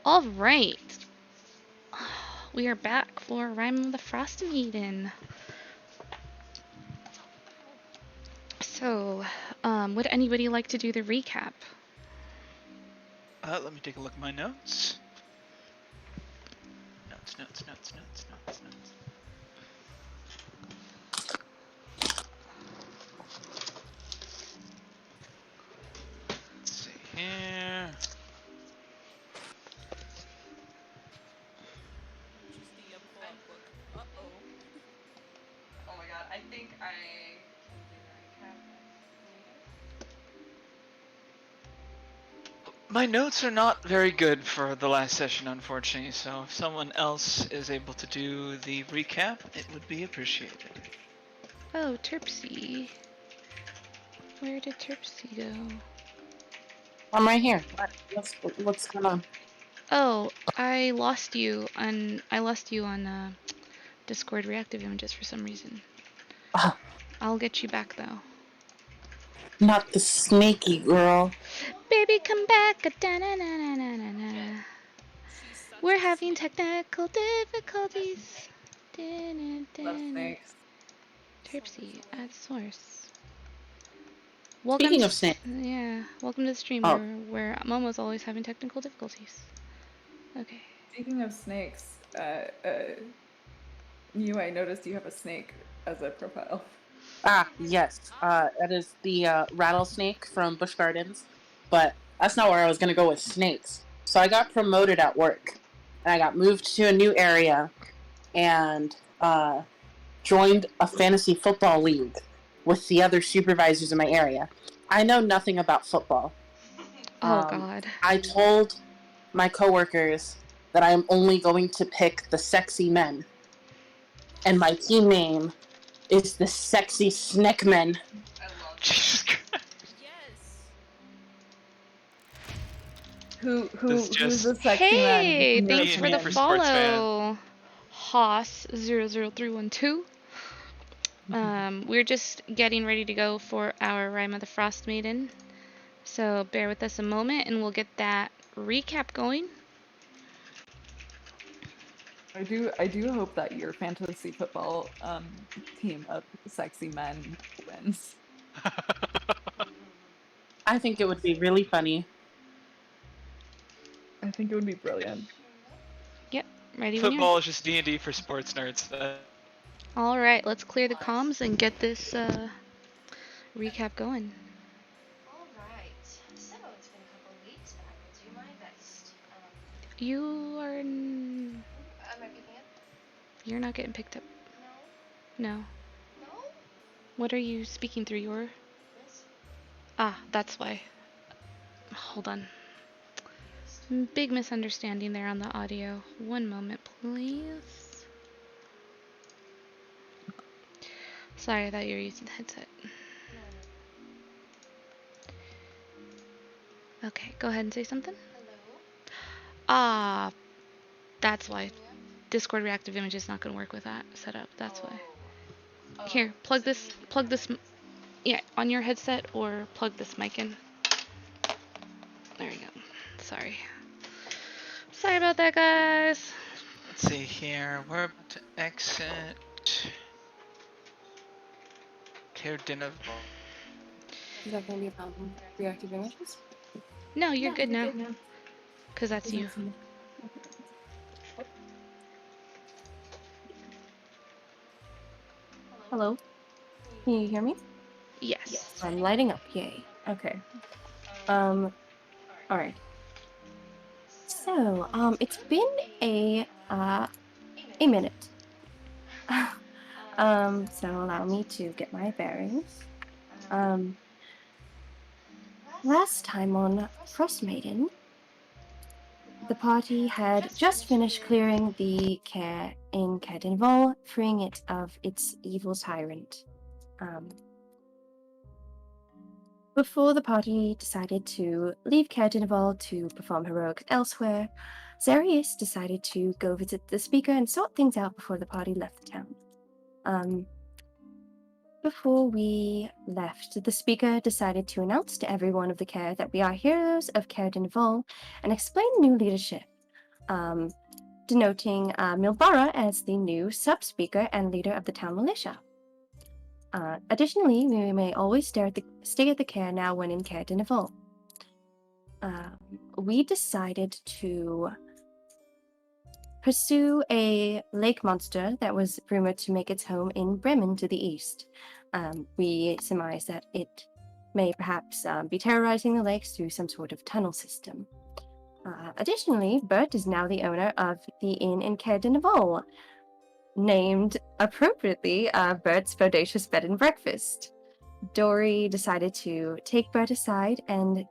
All right. We are back for Rime of the Frostmaiden. So, would anybody like to do the recap? Let me take a look at my notes. Notes. Let's see here. Oh my god, I think I My notes are not very good for the last session, unfortunately, so if someone else is able to do the recap, it would be appreciated. Oh, Terpsy. Where did Terpsy go? I'm right here. What's going on? Oh, I lost you on Discord reactive images for some reason. I'll get you back though. Not the snaky girl. Baby, come back. Da-na-na-na-na-na. We're having technical difficulties. love snakes. Terpsy, add source. Speaking of snakes. Yeah, welcome to the stream where Momo's always having technical difficulties. Okay. Speaking of snakes, I noticed you have a snake as a profile. Yes. That is the rattlesnake from Busch Gardens. But that's not where I was going to go with snakes. So I got promoted at work. And I got moved to a new area. And joined a fantasy football league with the other supervisors in my area. I know nothing about football. Oh, God. I told my coworkers that I am only going to pick the sexy men. And my team name is the Sexy Snakemen. I love Jesus Christ. Who's the sexy man? Hey, thanks for the for sports follow. Hoss00312. We're just getting ready to go for our Rime of the Frostmaiden. So bear with us a moment and we'll get that recap going. I do hope that your fantasy football team of sexy men wins. I think it would be really funny. I think it would be brilliant. Yep, ready Football is just D&D for sports nerds. All right, let's clear the comms and get this recap going. All right. So it's been a couple of weeks, but I will do my best. You are. Am I picking up? You're not getting picked up. No. No. No? What are you speaking through your? Yes. Ah, that's why. Hold on. Big misunderstanding there on the audio. One moment, please. Sorry, I thought you were using the headset. No. Okay, go ahead and say something. Hello? That's why. Discord reactive image is not going to work with that setup. That's why. Here, plug this, yeah, on your headset or plug this mic in. There you go. Sorry. Sorry about that, guys. Let's see here. We're about to exit. Care dinner. Is that going to be about reactive images? No, you're good now. Because that's you. Hello? Can you hear me? Yes. I'm lighting up, yay. Okay. Alright. So, it's been a minute. So allow me to get my bearings. Last time on Frostmaiden, the party had just finished clearing the care in Cadinval, freeing it of its evil tyrant. Before the party decided to leave Cadinval to perform heroics elsewhere, Zarius decided to go visit the speaker and sort things out before the party left the town. Before we left, the speaker decided to announce to everyone of the care that we are heroes of Cadinval and explain new leadership. denoting Milbara as the new sub-speaker and leader of the town militia. Additionally, we may always stay at the care now when in Care Denival. We decided to pursue a lake monster that was rumored to make its home in Bremen to the east. We surmise that it may perhaps be terrorizing the lakes through some sort of tunnel system. Additionally, Bert is now the owner of the inn in Care Denival, named appropriately Bert's Bodacious Bed and Breakfast. Dory decided to take Bert aside and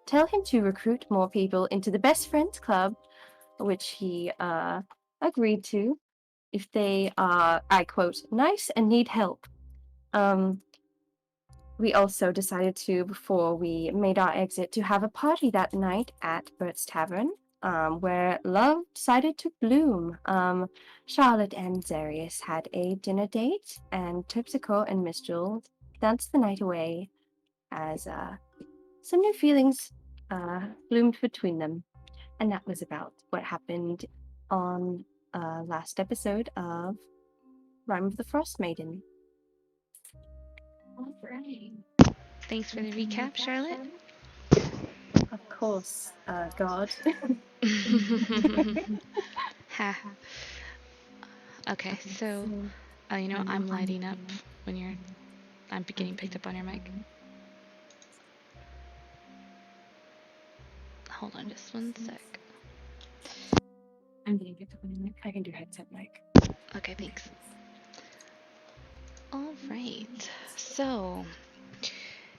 tell him to recruit more people into the Best Friends Club, which he agreed to if they are, I quote, nice and need help. We also decided to, before we made our exit, to have a party that night at Bert's Tavern, where love decided to bloom. Charlotte and Zarius had a dinner date, and Terpsichore and Mistral danced the night away as some new feelings bloomed between them. And that was about what happened on last episode of Rime of the Frostmaiden. All right. Thanks for the recap, Charlotte. Of course, God. Ha. Okay, so I'm lighting up when I'm getting picked up on your mic. Hold on just one sec. I'm getting picked up on your mic. I can do headset mic. Okay, thanks. All right, so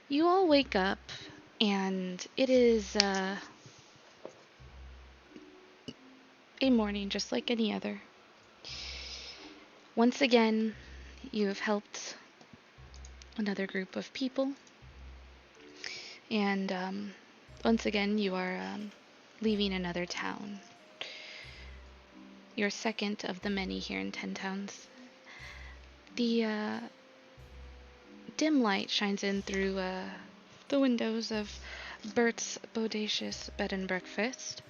you all wake up and it is a morning just like any other. Once again, you have helped another group of people, and once again you are leaving another town. You're second of the many here in 10 Towns. The dim light shines in through the windows of Bert's Bodacious Bed and Breakfast,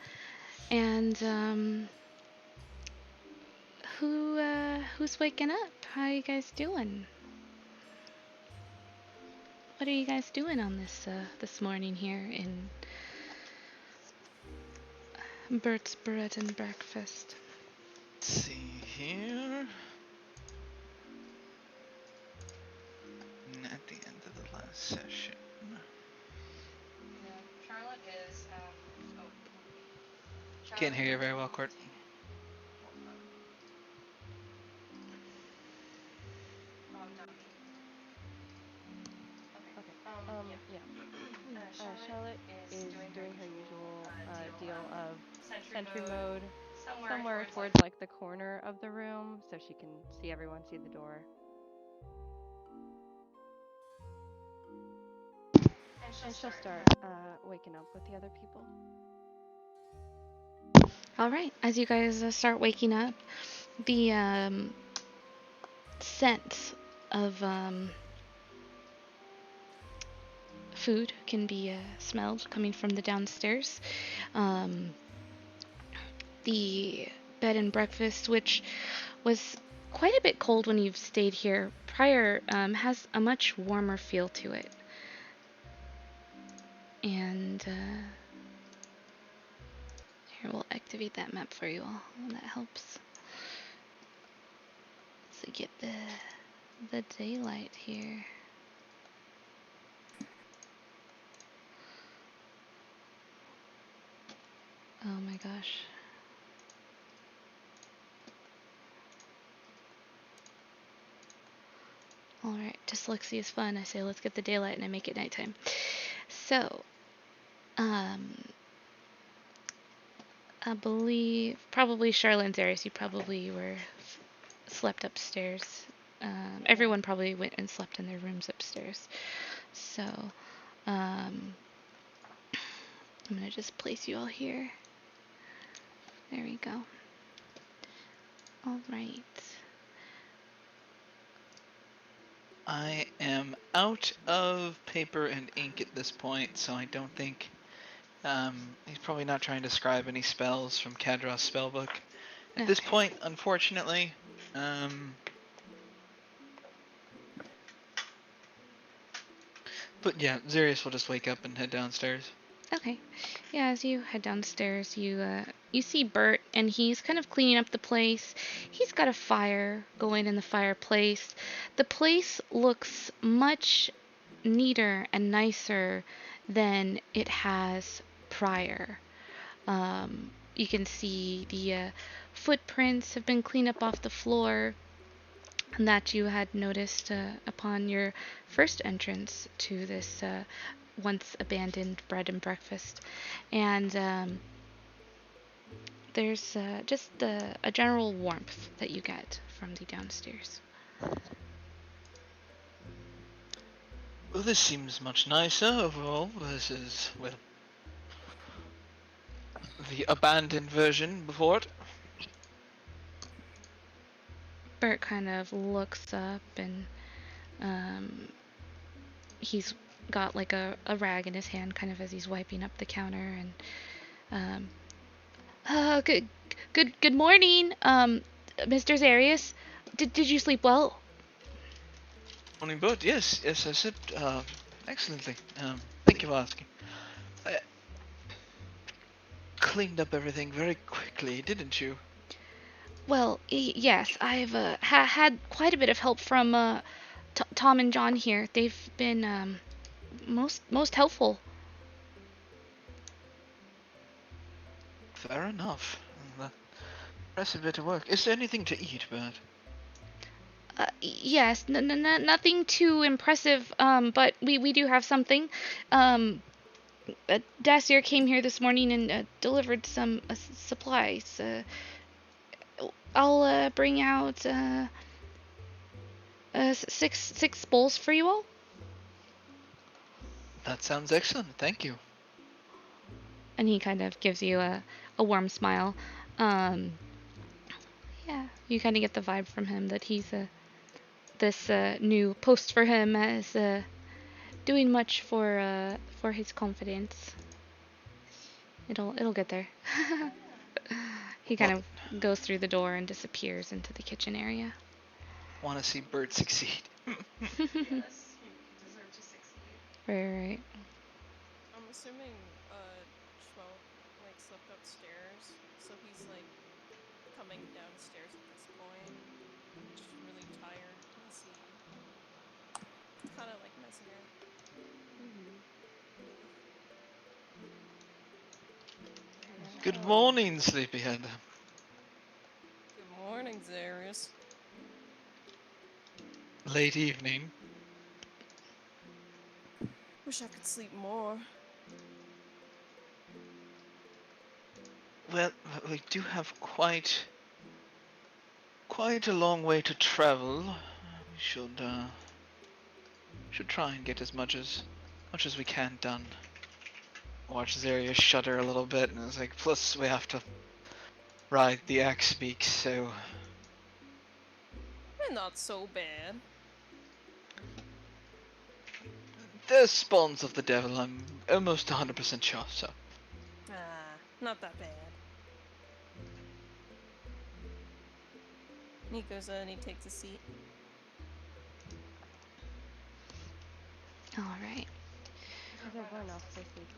and who's waking up? How are you guys doing? What are you guys doing on this morning here in Bert's Bread and Breakfast? Let's see here. At the end of the last session. Charlotte is. Can't hear you very well, Court. Charlotte is doing her usual deal of sentry mode somewhere towards like the corner of the room so she can see everyone, see the door. And she'll start waking up with the other people. All right, as you guys start waking up, the scent of food can be smelled coming from the downstairs. The bed and breakfast, which was quite a bit cold when you've stayed here prior, has a much warmer feel to it. And here, we'll activate that map for you all. That helps. So get the daylight here. Oh my gosh. Alright, dyslexia is fun. I say let's get the daylight and I make it nighttime. So, I believe probably Charlotte and Zarius, you probably slept upstairs. Everyone probably went and slept in their rooms upstairs. So, I'm gonna just place you all here. There we go. All right. I am out of paper and ink at this point, so I don't think He's probably not trying to scribe any spells from Kadros' spellbook at this Okay. point, unfortunately. But yeah, Zarius will just wake up and head downstairs. Okay. Yeah, as you head downstairs, you see Bert, and he's kind of cleaning up the place. He's got a fire going in the fireplace. The place looks much neater and nicer than it has prior. You can see the footprints have been cleaned up off the floor that you had noticed upon your first entrance to this once abandoned bread and breakfast. And there's just a general warmth that you get from the downstairs. Well, this seems much nicer overall versus, well, the abandoned version before it. Bert kind of looks up and he's got like a rag in his hand kind of as he's wiping up the counter and good morning, Mr. Zarius. Did you sleep well? Morning, Bud. Yes, I said excellently. Thank you for asking. I cleaned up everything very quickly, didn't you? Well, yes, I've had quite a bit of help from Tom and John here. They've been most helpful. Fair enough. Impressive bit of work. Is there anything to eat, Bert? Yes, nothing too impressive, but we do have something. Dacier came here this morning and delivered some supplies. I'll bring out six bowls for you all. That sounds excellent. Thank you. And he kind of gives you a warm smile. Yeah, you kind of get the vibe from him that he's this new post for him as doing much for his confidence. It'll get there. He kind of goes through the door and disappears into the kitchen area. Want to see Bert succeed. Right. I'm assuming Schmo like slipped upstairs, so he's like coming downstairs at this point. Just really tired, messy. Kinda like messier. Good morning, sleepyhead. Good morning, Zarius. Late evening. Wish I could sleep more. Well, we do have quite a long way to travel. We should try and get as much as we can done. Watch Zaria shudder a little bit, and it's like, plus we have to ride the axe beak, so Not so bad. they're spawns of the devil. I'm almost 100% sure. So Not that bad. He goes and he takes a seat. All right. Is everyone else still sleeping?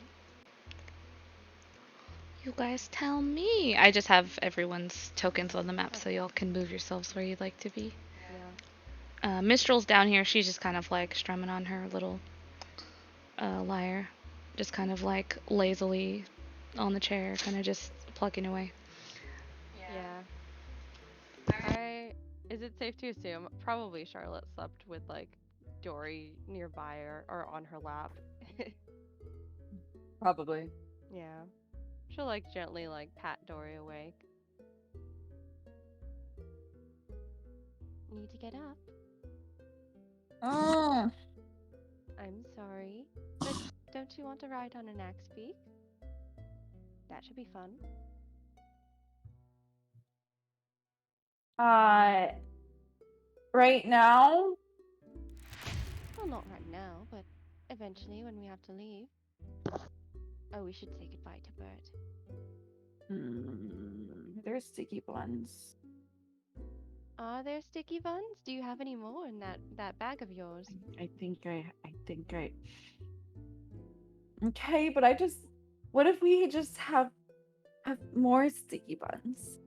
You guys tell me. I just have everyone's tokens on the map so y'all can move yourselves where you'd like to be. Yeah. Mistral's down here. She's just kind of like strumming on her little lyre. Just kind of like lazily on the chair, kind of just plugging away. Yeah. Is it safe to assume probably Charlotte slept with like Dory nearby or on her lap? Probably. Yeah. She'll like gently like pat Dory awake. Need to get up. Oh. I'm sorry. But don't you want to ride on an axe beak? That should be fun. Right now? Well, not right now, but eventually when we have to leave. Oh, we should say goodbye to Bert. There's sticky buns. Are there sticky buns? Do you have any more in that bag of yours? I think I. Okay, but I just. What if we just have more sticky buns?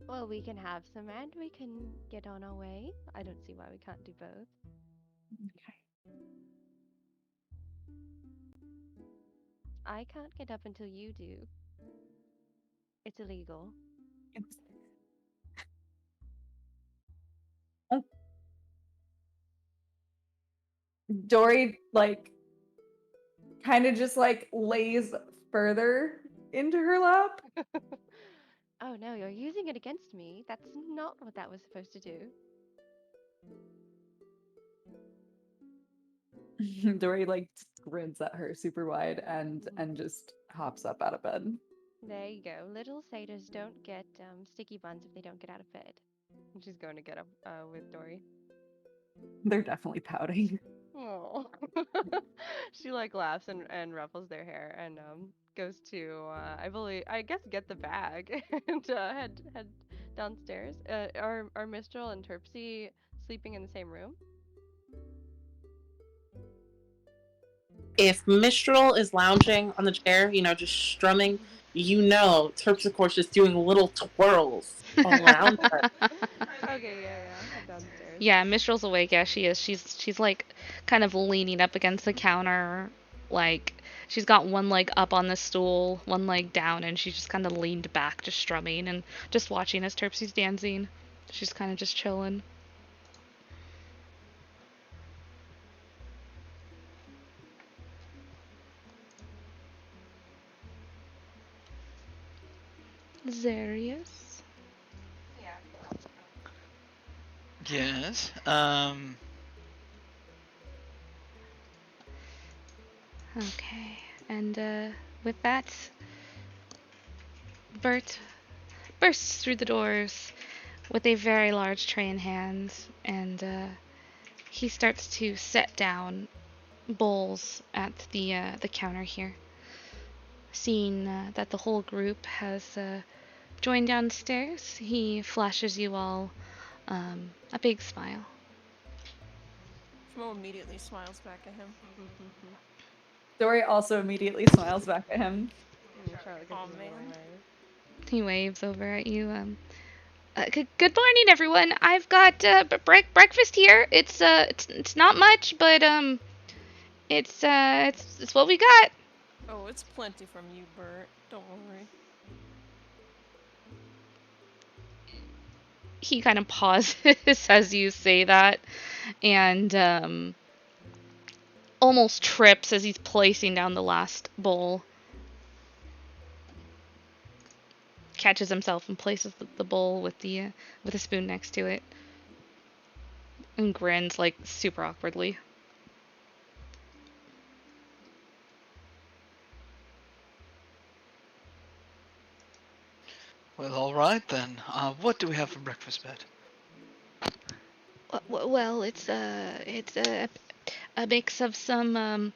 Well, we can have some and we can get on our way. I don't see why we can't do both. Okay. I can't get up until you do. It's illegal. Dory like kind of just like lays further into her lap. Oh no, you're using it against me. That's not what that was supposed to do. Dory like grins at her super wide and just hops up out of bed. There you go. Little satyrs don't get sticky buns if they don't get out of bed. And she's going to get up with Dory. They're definitely pouting. Oh. She like laughs and ruffles their hair and goes to I guess get the bag and head downstairs. Are Mistral and Terpsy sleeping in the same room? If Mistral is lounging on the chair, just strumming, Terps, of course, is doing little twirls around her. Okay, yeah. Head downstairs. Yeah, Mistral's awake. Yeah, she is. She's like kind of leaning up against the counter, like she's got one leg up on the stool, one leg down, and she's just kind of leaned back, just strumming and just watching as Terpsy's dancing. She's kind of just chilling. Zarius. Yes. Okay, and with that, Bert bursts through the doors with a very large tray in hand, and he starts to set down bowls at the counter here. Seeing that the whole group has joined downstairs, he flashes you all a big smile. Schmo immediately smiles back at him. Dory also immediately smiles back at him. Charlotte gives Aw, him a little man. wave. He waves over at you. Good morning, everyone. I've got breakfast here. It's not much, but it's what we got. Oh, it's plenty from you, Bert. Don't worry. He kind of pauses as you say that, and almost trips as he's placing down the last bowl. Catches himself and places the bowl with a spoon next to it, and grins like super awkwardly. Well, all right then. What do we have for breakfast, Bet? Well, it's a mix of some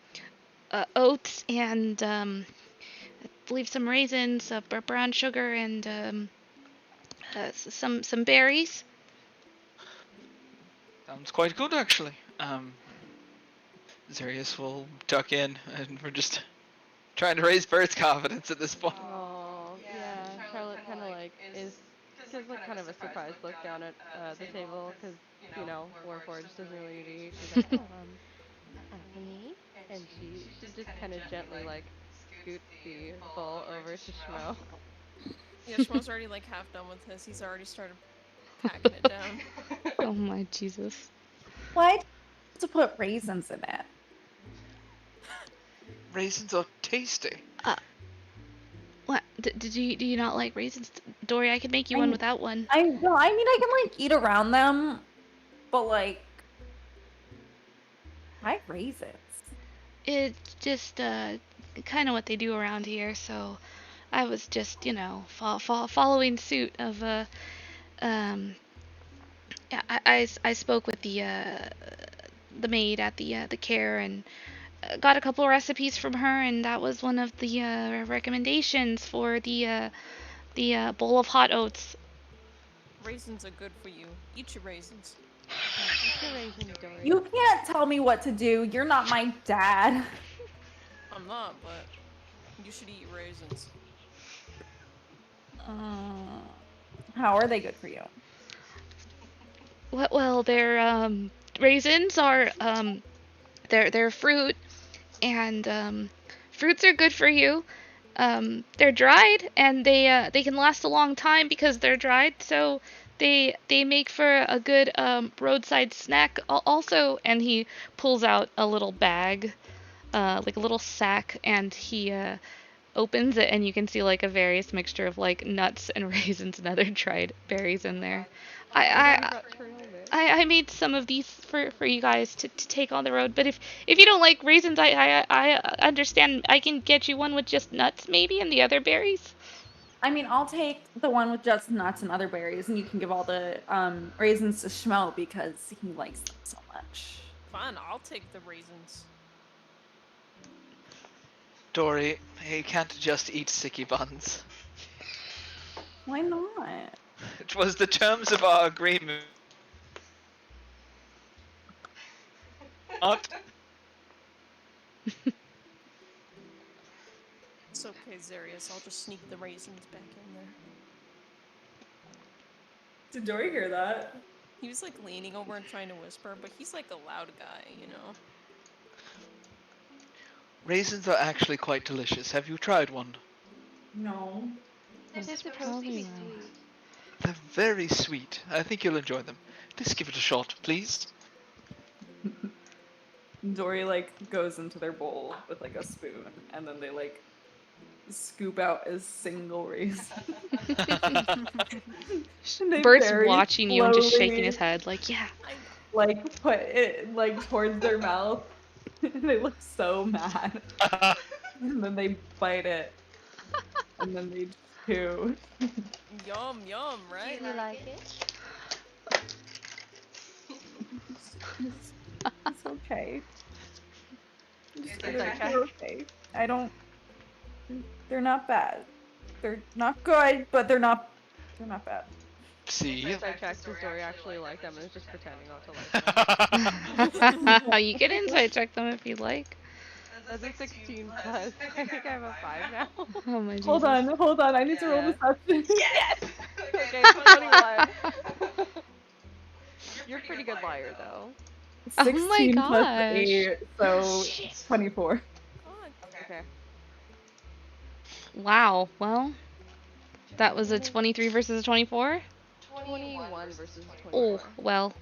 oats and I believe some raisins, brown sugar, and some berries. Sounds quite good, actually. Zarius will tuck in, and we're just trying to raise Bert's confidence at this point. Oh, yeah. Charlotte kind of like gives like kind of a surprised look down at the table because Warforged doesn't really need to eat. She's like, oh, for me, and she just kind of gently like scoots the bowl over to Schmo. Yeah, Schmo's already like half done with his. He's already started packing it down. Oh my Jesus! Why to put raisins in it? Raisins are tasty. What? Do you not like raisins, Dory? I could make you one without one. I mean I can like eat around them, but like why raisins? It's just kind of what they do around here. So I was just following suit of yeah, I spoke with the maid at the care, and got a couple recipes from her, and that was one of the recommendations for the bowl of hot oats. Raisins are good for you. Eat your raisins. Eat your raisins, Dory. You can't tell me what to do. You're not my dad. I'm not, but you should eat raisins. How are they good for you? Well, their raisins are they're fruit, and fruits are good for you. They're dried, and they can last a long time because they're dried. So they make for a good roadside snack also. And he pulls out a little bag, like a little sack, and he opens it, and you can see like a various mixture of like nuts and raisins and other dried berries in there. I I I made some of these for you guys to take on the road. But if you don't like raisins, I understand. I can get you one with just nuts maybe and the other berries. I mean, I'll take the one with just nuts and other berries, and you can give all the raisins to Schmo because he likes them so much. Fine, I'll take the raisins. Dory, you can't just eat sticky buns. Why not? It was the terms of our agreement. Not. It's okay, Zarius. I'll just sneak the raisins back in there. Did Dory hear that? He was like leaning over and trying to whisper, but he's like a loud guy, you know? Raisins are actually quite delicious. Have you tried one? No. They're supposed to be sweet. They're very sweet. I think you'll enjoy them. Just give it a shot, please. Dory like goes into their bowl with like a spoon, and then they like scoop out a single raisin. Bert's watching you and just shaking his head like, yeah. Like put it like towards their mouth. They look so mad. And then they bite it. And then they chew. Yum, yum, right? Do you like it? It's okay. It's They're okay. I don't. They're not bad. They're not good, but they're not bad. See? I checked his Dory actually like them and is just pretending not to like them. You can insight check them if you'd like. That's a 16 plus. I think I have a 5 now. Oh my Jesus. Hold on. I need to roll this up. Yes! Okay, 21. You're a pretty good liar, though. Oh 16 my plus gosh. 8, so 24. Okay. Wow. Well, that was a 23 versus a 24? 21 versus 24. Oh, well.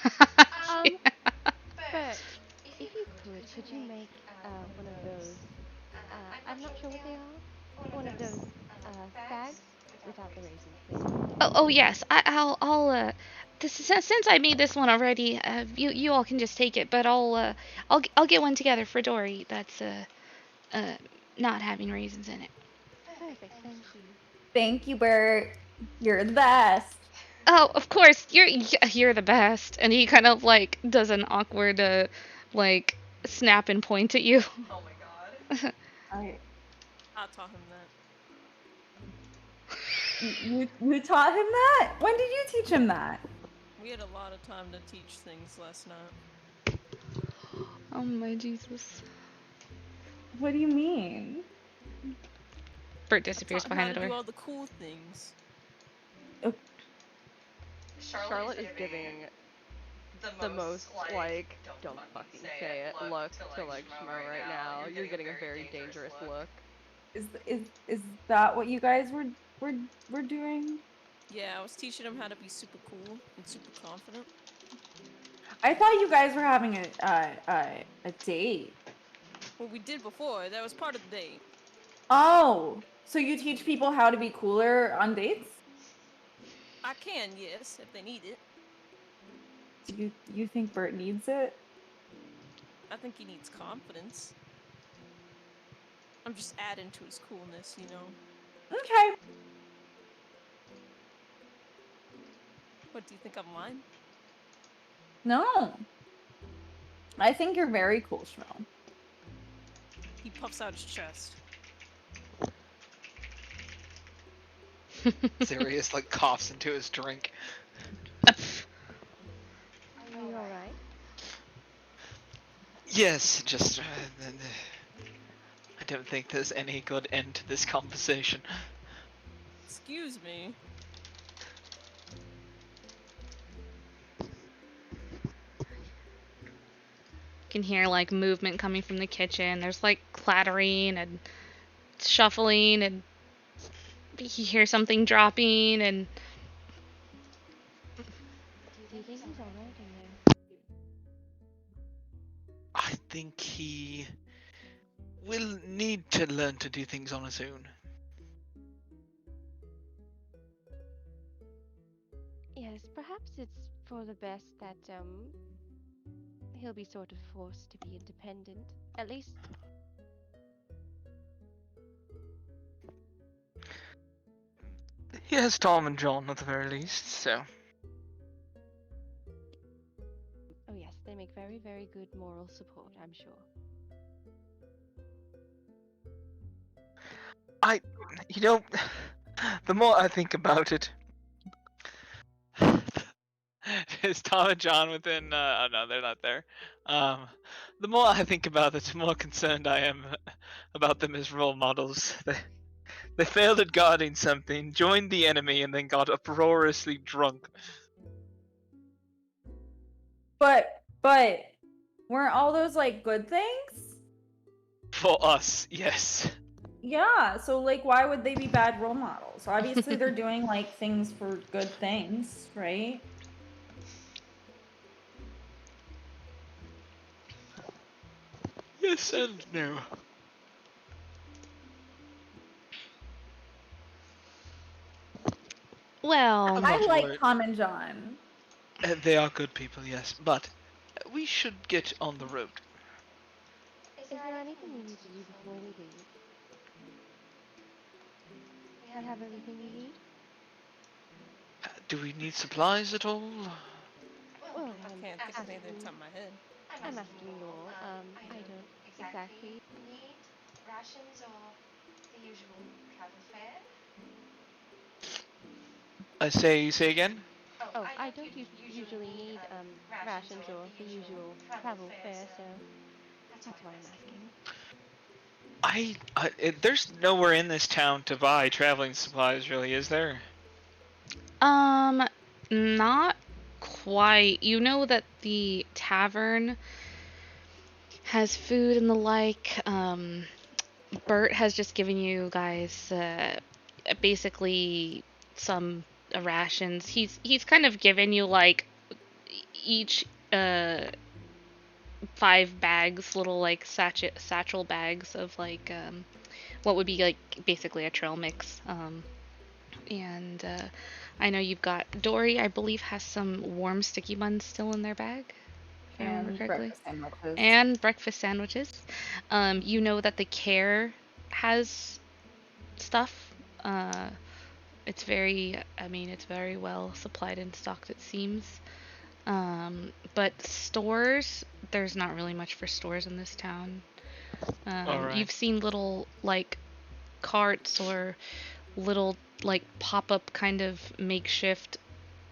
But if you could you make one of those? I'm not sure what they are. One of those fags without the raisins, please. Oh yes. Since I made this one already, you all can just take it. But I'll get one together for Dory. That's not having raisins in it. Perfect, thank you. Thank you, Bert. You're the best. Oh, of course. You're the best. And he kind of like does an awkward like snap and point at you. Oh my god. I taught him that. You taught him that? When did you teach him that? We had a lot of time to teach things last night. Oh my Jesus. What do you mean? Bert disappears behind the to door. do all the cool things. Charlotte is giving the most, like, don't fucking say it, look to, like, Schmo right now. You're getting a very dangerous look. Is that what you guys were doing? Yeah, I was teaching him how to be super cool and super confident. I thought you guys were having a date. Well, we did before. That was part of the date. Oh, so you teach people how to be cooler on dates? I can, yes, if they need it. Do you think Bert needs it? I think he needs confidence. I'm just adding to his coolness, you know? Okay. What, do you think I'm lying? No. I think you're very cool, Schmo. He puffs out his chest. Sirius like coughs into his drink. Are you alright? Yes, just I don't think there's any good end to this conversation. Excuse me. You can hear like movement coming from the kitchen. There's like clattering and shuffling, and you hear something dropping, and Do you think he's alright in there? I think he will need to learn to do things on his own. Yes, perhaps it's for the best that he'll be sort of forced to be independent. At least He has Tom and John at the very least, so oh yes, they make very, very good moral support, I'm sure. you know, the more I think about it, is Tom and John within? Oh no, they're not there. The more I think about it, the more concerned I am about them as role models. They failed at guarding something, joined the enemy, and then got uproariously drunk. But weren't all those like good things? For us, yes. Yeah, so like why would they be bad role models? Obviously they're doing like things for good things, right? Yes and no. well, I'm I not like worried. Tom and John. They are good people, yes, but we should get on the road. Is there anything we need to do before we leave? We have everything we need? Do we need supplies at all? Well, I I'm can't think of anything on asking top of my head. I'm asking you all. I don't exactly. I say again? Oh, I don't usually need rations or the usual travel fare, so that's why I'm asking. There's nowhere in this town to buy traveling supplies, really, is there? not quite. You know that the tavern has food and the like. Bert has just given you guys basically some rations. He's kind of given you like each 5 bags, little like satchel bags of like what would be like basically a trail mix. And I know you've got Dory, I believe, has some warm sticky buns still in their bag, if I remember And correctly. breakfast sandwiches. And breakfast sandwiches. You know that the care has stuff. It's very, I mean, it's very well supplied and stocked, it seems. But stores, there's not really much for stores in this town. Alright. You've seen little like carts or little like pop-up kind of makeshift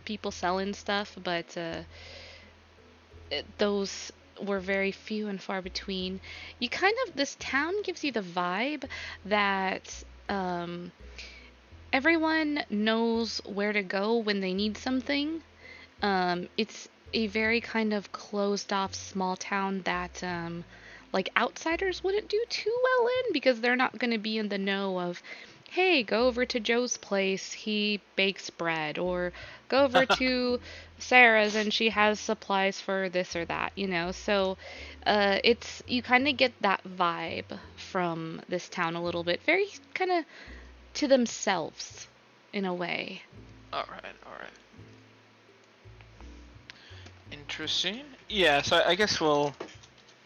people selling stuff, but those were very few and far between. You kind of, this town gives you the vibe that everyone knows where to go when they need something. It's a very kind of closed off small town that like outsiders wouldn't do too well in because they're not going to be in the know of, hey, go over to Joe's place, he bakes bread, or go over to Sarah's and she has supplies for this or that, you know. So it's, you kind of get that vibe from this town a little bit, very kind of to themselves in a way. Alright. Interesting. Yeah, so I guess I'll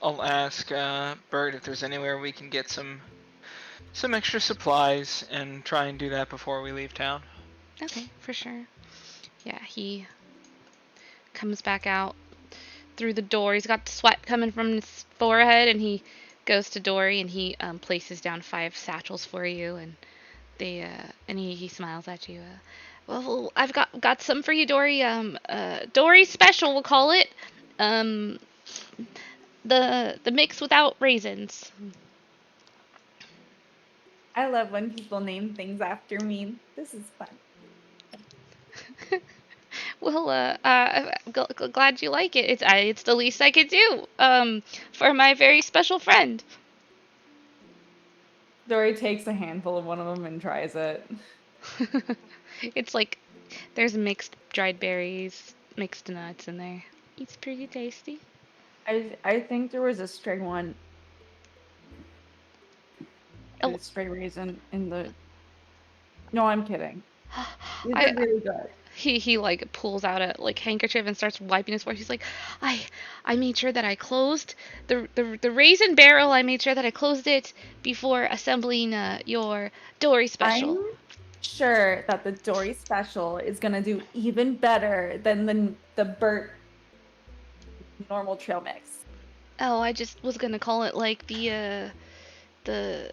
ask Bert if there's anywhere we can get some extra supplies and try and do that before we leave town. Okay, for sure. Yeah, he comes back out. through the door. He's got sweat coming from his forehead, and he goes to Dory and he places down 5 satchels for you, and he smiles at you. Well, I've got some for you, Dory. Dory special, we'll call it. Um, the mix without raisins. I love when people name things after me. This is fun. Well, I'm glad you like it. It's the least I could do. For my very special friend. Dory takes a handful of one of them and tries it. It's like there's mixed dried berries, mixed nuts in there. It's pretty tasty. I think there was a stray one, Oh, a stray raisin in the. No, I'm kidding. These I are really good. he like pulls out a like handkerchief and starts wiping his forehead. He's like, I made sure that I closed the raisin barrel. I made sure that I closed it before assembling your Dory special. I'm sure that the Dory special is gonna do even better than the Burt normal trail mix. Oh, I just was gonna call it like the the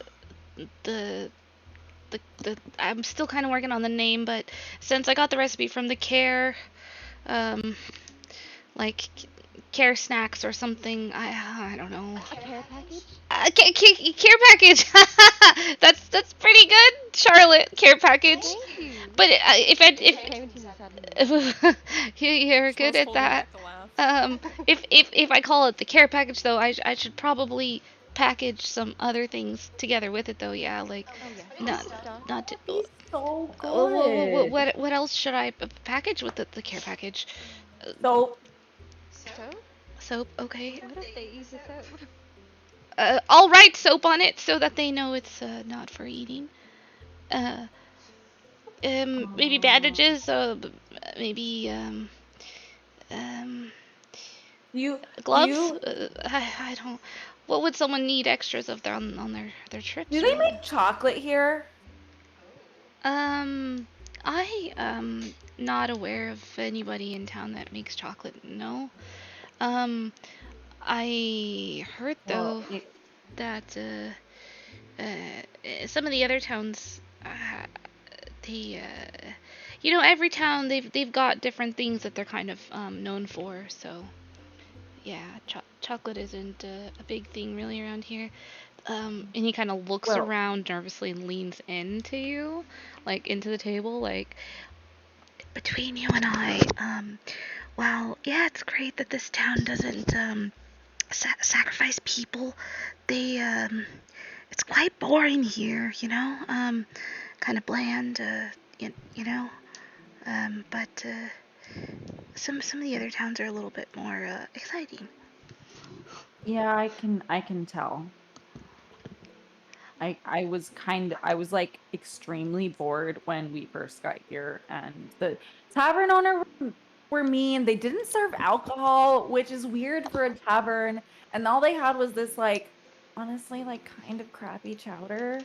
I'm still kind of working on the name, but since I got the recipe from the um like care snacks or something, I don't know. A care package? Care package. That's pretty good, Charlotte. Care package. Thank you. But if Clementine was out of you're good Smells at holding that. back the laugh. If I call it the care package though, I should probably package some other things together with it though. Yeah, like Oh yeah. not Stuff. not to, He's so what, good. what else should I package with the care package? So Soap? Soap, okay. What if they use the soap? I'll write soap on it so that they know it's not for eating. Uh, maybe bandages. Maybe um, you gloves. you I don't. What would someone need extras of on their trips? do they Really? make chocolate here? I not aware of anybody in town that makes chocolate. No. I heard Well, though that some of the other towns, they, every town they've got different things that they're kind of known for. So yeah, chocolate isn't a big thing really around here. And he kind of looks well, around nervously and leans into you, like into the table, like between you and I. Well, yeah, it's great that this town doesn't sacrifice people. They it's quite boring here, kind of bland, but some of the other towns are a little bit more exciting. yeah, I can tell. I was like extremely bored when we first got here, and the tavern owner were mean. They didn't serve alcohol, which is weird for a tavern, and all they had was this like honestly like kind of crappy chowder.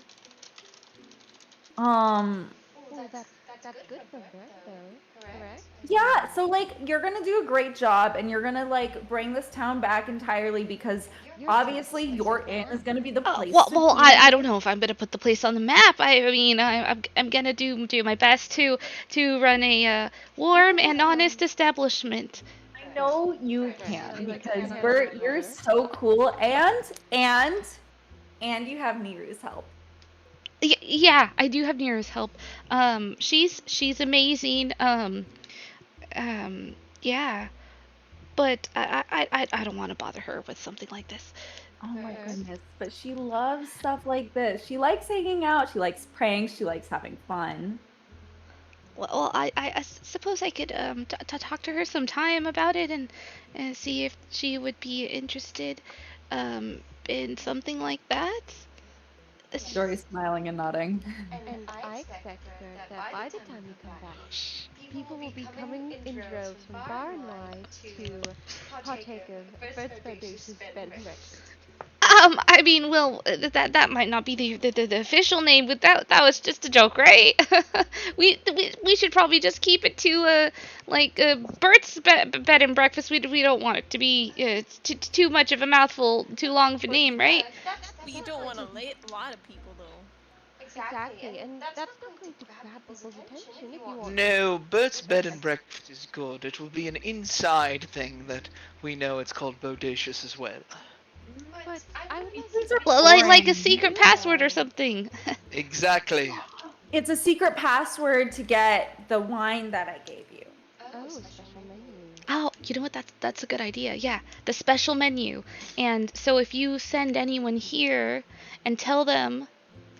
Um Oh, that's good for Bert though, correct? yeah, so like you're gonna do a great job and you're gonna like bring this town back entirely because Your obviously town, your inn is gonna be the place Well, to well, be. I don't know if I'm gonna put the place on the map. I mean, I'm gonna do my best to run a warm and honest establishment. I know you Right. can Sounds like because Hannah Bert, knows you're better. so cool and you have Miru's help. Yeah, I do have Nira's help. She's amazing. Yeah, but I don't want to bother her with something like this. Oh my Fair. goodness, but she loves stuff like this. She likes hanging out, she likes pranks, she likes having fun. Well, I suppose I could talk to her sometime about it and see if she would be interested in something like that. Dory's smiling and nodding. And I expect, Bert, that by the time you come back, people will be coming in droves from far and wide to partake of Bert's bodacious bed and breakfast. I mean, well, that might not be the official name, but that was just a joke, right? we should probably just keep it to like Bert's bed and breakfast. We don't want it to be too much of a mouthful, too long of a name, right? But you don't want to lay a lot of people though. Exactly, and that's not going to grab people's attention if you want. No, Bert's bed and breakfast is good. It will be an inside thing that we know it's called Bodacious as well. But I would like These to are get Like a boring. secret password or something. Exactly. It's a secret password to get the wine that I gave you. oh, special menu. Oh, you know what? That's a good idea. Yeah, the special menu. And so if you send anyone here and tell them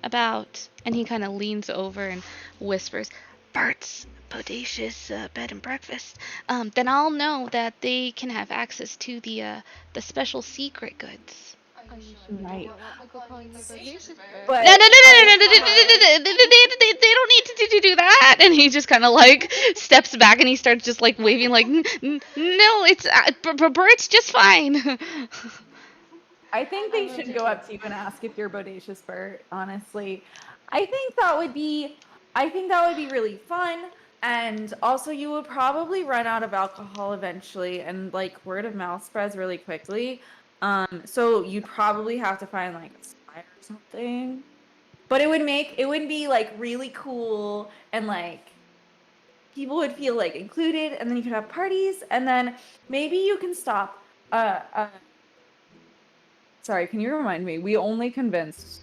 about, and he kind of leans over and whispers, Bert's bodacious bed and breakfast. Then I'll know that they can have access to the special secret goods. Are you sure you Right. don't want people calling you bodacious, Bert? But No, no, no, no, no, no, like, no, they don't need to do that. And he just kind of like steps back and he starts just like waving like, no, it's Bert's just fine. I think they should go up to you and ask if you're bodacious, Bert. Honestly, I think that would be, really fun. And also, you would probably run out of alcohol eventually, and like word of mouth spreads really quickly. So you'd probably have to find like a spy or something. But it would be like really cool, and like people would feel like included, and then you could have parties, and then maybe you can stop. Sorry, can you remind me? We only convinced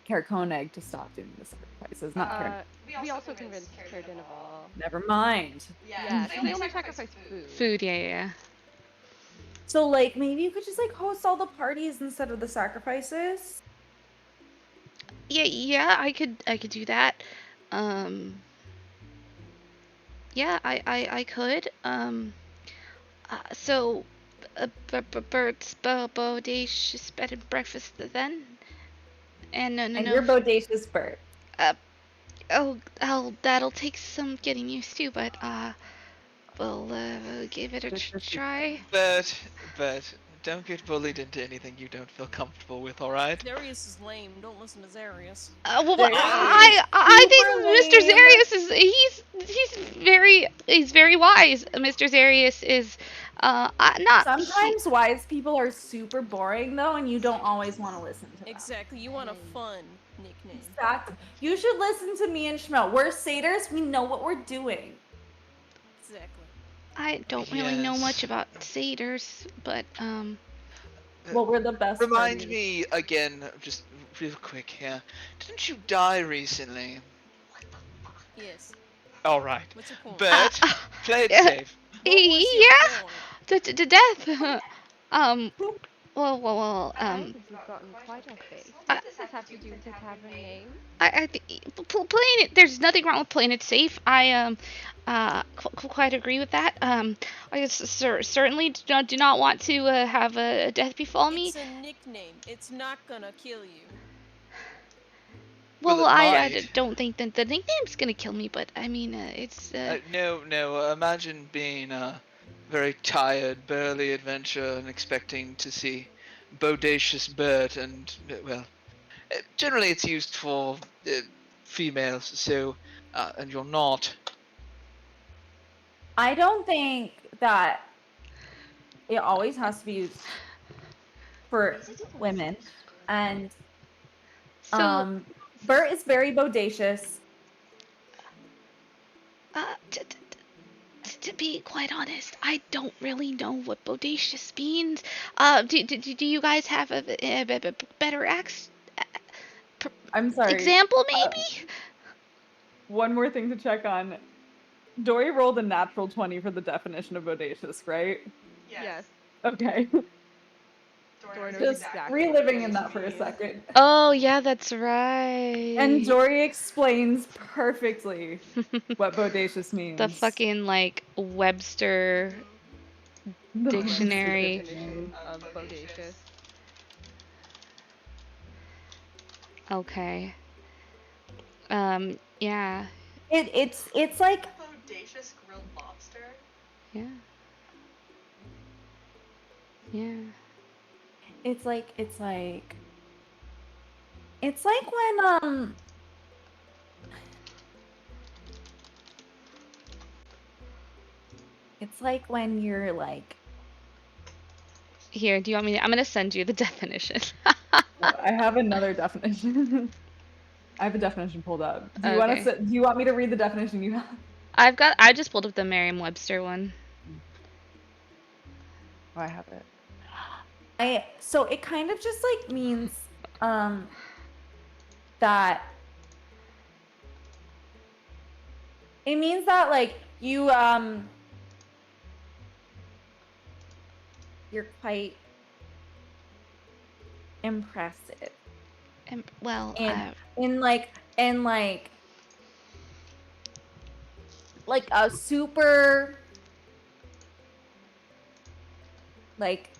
Care Koenig to stop doing the sacrifices, not Care. We also convinced Care Dinaval. Never mind. Yeah, so they only sacrifice food. Food, yeah. So, like, maybe you could just like host all the parties instead of the sacrifices. Yeah, I could do that. Yeah, I could. So, Bert's bodacious bed and breakfast then? And no, And you're bodacious, Bert. that'll take some getting used to, but we'll give it a try. But don't get bullied into anything you don't feel comfortable with, alright? Darius is lame. Don't listen to Zarius. Well, There I think Mr. super lame. Zarius is he's very wise. Mr. Zarius is not Sometimes wise people are super boring though, and you don't always want to listen to them. Exactly. You want a fun nickname. Exactly. You should listen to me and Schmel. We're satyrs. We know what we're doing. Exactly. I don't really know Yes. much about satyrs, but Well, we're the best. Remind party. me again, just real quick here. Didn't you die recently? Yes. Alright. What's your point? Bert, play it yeah. safe. What was your Yeah, point? to death. Well, I think you've gotten quite off base. What does this have to do with the tavern name? I think playing it. There's nothing wrong with playing it safe. I quite agree with that. I certainly do not want to have a death befall me. It's a nickname. It's not gonna kill you. Well, Well, it I might. don't think that the nickname's gonna kill me, but I mean, it's No. Imagine being a very tired, burly adventurer and expecting to see bodacious Bert, and well, generally it's used for females. So, and you're not. I don't think that it always has to be used for women. And so. Bert is very bodacious. To be quite honest, I don't really know what bodacious means. Do you guys have a better I'm sorry. example, maybe? One more thing to check on. Dory rolled a natural 20 for the definition of bodacious, right? Yes. Okay. Dory knows Just exactly what reliving in bodacious that for a means. second. Oh, yeah, that's right. And Dory explains perfectly what bodacious means. the fucking like Webster The dictionary. Definition of bodacious. Okay. Yeah. It's like Bodacious grilled lobster. Yeah. Yeah. It's like when it's like when you're like Here, do you want me? I'm gonna send you the definition. I have another definition. I have a definition pulled up. Do you Okay. do you want me to read the definition you have? I just pulled up the Merriam-Webster one. Oh, I have it. So it kind of just like means that it means that like you're quite impressive. Well, in like a super like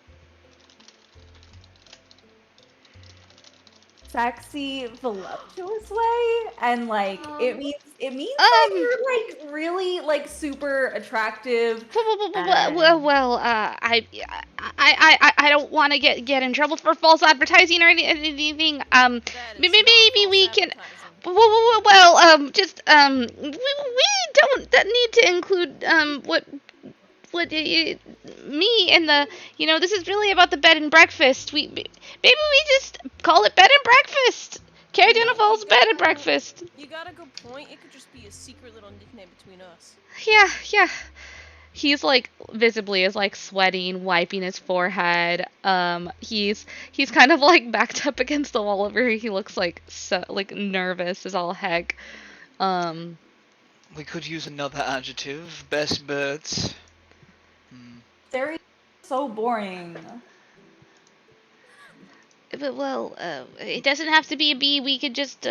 sexy, voluptuous way, and like it means that you're like really like super attractive. well, I don't want to get in trouble for false advertising or anything. Maybe we can. Just we don't need to include me and the this is really about the bed and breakfast. Maybe we just call it bed and breakfast. Carrie Falls bed and breakfast. You got a good point. It could just be a secret little nickname between us. Yeah. He's like visibly is like sweating, wiping his forehead. He's kind of like backed up against the wall over here. He looks like so like nervous as all heck. We could use another adjective. Best birds. They're so boring. Well, it doesn't have to be a bee. We could just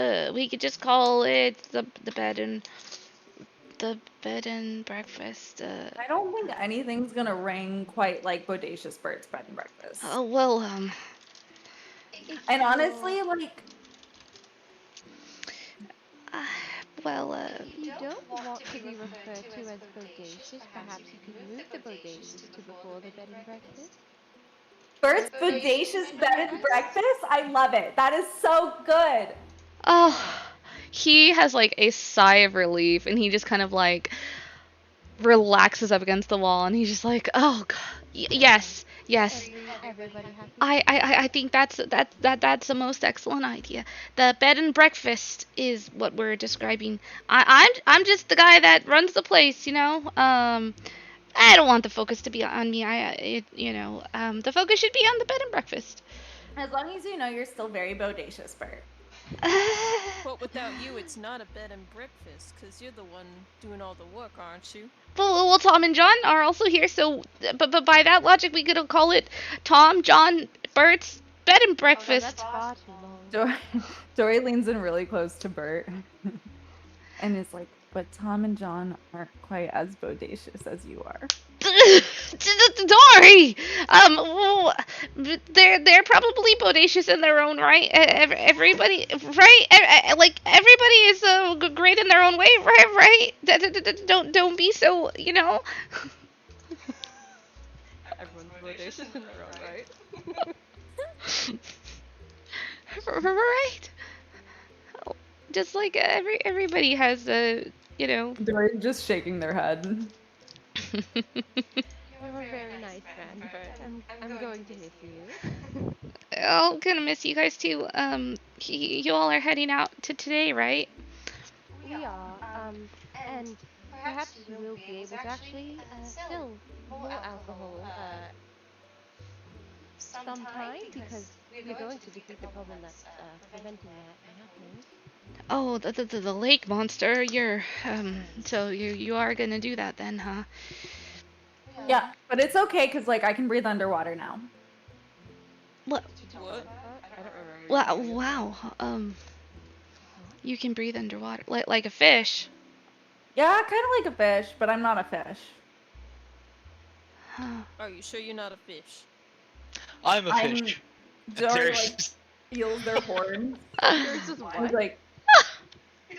call it the bed and breakfast. I don't think anything's gonna ring quite like Bodacious Bird's bed and breakfast. Oh well, and honestly, like, if you don't want to be referred to as bodacious, perhaps you could move the bodacious to before the bed and breakfast. Bert's Bodacious bed and breakfast? I love it. That is so good. Oh, he has like a sigh of relief, and he just kind of like relaxes up against the wall, and he's just like, oh god, yes. Everybody happy? I think that's the most excellent idea. The bed and breakfast is what we're describing. I'm just the guy that runs the place, I don't want the focus to be on me. The focus should be on the bed and breakfast. As long as you know you're still very bodacious, Bert. But without you, it's not a bed and breakfast, because you're the one doing all the work, aren't you? Well, Tom and John are also here, so but by that logic, we could call it Tom, John, Bert's bed and breakfast. Oh, that's far too long. Dory leans in really close to Bert and is like, but Tom and John aren't quite as bodacious as you are. Dory! Well, they're probably bodacious in their own right. Everybody, right? Like everybody is great in their own way, right? Don't be so, Everyone's bodacious in their own right. Right? Just like everybody has Dory's just shaking their head. You're a very nice friend, Bert. I'm going to miss you. Oh, gonna miss you guys too. You all are heading out today, right? We are, and perhaps you will be able to actually sell more alcohol sometime, because we're going to defeat the problem that's preventing that happening. Oh, the lake monster. So you are gonna do that then, huh? Yeah, but it's okay because like I can breathe underwater now. What? I don't remember. Wow. You can breathe underwater like a fish. Yeah, kind of like a fish, but I'm not a fish. Huh. Are you sure you're not a fish? I'm a fish. Dory like feels their horns. There's just He's like,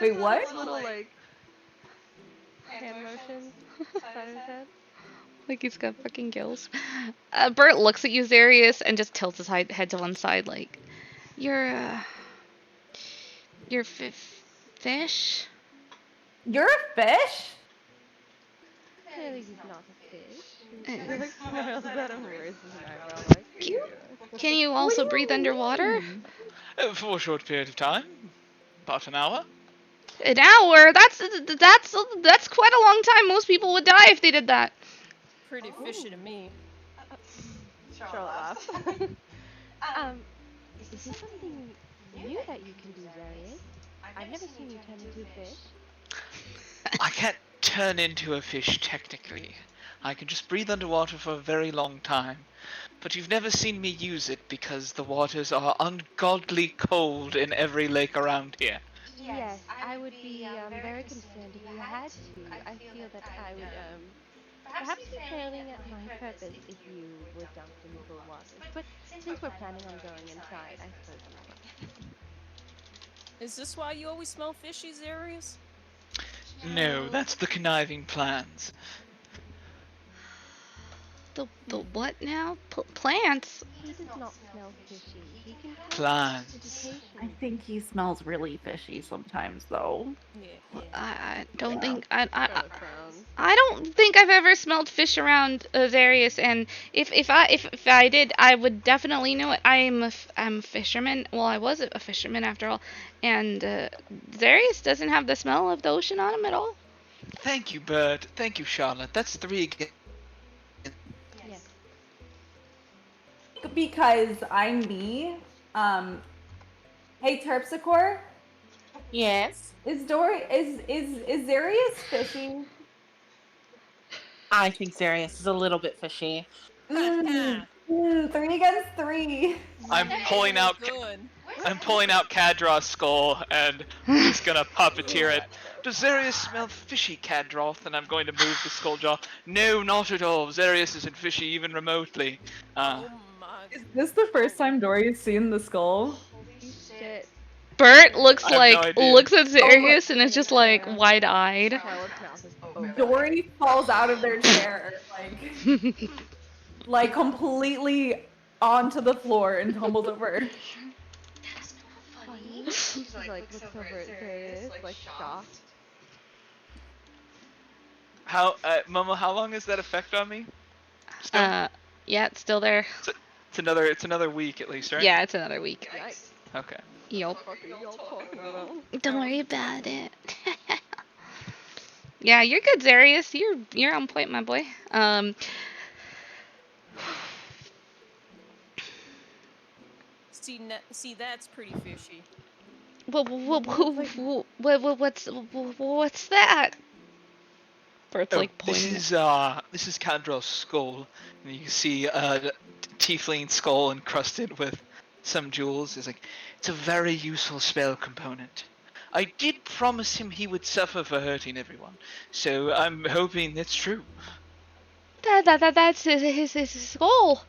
wait, what? Little like hand motions side of his head. Like he's got fucking gills. Bert looks at you, Zarius, and just tilts his head to one side, like, you're fish? You're a fish? Clearly he's not a fish. Uh, She like smiles at him, raises an eyebrow, like, what are you doing? Can you What also do breathe you underwater? mean? For a short period of time, about an hour. An hour? That's quite a long time. Most people would die if they did that. Pretty fishy to Ooh. me. Charlotte laughs. Is this something new that you can do, Zarius? I've never seen you turn into a fish. I can't turn into a fish technically. I can just breathe underwater for a very long time. But you've never seen me use it because the waters are ungodly cold in every lake around here. Yes, I would be very concerned if you had to. I feel that I would perhaps be failing at my purpose if you were dunked in the cold waters. But since we're planning on going inside, I suppose I'm fine. Is this why you always smell fishy, Zarius? No, that's the conniving plans. The what now? Plants? He does not smell fishy. He can tell Plants. I prestidigitation. think he smells really fishy sometimes, though. Yeah. I don't Yeah. think Charlotte frowns. I don't think I've ever smelled fish around Zarius, and if I did, I would definitely know it. I'm a fisherman. Well, I was a fisherman after all, and Zarius doesn't have the smell of the ocean on him at all. Thank you, Bert. Thank you, Charlotte. That's 3 again. Yes. Because I'm me. Hey, Terpsichore, Yes. is Zarius fishy? I think Zarius is a little bit fishy. 3 against 3. I'm pulling Oh, out good. I'm pulling out Kadraw's skull and just gonna puppeteer it. Does Zarius smell fishy, Kadroth? And I'm going to move the skull jaw. No, not at all. Zarius isn't fishy even remotely. Oh my. Is this the first time Dory's seen the skull? Holy shit. Bert looks I have no idea. looks at Zarius and is just like wide-eyed. Charlotte's mouth is open. Dory falls out of their chair, like completely onto the floor and tumbles over. Funny. She's like looks over at Zarius, like shocked. How, Momo, how long is that effect on me? Still? Yeah, it's still there. It's another week at least, right? Yeah, it's another week. Yikes. Okay. Yup. What the fuck are y'all talking about? Don't worry about it. Yeah, you're good, Zarius. You're on point, my boy. See, that's pretty fishy. What's that? Bert's like This pointing. is Kadraw's skull, and you can see a tiefling skull encrusted with some jewels. It's a very useful spell component. I did promise him he would suffer for hurting everyone, so I'm hoping that's true. That's his skull.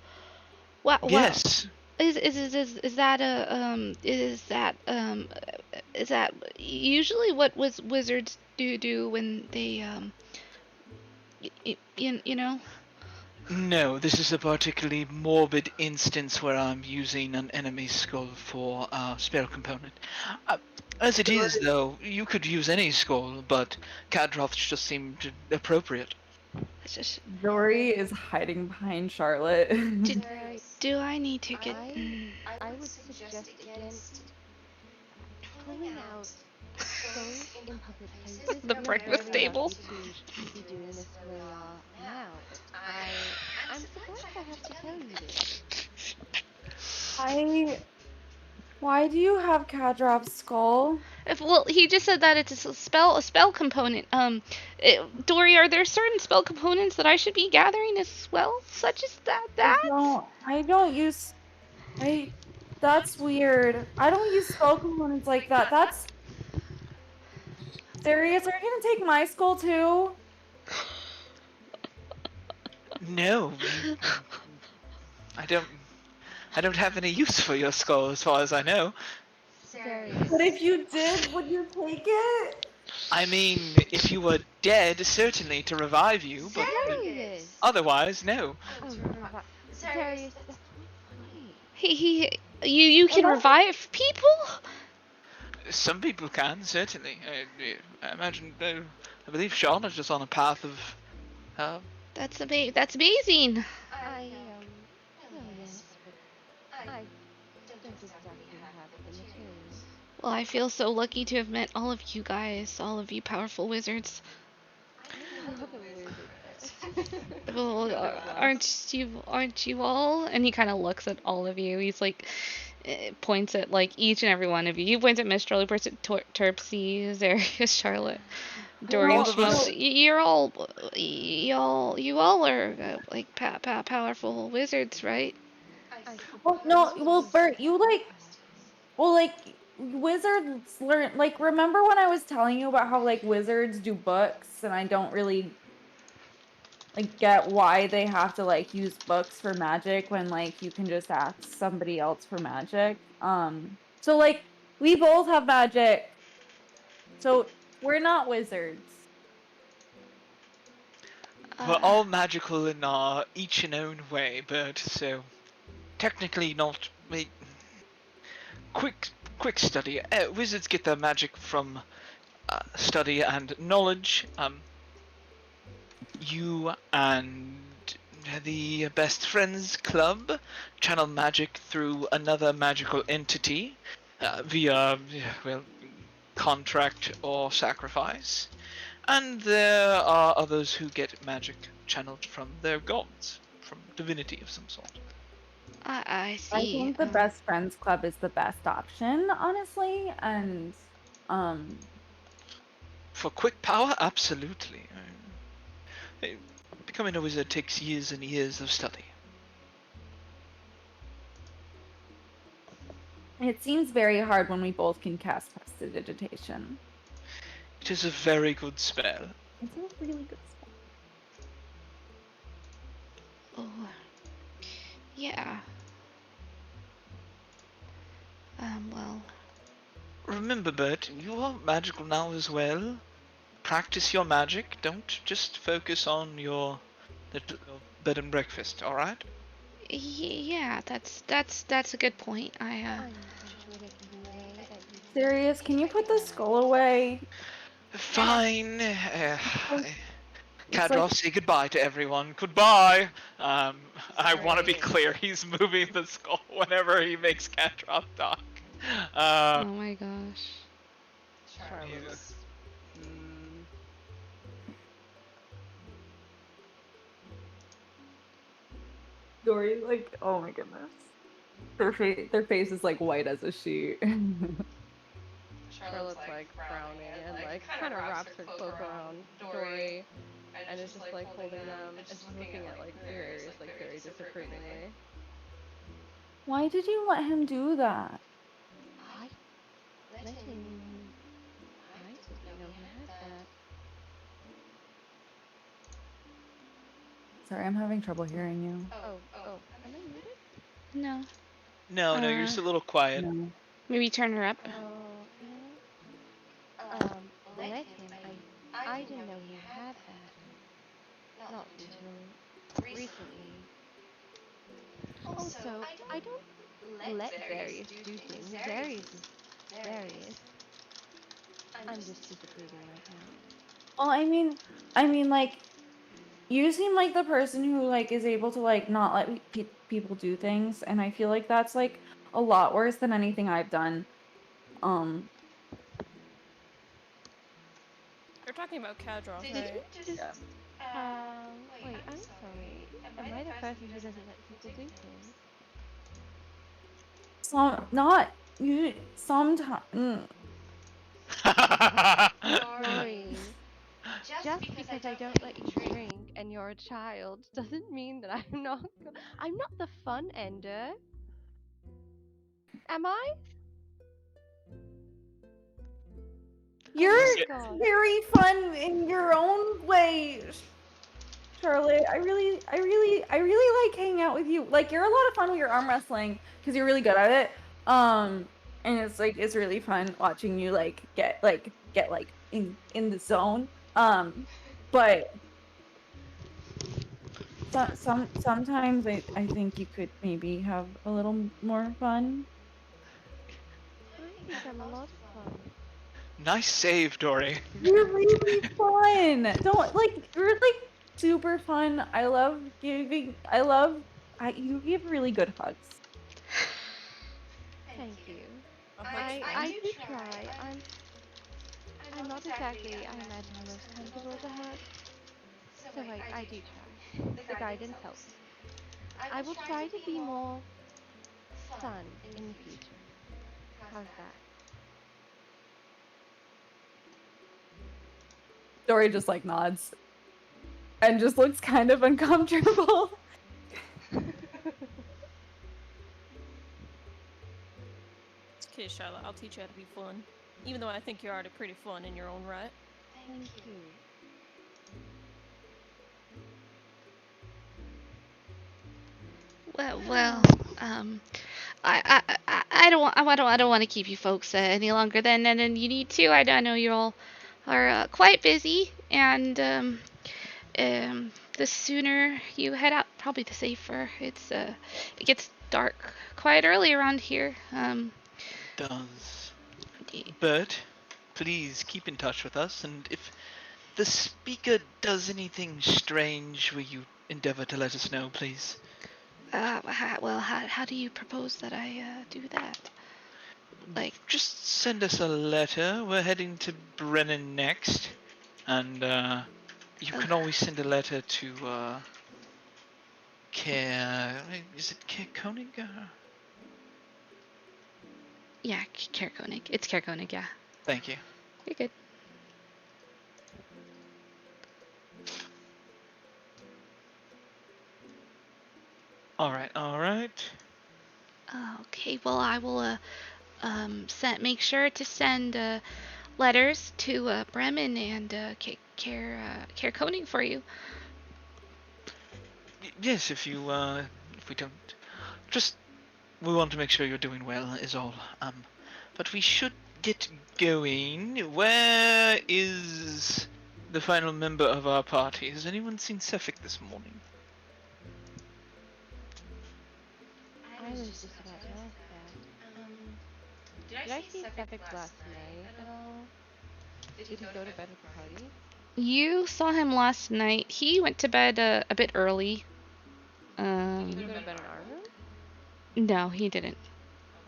Wow. Yes. Is that usually what wizards do when they you know? No, this is a particularly morbid instance where I'm using an enemy's skull for spell component. As it is, though, you could use any skull, but Kadroth just seemed appropriate. It's just, Dory is hiding behind Charlotte. do I need to get? I would suggest against pulling out clothes in public places. The You're breakfast very table? lucky to be doing this where we are now. But I'm surprised I have to tell you this. Why do you have Kadrov's skull? Well, he just said that it's a spell component. Dory, are there certain spell components that I should be gathering as well, such as that? I don't use. That's weird. I don't use spell components like that. That's. Darius, are you gonna take my skull too? No, I don't have any use for your skull as far as I know. Zarius. But if you did, would you take it? I mean, if you were dead, certainly, to revive you, but Darius! otherwise, no. Oh, Darius, that's not funny. You can revive people? Some people can, certainly. I imagine, I believe Charlotte is on a path of... That's amazing. Well, yes, but I don't exactly have the materials. Well, I feel so lucky to have met all of you guys, all of you powerful wizards. I'm not a wizard, though. Well, aren't you all? And he kind of looks at all of you. He's like, points at like each and every one of you. You point at Mistral, you point at Terpsy, Zarius, Charlotte, Dorian. All of us. You're all, you all are like powerful wizards, right? Well, no, well, Bert, you like, well, like wizards learn. Like, remember when I was telling you about how like wizards do books, and I don't really like get why they have to like use books for magic when like you can just ask somebody else for magic. So like we both have magic, so we're not wizards. We're all magical in our each and own way, but so technically not. Wait, quick study. Wizards get their magic from study and knowledge. You and the Best Friends Club channel magic through another magical entity via, well, contract or sacrifice. And there are others who get magic channeled from their gods, from divinity of some sort. I see. I think the Best Friends Club is the best option, honestly, and For quick power, absolutely. Becoming a wizard takes years and years of study. it seems very hard when we both can cast prestidigitation. It is a very good spell. It's a really good spell. Oh, yeah. Well. Remember, Bert, you are magical now as well. Practice your magic. Don't just focus on your bed and breakfast. All right? Yeah, that's a good point. I'm sure there can be a way that you Sirius, can you put the skull away? Fine. Kadroff, like- say goodbye to everyone. Goodbye. I want to be clear. He's moving the skull whenever he makes Kadroff talk. Oh my gosh. Charlotte. Dory, like, oh my goodness. Their face is like white as a sheet. Charlotte's like frowning and like kind of wraps her cloak around Dory and is just like holding them and just looking at like Darius like very disapprovingly. Why did you let him do that? I let him. I didn't know he had that. Sorry, I'm having trouble hearing you. Oh, am I muted? No. No, you're just a little quiet. No. Maybe turn her up. Oh, let him. I didn't know he had that. Not until recently. Also, I don't let Darius do things. Darius is Darius. I'm just disapproving right now. Well, I mean, like, you seem like the person who like is able to like not let people do things, and I feel like that's like a lot worse than anything I've done. You're talking about Kadroff, right? Wait, I'm sorry. Am I the person who doesn't let people do things? Not you. Sometimes. Sorry. Just because I don't let you drink and you're a child doesn't mean that I'm not the fun ender. Am I? You're God. very fun in your own way, Charlotte. I really like hanging out with you. Like, you're a lot of fun with your arm wrestling because you're really good at it. And it's really fun watching you like get in the zone. But sometimes I think you could maybe have a little more fun. I think I'm a lot of fun. Nice save, Dory. You're really fun. Don't like you're like super fun. I love giving. You give really good hugs. Thank you. A hug's fun. I do try. I'm not exactly, I imagine, the most comfortable to hug, so I do try. The guidance helps. I will try to be more fun in the future. How's that? Dory just like nods and just looks kind of uncomfortable. It's okay, Charlotte. I'll teach you how to be fun. Even though I think you're already pretty fun in your own right. Thank you. Well, I don't want to keep you folks any longer than you need to. I know you all are quite busy, and the sooner you head out, probably the safer. It gets dark quite early around here. Does. But please keep in touch with us, and if the speaker does anything strange, will you endeavor to let us know, please? How do you propose that I do that? Like, Just send us a letter. We're heading to Brennan next, and you can always send a letter to Is it Care Koenig? yeah, Care Koenig. It's Care Koenig, yeah. Thank you. You're good. All right. Okay, well, I will make sure to send letters to Bremen and Care Koenig for you. Yes, if we don't, just we want to make sure you're doing well, is all. But we should get going. Where is the final member of our party? Has anyone seen Sefik this morning? I was just about to ask that. Did I see Sefix last night at all? Did he go to bed with the party? You saw him last night. He went to bed a bit early. Did he go to bed in our room? No, he didn't.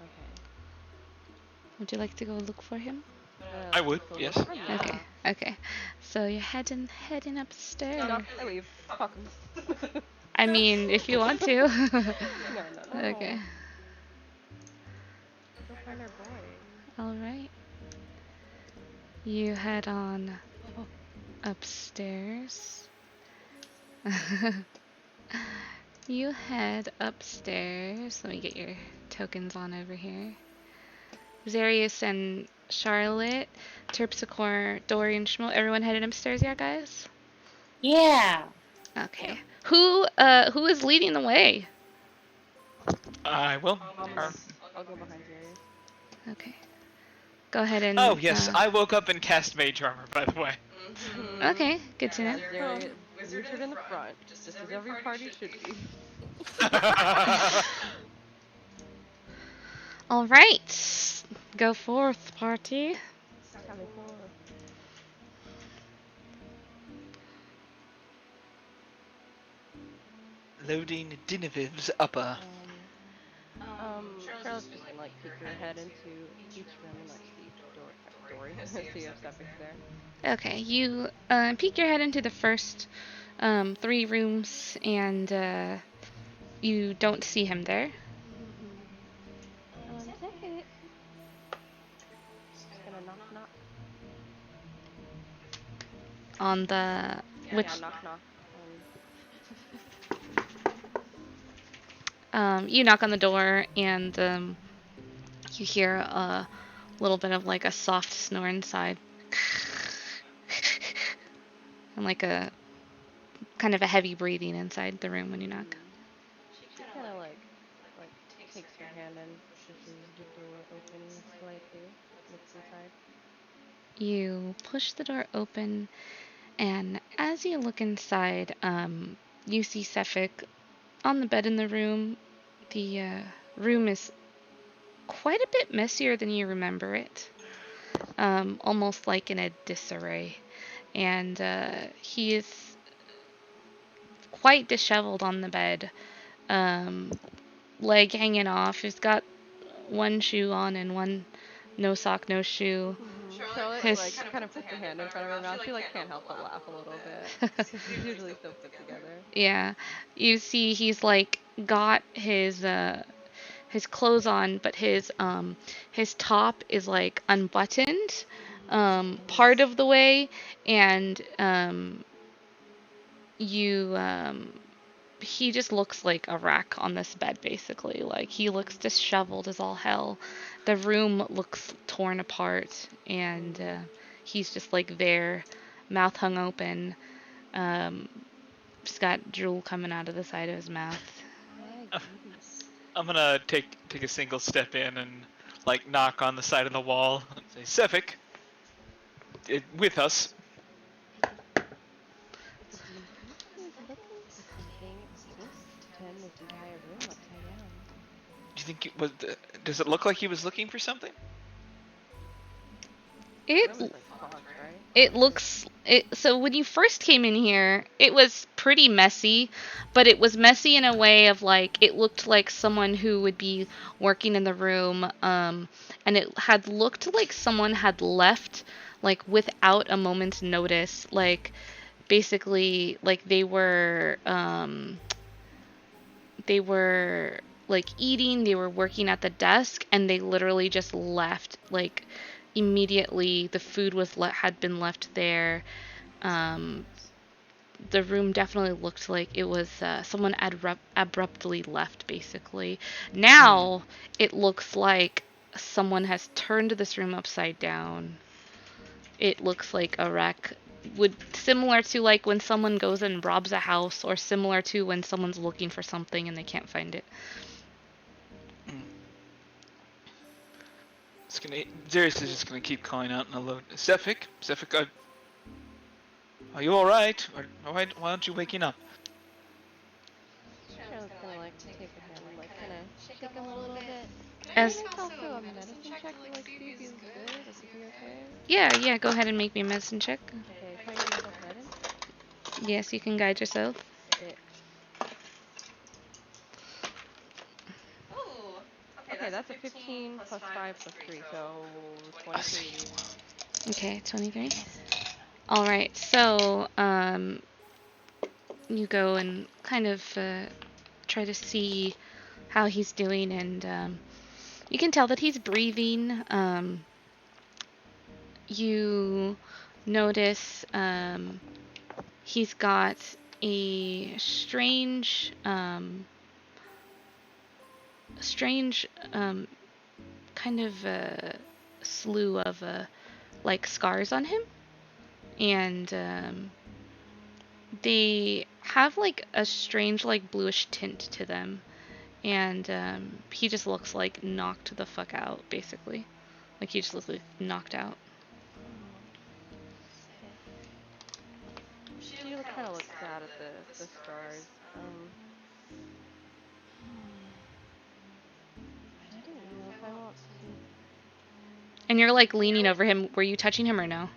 Okay. Would you like to go look for him? I would, Go yes. look for him? Okay. Yeah. Okay. So you're heading upstairs. No, I leave. Fuck him. I mean, if you want to. No. Okay. Go find our boy. All right. You head on upstairs. You head upstairs. Let me get your tokens on over here. Zarius and Charlotte, Terpsichore, Dory, and Schmo. Everyone headed upstairs, yeah, guys? Yeah. Okay. Who is leading the way? I will. I'll go behind Zarius. Okay. Go ahead and. Oh yes, I woke up and cast Mage Armor, by the way. Okay, good to know. Zarius, Richard in the front, just as every party should be. All right. Go forth, party. Sally forth. Loading Dineviv's upper. Charlotte's just gonna like peek her head into each room and like see if Dory, see if Seffic's there. Okay, you peek your head into the first 3 rooms, and you don't see him there. Seffic. Just gonna knock. On the which Yeah, knock. you knock on the door, and you hear a little bit of like a soft snore inside, and like a kind of a heavy breathing inside the room when you knock. She kind of like takes her hand and pushes the door open slightly, looks inside. You push the door open, And as you look inside, you see Sefik on the bed in the room. The room is quite a bit messier than you remember it, almost like in a disarray. And he is quite disheveled on the bed, leg hanging off. He's got one shoe on and one no sock, no shoe. Charlotte His like kind of puts her hand in front of her mouth. She like can't help but laugh a little bit because she's usually so put together. yeah, you see he's like got his clothes on, but his top is like unbuttoned part of the way, and you he just looks like a wreck on this bed basically. Like he looks disheveled as all hell. The room looks torn apart, and he's just like there, mouth hung open. Just got drool coming out of the side of his mouth. My goodness. I'm gonna take a single step in and like knock on the side of the wall and say, Sefik, with us. He's looking for something. It seems to turn this entire room upside down. Do you think it was? Does it look like he was looking for something? It Room is like clogged, right? it looks it so when you first came in here, it was pretty messy, but it was messy in a way of like it looked like someone who would be working in the room, and it had looked like someone had left like without a moment's notice, like basically like they were like eating, they were working at the desk, and they literally just left like immediately. The food had been left there. Um, the room definitely looked like it was someone abruptly left, basically. Now it looks like someone has turned this room upside down. It looks like a wreck. Similar to like when someone goes and robs a house, or similar to when someone's looking for something and they can't find it. Darius is just gonna keep calling out in a low. Sefik, are you all right? Or why aren't you waking up? Charlotte's gonna like take her hand and like kind of shake him a little bit. Can I As make also a medicine check to like see if he's good, if he'll be okay? yeah, go ahead and make me a medicine check. Okay, can I give myself guidance? Yes, you can guide yourself. Sick. Okay, that's a 15 plus 5 plus 3, so 23. Okay, 23. All right, so you go and kind of try to see how he's doing, and you can tell that he's breathing. You notice he's got a strange kind of slew of like scars on him, and they have like a strange like bluish tint to them, and he just looks like knocked the fuck out, basically. Like he just looks like knocked out. Sick. She kind of looks sad at the scars. I don't know if I want to. And you're like leaning over him. Were you touching him or no?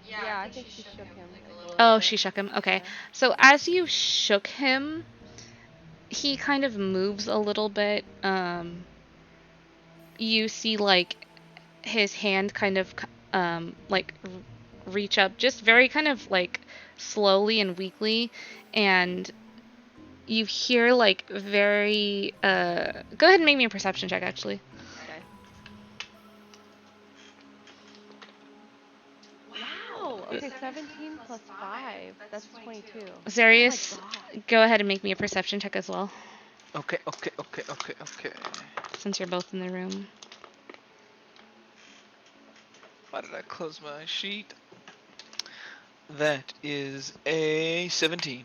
Yeah, I think she shook him like a little Oh, bit. she shook him. Okay. Yeah. So as you shook him, he kind of moves a little bit. You see like his hand kind of like reach up just very kind of like slowly and weakly, and you hear like very go ahead and make me a perception check, actually. Okay. Wow. Okay, 17 plus 5. That's 22. Zarius, Oh my god. go ahead and make me a perception check as well, Okay. since you're both in the room. Why did I close my sheet? That is a 17.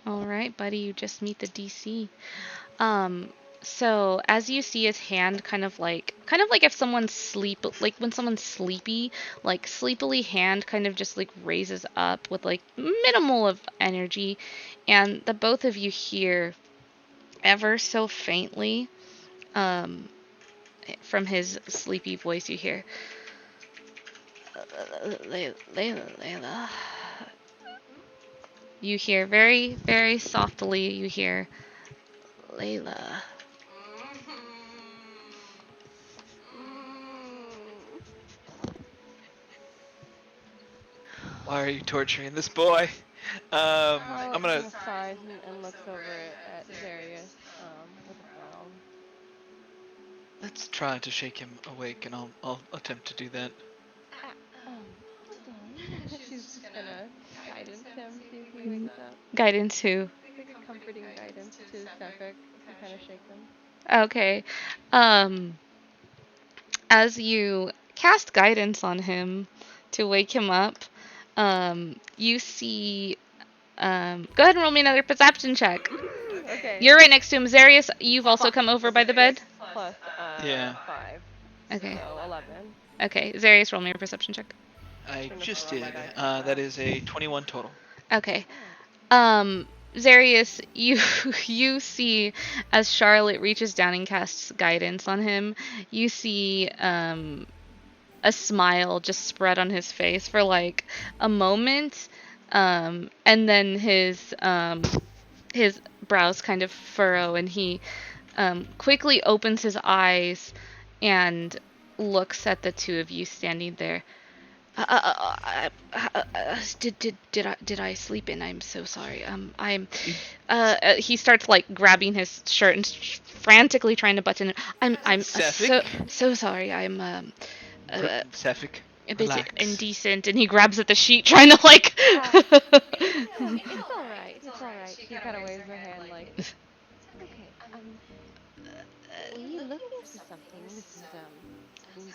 All right, buddy, you just meet the DC. So as you see his hand kind of like if someone's like when someone's sleepy, like sleepily hand kind of just like raises up with like minimal of energy, and the both of you hear ever so faintly from his sleepy voice you hear Layla. You hear very, very softly, you hear Layla. Why are you torturing this boy? I'm Charlotte gonna. kind of sighs and looks over at Zarius with a frown. Let's try to shake him awake, and I'll attempt to do that. Hold on. She's just gonna guidance him, see if he wakes up. Guidance who? Like a comforting guidance to Sefik to kind of shake him. Okay. As you cast guidance on him to wake him up, you see. Go ahead and roll me another perception check. Okay. You're right next to him, Zarius. You've also come over by the bed. Plus Yeah. 5. Okay. So 11. Okay, Zarius, roll me a perception check. I Trying to just throw my did. dice right That now. is a 21 total. Okay. Zarius, you see as Charlotte reaches down and casts guidance on him, you see a smile just spread on his face for like a moment, and then his brows kind of furrow, and he quickly opens his eyes and looks at the two of you standing there. Did I sleep in? I'm so sorry. He starts like grabbing his shirt and frantically trying to button it. I'm so sorry. I'm Sefik, a bit relax. indecent, and he grabs at the sheet trying to like. It's alright. It's alright. She kind of waves her hand like, it's okay. We looked into something. We've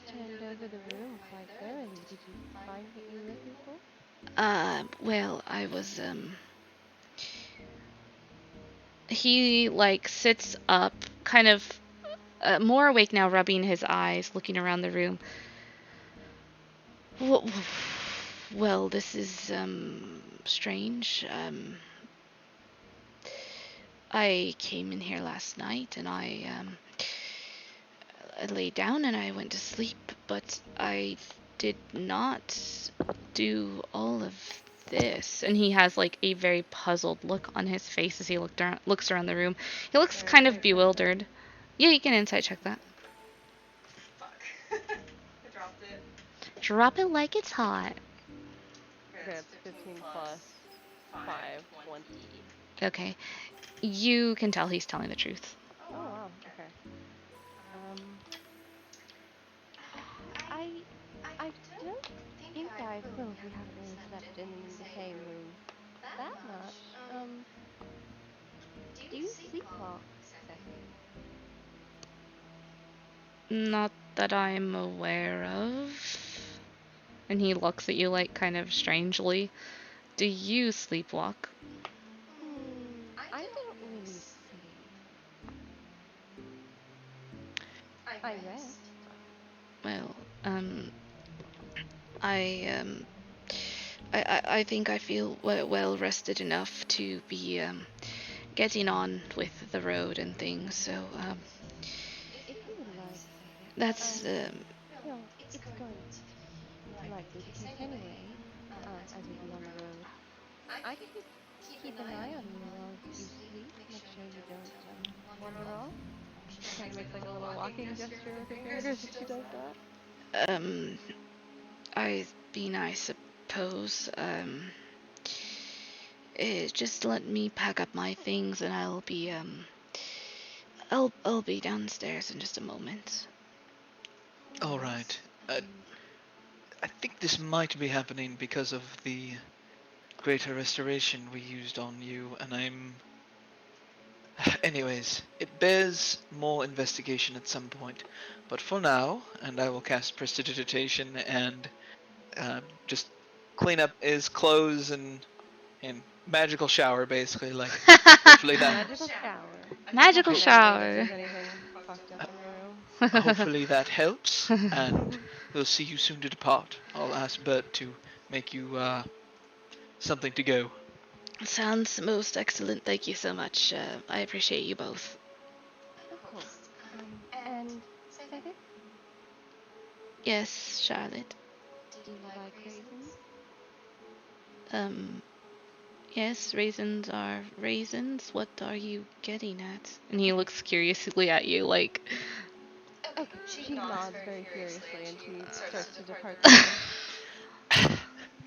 turned over the room quite thoroughly. Did you find what you were looking for? Well, I was He like sits up, kind of more awake now, rubbing his eyes, looking around the room. Well, this is strange. I came in here last night and I laid down and I went to sleep, but I did not do all of this. And he has like a very puzzled look on his face as he looks around the room. He looks kind of bewildered. Yeah, you can insight check that. Fuck. I dropped it. Drop it like it's hot. Okay, it's 15 plus 5, 20. Okay. You can tell he's telling the truth. Oh wow, okay. I I don't think I probably haven't really slept in the same room that much. Do you sleepwalk, Sefik? Not that I'm aware of. And he looks at you like kind of strangely. Do you sleepwalk? I don't really sleep. I rest. Well, I I think I feel well rested enough to be getting on with the road and things. So If you would like, Sefik, that's well, it's going to be likely the case anyway, as we'll be on the road. I could keep an eye on you while you sleep, make sure you don't wander off. She kind of makes like a little walking gesture with her fingers as she does that. um I mean I suppose just let me pack up my things and I'll be downstairs in just a moment. All right. I think this might be happening because of the greater restoration we used on you, and I'm. Anyways, it bears more investigation at some point, but for now, and I will cast Prestidigitation and just clean up his clothes and magical shower, basically, like hopefully that. Magical shower. Magical I'll find out if shower. there's anything fucked up in my room. Hopefully that helps, and we'll see you soon to depart. I'll ask Bert to make you something to go. Sounds most excellent. Thank you so much. I appreciate you both. Of course. And Cedric, Yes, Charlotte. Do you like raisins? Um, yes, raisins are raisins. What are you getting at? And he looks curiously at you, like. okay, she nods very furiously and she starts to depart the room.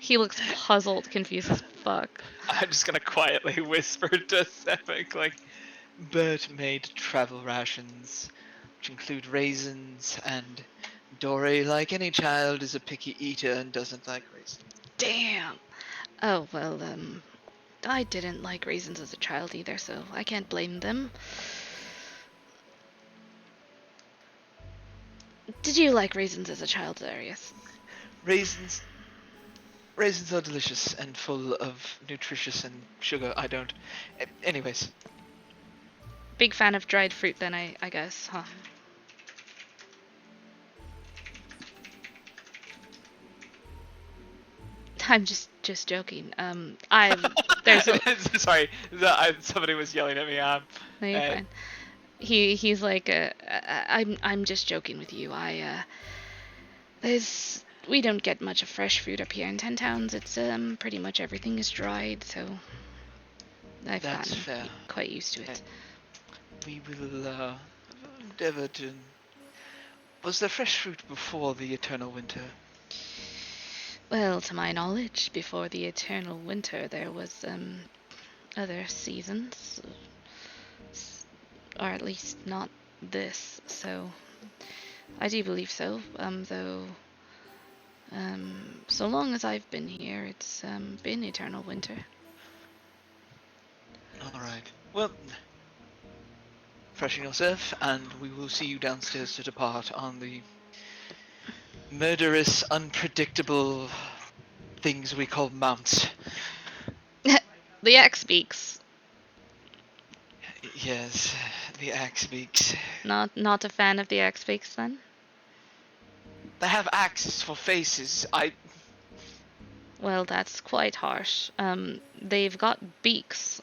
He looks puzzled, confused as fuck. I'm just gonna quietly whisper to Sepik, like, Bert made travel rations, which include raisins, and Dory, like any child, is a picky eater and doesn't like raisins. Damn. Oh, well, I didn't like raisins as a child either, so I can't blame them. Did you like raisins as a child, Darius? Raisins are delicious and full of nutritious and sugar. I don't. Anyways, Big fan of dried fruit then, I guess, huh? I'm just joking. There's a, sorry, somebody was yelling at me. no, you're fine. He's like, I'm just joking with you. We don't get much of fresh fruit up here in 10 Towns. It's, pretty much everything is dried, so I've That's gotten fair. quite used to it. We will endeavor to. Was there fresh fruit before the eternal winter? Well, to my knowledge, before the eternal winter, there was, other seasons, or at least not this, so I do believe so, though, so long as I've been here, it's, been eternal winter. Alright. Well, freshen yourself, and we will see you downstairs to depart on the murderous, unpredictable things we call mounts. The axe speaks. Yes, the axe speaks. Not a fan of the axe speaks, then? They have axes for faces. Well, that's quite harsh. They've got beaks.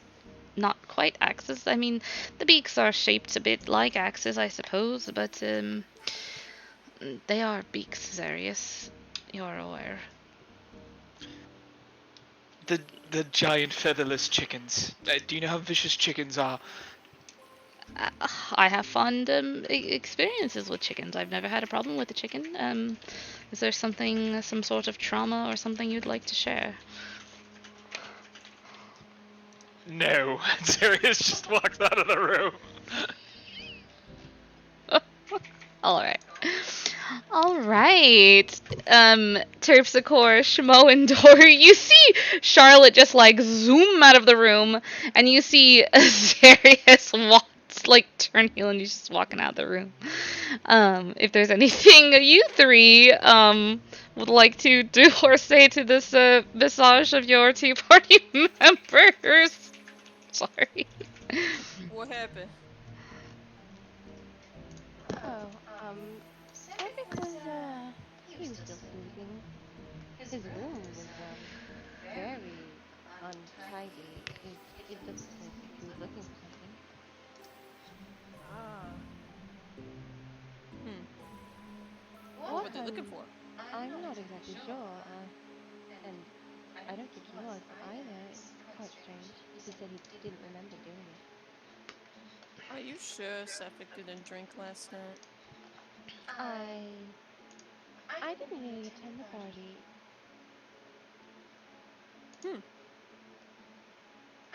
Not quite axes. I mean, the beaks are shaped a bit like axes, I suppose, but, they are beaks, Zarius. You're aware. The giant featherless chickens. Do you know how vicious chickens are? I have fond experiences with chickens. I've never had a problem with a chicken. Is there some sort of trauma or something you'd like to share? No. Sirius just walks out of the room. Alright. Alright. Terpsichore, Shmo, and Dory. You see Charlotte just like zoom out of the room, and you see Zarius turn heel and he's just walking out of the room. If there's anything you three would like to do or say to this visage of your two party members. Sorry. What happened? Oh, Cedric was, he was still sleeping. His room was, very untidy. It looked as if he was looking for something. Ah. What What are they looking for? I'm not exactly sure, and I don't think he was either. It's quite strange. He said he didn't remember doing it. Are you sure Sephic didn't drink last night? I didn't really attend the party.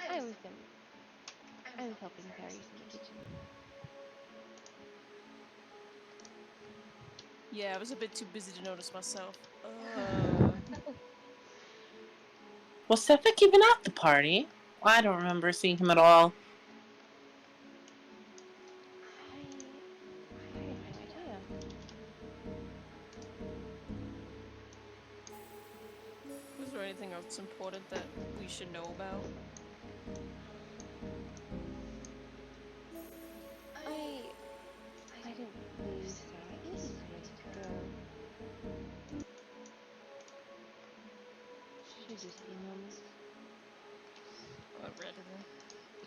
I was helping Darius in the kitchen. Yeah, I was a bit too busy to notice myself. Was Sephic even at the party? I don't remember seeing him at all. I have no idea. Was there anything else important that we should know about?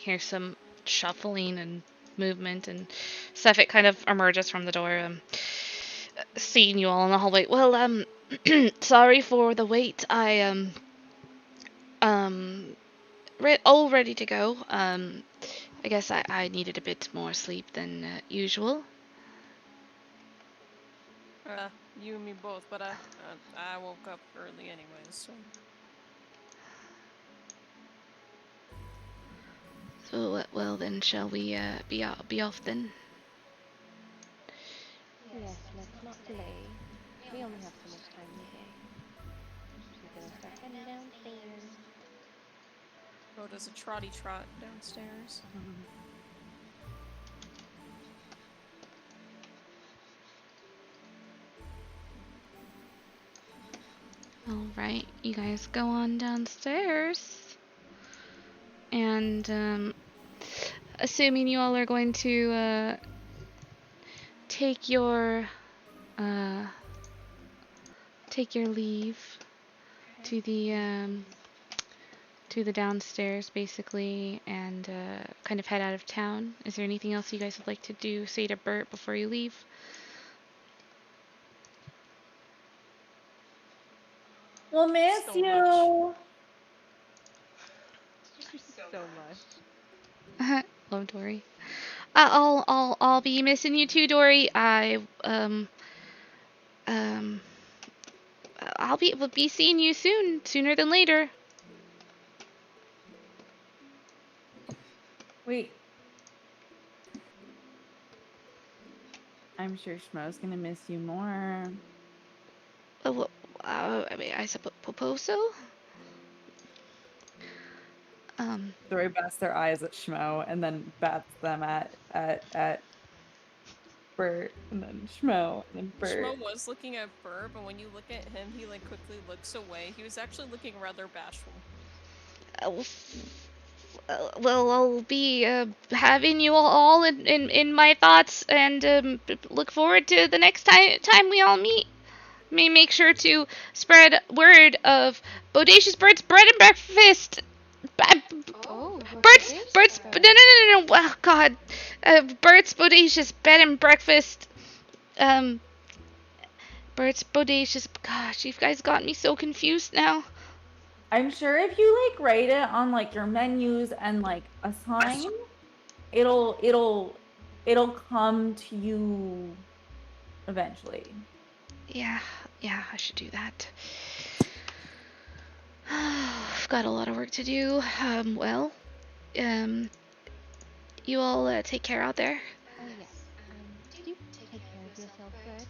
hear some shuffling and movement and stuff. It kind of emerges from the door, seeing you all in the hallway. Well, sorry for the wait. I all ready to go. I guess I needed a bit more sleep than usual. You and me both, but I woke up early anyways, so. So well then, shall we be off then? Yes, let's not delay. We only have so much time in the day. We're gonna start heading downstairs. Oh, does a trotty trot downstairs? All right, you guys go on downstairs, and assuming you all are going to take your leave to the downstairs basically, and kind of head out of town. Is there anything else you guys would like to do, say to Bert before you leave? We'll miss So you. So much. Love Dory. I'll be missing you too, Dory. We'll be seeing you sooner than later. Wait. I'm sure Schmo's gonna miss you more. I mean, I suppose so. Dory bats their eyes at Schmo and then bats them at Bert and then Schmo and then Bert. Schmo was looking at Burr, but when you look at him, he like quickly looks away. He was actually looking rather bashful. Well, I'll be having you all in my thoughts, and look forward to the next time we all meet. Make sure to spread word of Bodacious Bird's bread and breakfast. Oh, Bert's no. Oh God, Bert's Bodacious bed and breakfast. Bert's Bodacious. Gosh, you guys got me so confused now. I'm sure if you like write it on like your menus and like a sign, it'll come to you eventually. Yeah, I should do that. I've got a lot of work to do. You all take care out there. oh yes. Do take care of yourself, Bert.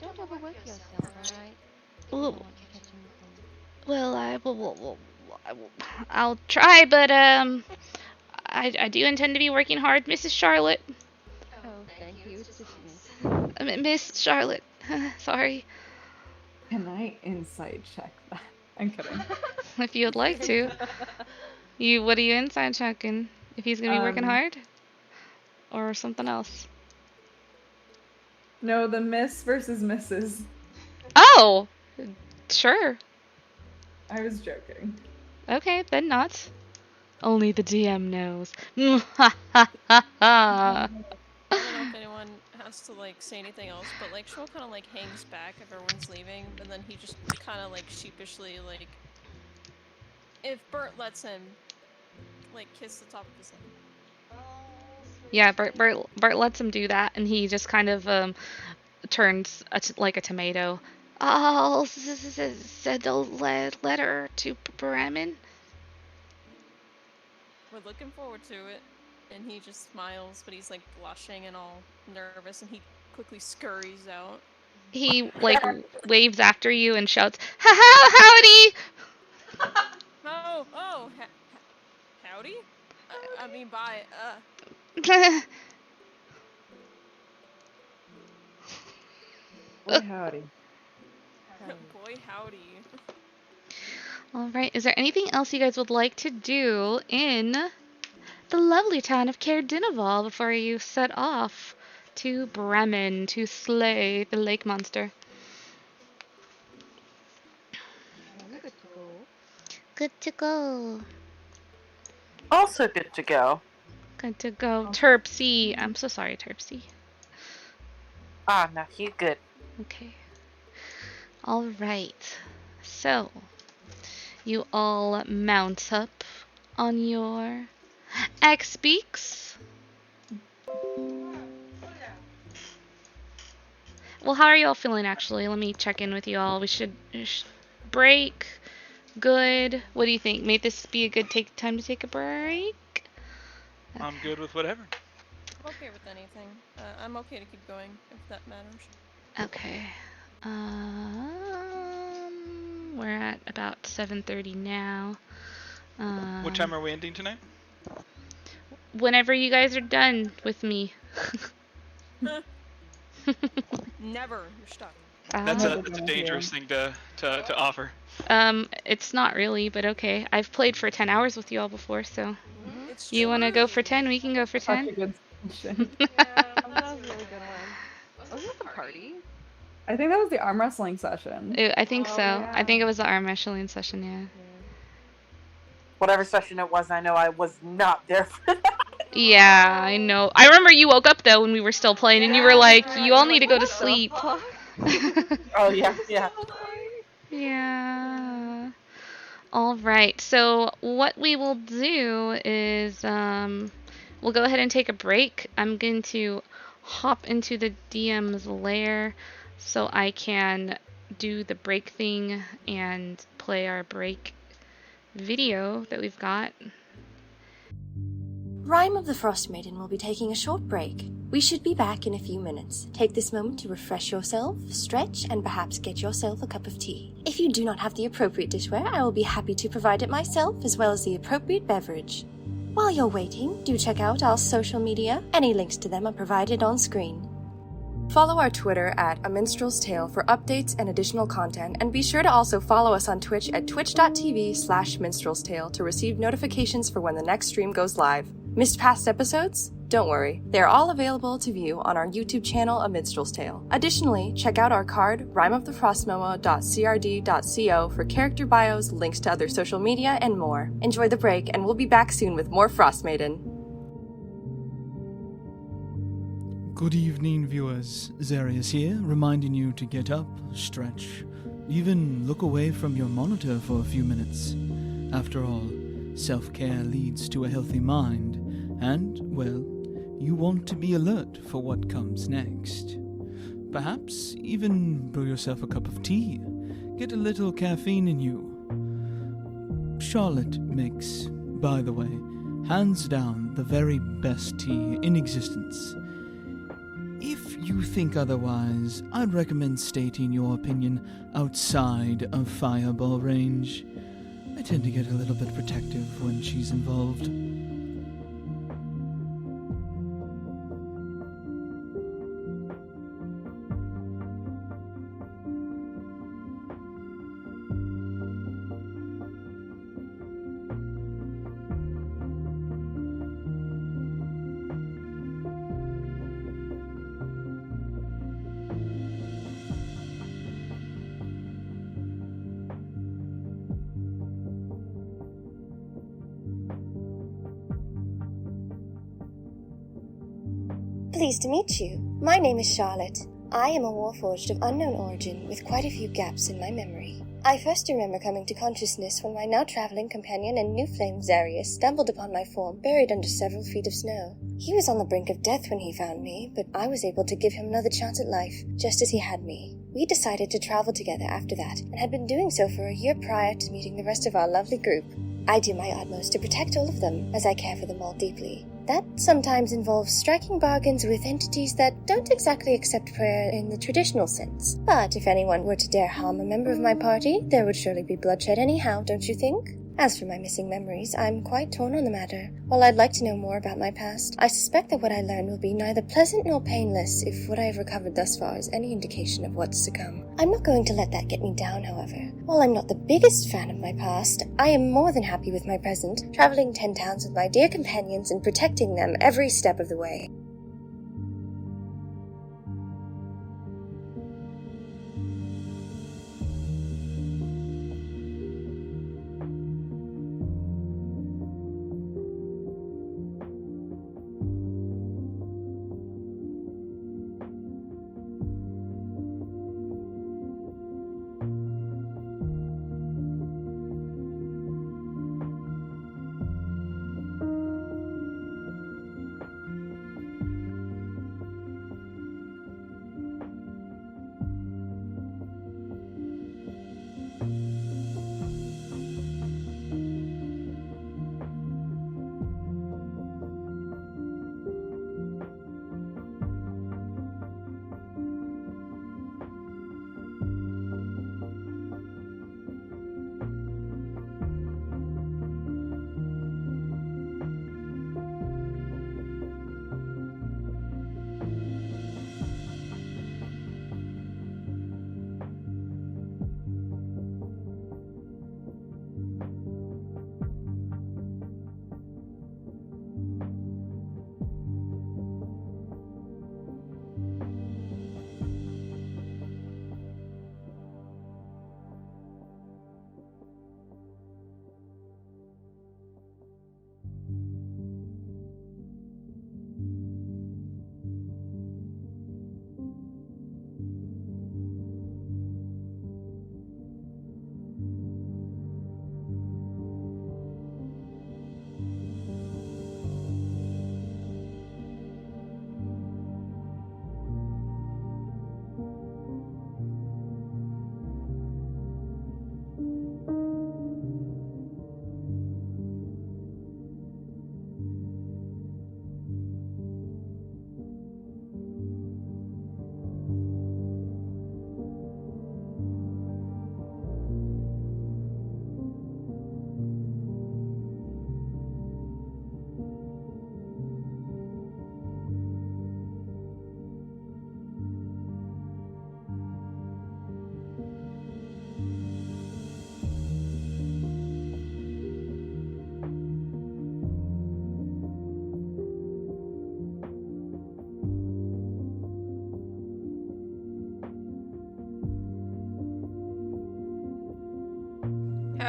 Don't overwork yourself, alright? You Well, don't want to catch anything. well, I'll try, but I do intend to be working hard, Mrs. Charlotte. Oh, thank you. It's just me. Miss Charlotte. Sorry. Can I insight check that? I'm kidding. If you'd like to. What are you inside checking? If he's gonna be working hard? Or something else? No, the Miss versus Mrs. Oh! Sure. I was joking. Okay, then not. Only the DM knows. Ha ha ha ha. I don't know if anyone has to like say anything else, but like Schmo kind of like hangs back if everyone's leaving, and then he just kind of like sheepishly like, if Bert lets him, like kiss the top of his head. Yeah, Bert lets him do that, and he just kind of turns like a tomato. I'll send a letter to Bremen. We're looking forward to it. And he just smiles, but he's like blushing and all nervous, and he quickly scurries out. He like waves after you and shouts, "Ha ha, howdy!" Howdy? I mean, bye. Boy, howdy. Boy, howdy. All right. Is there anything else you guys would like to do in the lovely town of Caer Dineval before you set off to Bremen to slay the lake monster? I'm good to go. Good to go. Also good to go. Good to go. Terpsy. I'm so sorry, Terpsy. Ah, no, he's good. Okay. All right. So, you all mount up on your X-Beaks. Well, how are you all feeling, actually? Let me check in with you all. We should break. Good. What do you think? May this be a good time to take a break? Okay. I'm good with whatever. I'm okay with anything. I'm okay to keep going if that matters. Okay. We're at about 7:30 now. What time are we ending tonight? Whenever you guys are done with me. Never. You're stuck. That's Never a done with dangerous thing to offer. It's not really, but okay. I've played for 10 hours with you all before, so It's you true. want to go for 10? We can go for Such 10. a good solution. Yeah, that was a really good one. Wasn't that the party? I think that was the arm wrestling session. I think Oh, so. yeah. I think it was the arm wrestling session, yeah. Yeah. Whatever session it was, I know I was not there for that. Yeah, I know. I remember you woke up though when we were still playing, and you were like, "You all need to go to sleep." Oh, yeah, yeah. Yeah. All right. So what we will do is we'll go ahead and take a break. I'm going to hop into the DM's lair so I can do the break thing and play our break video that we've got. Rime of the Frostmaiden will be taking a short break. We should be back in a few minutes. Take this moment to refresh yourself, stretch, and perhaps get yourself a cup of tea. If you do not have the appropriate dishware, I will be happy to provide it myself, as well as the appropriate beverage. While you're waiting, do check out our social media. Any links to them are provided on screen. Follow our Twitter at A Minstrel's Tale for updates and additional content, and be sure to also follow us on Twitch at twitch.tv/minstrel's tale to receive notifications for when the next stream goes live. Missed past episodes? Don't worry, they're all available to view on our YouTube channel, A Minstrel's Tale. Additionally, check out our card, rimeofthefrostmomo.crd.co for character bios, links to other social media, and more. Enjoy the break, and we'll be back soon with more Frostmaiden. Good evening, viewers. Zarius here, reminding you to get up, stretch, even look away from your monitor for a few minutes. After all, self-care leads to a healthy mind, and, well, you want to be alert for what comes next. Perhaps even brew yourself a cup of tea. Get a little caffeine in you. Charlotte makes, by the way, hands down the very best tea in existence. If you think otherwise, I'd recommend stating your opinion outside of fireball range. I tend to get a little bit protective when she's involved. Pleased to meet you. My name is Charlotte. I am a warforged of unknown origin with quite a few gaps in my memory. I first remember coming to consciousness when my now traveling companion and new flame Zarius stumbled upon my form buried under several feet of snow. He was on the brink of death when he found me, but I was able to give him another chance at life, just as he had me. We decided to travel together after that, and had been doing so for a year prior to meeting the rest of our lovely group. I do my utmost to protect all of them, as I care for them all deeply. That sometimes involves striking bargains with entities that don't exactly accept prayer in the traditional sense. But if anyone were to dare harm a member of my party, there would surely be bloodshed anyhow, don't you think? As for my missing memories, I'm quite torn on the matter. While I'd like to know more about my past, I suspect that what I learned will be neither pleasant nor painless if what I have recovered thus far is any indication of what's to come. I'm not going to let that get me down, however. While I'm not the biggest fan of my past, I am more than happy with my present, traveling 10 towns with my dear companions and protecting them every step of the way.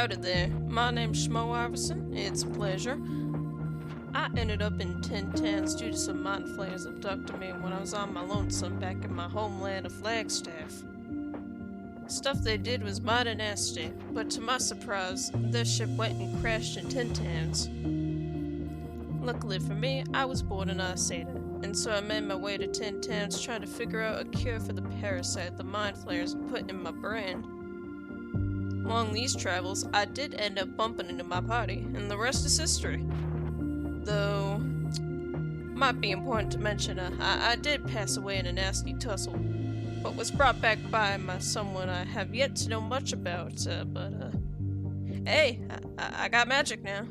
Howdy there. My name's Schmo Iverson. It's a pleasure. I ended up in Tin Tans due to some mind flayers abducting me when I was on my lonesome back in my homeland of Flagstaff. Stuff they did was mighty nasty, but to my surprise, their ship went and crashed in Tin Tans. Luckily for me, I was born in Arcata, and so I made my way to Tin Tans trying to figure out a cure for the parasite the mind flayers had put in my brain. Along these travels, I did end up bumping into my party, and the rest is history. Though, might be important to mention, I did pass away in a nasty tussle, but was brought back by someone I have yet to know much about, hey, I got magic now.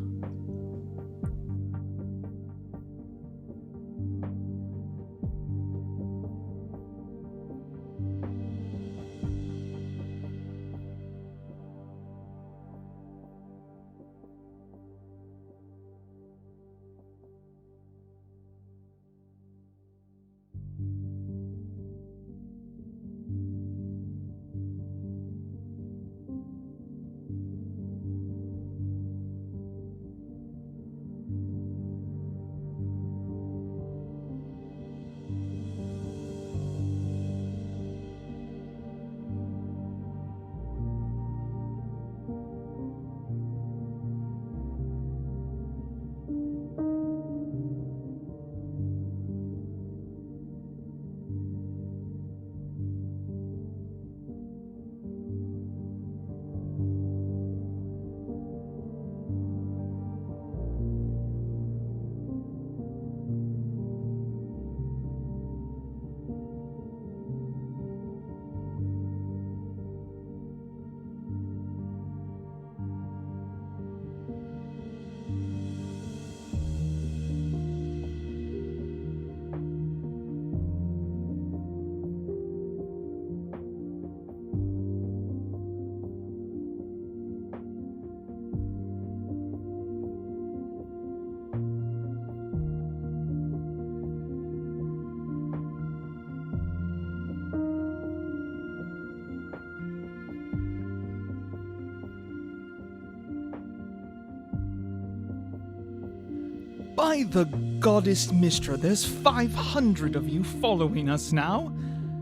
By the goddess Mistra, there's 500 of you following us now.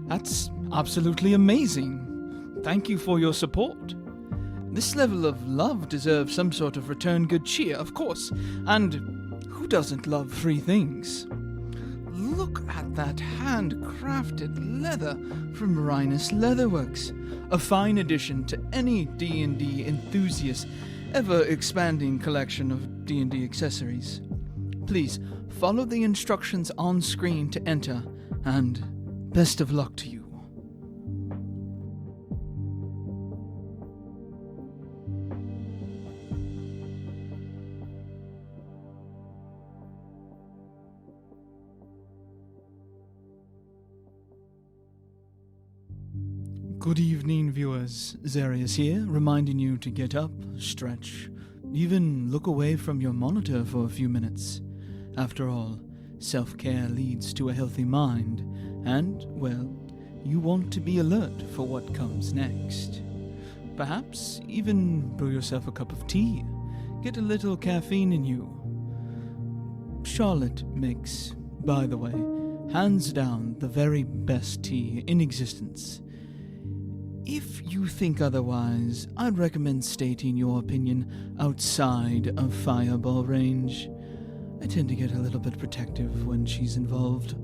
That's absolutely amazing. Thank you for your support. This level of love deserves some sort of return good cheer, of course. And who doesn't love free things? Look at that handcrafted leather from Rhinus Leatherworks. A fine addition to any D&D enthusiast ever-expanding collection of D&D accessories. Please follow the instructions on screen to enter, and best of luck to you. Good evening, viewers. Zarius here, reminding you to get up, stretch, even look away from your monitor for a few minutes. After all, self-care leads to a healthy mind, and, well, you want to be alert for what comes next. Perhaps even brew yourself a cup of tea. Get a little caffeine in you. Charlotte makes, by the way, hands down the very best tea in existence. If you think otherwise, I'd recommend stating your opinion outside of fireball range. I tend to get a little bit protective when she's involved.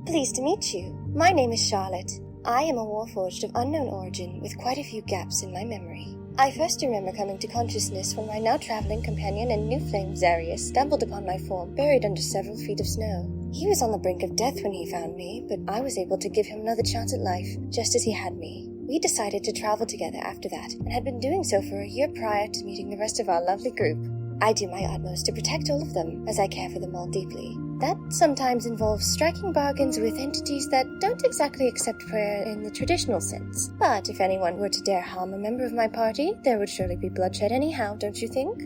Pleased to meet you. My name is Charlotte. I am a warforged of unknown origin with quite a few gaps in my memory. I first remember coming to consciousness when my now traveling companion and new flame Zarius stumbled upon my form buried under several feet of snow. He was on the brink of death when he found me, but I was able to give him another chance at life, just as he had me. We decided to travel together after that, and had been doing so for a year prior to meeting the rest of our lovely group. I do my utmost to protect all of them, as I care for them all deeply. That sometimes involves striking bargains with entities that don't exactly accept prayer in the traditional sense. But if anyone were to dare harm a member of my party, there would surely be bloodshed anyhow, don't you think?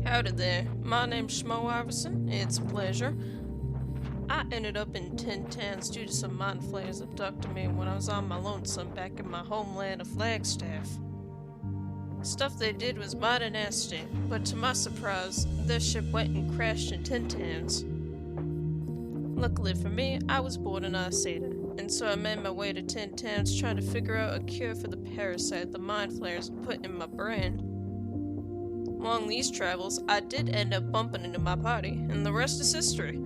Howdy there. My name's Schmo Iverson. It's a pleasure. I ended up in Tin Tans due to some mind flayers abducting me when I was on my lonesome back in my homeland of Flagstaff. Stuff they did was mighty nasty, but to my surprise, their ship went and crashed in Tin Tans. Luckily for me, I was born in Iceda, and so I made my way to Tin Tans trying to figure out a cure for the parasite the mind flayers had put in my brain. Along these travels, I did end up bumping into my party, and the rest is history.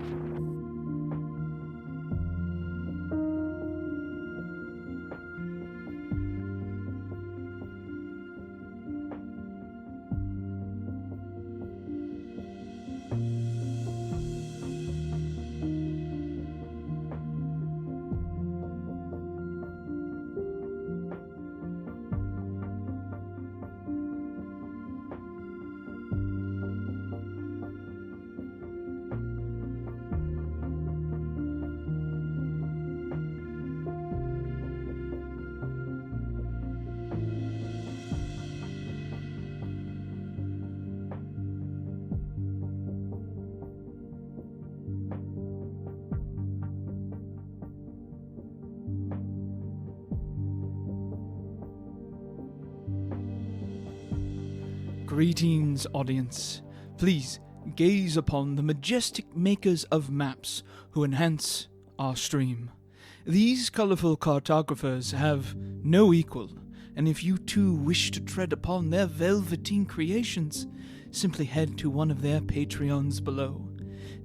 Greetings, audience. Please gaze upon the majestic makers of maps who enhance our stream. These colorful cartographers have no equal, and if you too wish to tread upon their velveteen creations, simply head to one of their Patreons below.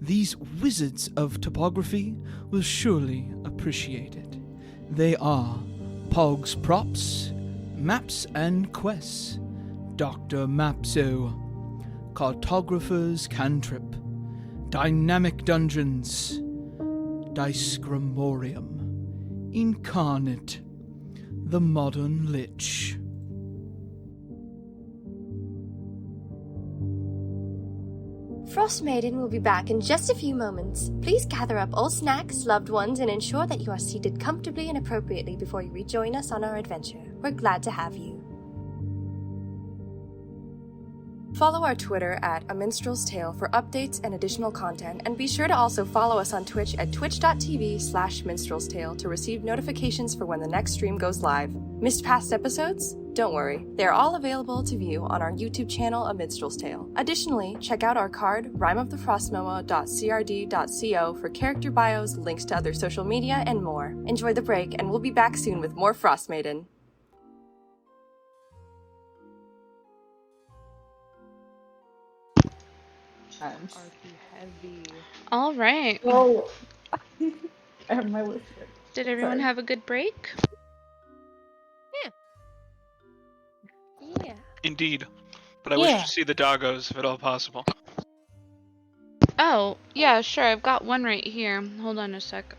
These wizards of topography will surely appreciate it. They are Pogs Props, Maps and Quests, Dr. Mapso, Cartographer's Cantrip, Dynamic Dungeons, Discrimorium, Incarnate, The Modern Lich. Frostmaiden will be back in just a few moments. Please gather up all snacks, loved ones, and ensure that you are seated comfortably and appropriately before you rejoin us on our adventure. We're glad to have you. Follow our Twitter at A Minstrel's Tale for updates and additional content, and be sure to also follow us on Twitch at twitch.tv/minstrel's tale to receive notifications for when the next stream goes live. Missed past episodes? Don't worry, they're all available to view on our YouTube channel, A Minstrel's Tale. Additionally, check out our card, rimeofthefrostmoa.crd.co for character bios, links to other social media, and more. Enjoy the break, and we'll be back soon with more Frostmaiden. Heavy. All right. Oh, I have my list here. Did everyone Sorry. have a good break? Yeah. Indeed. But I wish to see the doggos if at all possible. Oh, yeah, sure. I've got one right here. Hold on a sec.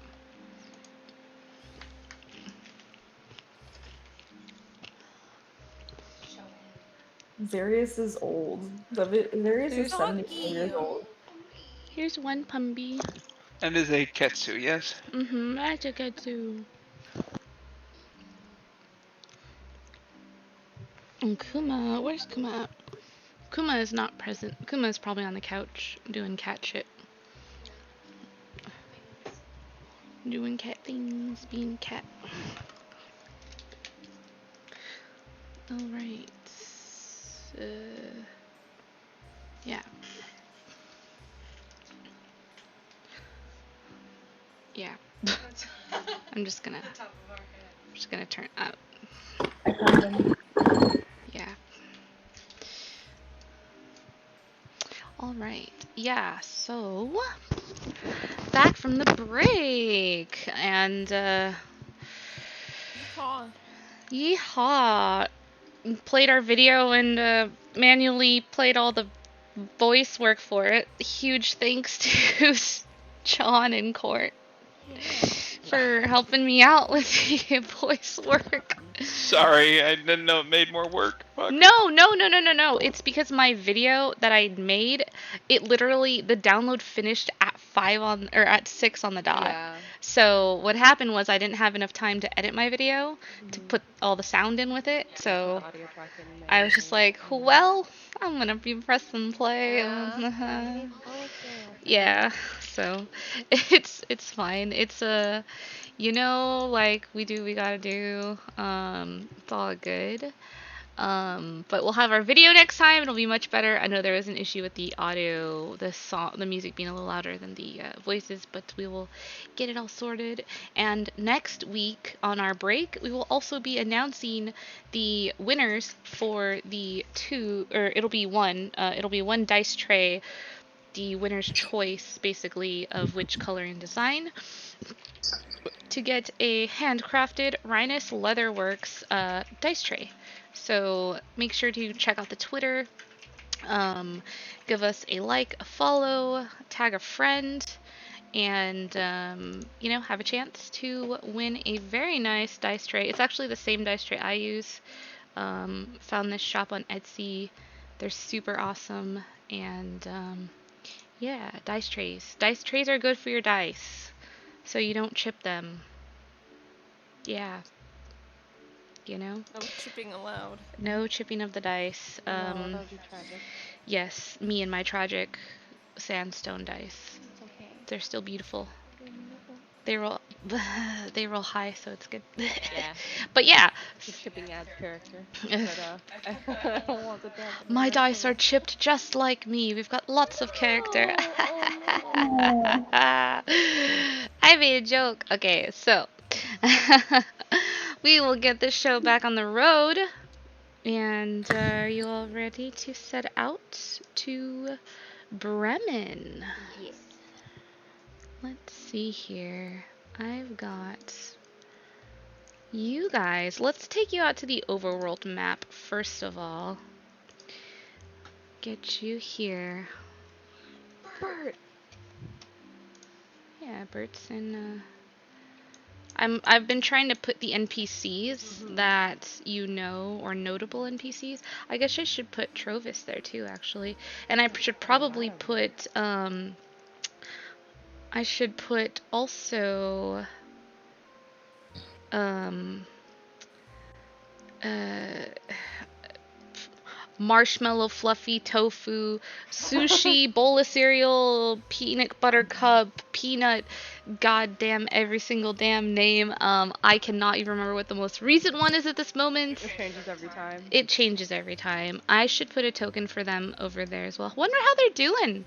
Zarius is old. Zarius is There's 74 years old. Here's one Pumby. And is a Ketsu, yes? Mm-hmm. I took it too. And Kuma, where's Kuma at? Kuma is not present. Kuma is probably on the couch doing cat shit. Doing cat things, being cat. Alright. Yeah. Yeah. I'm just gonna turn up. Yeah. Alright. Yeah, so back from the break and yeehaw. Played our video and manually played all the voice work for it. Huge thanks to John in court for helping me out with the voice work. Sorry, I didn't know it made more work. Fuck. No. It's because my video that I made, it literally, the download finished at 6 on the dot. Yeah. So what happened was I didn't have enough time to edit my video to put all the sound in with it. So Audio track in I was just like, well, I'm gonna be pressing play. It always fails. Yeah, so it's fine. It's like we gotta do. It's all good. But we'll have our video next time. It'll be much better. I know there was an issue with the audio, the music being a little louder than the voices, but we will get it all sorted. And next week on our break, we will also be announcing the winners for it'll be one dice tray, the winner's choice, basically, of which color and design, to get a handcrafted Rhinus Leatherworks dice tray. So make sure to check out the Twitter, give us a like, a follow, tag a friend, and have a chance to win a very nice dice tray. It's actually the same dice tray I use. Found this shop on Etsy. They're super awesome, and yeah, dice trays. Dice trays are good for your dice, so you don't chip them. Yeah. No chipping allowed. No chipping of the dice. No, that would be tragic. Yes, me and my tragic sandstone dice. It's okay. They're still beautiful. They're beautiful. They roll high, so it's good. Yeah. But yeah. The chipping adds character. But I don't want the damn thing My to dice hurt. are chipped just like me. We've got lots of character. I made a joke. Okay, so we will get this show back on the road. And are you all ready to set out to Bremen? Yes. Let's see here. I've got you guys. Let's take you out to the overworld map first of all. Get you here. Bert! Yeah, Bert's in I've been trying to put the NPCs that or notable NPCs. I guess I should put Trovis there too, actually. And I should probably put also marshmallow fluffy tofu, sushi, bowl of cereal, peanut butter cup, peanut, goddamn every single damn name. I cannot even remember what the most recent one is at this moment. It changes every time. It changes every time. I should put a token for them over there as well. Wonder how they're doing.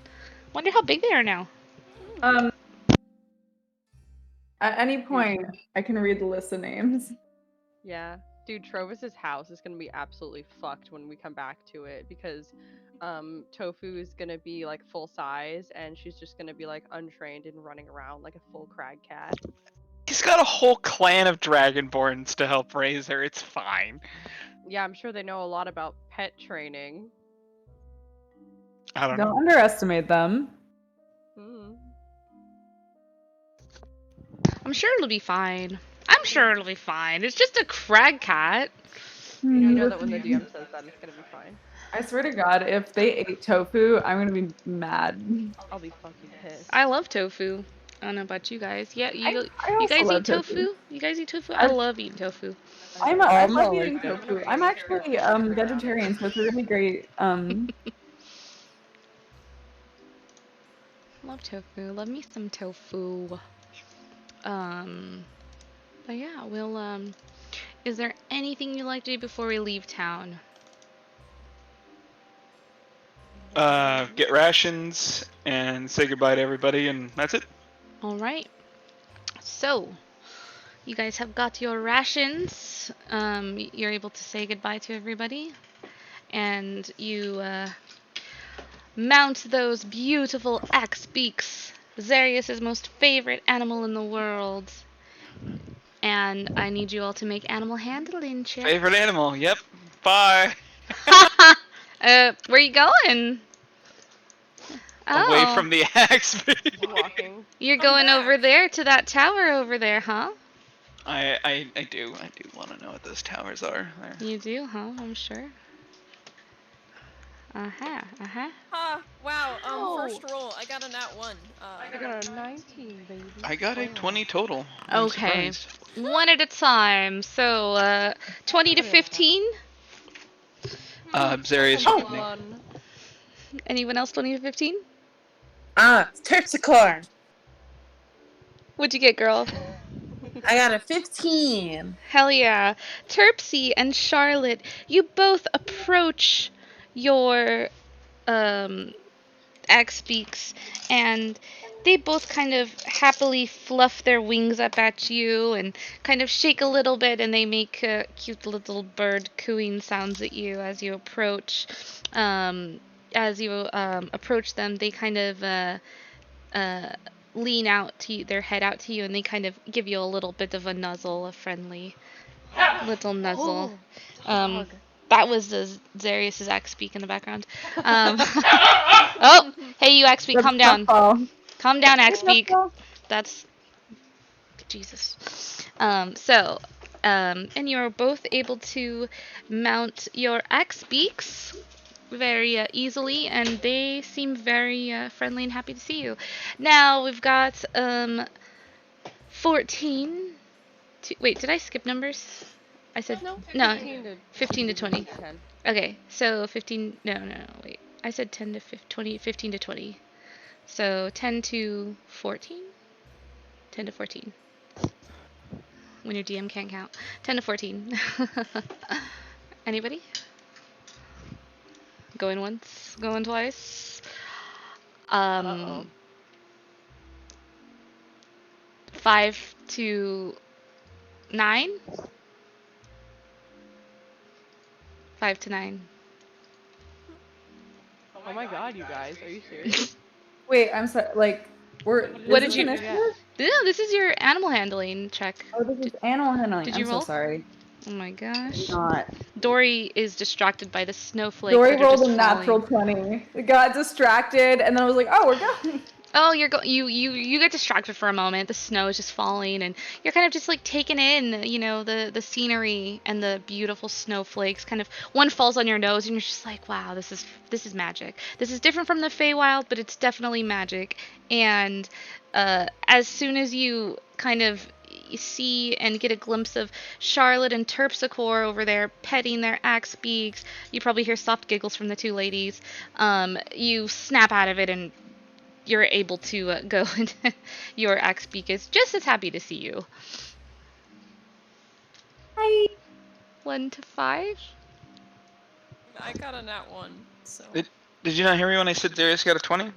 Wonder how big they are now. At any point, I can read the list of names. Yeah. Dude, Trovis's house is gonna be absolutely fucked when we come back to it because Tofu is gonna be like full size and she's just gonna be like untrained and running around like a full crag cat. He's got a whole clan of Dragonborns to help raise her. It's fine. Yeah, I'm sure they know a lot about pet training. I don't know. Don't underestimate them. I'm sure it'll be fine. I'm sure it'll be fine. It's just a crag cat. You know that when the DM says that, it's gonna be fine. I swear to God, if they ate tofu, I'm gonna be mad. I'll be fucking pissed. I love tofu. I don't know about you guys. Yeah, you I guys also eat love tofu? You guys eat tofu? I love eating tofu. I I'm love not eating like that. tofu. I'm actually vegetarian, so it's really great. Love tofu. Love me some tofu. But yeah, we'll is there anything you'd like to do before we leave town? Get rations and say goodbye to everybody, and that's it. All right. So, you guys have got your rations. You're able to say goodbye to everybody, and you mount those beautiful axe beaks, Zarius' most favorite animal in the world. And I need you all to make animal handling checks. Favorite animal? Yep. Bye. Where you going? Away from the axe. Walking. You're going over there to that tower over there, huh? I do want to know what those towers are. You do, huh? I'm sure. Wow. First Oh, roll, I got a nat 1. I got a 19, baby. I got a 20 total. I'm Okay. surprised. One at a time. So, 20 to 15? Zarius Come with me. on. Anyone else 20 to 15? Terpsichore. What'd you get, girl? I got a 15. Hell yeah. Terpsy and Charlotte, you both approach your axe beaks, and they both kind of happily fluff their wings up at you and kind of shake a little bit, and they make cute little bird cooing sounds at you as you approach. As you approach them, they kind of uh, lean out to you, their head out to you, and they kind of give you a little bit of a nuzzle, a friendly little nuzzle. Oh, dog. That was the Zarius's axe beak in the background. Oh, hey, you axe beak, That's calm down. Puffball. Calm down, Hey, axe beak. Puffball. That's Jesus. And you're both able to mount your axe beaks very easily, and they seem very friendly and happy to see you. Now we've got 14. Wait, did I skip numbers? I said No, no. 15 15 to to 20. 10. Okay, so 15. No, wait. I said 10 to 20. 15 to 20. So 10 to 14. 10 to 14. When your DM can't count. 10 to 14. Anybody? Going once, going twice. Uh-oh. 5 to 9. 5 to 9. Oh my god, you guys. Are you serious? Wait, I'm sorry. Like, What is did this you- initiative? No, this is your animal handling check. Oh, this is animal handling. Did I'm you roll? so sorry. Oh my gosh. Not. Dory is distracted by the snowflakes Dory that are rolled just a natural falling. 20. Got distracted, and then I was like, oh, we're going. Oh, you get distracted for a moment. The snow is just falling, and you're kind of just like taking in, the scenery and the beautiful snowflakes. Kind of one falls on your nose, and you're just like, wow, this is magic. This is different from the Feywild, but it's definitely magic. And as soon as you kind of see and get a glimpse of Charlotte and Terpsichore over there petting their axe beaks, you probably hear soft giggles from the two ladies. You snap out of it and you're able to go, and your axe beak is just as happy to see you. Hi. 1 to 5. I got a nat 1, so. Did you not hear me when I said Darius got a 20?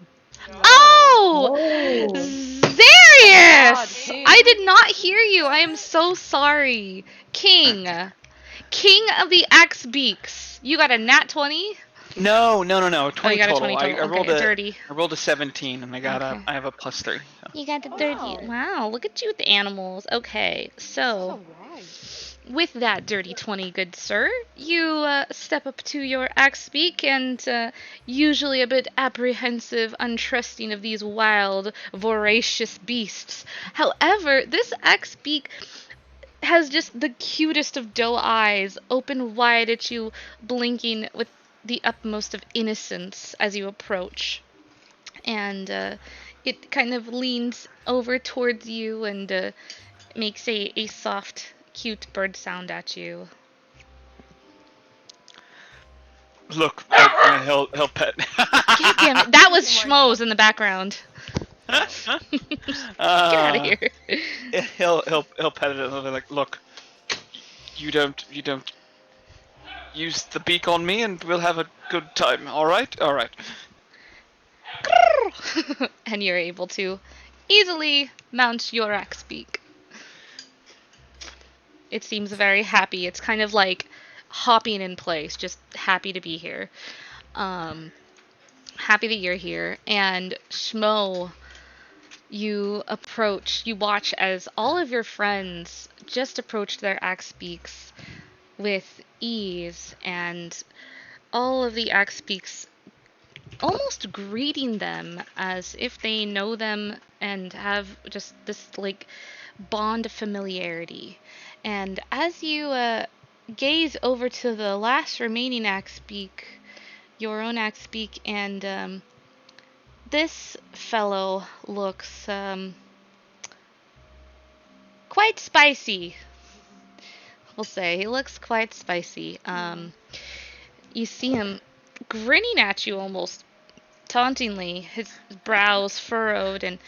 Oh! Whoa. Zarius! King. I did not hear you. I am so sorry. King of the axe beaks. You got a nat 20? No. 20 Oh, you got a total. 20 total. I rolled Okay, a dirty. I rolled a 17 and Okay. I have a +3. So. You got the Oh, 30. wow. Wow, look at you with the animals. Okay, so So wise. with that dirty 20, good sir, you step up to your axe beak and, usually a bit apprehensive, untrusting of these wild, voracious beasts. However, this axe beak has just the cutest of doe eyes, open wide at you, blinking with the utmost of innocence as you approach. And it kind of leans over towards you and makes a soft, cute bird sound at you. Look, he'll pet. God damn it, that was Schmoes in the background. Get out of here. He'll pet it and he'll be like, look, you don't use the beak on me, and we'll have a good time. All right. And you're able to easily mount your axe beak. It seems very happy. It's kind of like hopping in place, just happy to be here. Happy that you're here. And Schmo, you watch as all of your friends just approached their axe beaks with ease, and all of the axe beaks almost greeting them as if they know them and have just this like bond of familiarity. And as you gaze over to the last remaining axe beak, your own axe beak, and this fellow looks quite spicy. We'll say he looks quite spicy. You see him grinning at you almost tauntingly, his brows furrowed, and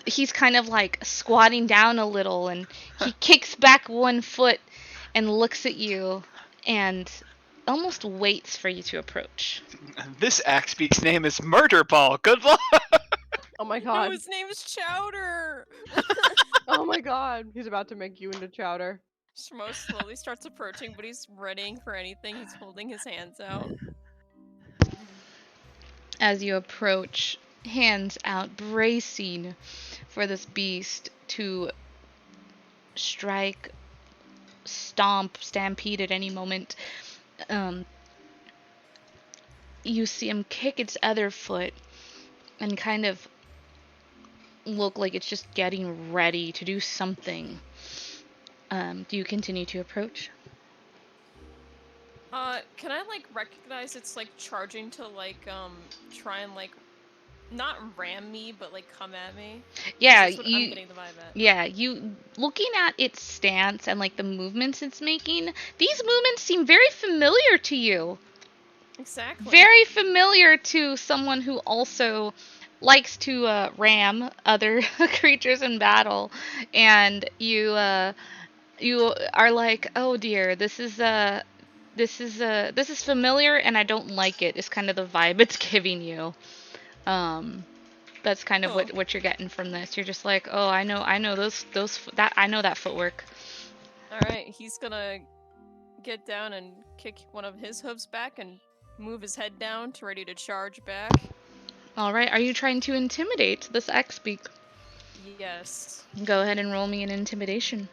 he's kind of like squatting down a little, and he kicks back one foot and looks at you and almost waits for you to approach. This Axebeak's name is Murder Ball. Good luck. Oh my No, god. his name is Chowder. Oh my god. He's about to make you into chowder. Schmo slowly starts approaching, but he's readying for anything. He's holding his hands out. As you approach, hands out, bracing for this beast to strike, stomp, stampede at any moment, you see him kick its other foot and kind of look like it's just getting ready to do something. Do you continue to approach? Can I like recognize it's like charging to like try and like not ram me, but like come at me? Yeah, That's what I'm getting the vibe at. Yeah, you looking at its stance and like the movements it's making, these movements seem very familiar to you. Exactly. Very familiar to someone who also likes to ram other creatures in battle, and you are like, oh dear, this is familiar, and I don't like it. Is kind of the vibe it's giving you. That's kind of what you're getting from this. You're just like, oh, I know I know that footwork. All right, he's gonna get down and kick one of his hooves back and move his head down to ready to charge back. All right, are you trying to intimidate this X-Beak? Yes. Go ahead and roll me an intimidation.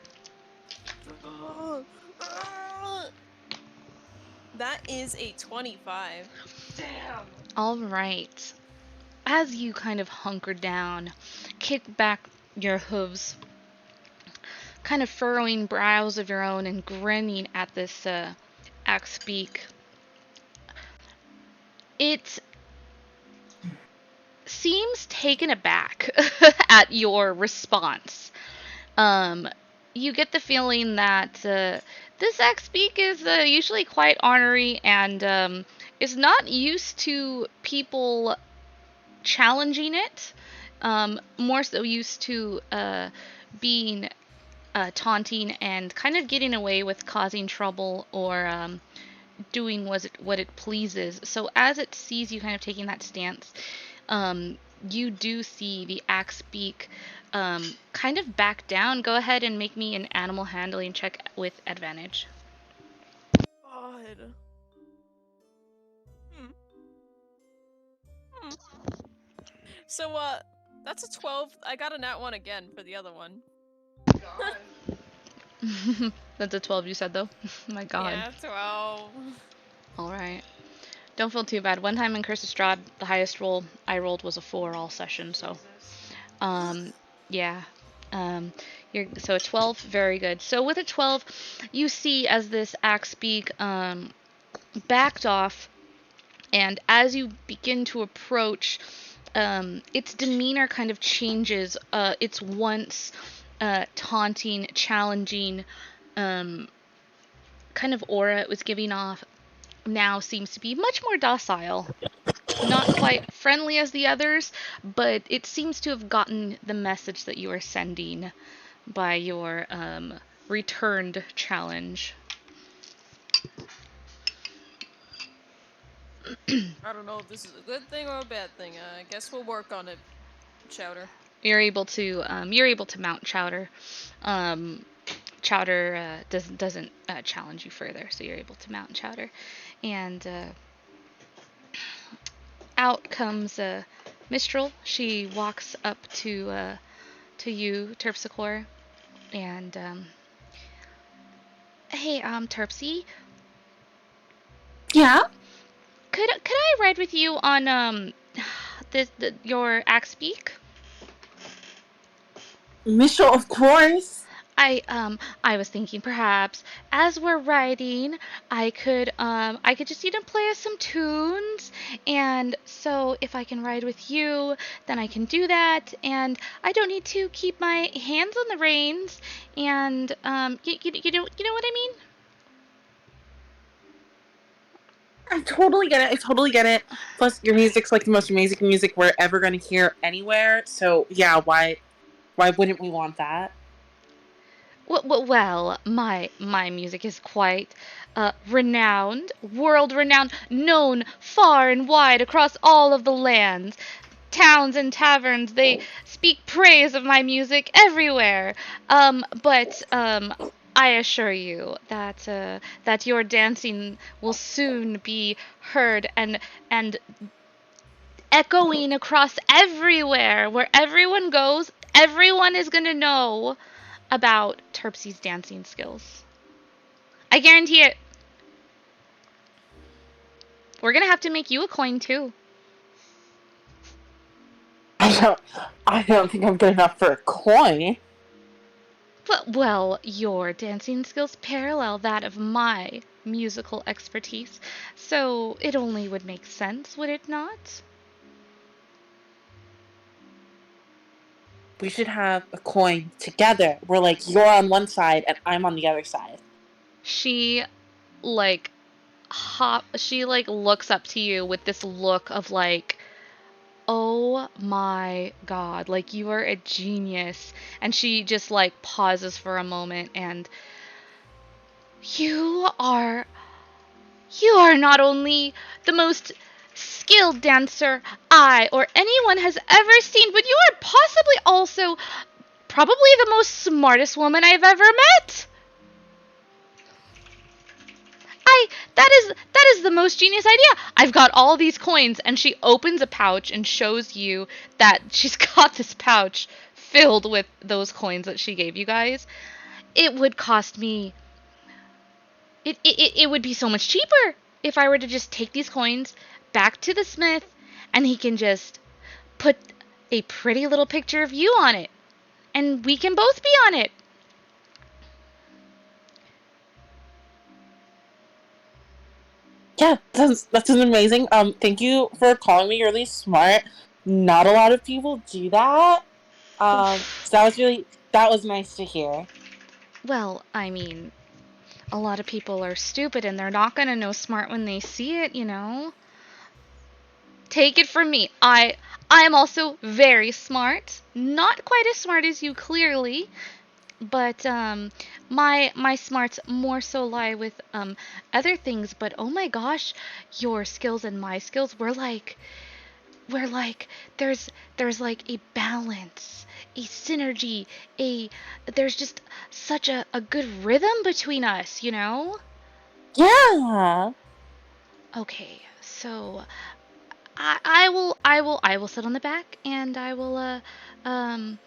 That is a 25. Damn. All right. As you kind of hunker down, kick back your hooves, kind of furrowing brows of your own and grinning at this Axebeak, it seems taken aback at your response. You get the feeling that this Axebeak is usually quite ornery and is not used to people challenging it. More so used to being taunting and kind of getting away with causing trouble or doing what it pleases. So as it sees you kind of taking that stance, you do see the Axebeak kind of back down. Go ahead and make me an animal handling check with advantage. God. So, that's a 12. I got a nat 1 again for the other one. God. That's a 12 you said, though? My god. Yeah, 12. Alright. Don't feel too bad. One time in Curse of Strahd, the highest roll I rolled was a 4 all session, so... yeah. So a 12, very good. So with a 12, you see as this Axebeak backed off, and as you begin to approach, its demeanor kind of changes. Its once taunting, challenging kind of aura it was giving off now seems to be much more docile. Not quite friendly as the others, but it seems to have gotten the message that you are sending by your returned challenge. I don't know if this is a good thing or a bad thing. I guess we'll work on it, Chowder. You're able to mount Chowder. Chowder doesn't challenge you further, so you're able to mount Chowder, and out comes Mistral. She walks up to you, Terpsichore, and hey, Terpsy. Yeah. Could I ride with you on your Axebeak? Mitchell, of course. I was thinking perhaps as we're riding, I could just play us some tunes, and so if I can ride with you, then I can do that, and I don't need to keep my hands on the reins, and you know what I mean? I totally get it. I totally get it. Plus, your music's like the most amazing music we're ever going to hear anywhere. So, yeah, why wouldn't we want that? Well, my music is quite renowned, world renowned, known far and wide across all of the lands. Towns and taverns, they speak praise of my music everywhere. But I assure you that your dancing will soon be heard and echoing across everywhere. Where everyone goes, everyone is gonna know about Terpsy's dancing skills. I guarantee it. We're gonna have to make you a coin too. I don't think I'm good enough for a coin. Well, your dancing skills parallel that of my musical expertise, so it only would make sense, would it not? We should have a coin together. Where like you're on one side and I'm on the other side. She like she like looks up to you with this look of like, oh my god, like you are a genius. And she just like pauses for a moment and you are not only the most skilled dancer I or anyone has ever seen, but you are possibly also probably the most smartest woman I've ever met. That is the most genius idea. I've got all these coins, and she opens a pouch and shows you that she's got this pouch filled with those coins that she gave you guys. It would cost me it would be so much cheaper if I were to just take these coins back to the smith and he can just put a pretty little picture of you on it. And we can both be on it. Yeah, that's amazing. Thank you for calling me really smart. Not a lot of people do that. So that was nice to hear. Well, I mean, a lot of people are stupid and they're not gonna know smart when they see it, you know? Take it from me. I am also very smart. Not quite as smart as you, clearly, but my smarts more so lie with other things. But oh my gosh, your skills and my skills, we're like there's like a balance, a synergy, a there's just such a good rhythm between us, you know? Yeah. Okay, so I will sit on the back, and I will um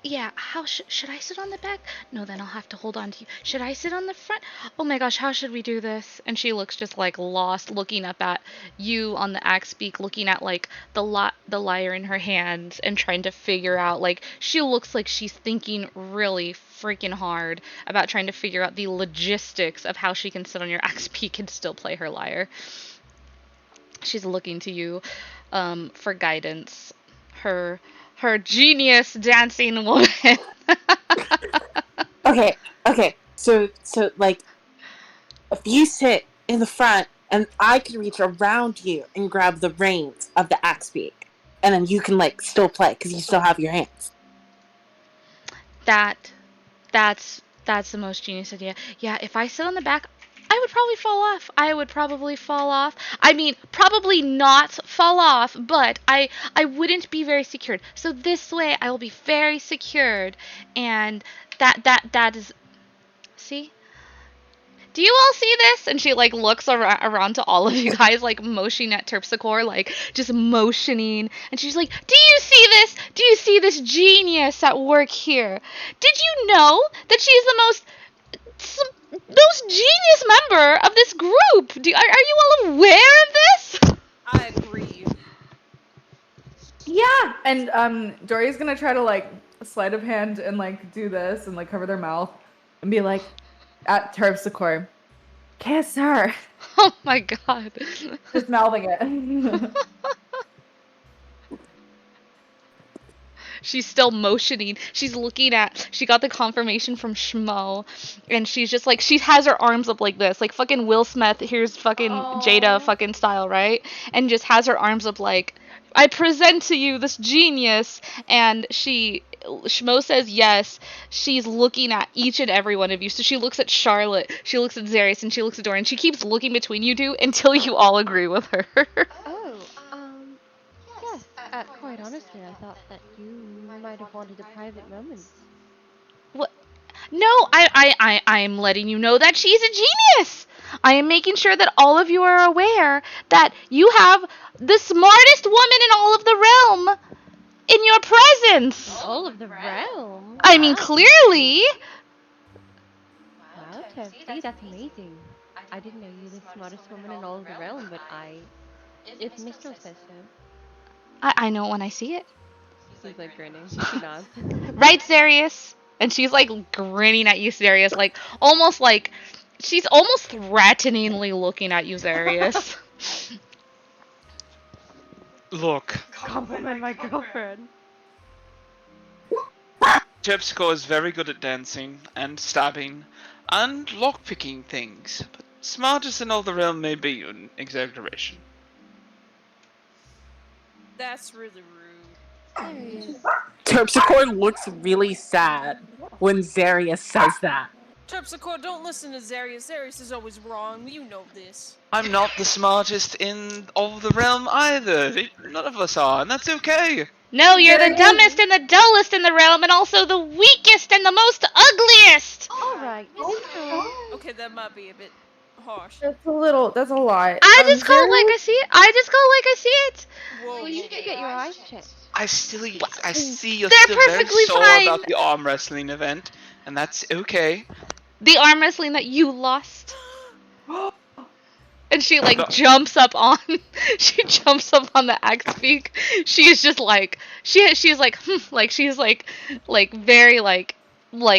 yeah, how should I sit on the back? No, then I'll have to hold on to you. Should I sit on the front? Oh my gosh, how should we do this? And she looks just like lost, looking up at you on the axe beak, looking at like the lyre in her hands and trying to figure out, like, she looks like she's thinking really freaking hard about trying to figure out the logistics of how she can sit on your axe beak and still play her lyre. She's looking to you for guidance. Her genius dancing woman. Okay. So like if you sit in the front and I can reach around you and grab the reins of the axe beak, and then you can like still play because you still have your hands. That's the most genius idea. Yeah, if I sit on the back, I would probably fall off. I would probably fall off. I mean, probably not fall off, but I wouldn't be very secured. So this way I will be very secured, and that is, see? Do you all see this? And she like looks around to all of you guys, like motioning at Terpsichore, like just motioning. And she's like, "Do you see this? Do you see this genius at work here? Did you know that she's the most genius member of this group? Are you all aware of this?" I agree. Yeah, and Dory's gonna try to like sleight of hand and like do this and like cover their mouth and be like at Terpsichore, kiss her. Oh my god. Just mouthing it. She's still motioning. She's looking at. She got the confirmation from Schmo, and she's just like she has her arms up like this, like fucking Will Smith. Here's fucking Jada fucking style, right? And just has her arms up like, I present to you this genius. And Schmo says yes. She's looking at each and every one of you. So she looks at Charlotte, she looks at Zarius, and she looks at Dorian. She keeps looking between you two until you all agree with her. Oh, yes. Quite honestly, I thought that you might have wanted a private moment. What? No, I'm letting you know that she's a genius. I am making sure that all of you are aware that you have the smartest woman in all of the realm in your presence. All of the realm? I mean, clearly. Wow, Tevsy, that's amazing. I didn't know you were the smartest woman in all of the realm, but if Mistral says so. I know it when I see it. She's like grinning. She nods. Right, Zarius? And she's like grinning at you, Zarius, like she's almost threateningly looking at you, Zarius. Look, Compliment my girlfriend. Terpsichore is very good at dancing and stabbing and lockpicking things, but smartest in all the realm may be an exaggeration. That's really rude. Terpsichore looks really sad when Zarius says that. Terpsichore, don't listen to Zarius. Zarius is always wrong. You know this. I'm not the smartest in all the realm either. None of us are, and that's okay. No, you're the dumbest and the dullest in the realm, and also the weakest and the most ugliest. Alright, Okay, that might be a bit harsh. That's a lot. I just call it like I see it. I just call it like I see it. Whoa, you should get your eyes checked. I see you're They're still very perfectly sore fine. about the arm wrestling event, and that's okay. The arm wrestling that you lost. And she like jumps up on she jumps up on the axe peak. She is just like she's like like she's like very like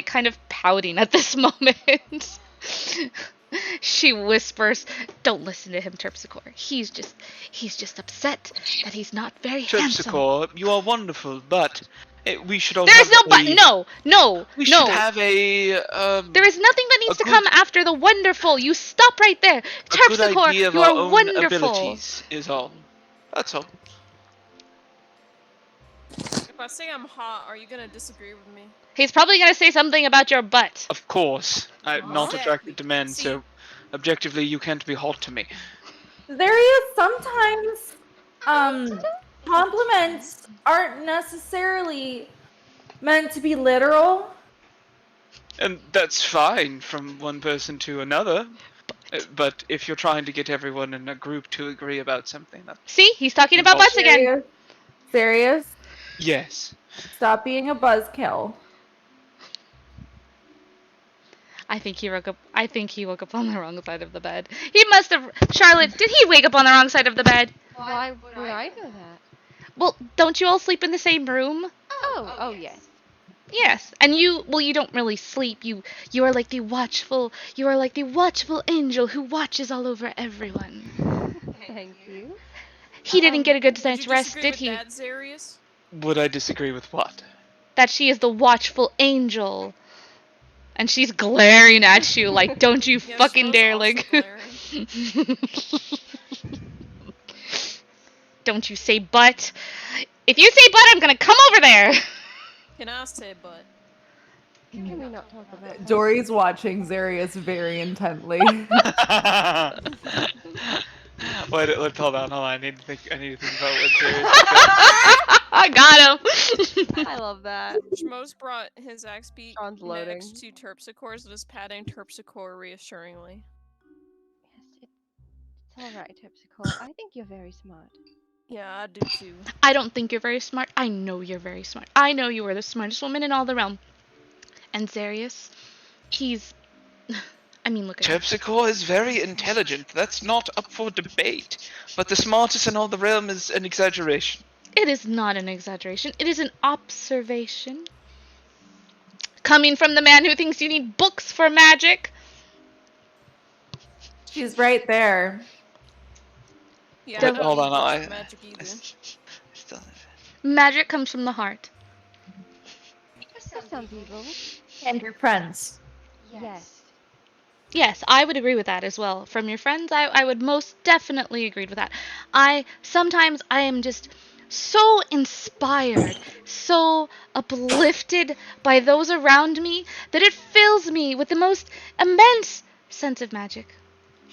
kind of pouting at this moment. She whispers, "Don't listen to him, Terpsichore. He's just upset that he's not very handsome." Terpsichore, you are wonderful, but we should all There's have no but. No. We should have a There is nothing that needs to good- come after the wonderful. You stop right there. a good Terpsichore, idea of you our are own wonderful. abilities is all. That's all. If I say I'm hot, are you gonna disagree with me? He's probably gonna say something about your butt. Of course, I'm not Exactly. attracted to men, See- so objectively you can't be hot to me. Zarius, sometimes compliments aren't necessarily meant to be literal. And that's fine from one person to another. But if you're trying to get everyone in a group to agree about something, that's... See, he's talking about butts again. Zarius, Yes. stop being a buzzkill. I think he woke up on the wrong side of the bed. He must have. Charlotte, did he wake up on the wrong side of the bed? Why would I know that? Well, don't you all sleep in the same room? Oh yes. Yes, and you don't really sleep. You are like the watchful angel who watches all over everyone. Thank you. He didn't get a good Would night's you rest, disagree did he? with that, Zarius? Would I disagree with what? That she is the watchful angel. And she's glaring at you like, don't you Yeah, fucking Schmo's dare, also like. glaring. Don't you say butt. If you say butt, I'm gonna come over there. Can I say butt? Can we not talk about that? Dory's watching Zarius very intently. Wait, hold on. I need to think about what serious. I got him. I love that. Schmo's brought his axe beak Sean's loading. next to Terpsichore's and is patting Terpsichore reassuringly. Yes, it's alright, Terpsichore. I think you're very smart. Yeah, I do too. I don't think you're very smart. I know you're very smart. I know you are the smartest woman in all the realm. And Zarius, he's... I mean, look at him. Terpsichore is very intelligent. That's not up for debate. But the smartest in all the realm is an exaggeration. It is not an exaggeration. It is an observation. Coming from the man who thinks you need books for magic. She's right there. Yeah, Don't- I don't Hold need on, books I for magic I either. still. Magic comes from the heart. For some people, And your friends. yes. Yes, I would agree with that as well. From your friends, I would most definitely agree with that. Sometimes I am just so inspired, so uplifted by those around me that it fills me with the most immense sense of magic.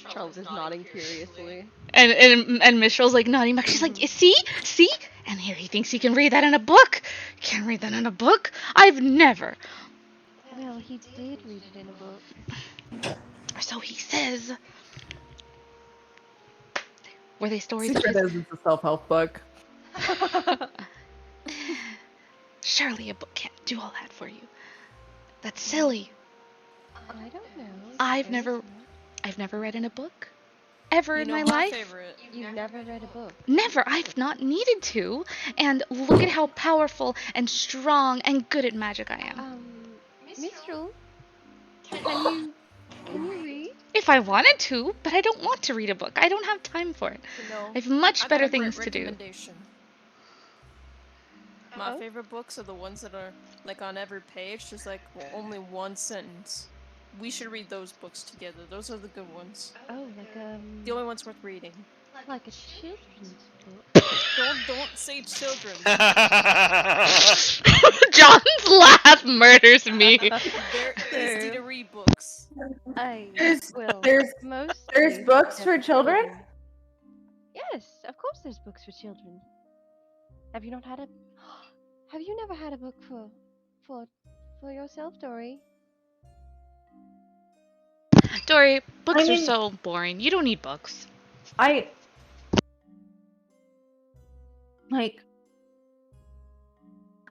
Charles is nodding curiously. And Mistral like nodding back. She's like, see, and here he thinks he can read that in a book. Can't read that in a book. I've never. Well, he did read it in a book. Or so he says. Were they stories? Secret is it's a self-help book. Surely a book can't do all that for you. That's silly. I don't know. I've never read in a book ever in my life. Favorite. You've never read a book. Never. I've not needed to. And look at how powerful and strong and good at magic I am. Mistral, can you read? If I wanted to, but I don't want to read a book. I don't have time for it. No. I have much I got better a great things to do. recommendation. My Oh? favorite books are the ones that are like on every page, just like only one sentence. We should read those books together. Those are the good ones. Oh, like The only ones worth reading. like a children's book. Don't say children. John's laugh murders me. They're easy to read books. There's Most books for children? Yes, of course there's books for children. Have you not had a Have you never had a book for yourself, Dory? Dory, books I are mean- so boring. You don't need books. I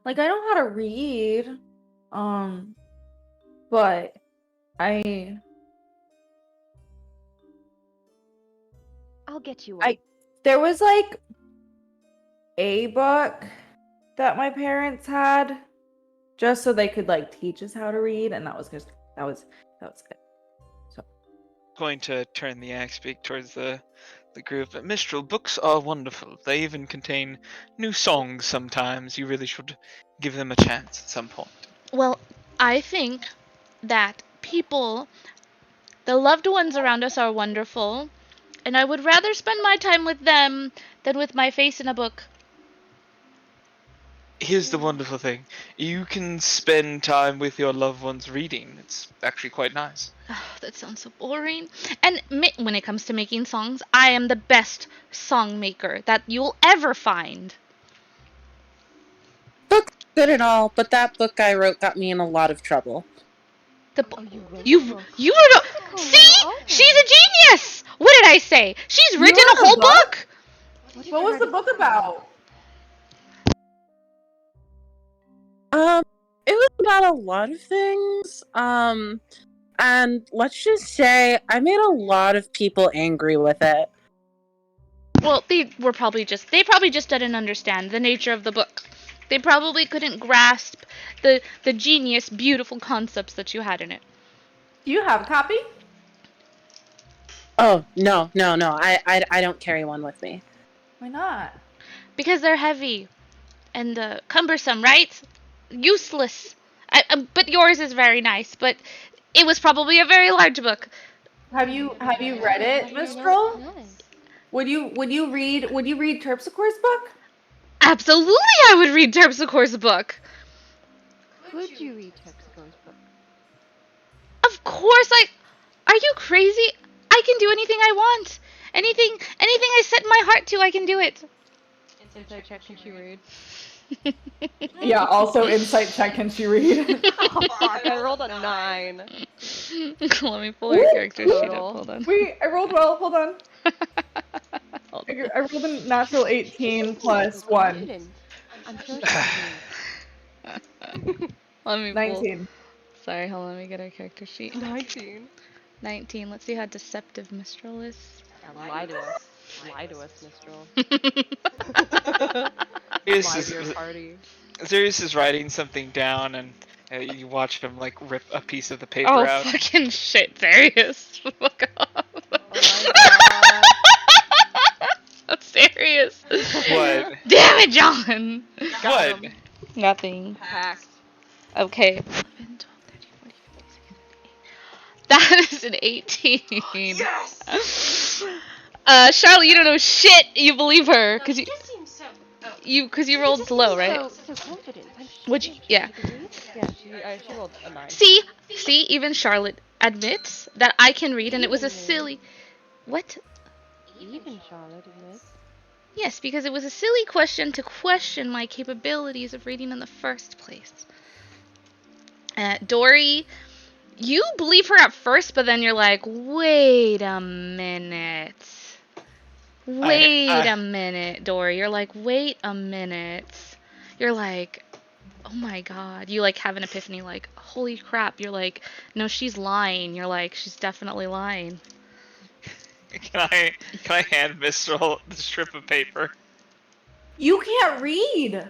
I know how to read. But I'll get you one. there was like a book that my parents had just so they could like teach us how to read, and that was it. So Going to turn the axe beak towards the group. Mistral, books are wonderful. They even contain new songs sometimes. You really should give them a chance at some point. Well, I think that people, the loved ones around us are wonderful, and I would rather spend my time with them than with my face in a book. Here's the wonderful thing. You can spend time with your loved ones reading. It's actually quite nice. Oh, that sounds so boring. And when it comes to making songs, I am the best song maker that you'll ever find. Book's good and all, but that book I wrote got me in a lot of trouble. You wrote You a book. wrote a... Cool, See? oh. She's a genius! What did I say? She's written wrote a a whole book? book! what was the book about? It was about a lot of things. And let's just say I made a lot of people angry with it. Well, they probably just didn't understand the nature of the book. They probably couldn't grasp the genius, beautiful concepts that you had in it. Do you have a copy? Oh, no. I don't carry one with me. Why not? Because they're heavy and cumbersome, right? Useless. But yours is very nice, but it was probably a very large book. Have you read it, Mistral? Would you read Terpsichore's book? Absolutely, I would read Terpsichore's book. Could you read Terpsichore's book? Of course, are you crazy? I can do anything I want. Anything I set my heart to, I can do it. Insight check, can she read? Yeah, also insight check, can she read? Oh, fuck, I rolled a 9. Let me pull your character sheet up. Total. Hold on. Wait, I rolled well, hold on. Hold I rolled a natural 18 plus 1. I'm sure she can Let me pull. 19. Sorry, hold on. Let me get our character sheet. 19. 19. Let's see how deceptive Mistral is. Yeah, lie to us. Lie to us, Mistral. Here's Lie his- to your party. Sirius is writing something down, and You watch him like rip a piece of the paper Oh, out. fucking shit, Darius. Fuck off. Oh my god. That's serious. What? Damn it, John. Got What? him. Nothing. Hacked. Okay. 11, 12, 13, 14, 15, 16, 17, 18. That is an 18. Yes! Charlotte, you don't know shit. You believe her. No, Cause he you, just seems so. Oh. you rolled Just low, seems right? So confident. Would you, She yeah. agreed? Yeah, she rolled a 9. See, even Charlotte admits that I can read, and it was a Even me. silly. What? Even Charlotte admits. Yes, because it was a silly question to question my capabilities of reading in the first place. Dory, you believe her at first, but then you're like, wait a minute. Wait a minute, Dory. You're like, wait a minute. You're like, oh my god. You like have an epiphany, like, holy crap. You're like, no, she's lying. You're like, she's definitely lying. Can I hand Mistral the strip of paper? You can't read.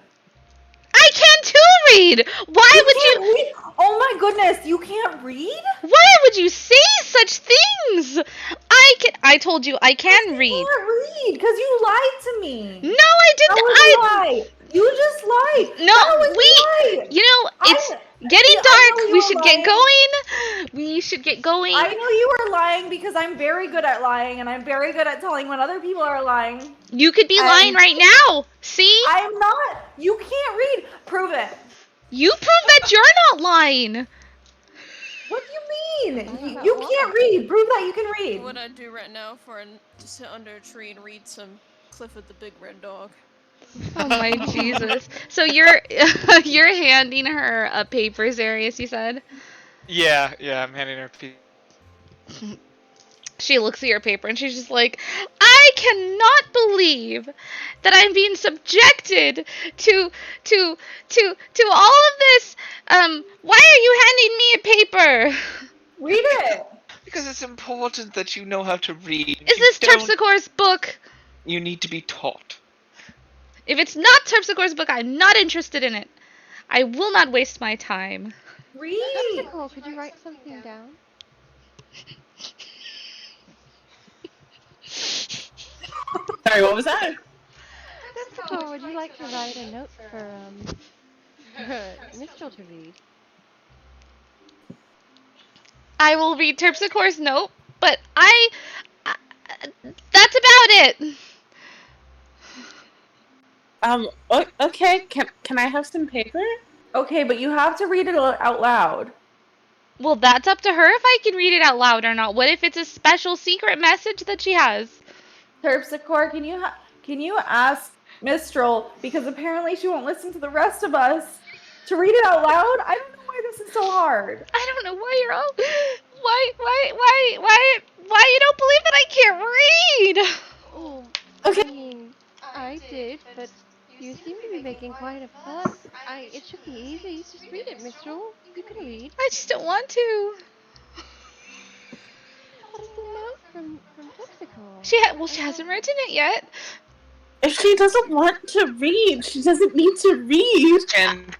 I can too read! Why would you? Can't read? Oh my goodness, you can't read? Why would you say such things? I told you I can read. You can't read because you lied to me. No, I That didn't. was a lie. You just lied. No, that was a lie. you know, it's getting I know dark. you We were should lying. get going. We should get going. I know you were lying because I'm very good at lying and I'm very good at telling when other people are lying. You could be lying right now. See? I am not. You can't read. Prove it. You prove that you're not lying. What do you mean? You can't read. Prove that you can read. What I'd do right now for to sit under a tree and read some Clifford the Big Red Dog. Oh my Jesus. So you're you're handing her a paper, Zarius, you said? Yeah, I'm handing her a piece. She looks at your paper and she's just like, I cannot believe that I'm being subjected to all of this. Why are you handing me a paper? Read it. Because it's important that you know how to read. Is this Terpsichore's book? You need to be taught. If it's not Terpsichore's book, I'm not interested in it. I will not waste my time. Read. Terpsichore, could you write something down? Sorry, what was that? Terpsichore, would you like to write a note for Mistral to read? I will read Terpsichore's note, but that's about it. Okay. Can I have some paper? Okay, but you have to read it out loud. Well, that's up to her if I can read it out loud or not. What if it's a special secret message that she has? Terpsichore, can you ask Mistral, because apparently she won't listen to the rest of us, to read it out loud? I don't know why this is so hard. I don't know why you're all why you don't believe that I can't read? Oh, Okay. I mean, I did, but you seem to be making quite a fuss. It should be easy. Just read it, Mistral. You can read. I just don't want to. What is the note from Terpsichore? She hasn't written it yet. If she doesn't want to read, she doesn't need to read. And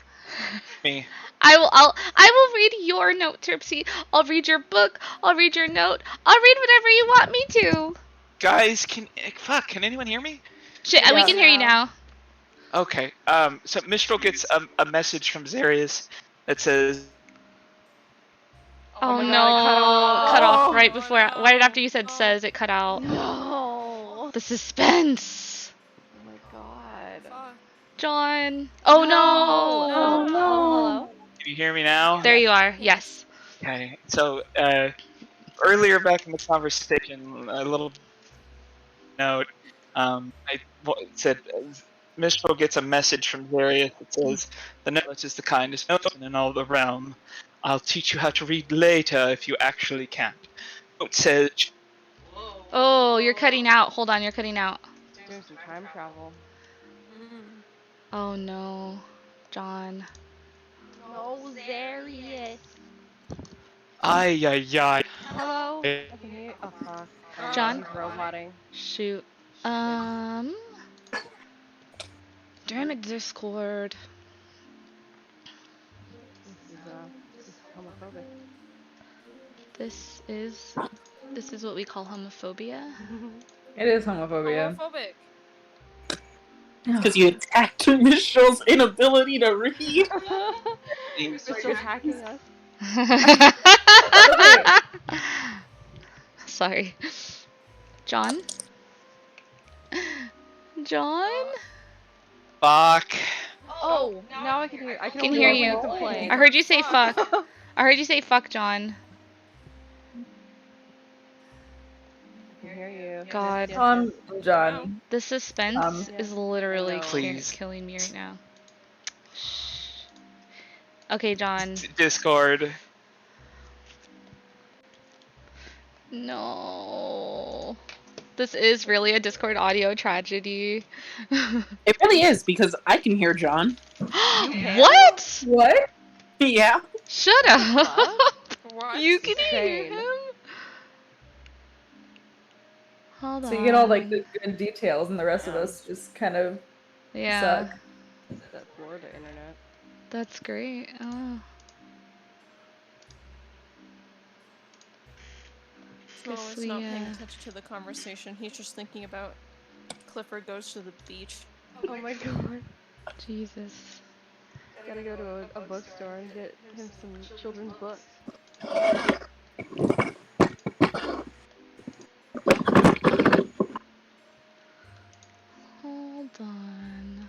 me. I will read your note, Terpsy. I'll read your book. I'll read your note. I'll read whatever you want me to. Guys, can anyone hear me? Shit, we can hear you now. Okay. So Mistral gets a message from Zarius that says, Oh, my no, God, cut off right after you said says, it cut out. No. The suspense. Oh my god. John. Oh no. Oh no. Hello? "Can you hear me now?" There you are. Yes. Okay. So earlier back in the conversation, a little note. It said Mistral gets a message from Zarius that says, "The note is the kindest note in all the realm. I'll teach you how to read later if you actually can't." It says, Oh, you're cutting out. Hold on, you're cutting out. Doing some time travel. Oh no, John. No, Zarius. "Ay, ay, ay." Hello? I can hear you. Oh, fuck. John? He's roboting. Shoot. Damn it, Discord. This is homophobic. This is what we call homophobia. It is homophobia. Homophobic. Because you attacked Michelle's inability to read. Crystal's hacking us. Okay. Sorry. John? John? Fuck. Oh, now I can hear. I can Can only hear hear you. when it's playing. I heard you say fuck. I heard you say fuck, John. I can hear you. God. John. The suspense Yeah. is literally I know. Please. killing me right now. Okay, John. Discord. No. This is really a Discord audio tragedy. It really is, because I can hear John. What? What? Yeah. Shut up. What? You can hear Insane. him? Hold on. So you get all like the good details, and the rest of Yeah. us just kind of Yeah. suck. That Florida internet. That's great. Oh. Smo Guess is we, not paying attention to the conversation. He's just thinking about Clifford goes to the beach. Oh my god. Jesus. Gotta go to a bookstore and get him some children's books. Hold on.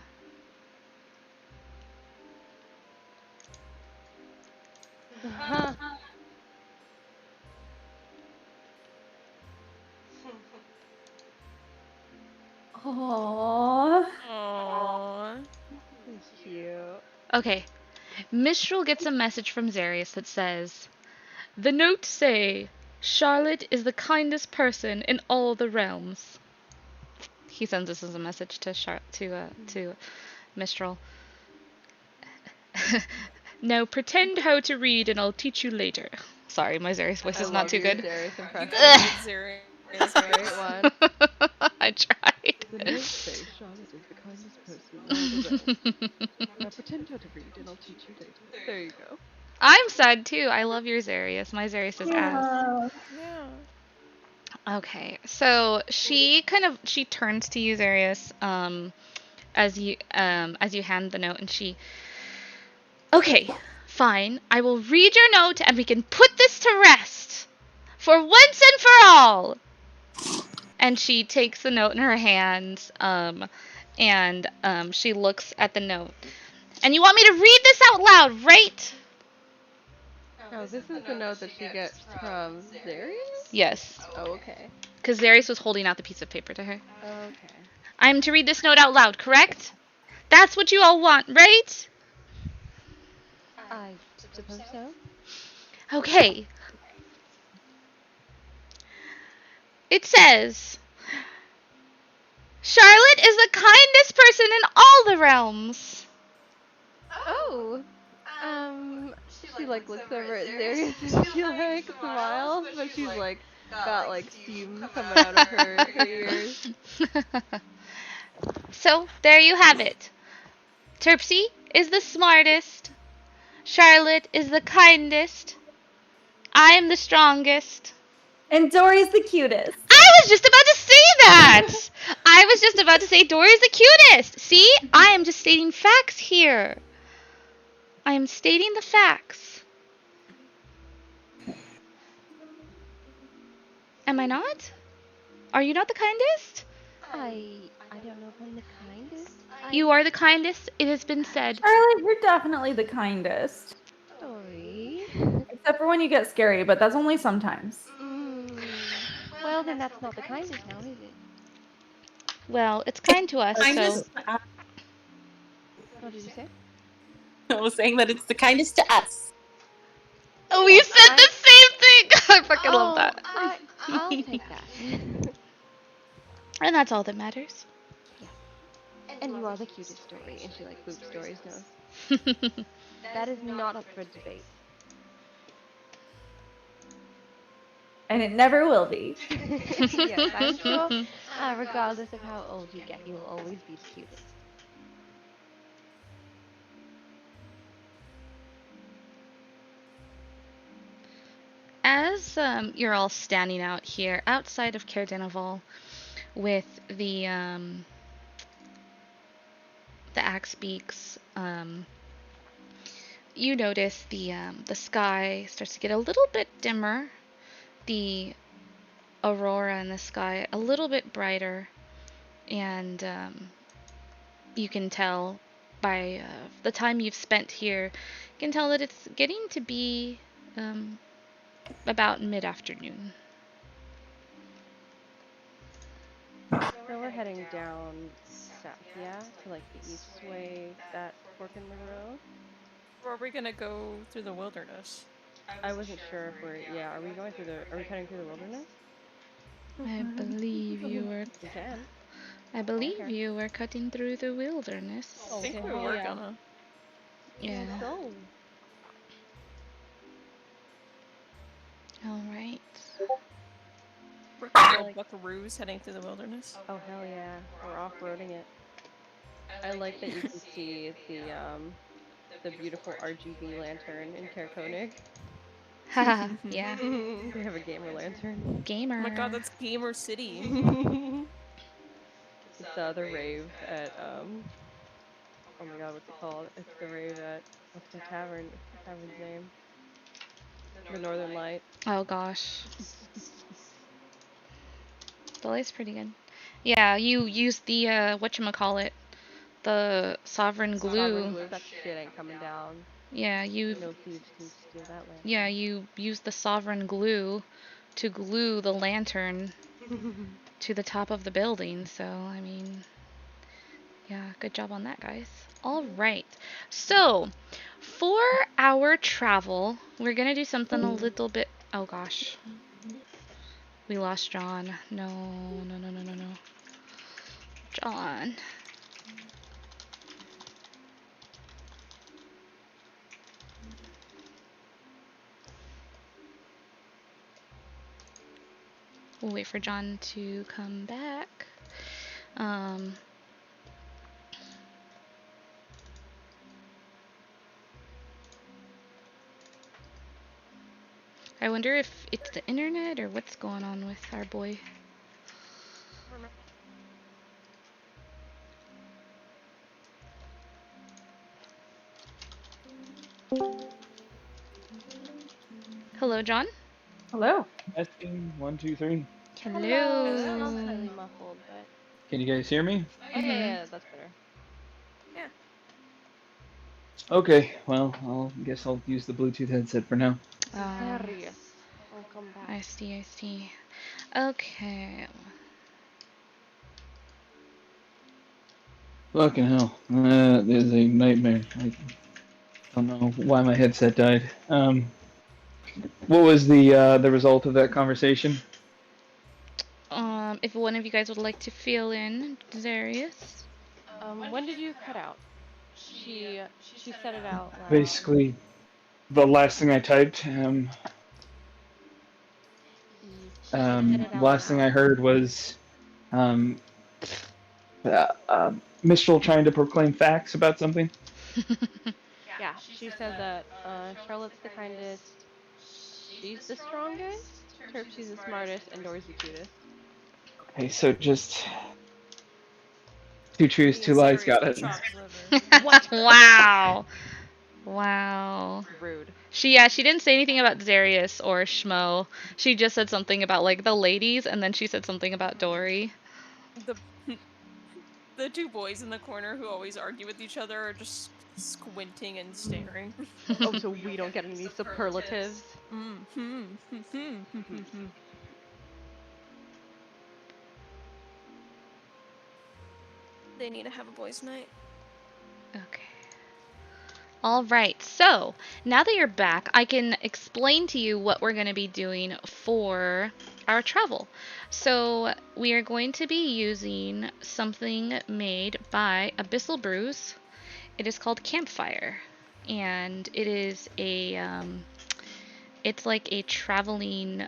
Aww. Aww. That's cute. Okay. Mistral gets a message from Zarius that says, "The notes say, Charlotte is the kindest person in all the realms." He sends this as a message to to Mistral. Now pretend how to read and I'll teach you later. Sorry, my Zarius voice is not too good. Darius You impression. got a good Zarius Great voice. one. I tried. The notes say Charlotte is the kindest person in all the realms. Now pretend how to read and I'll teach you later. There you go. I'm sad too. I love your Zarius. My Zarius is ass. Yeah. Okay, so she turns to you, Zarius, as you hand the note, and she. Okay, fine. I will read your note, and we can put this to rest, for once and for all. And she takes the note in her hands, and she looks at the note. And you want me to read this out loud, right? Oh, this is the note that she gets from Darius? Yes, Oh, okay. because Darius was holding out the piece of paper to her. Okay. I'm to read this note out loud, correct? That's what you all want, right? I suppose so. Okay. It says, Charlotte is the kindest person in all the realms. Oh! She like looks over at Darius and she like smiles, but she's like got like steam coming out of her ears. So, there you have it. Terpsy is the smartest. Charlotte is the kindest. I am the strongest. And Dory's the cutest. I was just about to say that! I was just about to say Dory's the cutest. See? I am just stating facts here. I am stating the facts. Am I not? Are you not the kindest? I don't know if I'm the kindest. You are the kindest, it has been said. Charlotte, you're definitely the kindest. Sorry. Except for when you get scary, but that's only sometimes. Well, then that's not the kindest now, is it? Well, it's kind to us, so. Kindest. What did you say? I was saying that it's the kindest to us. Oh, we said the same thing! I fucking love that. I'll take that. And that's all that matters. And you are the cutest story. And she like boops Story's nose. That is not up for debate. And it never will be. Yes, I'm sure. Regardless of how old you get, you will always be the cutest. as you're all standing out here outside of Caerdenival with the axe beaks, you notice the sky starts to get a little bit dimmer, the aurora in the sky a little bit brighter, and you can tell by the time you've spent here, you can tell that it's getting to be about mid-afternoon. So we're heading down south, yeah, to like the east way, that fork in the road. Or are we gonna go through the wilderness? I wasn't sure if are we going through are we cutting through the wilderness? I believe you were. We can. I believe you were cutting through the wilderness. I think Okay, we hell were yeah. gonna. Yeah. Let's go. All right. We're gonna Like- go buckaroos heading through the wilderness. Oh hell yeah, we're off-roading it. I like that you can see the beautiful RGB lantern in Caer Konig. Haha. Yeah. They have a gamer lantern. Gamer. Oh my god, that's Gamer City. It's the rave at oh my god, what's it called? It's the rave at what's the tavern? What's the tavern's name? The Northern Light. Oh gosh. The light's pretty good. Yeah, you used the whatchamacallit, the sovereign glue. Sovereign glue. That shit ain't coming down. Yeah, you. No thieves can steal that lantern. Yeah, you used the sovereign glue to glue the lantern to the top of the building. So I mean, yeah, good job on that, guys. All right. So for our travel, we're gonna do something a little bit. Oh gosh. We lost John. No. John. We'll wait for John to come back. I wonder if it's the internet or what's going on with our boy. Hello, John. Hello. Testing 1, 2, 3. Hello. Sounds slightly muffled, but Can you guys hear me? oh yeah, that's better. Okay, well, guess I'll use the Bluetooth headset for now. Serious. Welcome back. I see. Okay. Fucking hell, that is a nightmare. I don't know why my headset died. What was the result of that conversation? If one of you guys would like to fill in, Darius. When did you cut out? She said it out loud. Basically, the last thing I typed. Last thing I heard was, Mistral trying to proclaim facts about something. Yeah, she said that Charlotte's the kindest, she's the strongest, Terpsy's the smartest, and Dory's the cutest. Okay, so just 2 truths, 2 lies, got it. What? Wow. Rude. She didn't say anything about Darius or Schmo. She just said something about like the ladies, and then she said something about Dory. The two boys in the corner who always argue with each other are just squinting and staring. Oh, so we don't get any superlatives? They need to have a boys' night. Okay. All right. So now that you're back, I can explain to you what we're going to be doing for our travel. So we are going to be using something made by Abyssal Brews. It is called Campfire, and it is it's like a traveling,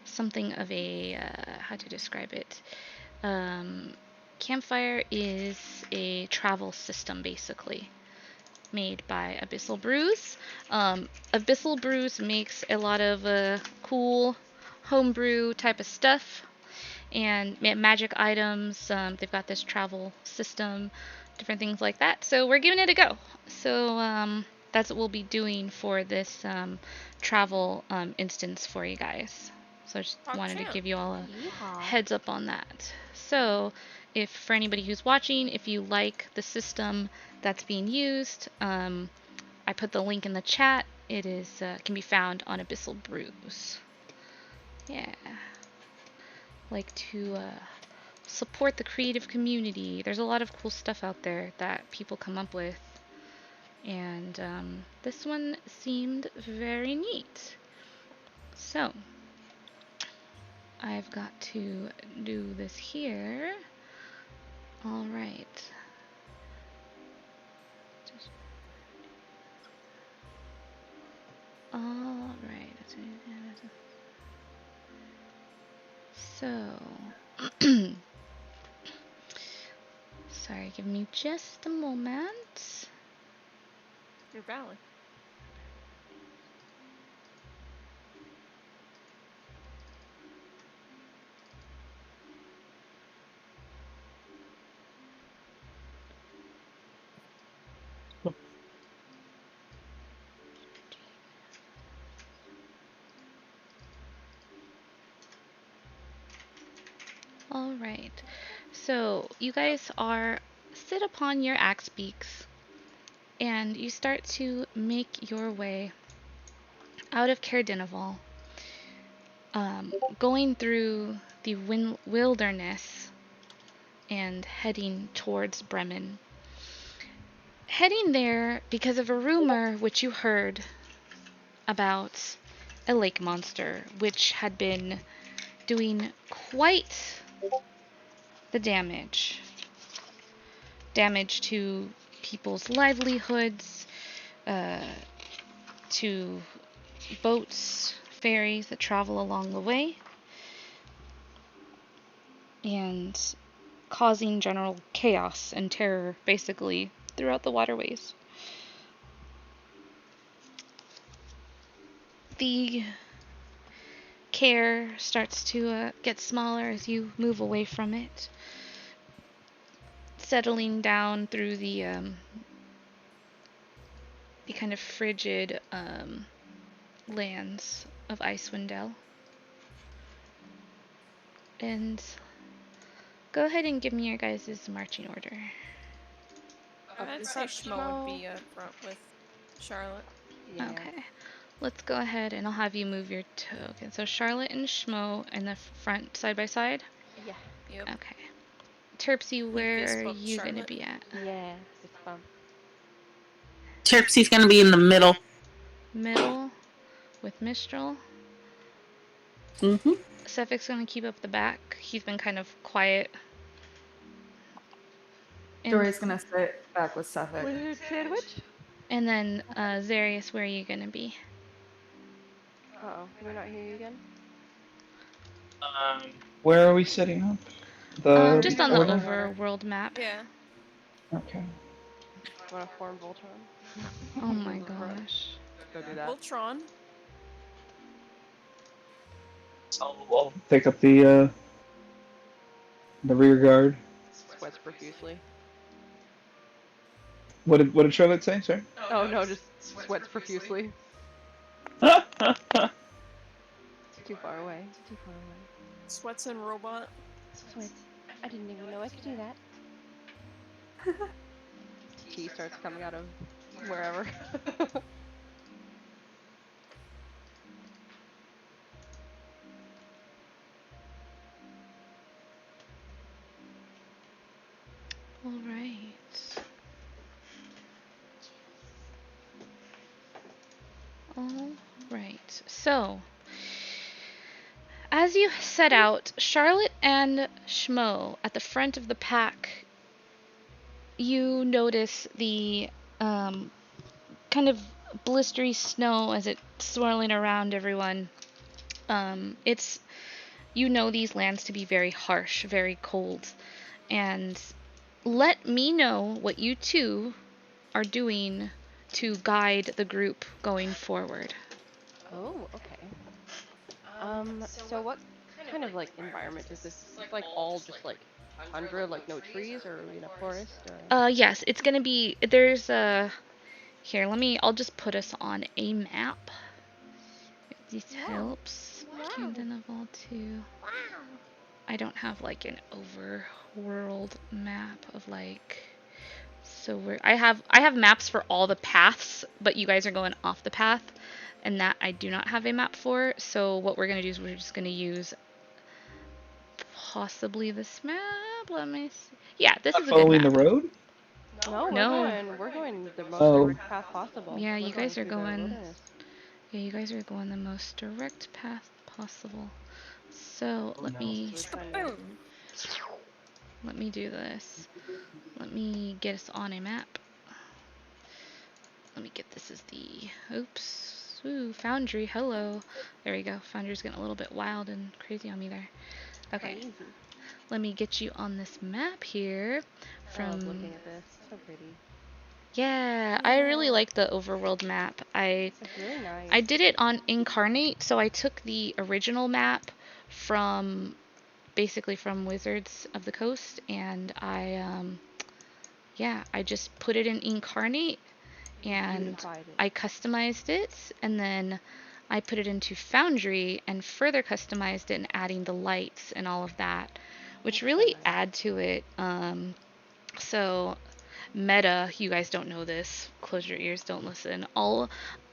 something of a, how to describe it? Campfire is a travel system, basically. made by Abyssal Brews. Abyssal Brews makes a lot of cool homebrew type of stuff and magic items. They've got this travel system, different things like that. So we're giving it a go. So that's what we'll be doing for this travel instance for you guys. So I just wanted to give you all a heads up on that. So if for anybody who's watching, if you like the system that's being used, I put the link in the chat. It is can be found on Abyssal Brews. Yeah. Like to support the creative community. There's a lot of cool stuff out there that people come up with. And this one seemed very neat. So, I've got to do this here. Alright. Alright. So, sorry, give me just a moment. You're valid. Alright, so you guys sit upon your axe beaks and you start to make your way out of Caer-Dineval, going through the wilderness and heading towards Bremen. Heading there because of a rumor which you heard about a lake monster which had been doing quite the damage to people's livelihoods, to boats, ferries that travel along the way, and causing general chaos and terror basically throughout the waterways. The Caer starts to get smaller as you move away from it, settling down through the kind of frigid lands of Icewind Dale. And go ahead and give me your guys' marching order. I'd say Schmo would be up front with Charlotte. Yeah. Okay. Let's go ahead and I'll have you move your token. So Charlotte and Schmo in the front side by side? Yeah. Yep. Okay. Terpsy, where fist are bump you going to Charlotte. be at? Yeah. Fist bump. Terpsy's gonna be in the middle. Middle with Mistral. Mm-hmm. Cephic's going to keep up the back. He's been kind of quiet. Dory's gonna sit back with Suffolk. Wizard sandwich? And then Zarius, where are you going to be? Uh-oh. Can we not hear you again? Where are we setting up? The Just on order? the overworld map. Yeah. Okay. Want to form Voltron? Oh my gosh. Go do that. Voltron. I'll take up the rear guard. Sweats profusely. What did Charlotte say? Sorry. Oh no, just sweats profusely. That's Too far away. Too far away. Sweats and robot. Sweats. I didn't even know I could do that. Tea starts coming out of wherever. All right. All right. So, as you set out, Charlotte and Schmo at the front of the pack, you notice the kind of blistery snow as it's swirling around everyone. You know these lands to be very harsh, very cold, and let me know what you two are doing to guide the group going forward. Oh, okay. So what kind of like environment is this? Is this like all just like tundra, like no trees, or are we in a forest, or? Yes, it's gonna be. There's a. Here, I'll just put us on a map. If this helps. Wow. Kingdom of all two. Wow. I don't have like an overworld map of like. So I have maps for all the paths, but you guys are going off the path, and that I do not have a map for. So what we're gonna do is we're just gonna use possibly this map. Let me see. Yeah, this Not is a good following map. the road? No, No. we're going the most Oh. direct path possible. Yeah, We're you guys are through the going. wilderness. Yeah, you guys are going the most direct path possible. So let me do this. Let me get us on a map. Let me get this as the. Oops. Ooh, Foundry. Hello. There we go. Foundry's getting a little bit wild and crazy on me there. Okay. Crazy. Let me get you on this map here. I love From. looking at this. So pretty. Yeah, I really like the overworld map. It's really nice. I did it on Incarnate, so I took the original map from basically from Wizards of the Coast, and I just put it in Incarnate, and I customized it, and then I put it into Foundry and further customized it and adding the lights and all of that, which really add to it. So meta, you guys don't know this. Close your ears, don't listen.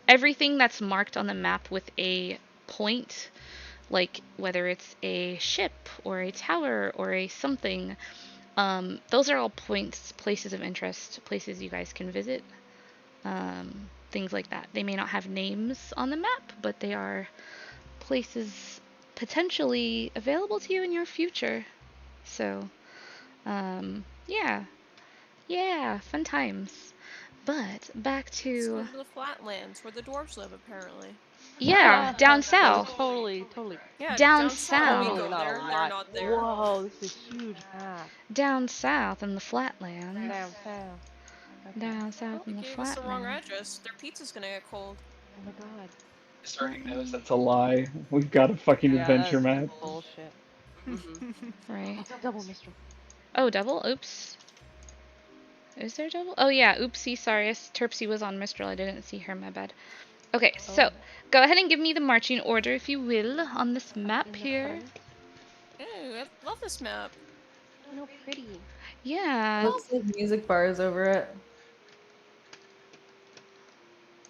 Everything that's marked on the map with a point, like whether it's a ship or a tower or a something, those are all points, places of interest, places you guys can visit, things like that. They may not have names on the map, but they are places potentially available to you in your future. So, yeah, fun times. But back Let's to go to the flatlands where the dwarves live, apparently. yeah, down That was south. totally. Yeah, Down south. We south. go Totally not there. a They're lot. not there. Whoa, this is huge map. Down south in the flatlands. Down south. Okay. Down south Oh, in they the gave us the wrong flatlands. address. Their pizza's gonna get cold. Oh my god. This already knows that's a lie. We've got a fucking Yeah, adventure that's map. bullshit. Right. Double Mistral. Oh, double? Oops. Is there double? Oh yeah, oopsie, sorry. Terpsy was on Mistral. I didn't see her, my bad. Okay, so go ahead and give me the marching order, if you will, on this map here. Ew, I love this map. No, pretty. Yeah. Looks like music bars over it.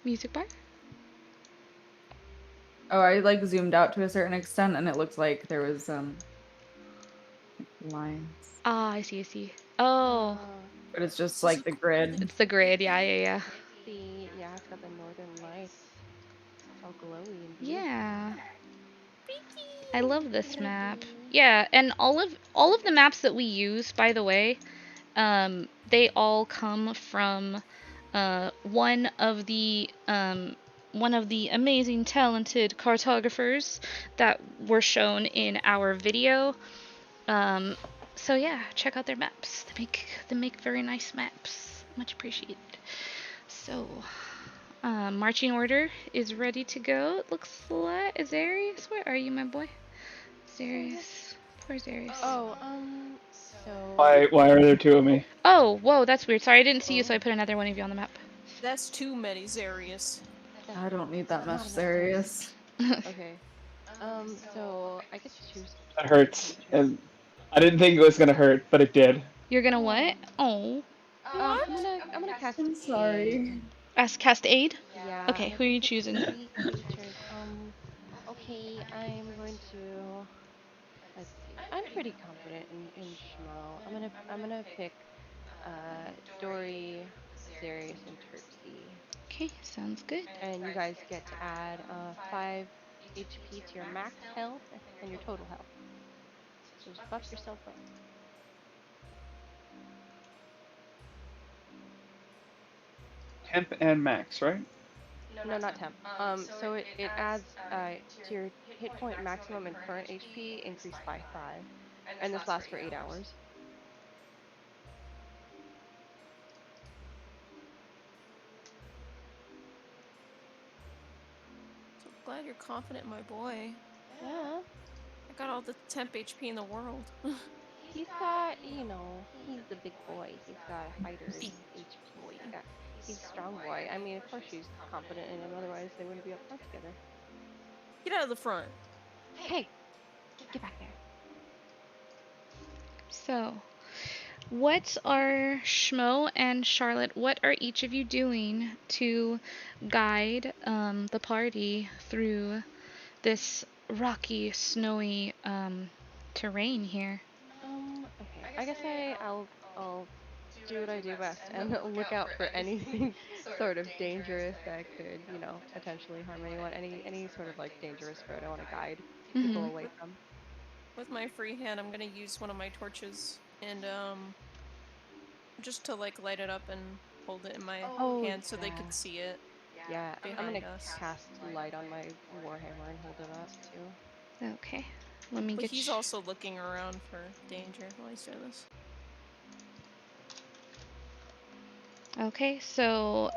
Music bar? Oh, I like zoomed out to a certain extent, and it looks like there was lines, Ah, I see. Oh. but it's just like the grid. It's the grid, yeah. Yeah, it's got the northern lights. It's all glowy and blue. Yeah. I love this map. Yeah, and all of the maps that we use, by the way, they all come from one of the amazing talented cartographers that were shown in our video. So yeah, check out their maps. They make very nice maps. Much appreciated. So, marching order is ready to go. It looks like Zarius. Where are you, my boy? Zarius. Poor Zarius. Oh, so. Why are there two of me? Oh, whoa, that's weird. Sorry, I didn't see you, so I put another one of you on the map. That's too many Zarius. I don't need that much enough serious. Okay. So I get to choose. That hurts. And I didn't think it was gonna hurt, but it did. You're gonna what? Oh. I'm gonna cast. I'm sorry. Cast aid? Yeah. Okay, who are you choosing? 3 creatures. Okay, I'm going to. Let's see. I'm pretty confident in Schmo. I'm gonna pick Dory, Zarius, and Terpsy. Okay, sounds good. And you guys get to add 5 HP to your max health and your total health. So just buff yourself up. Temp and max, right? No, not temp. So it adds to your hit point maximum and current HP increased by 5, and this lasts for 8 hours. glad you're confident in my boy. Yeah. I got all the temp HP in the world. He's got, he's the big boy. He's got fighter's Big HP. boy. He's a strong boy. I mean, of course she's confident in him, otherwise they wouldn't be up front together. Get out of the front. Hey, get back there. So, what are Schmo and Charlotte? What are each of you doing to guide the party through this rocky, snowy terrain here? Okay. I guess I'll do what I do best and look out for anything sort of dangerous that could, potentially harm anyone. Any sort of like dangerous road I want to guide people away from. With my free hand, I'm gonna use one of my torches and just to like light it up and hold it in my hand so they can see it. Yeah, I'm behind gonna us. cast light on my warhammer and hold it up too. Okay. Let me But get he's also looking around for danger while he's doing this. Okay, so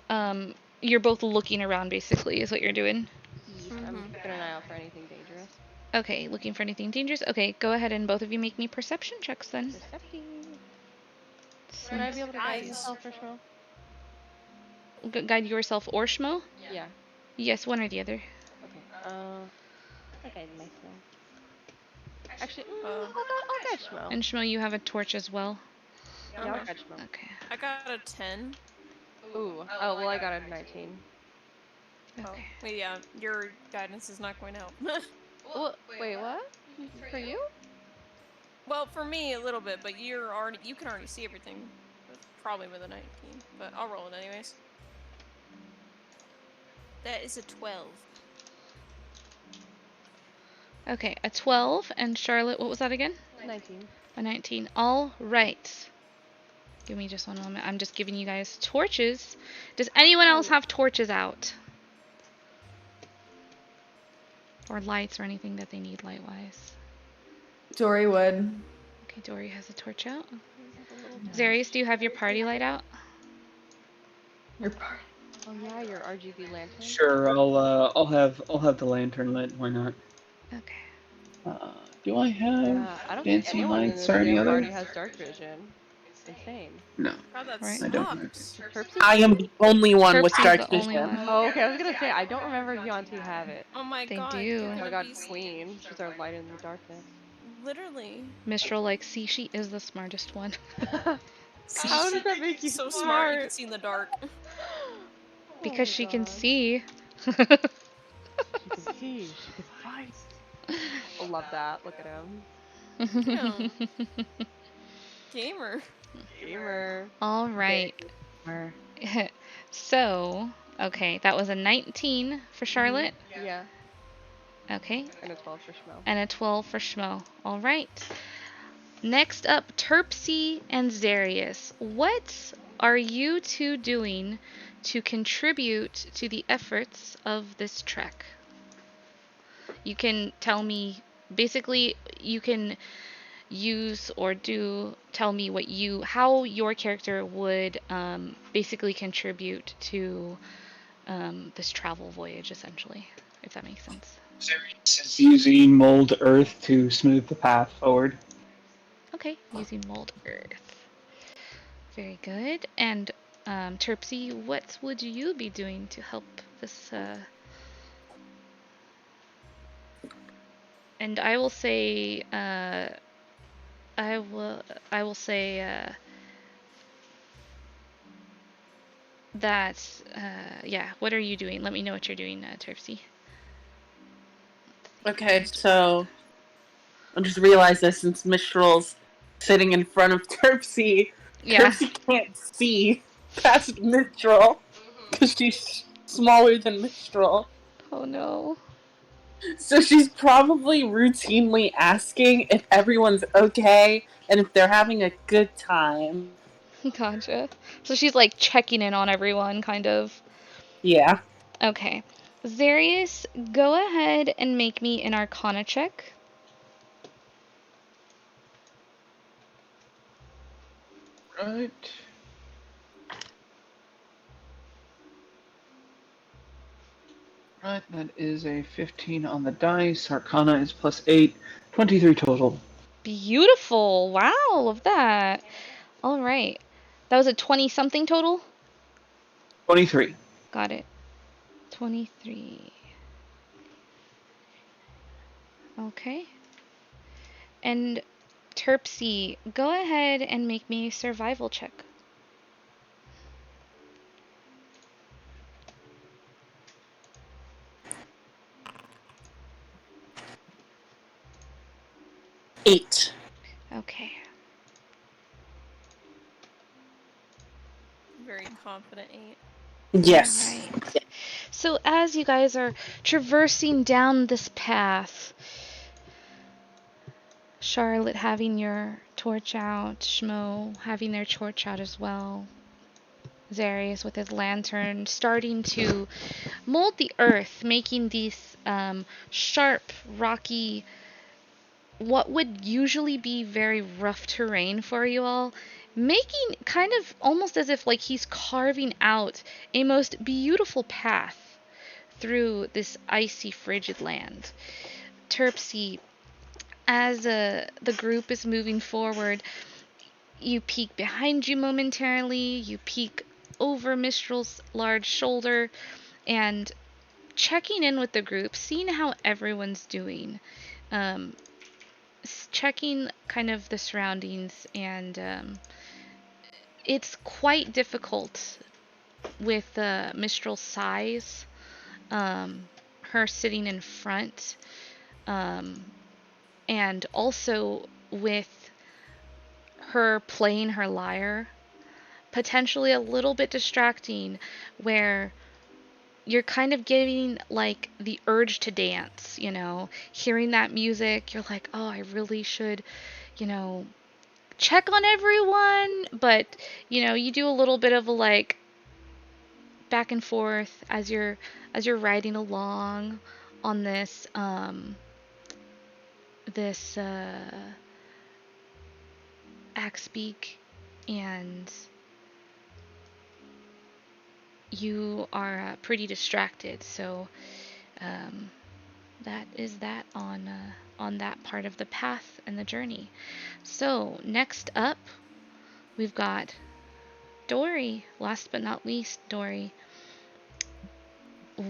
you're both looking around basically is what you're doing. Yes, I'm keeping an eye out for anything dangerous. Okay, looking for anything dangerous. Okay, go ahead and both of you make me perception checks then. Perception. Would I be able to guide myself or Schmo? Guide yourself or Schmo? Yeah. Yes, one or the other. Okay. I'll guide myself. Actually, I'll guide Schmo. And Schmo, you have a torch as well. Yeah, I'll guide Schmo. Okay. I got a 10. Ooh. Oh, well, I got a 19. Okay. Oh, wait, yeah, your guidance is not going out. Well, wait, what? For you? Well, for me a little bit, but you can already see everything. Probably with a 19, but I'll roll it anyways. That is a 12. Okay, a 12. And Charlotte, what was that again? 19. A 19. All right. Give me just one moment. I'm just giving you guys torches. Does anyone else have torches out? Or lights or anything that they need light-wise? Dory would. Okay, Dory has a torch out. Zarius, do you have your party light out? Your party. Oh yeah, your RGB lantern. Sure, I'll have the lantern lit. Why not? Okay. Do I have Yeah, I don't think fancy anyone in lights this or any damn other? party has dark vision. Insane. No. God, that Right. I don't know. sucks. Terpsy? I am the only one with Terpsy's dark the only vision. one. Oh, okay, I was gonna say, I don't remember if Yanti have it. Oh my They god, do. you're Oh my gonna god, be Queen. She's our light in the darkness. literally. Mistral, like, see, she is the smartest one. How does that make you so smart? You can see in the dark. Because she can see. She can see. She can fight. I love that. Look at him. Gamer. Gamer. All right. So, okay, that was a 19 for Charlotte. Yeah. Okay. And a 12 for Schmo. And a 12 for Schmo. All right. Next up, Terpsy and Zarius. What are you two doing to contribute to the efforts of this trek? You can tell me, basically, you can use or tell me how your character would basically contribute to this travel voyage, essentially, if that makes sense. Zarius is using mold earth to smooth the path forward. Okay, using mold earth. Very good. And Terpsy, what would you be doing to help this? And I will say, I will say that, yeah. What are you doing? Let me know what you're doing, Terpsy. Okay, so I just realized this since Mistral's sitting in front of Terpsy. Yeah. Terpsy can't see past Mistral because she's smaller than Mistral. Oh no. So she's probably routinely asking if everyone's okay and if they're having a good time. Gotcha. So she's like checking in on everyone, kind of. Yeah. Okay. Zarius, go ahead and make me an Arcana check. Right. Right, that is a 15 on the dice. Arcana is +8. 23 total. Beautiful. Wow, love that. All right. That was a 20 something total? 23. Got it. 23. Okay. And Terpsy, go ahead and make me a survival check. Eight. Okay. Very confident 8. Yes. Alright. So as you guys are traversing down this path, Charlotte having your torch out, Schmo having their torch out as well, Zarius with his lantern starting to mold the earth, making these sharp, rocky, what would usually be very rough terrain for you all, making kind of almost as if like he's carving out a most beautiful path through this icy, frigid land. Terpsy, as the group is moving forward, you peek behind you momentarily, you peek over Mistral's large shoulder, and checking in with the group, seeing how everyone's doing. Checking kind of the surroundings, and it's quite difficult with Mistral's size, her sitting in front, and also with her playing her lyre, potentially a little bit distracting, where you're kind of getting like the urge to dance, you know, hearing that music, you're like, oh, I really should, you know, check on everyone, but you know, you do a little bit of a like back and forth as you're riding along on this Axpeak, and you are pretty distracted. So that is that on that part of the path and the journey. So next up, we've got Dory. Last but not least, Dory.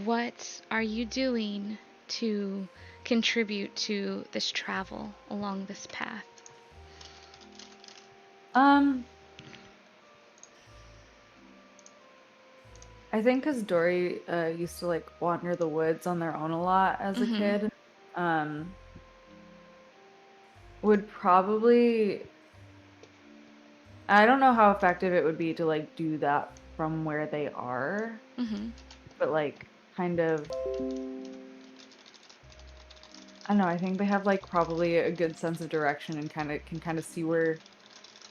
What are you doing to contribute to this travel along this path? I think because Dory used to like wander the woods on their own a lot as a kid, would probably, I don't know how effective it would be to like do that from where they are, but like kind of, I don't know, I think they have like probably a good sense of direction and can kind of see where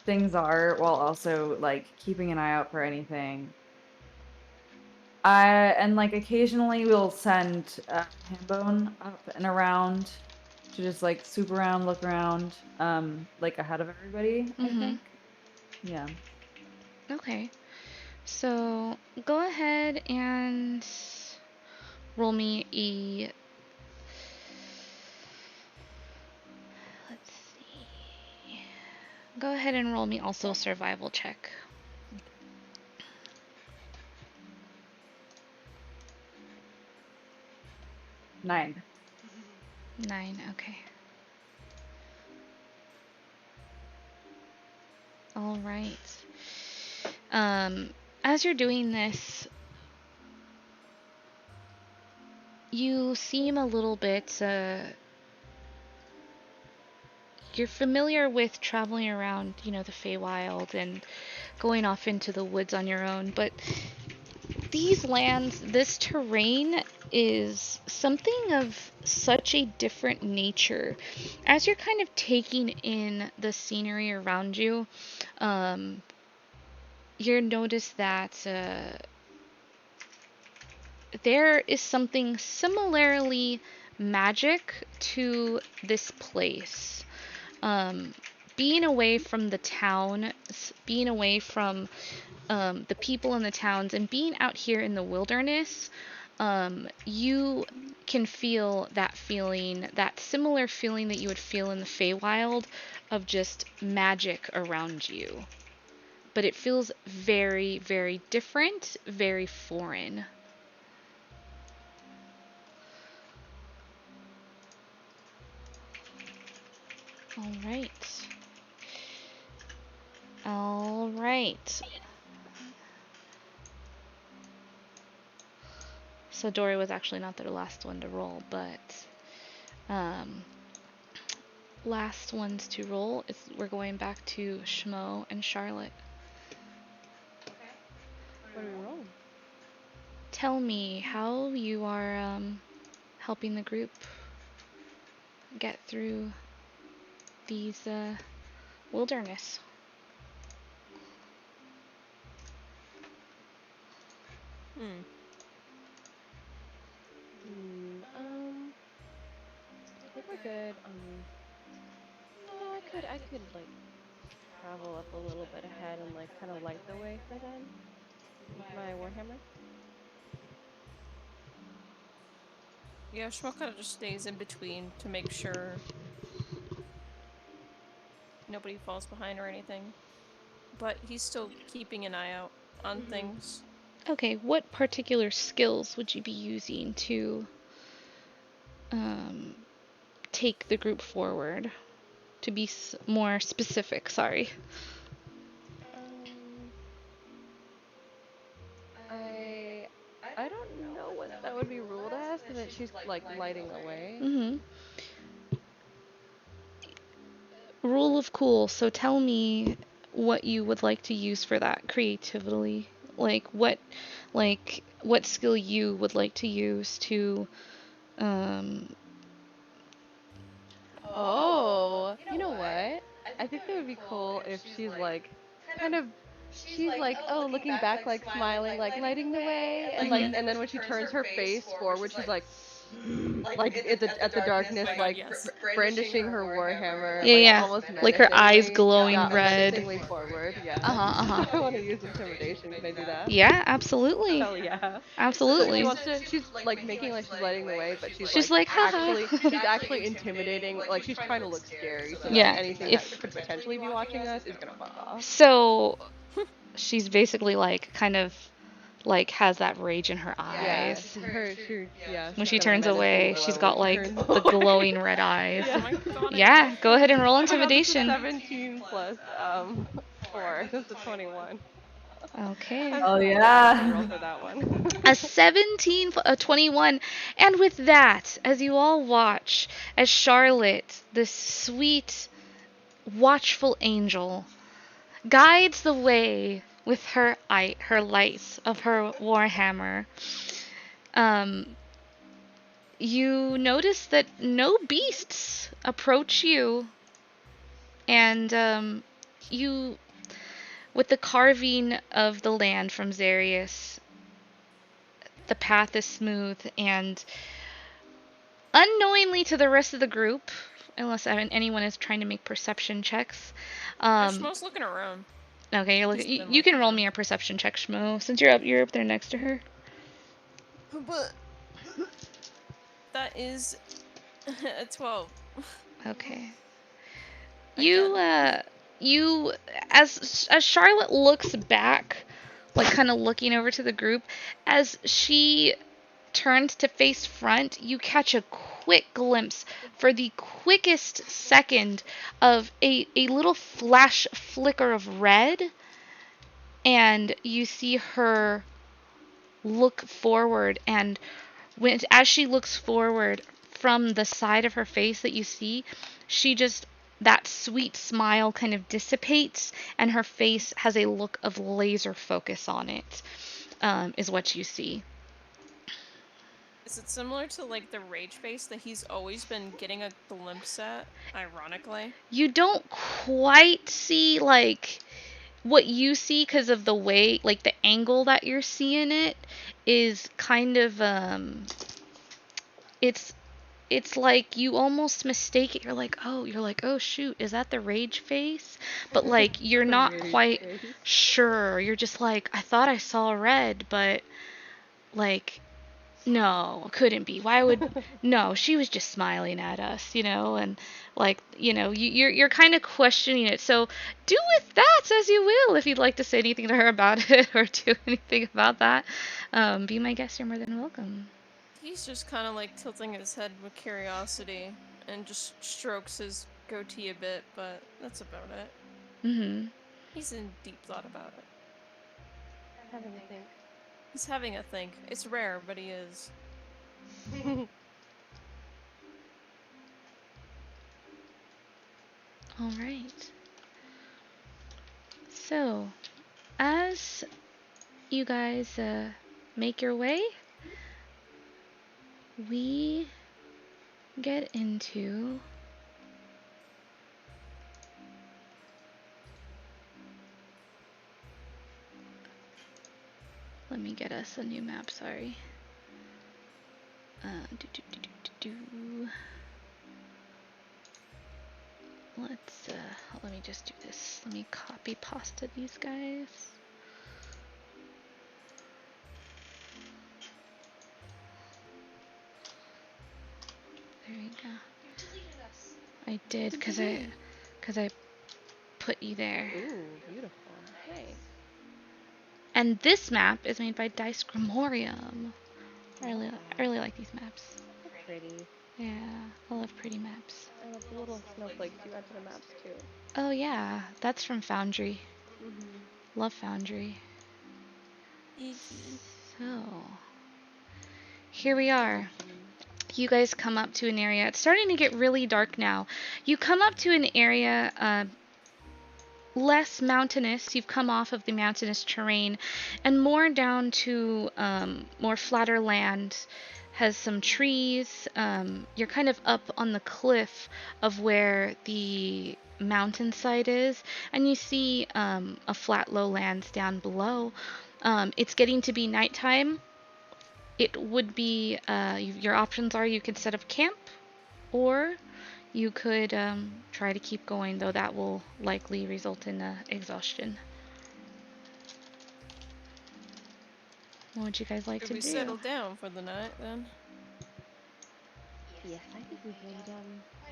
things are while also like keeping an eye out for anything. And like occasionally we'll send Hambone up and around to just like swoop around, look around, like ahead of everybody, I think. Yeah. Okay. So go ahead and roll me a. Let's see. Go ahead and roll me also a survival check. 9. 9, okay. All right. As you're doing this, you seem a little bit, you're familiar with traveling around, you know, the Feywild and going off into the woods on your own, but these lands, this terrain is something of such a different nature. As you're kind of taking in the scenery around you, you notice that there is something similarly magic to this place. Being away from the town, being away from the people in the towns, and being out here in the wilderness, you can feel that feeling, that similar feeling that you would feel in the Feywild of just magic around you. But it feels very, very different, very foreign. All right. All right. So Dory was actually not the last one to roll, but last ones to roll is we're going back to Schmo and Charlotte. What are we rolling? Tell me how you are helping the group get through these wilderness. I think we're good. I could like travel up a little bit ahead and like kind of light the way for them with my warhammer. Yeah, Schmo kind of just stays in between to make sure nobody falls behind or anything. But he's still keeping an eye out on things. Okay, what particular skills would you be using to take the group forward? To be more specific, sorry. I don't know what that would be ruled as because she's like lighting the way. Rule of cool. So tell me what you would like to use for that creatively. Like what skill you would like to use to Oh, you know what? I think that would be cool if she's like kind of she's like, oh, looking back, like smiling, like lighting the way, and like, and then when she turns her face forward, she's like, like at the darkness, my God, like yes. brandishing her warhammer, Yeah, like yeah. almost Like her eyes menacingly. glowing Yeah, red. menacingly forward. Yeah. Uh-huh. I want to use intimidation. Can I do that? Yeah, absolutely. Hell yeah. So Absolutely. she wants to. She's like making like she's lighting the way, but She's like, haha. she's actually intimidating. Like she's trying to look scary, so that Yeah, anything that could potentially be watching us is gonna fuck off. So she's basically like kind of like has that rage in her Yeah, eyes. she's When she kind of turns away, menacing she's glow got when she like turns the away. glowing red eyes. Yeah. Oh my God, I Yeah, love go ahead and roll Oh my God, this is intimidation. 17 plus 4. This is 21. Okay. I'm Oh, so yeah. excited to roll for that one. A 17, a 21. And with that, as you all watch, as Charlotte, the sweet, watchful angel, guides the way with her lights of her warhammer, you notice that no beasts approach you, and you, with the carving of the land from Xarius, the path is smooth, and unknowingly to the rest of the group, unless anyone is trying to make perception checks. Schmo's looking around. Okay, you're looking. You can roll me a perception check, Schmo, since you're up there next to her. But that is a 12. Okay. Again. You as Charlotte looks back, like kind of looking over to the group, as she turns to face front, you catch a quick glimpse for the quickest second of a little flash flicker of red, and you see her look forward, and as she looks forward, from the side of her face that you see, that sweet smile kind of dissipates, and her face has a look of laser focus on it, is what you see. Is it similar to like the rage face that he's always been getting a glimpse at, ironically? You don't quite see like what you see because of the way, like the angle that you're seeing it is kind of it's like you almost mistake it. You're like, oh shoot, is that the rage face? But like you're not quite sure. You're just like, I thought I saw red, but like No, couldn't be. Why would? No, she was just smiling at us, and like, you're kind of questioning it. So do with that as you will. If you'd like to say anything to her about it or do anything about that, be my guest. You're more than welcome. He's just kind of like tilting his head with curiosity and just strokes his goatee a bit, but that's about it. Mm-hmm. He's in deep thought about it. Having a think. He's having a think. It's rare, but he is. All right. So, as you guys make your way, we get into let me get us a new map, sorry. Let's let me just do this. Let me copy pasta these guys. There you go. You deleted us. I did because I put you there. Ooh, beautiful. Nice. And this map is made by Dice Grimorium. I really like these maps. They're pretty. Yeah, I love pretty maps. I love the little snowflakes you add to the maps too. Oh yeah, that's from Foundry. Mm-hmm. Love Foundry. Eeky. So, here we are. You guys come up to an area. It's starting to get really dark now. You come up to an area less mountainous. You've come off of the mountainous terrain and more down to more flatter land. Has some trees. You're kind of up on the cliff of where the mountainside is, and you see a flat lowlands down below. It's getting to be nighttime. It would be your options are you could set up camp, or you could try to keep going, though that will likely result in exhaustion. What would you guys like Should to we do? settle down for the night then? Yes, I think we've made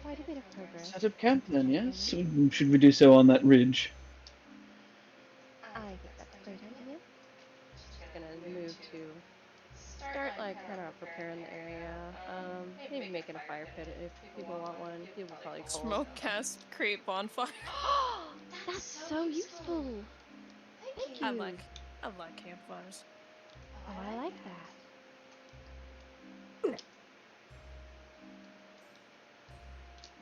quite a bit of progress. Set up camp then, yes? Should we do so on that ridge? I think that's a great idea. Just gonna move to start like kind of preparing the area. Maybe making a fire pit if people want one. People probably cold. Smoke cast, create bonfire. That's so useful. Thank you. I like campfires. Oh, I like that.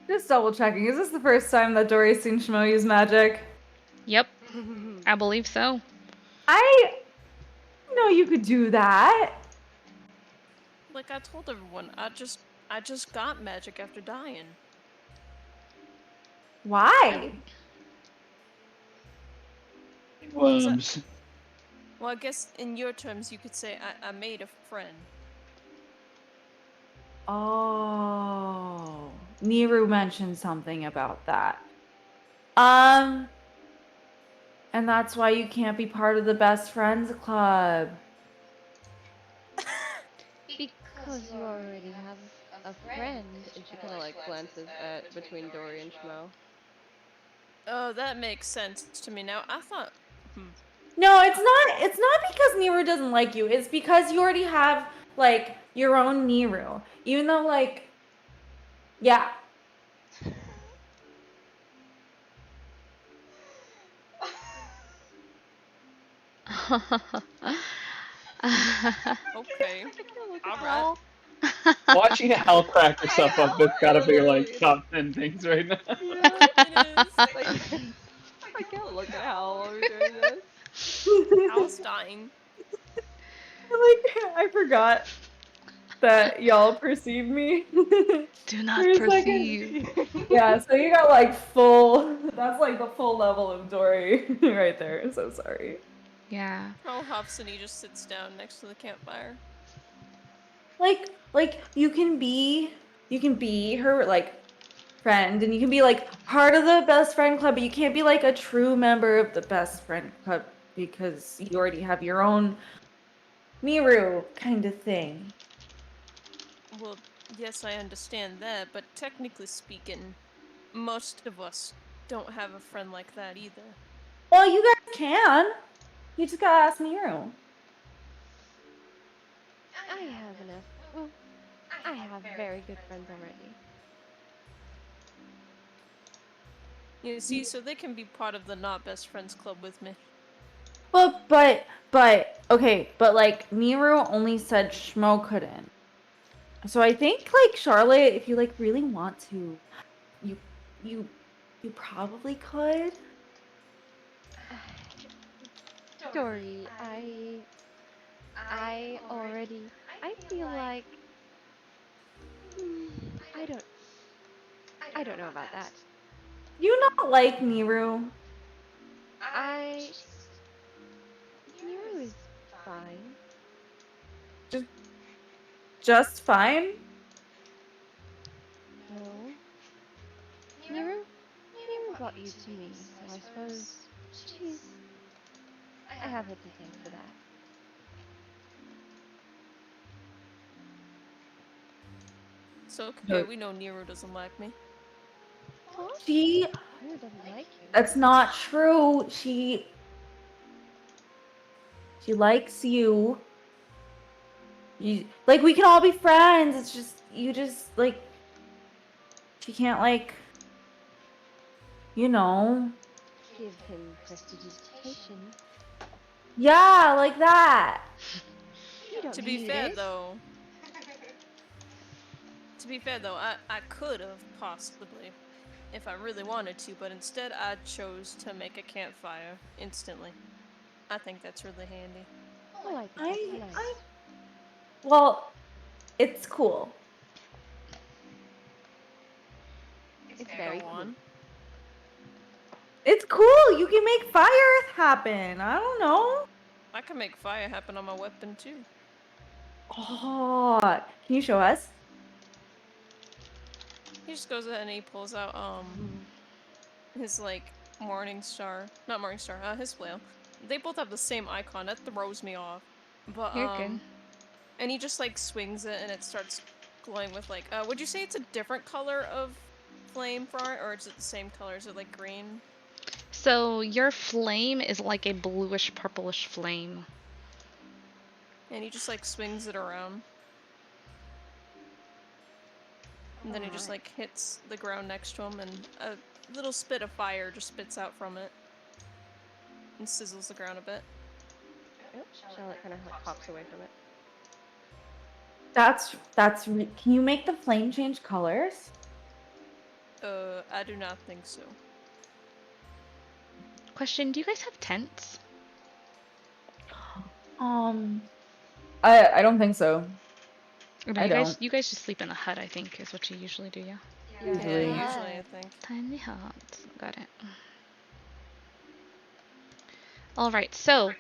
Just double checking. Is this the first time that Dory's seen Shmo use magic? Yep, I believe so. I know you could do that. Like I told everyone, I just got magic after dying. Why? Worms. Well, I guess in your terms, you could say I made a friend. Oh, Niru mentioned something about that. And that's why you can't be part of the best friends club. Because you already have a friend, and she kind of like glances at between Dory and Shmo. Oh, that makes sense to me now. I thought. No, it's not. It's not because Niru doesn't like you. It's because you already have like your own Niru. Even though, like, yeah. Okay. Alright. Watching Hal crack herself up, it's gotta be like top 10 things right now. Yeah, it is. I can't look at Hal while we're doing this. Hal's dying. I forgot that y'all perceive me. Do not perceive. Yeah, so you got like full. That's like the full level of Dory right there. So sorry. Yeah. Oh, Hobsony just sits down next to the campfire. Like you can be her like friend, and you can be like part of the best friend club, but you can't be like a true member of the best friend club because you already have your own Miru kind of thing. Well, yes, I understand that, but technically speaking, most of us don't have a friend like that either. Well, you guys can. You just gotta ask Miru. I have enough. Well, I have very good friends already. You see, so they can be part of the Not Best Friends Club with me. But okay, but like Miru only said Schmo couldn't. So I think like Charlotte, if you like really want to, you you you probably could. Dory, I already, I feel like, hmm, I don't, I don't know about that. You not like Miru. Nero is fine. Just fine. No, Nero brought you to me, so I suppose I have her to thank for that. So, okay, we know Nero doesn't like me. What? She Nero doesn't like you. That's not true. She likes you. You like we can all be friends. It's just you just like she can't like you know. Give him prestidigitation. Yeah, like that. You don't To be need fair, it. though, I could have possibly, if I really wanted to, but instead I chose to make a campfire instantly. I think that's really handy. I like it. That's nice. Well, it's cool. It's very Go cool. on. It's cool. You can make fire happen. I don't know. I can make fire happen on my weapon too. Oh, can you show us? He just goes ahead and he pulls out his like morning star, not morning star, his flail. They both have the same icon. That throws me off. But You're good. and he just like swings it and it starts glowing with like would you say it's a different color of flame for it, or is it the same color? Is it like green? So your flame is like a bluish purplish flame. And he just like swings it around. And then he just like hits the ground next to him and a little spit of fire just spits out from it. And sizzles the ground a bit. Oh, Charlotte kind of hops away from it. Can you make the flame change colors? I do not think so. Question, do you guys have tents? I don't think so. Or no, you guys just sleep in the hut, I think, is what you usually do, yeah? Usually. Yeah, usually I think. Tiny hut. Got it. Alright, so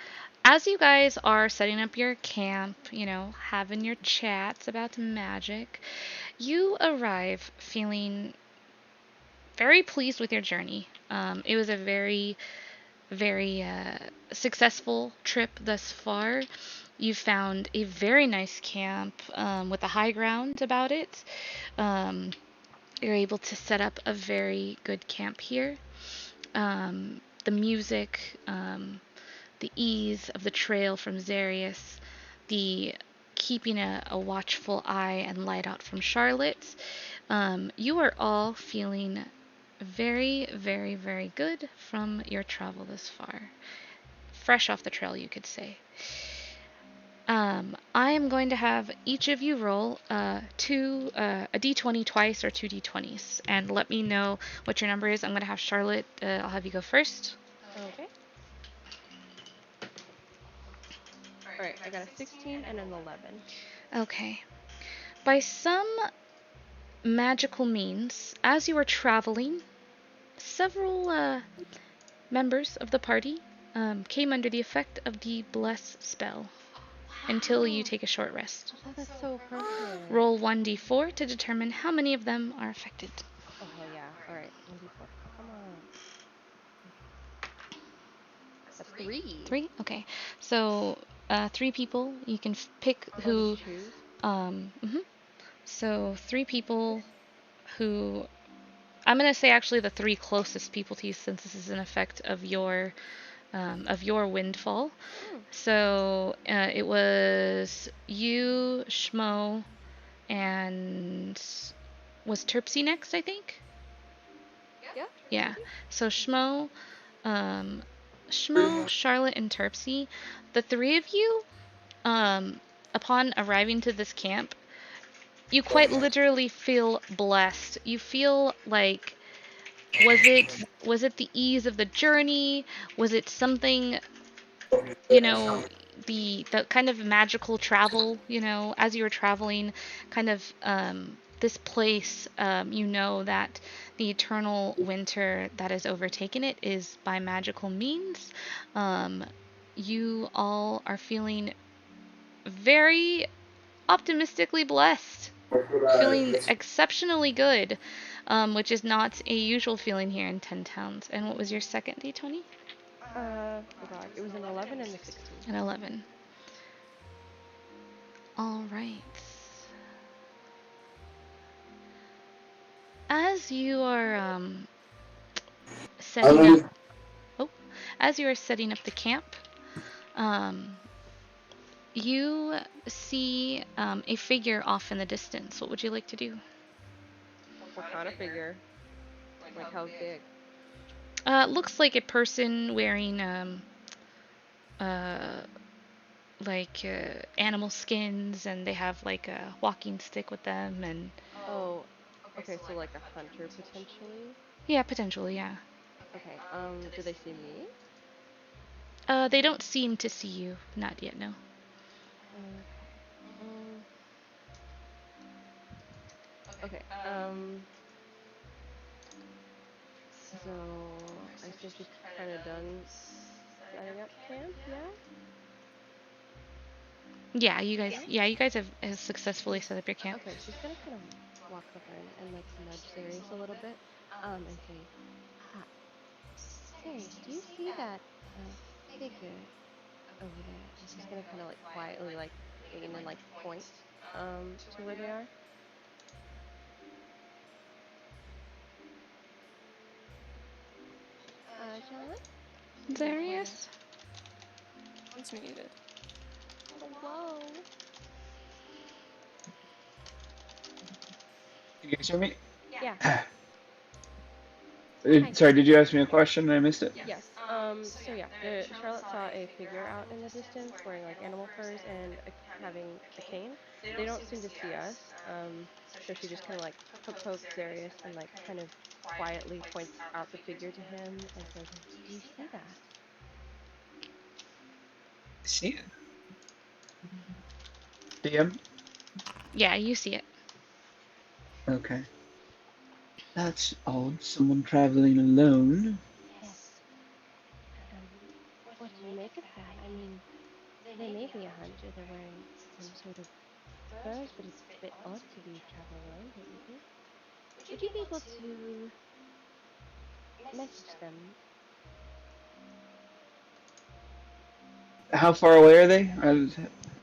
as you guys are setting up your camp, you know, having your chats about magic, you arrive feeling very pleased with your journey. It was a very, very successful trip thus far. You found a very nice camp with a high ground about it. You're able to set up a very good camp here. The music, the ease of the trail from Zarius, the keeping a watchful eye and light out from Charlotte. You are all feeling very, very, very good from your travel this far. Fresh off the trail, you could say. I am going to have each of you roll a d20 twice or 2d20s, and let me know what your number is. I'm going to have Charlotte, I'll have you go first. Okay. Alright, I got a 16 and an 11. Okay. By some magical means, as you are traveling, several members of the party came under the effect of the Bless spell until you take a short rest. Oh, that's so perfect. Roll 1d4 to determine how many of them are affected. Oh, hell yeah. Alright, 1d4. Come on. That's 3. 3? Okay. So, 3 people. You can pick who. Choose. Mhm. So 3 people who I'm gonna say actually the 3 closest people to you, since this is an effect of your windfall. So it was you, Schmo, and was Terpsy next, I think? Yeah. Yeah. So Schmo, Charlotte, and Terpsy, the 3 of you, upon arriving to this camp, you quite literally feel blessed. You feel like, was it the ease of the journey? Was it something, you know, the kind of magical travel, as you were traveling, kind of this place, you know that the eternal winter that has overtaken it is by magical means. You all are feeling very optimistically blessed, feeling exceptionally good, which is not a usual feeling here in 10 Towns. And what was your second D20? Oh god, it was an 11 and a 16. An 11. All right. As you are setting up, as you are setting up the camp, you see a figure off in the distance. What would you like to do? What kind of figure? Like how big? Looks like a person wearing animal skins, and they have like a walking stick with them, and Oh, okay, so like a hunter potentially? yeah, potentially, yeah. Okay, do they see me? They don't seem to see you, not yet, no. Okay, so I assume she's kind of done setting up camp, yeah? Yeah, you guys have successfully set up your camp. Okay, she's gonna kind of walk over and like nudge Sirius a little bit, and say, Sirius, do you see that figure over there? And she's gonna kind of like quietly like lean and like point to where they are. John? Darius? One's muted. Hello. You guys hear me? Yeah. Sorry, did you ask me a question and I missed it? Yes. So yeah, Charlotte saw a figure out in the distance wearing like animal furs and having a cane. They don't seem to see us. So she just kind of like pokes Darius and like kind of quietly points out the figure to him and says, "Do you see that?" See it. DM? Yeah, you see it. Okay. That's odd. Someone traveling alone. Yes. What do you make of that? I mean, they may be a hunter. They're wearing some sort of furs, but it's a bit odd to be traveling alone, don't you think? Would you be able to message them? How far away are they?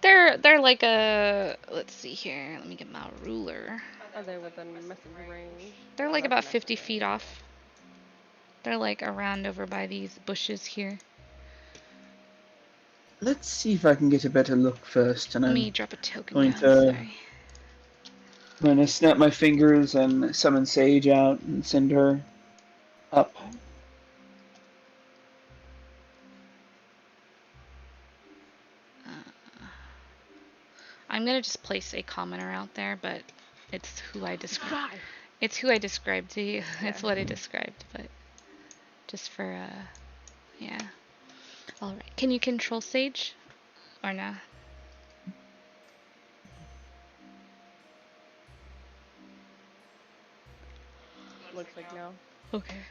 They're like a, let's see here. Let me get my ruler. Are they within message range? They're like about 50 feet off. They're like around over by these bushes here. Let's see if I can get a better look first, and Let I'm me drop a token going down, to sorry. I'm going to snap my fingers and summon Sage out and send her up. I'm gonna just place a commoner out there, but it's who I described. It's who I described to you. Yeah. It's what I described, but just for yeah. All right. Can you control Sage, or no? Looks like no. Okay.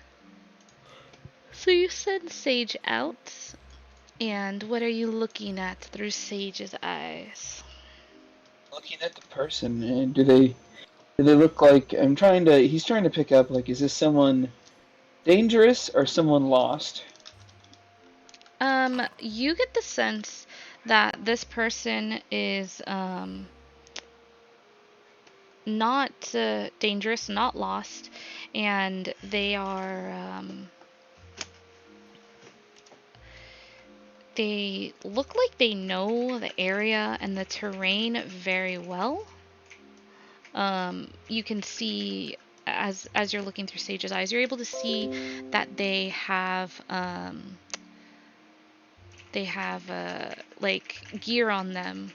So you send Sage out, and what are you looking at through Sage's eyes? Looking at the person, and do they look like he's trying to pick up, like, is this someone dangerous or someone lost? You get the sense that this person is not dangerous, not lost, and they are they look like they know the area and the terrain very well. You can see as you're looking through Sage's eyes, you're able to see that they have like gear on them,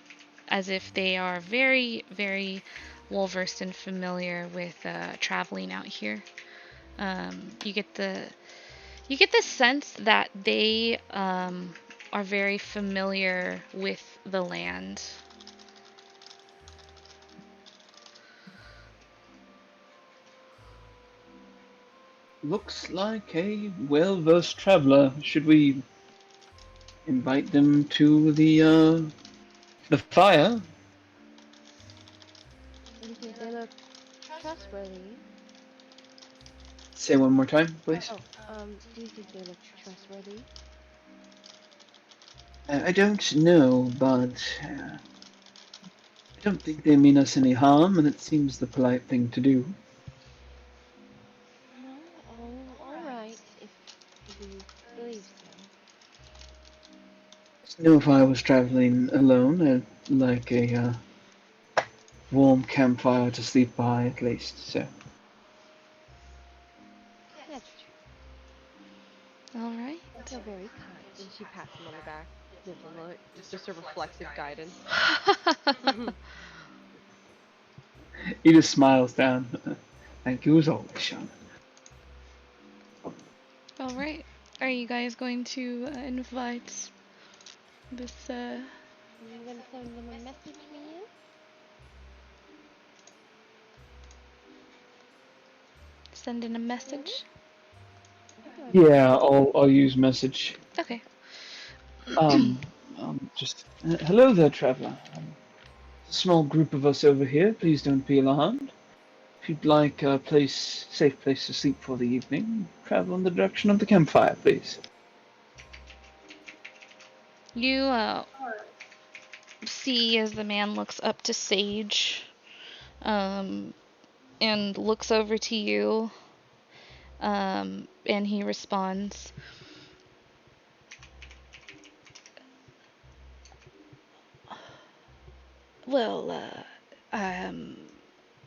as if they are very, very well versed and familiar with traveling out here. You get the sense that they are very familiar with the land. Looks like a well-versed traveler. Should we invite them to the fire? Do you think they look trustworthy? Say one more time, please. Do you think they look trustworthy? I don't know, but I don't think they mean us any harm, and it seems the polite thing to do. No? Oh, alright, if you believe so. No, if I was traveling alone, I'd like a warm campfire to sleep by, at least, so. That's true. Alright. You're very kind. And she pats him on the back. Gives him just a reflexive guidance. He just smiles down. Thank you as always, Sean. Alright. Are you guys going to invite this You gonna send them a message, Mia? send in a message? Yeah, I'll use message. Okay. Just hello there, traveler. A small group of us over here. Please don't be alarmed. If you'd like a safe place to sleep for the evening, travel in the direction of the campfire, please. You see as the man looks up to Sage, and looks over to you, and he responds, well,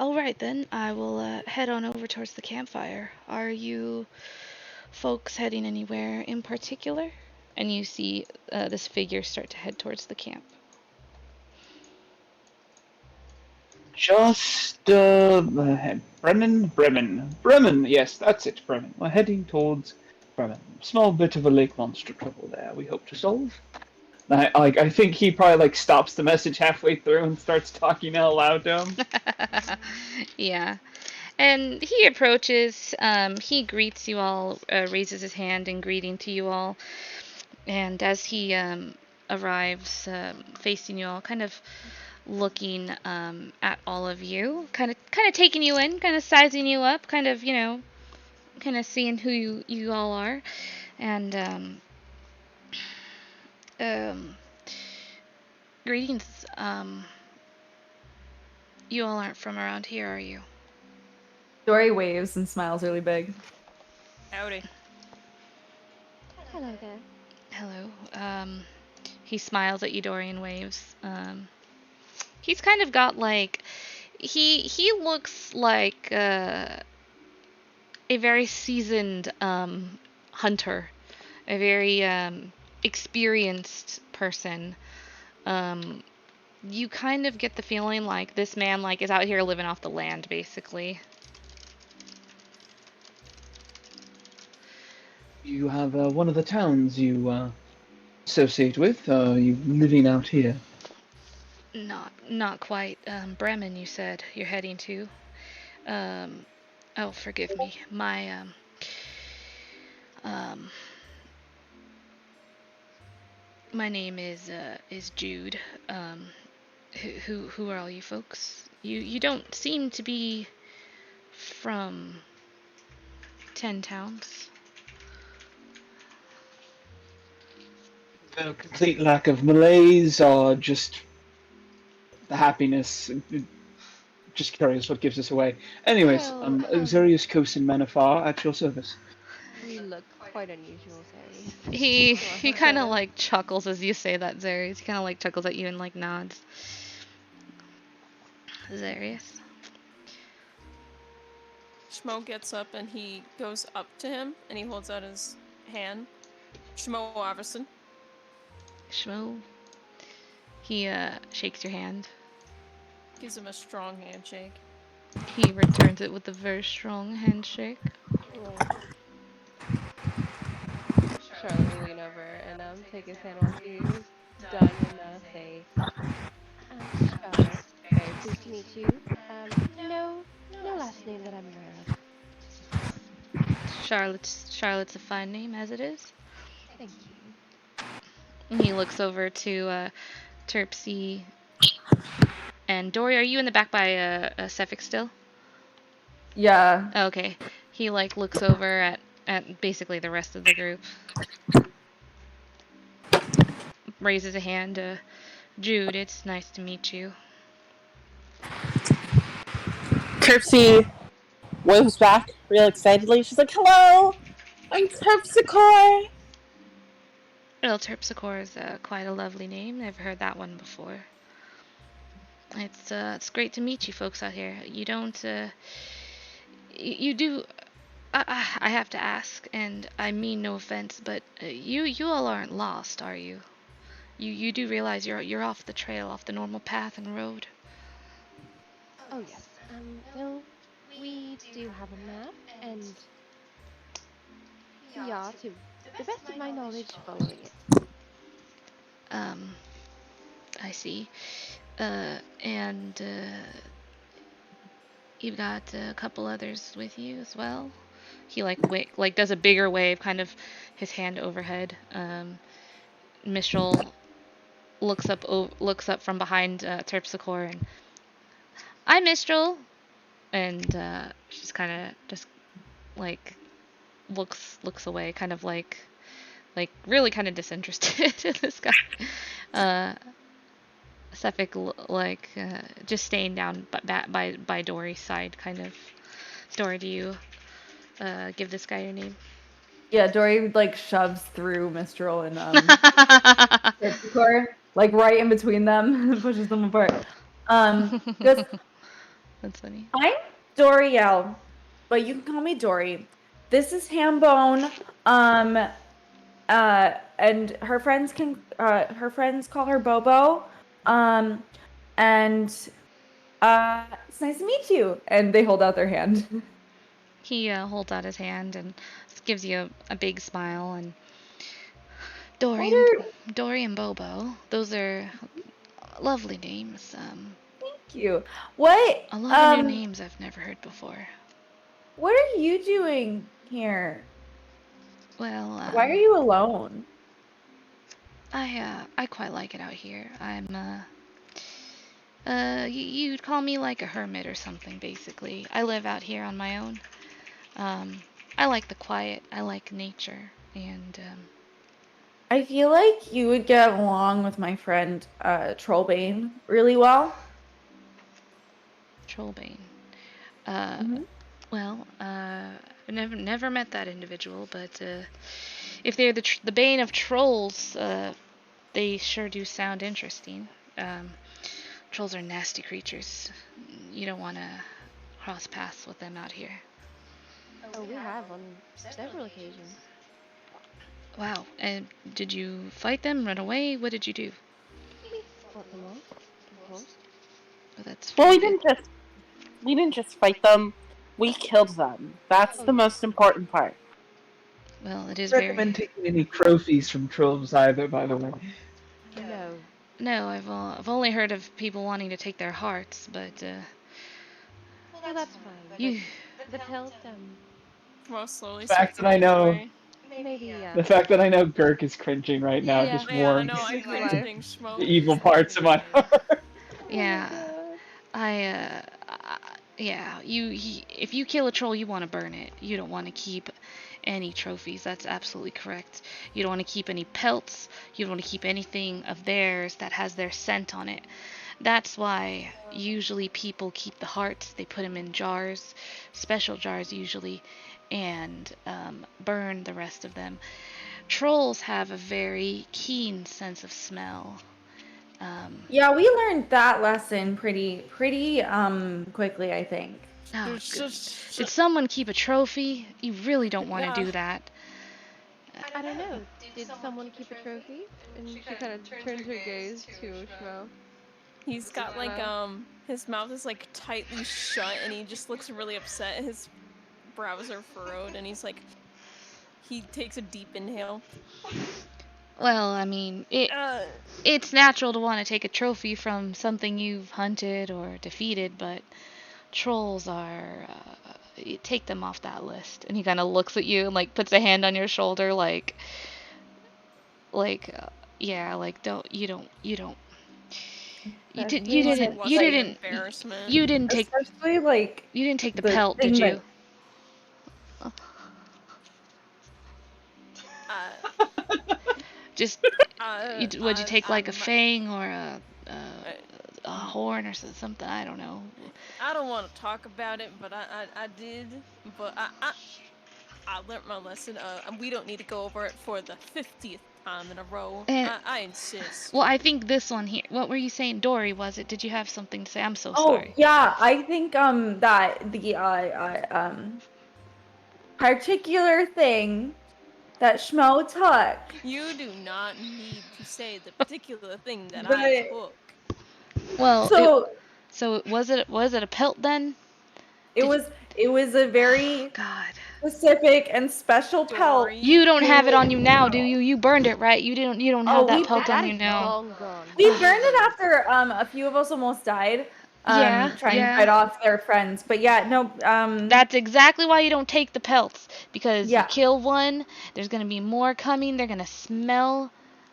alright then, I will head on over towards the campfire. Are you folks heading anywhere in particular? And you see this figure start to head towards the camp. Just, Bremen, yes, that's it, Bremen. We're heading towards Bremen. Small bit of a lake monster trouble there we hope to solve. I think he probably, stops the message halfway through and starts talking out loud to him. Yeah. And he approaches, he greets you all, raises his hand in greeting to you all. And as he arrives facing you all, kind of looking at all of you, kind of taking you in, kind of sizing you up, kind of seeing who you all are, and greetings. You all aren't from around here, are you? Dory waves and smiles really big. Howdy. Hello there. Hello. He smiles at you, Dorian waves. He's kind of got he looks like a very seasoned hunter, a very experienced person. You kind of get the feeling like this man is out here living off the land, basically. You have one of the towns you associate with? Are you living out here? Not quite. Bremen, you said you're heading to. Oh, forgive me. My my name is Jude. Who are all you folks? You don't seem to be from 10 Towns. A complete lack of malaise or just the happiness just curious what gives us away. Anyways, Well, Xerius Kos and Menafar at your service. we look quite unusual, Sarius. He kind of like chuckles as you say that, Zarius. He kind of like chuckles at you and like nods. Zarius. Schmo gets up and he goes up to him and he holds out his hand. Schmo Iverson. Shmo. He shakes your hand. Gives him a strong handshake. He returns it with a very strong handshake. Well, Charlotte will lean over and take his hand once he's done and say, Charlotte, very pleased to meet you. No last name that I'm aware of. Charlotte's a fine name as it is. Thank you. And he looks over to Terpsy and Dory. Are you in the back by Sefik still? Yeah. Okay. He like looks over at basically the rest of the group. Raises a hand. Jude, it's nice to meet you. Terpsy waves back real excitedly. She's like, "Hello, I'm Terpsichore." Well, Terpsichore is quite a lovely name. Never heard that one before. It's great to meet you folks out here. You don't you do. I have to ask, and I mean no offense, but you all aren't lost, are you? You do realize you're off the trail, off the normal path and road. Oh yes. Well, we do have a map, and we are, to the best of my knowledge, following it. I see. And you've got a couple others with you as well. He like does a bigger wave, kind of his hand overhead. Mistral looks up from behind Terpsichore and I'm Mistral, and she's kind of just like looks away, kind of like really kind of disinterested in this guy. Sefik just staying down by Dory's side, kind of. Dory, do you give this guy your name? Yeah, Dory like shoves through Mistral and Terpsichore, like right in between them, and pushes them apart. Goes, That's funny. I'm Dorielle, but you can call me Dory. This is Hambone. And her friends call her Bobo. And it's nice to meet you. And they hold out their hand. He holds out his hand and gives you a big smile. And Dory and Bobo, those are lovely names. Thank you. What? A lot of new names I've never heard before. What are you doing here? Well, why are you alone? I quite like it out here. You'd call me like a hermit or something, basically. I live out here on my own. I like the quiet. I like nature, and I feel like you would get along with my friend Trollbane really well. Trollbane. Well, never met that individual, but if they're the bane of trolls, they sure do sound interesting. Trolls are nasty creatures. You don't want to cross paths with them out here. Oh, we have on several occasions. Wow. And did you fight them? Run away? What did you do? We fought them off, of course. Oh, that's Well, we didn't just fight them. We killed them. That's the most important part. Well, it is I recommend taking any trophies from trolls either, by the way. No. No, I've only heard of people wanting to take their hearts, but Well, that's fine. The pelt, Well, slowly The fact that I know, maybe, the fact that I know Gurk is cringing right now just warms no, I'm cringing, Schmo. the evil parts of my heart. yeah, yeah. If you kill a troll, you want to burn it. You don't want to keep any trophies. That's absolutely correct. You don't want to keep any pelts. You don't want to keep anything of theirs that has their scent on it. That's why usually people keep the hearts. They put them in jars, special jars usually, and burn the rest of them. Trolls have a very keen sense of smell. Yeah, we learned that lesson pretty quickly, I think. Oh, There's good. just Did someone keep a trophy? You really don't want to yeah. do that. I don't know. Did someone keep a trophy? And she kind of turns her gaze to Schmo. He's got like his mouth is like tightly shut and he just looks really upset. His brows are furrowed and he's like he takes a deep inhale. Well, I mean, it's natural to want to take a trophy from something you've hunted or defeated, but trolls are you take them off that list. And he kind of looks at you and like puts a hand on your shoulder yeah, like don't Especially when it's like, Embarrassment. you didn't take especially like you didn't take the the pelt, thing did that you? Just would you take like a fang or a horn or something? I don't know. I don't want to talk about it, but I did. But I learned my lesson. We don't need to go over it for the 50th time in a row. I insist. Well, I think this one here. What were you saying, Dory? Was it? Did you have something to say? I'm so Oh, sorry. yeah, I think that the particular thing that Schmo took. You do not need to say the particular thing that But I took. Well, so was it a pelt then? it was a very God. specific and special pelt. You don't have it on you now, do you? You burned it, right? You don't have that we pelt on That you is now. long gone. we burned it after a few of us almost died. Trying to fight off their friends. But yeah, no, That's exactly why you don't take the pelts. Because you yeah. kill one, there's gonna be more coming, they're gonna smell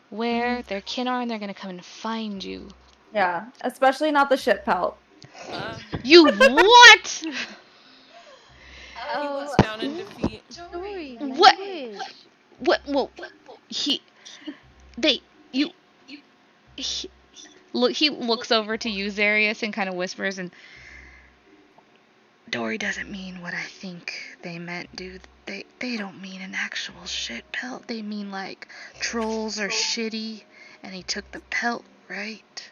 where their kin are, and they're gonna come and find you. Yeah, especially not the shit pelt. You what? He Oh, looks down in defeat. Dory, What? language. What? Well, he, they, you, he, look. He looks over to you, Zarius, and kind of whispers, and Dory doesn't mean what I think they meant, dude. They don't mean an actual shit pelt. They mean like trolls are shitty, and he took the pelt, right?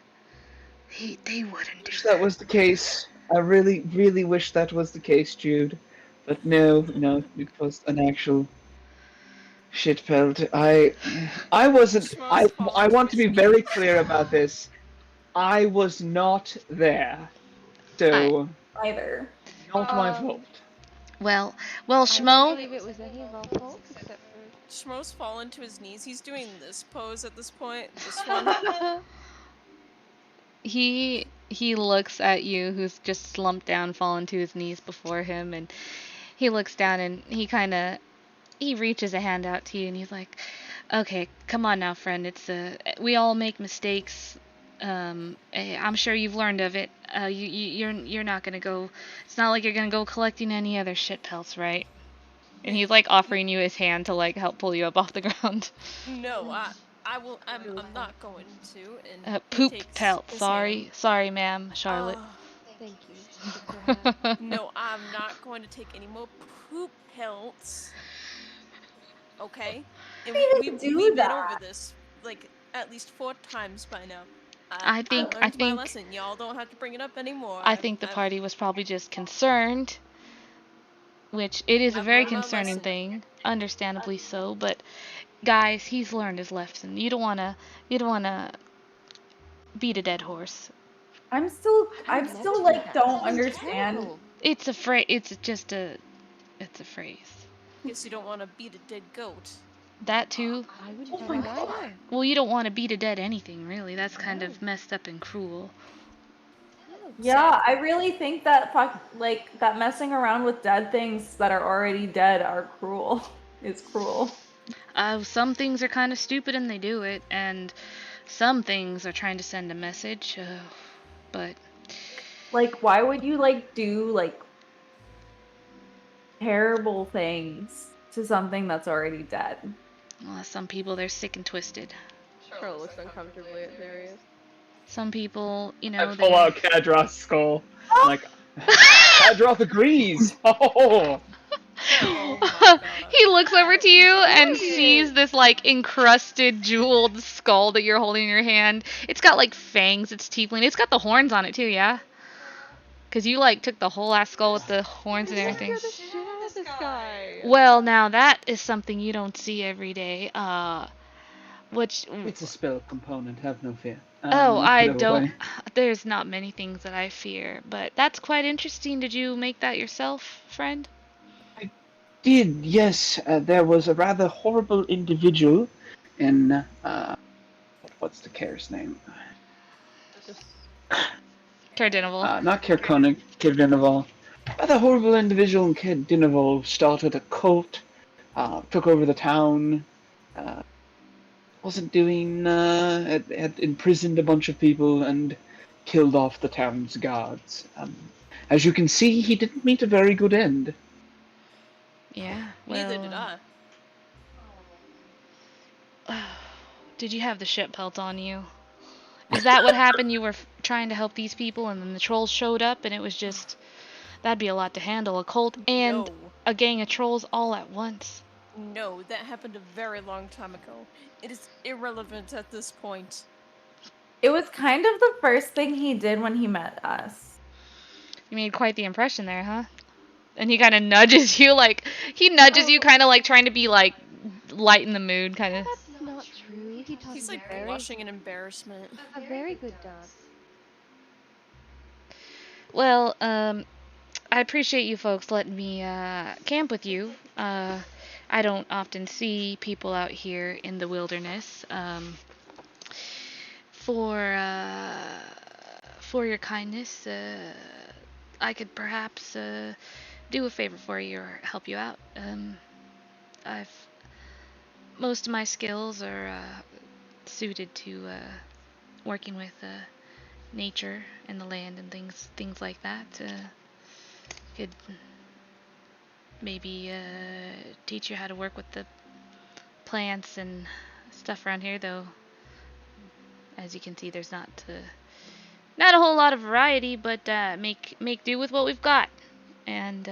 They wouldn't do Wish that was the case. I really, really wish that was the case, Jude. But no, it was an actual shit pelt. I wasn't. I want to be very clear about this. I was not there, so either. not my fault. Well, I don't Schmo. believe it was any of our fault except for. Schmo's fallen to his knees. He's doing this pose at this point. This one. He looks at you, who's just slumped down, fallen to his knees before him, and he looks down and he reaches a hand out to you, and he's like, "Okay, come on now, friend. We all make mistakes. I'm sure you've learned of it. You're not gonna go. It's not like you're gonna go collecting any other shit pelts, right?" And he's like offering you his hand to like help pull you up off the ground. No, I will. I'm not going to. And Poop pelt. Sorry, ma'am, Charlotte. Thank you. No, I'm not going to take any more poop pelts. Okay, and we've been over this like at least 4 times by now. I learned my lesson. Y'all don't have to bring it up anymore. I think the party was probably just concerned, which it is a very concerning thing, understandably so. But guys, he's learned his lesson. You don't wanna beat a dead horse. I'm still like don't understand. It's a phrase. It's a phrase. Guess you don't want to beat a dead goat. That too. I wouldn't want to either. Well, you don't want to beat a dead anything, really. That's kind of messed up and cruel. Yeah, I really think that that messing around with dead things that are already dead are cruel. It's cruel. Some things are kind of stupid and they do it, and some things are trying to send a message. But like, why would you like do like terrible things to something that's already dead? Well, some people, they're sick and twisted. Charlotte looks uncomfortably at Darius. Some people, you I know, pull they. out Kadroth's skull. Like, Kadroth agrees! Oh! Oh my god. He looks over to you and sees Brilliant. this like encrusted jeweled skull that you're holding in your hand. It's got like fangs, it's tiefling. It's got the horns on it too, yeah? Cause you like took the whole ass skull with the horns and You're gonna everything. scare the shit out of this guy. Well, now that is something you don't see every day. Which It's a spell component, have no fear. oh, Put I it don't. away. There's not many things that I fear, but that's quite interesting. Did you make that yourself, friend? Did, yes, there was a rather horrible individual in, what's the care's name? Just Cardinival. Not Caer Konig, Caer Dineval. Rather horrible individual in Caer Dineval started a cult, took over the town, wasn't doing, had imprisoned a bunch of people and killed off the town's guards. As you can see, he didn't meet a very good end. Yeah. Neither did Well. I. Did you have the shit pelt on you? Is that what happened? You were trying to help these people, and then the trolls showed up, and it was just that'd be a lot to handle. A cult and No. a gang of trolls all at once. No, that happened a very long time ago. It is irrelevant at this point. It was kind of the first thing he did when he met us. You made quite the impression there, huh? And he kind of nudges you, like he nudges you, kind of like trying to be like lighten the mood, kind of. that's not true. He taught He's us like blushing in embarrassment. a very good dance. Well, I appreciate you folks letting me camp with you. I don't often see people out here in the wilderness. For your kindness, I could perhaps do a favor for you or help you out. I've most of my skills are suited to working with nature and the land and things like that. Could maybe teach you how to work with the plants and stuff around here, though. As you can see, there's not a whole lot of variety, but make do with what we've got. And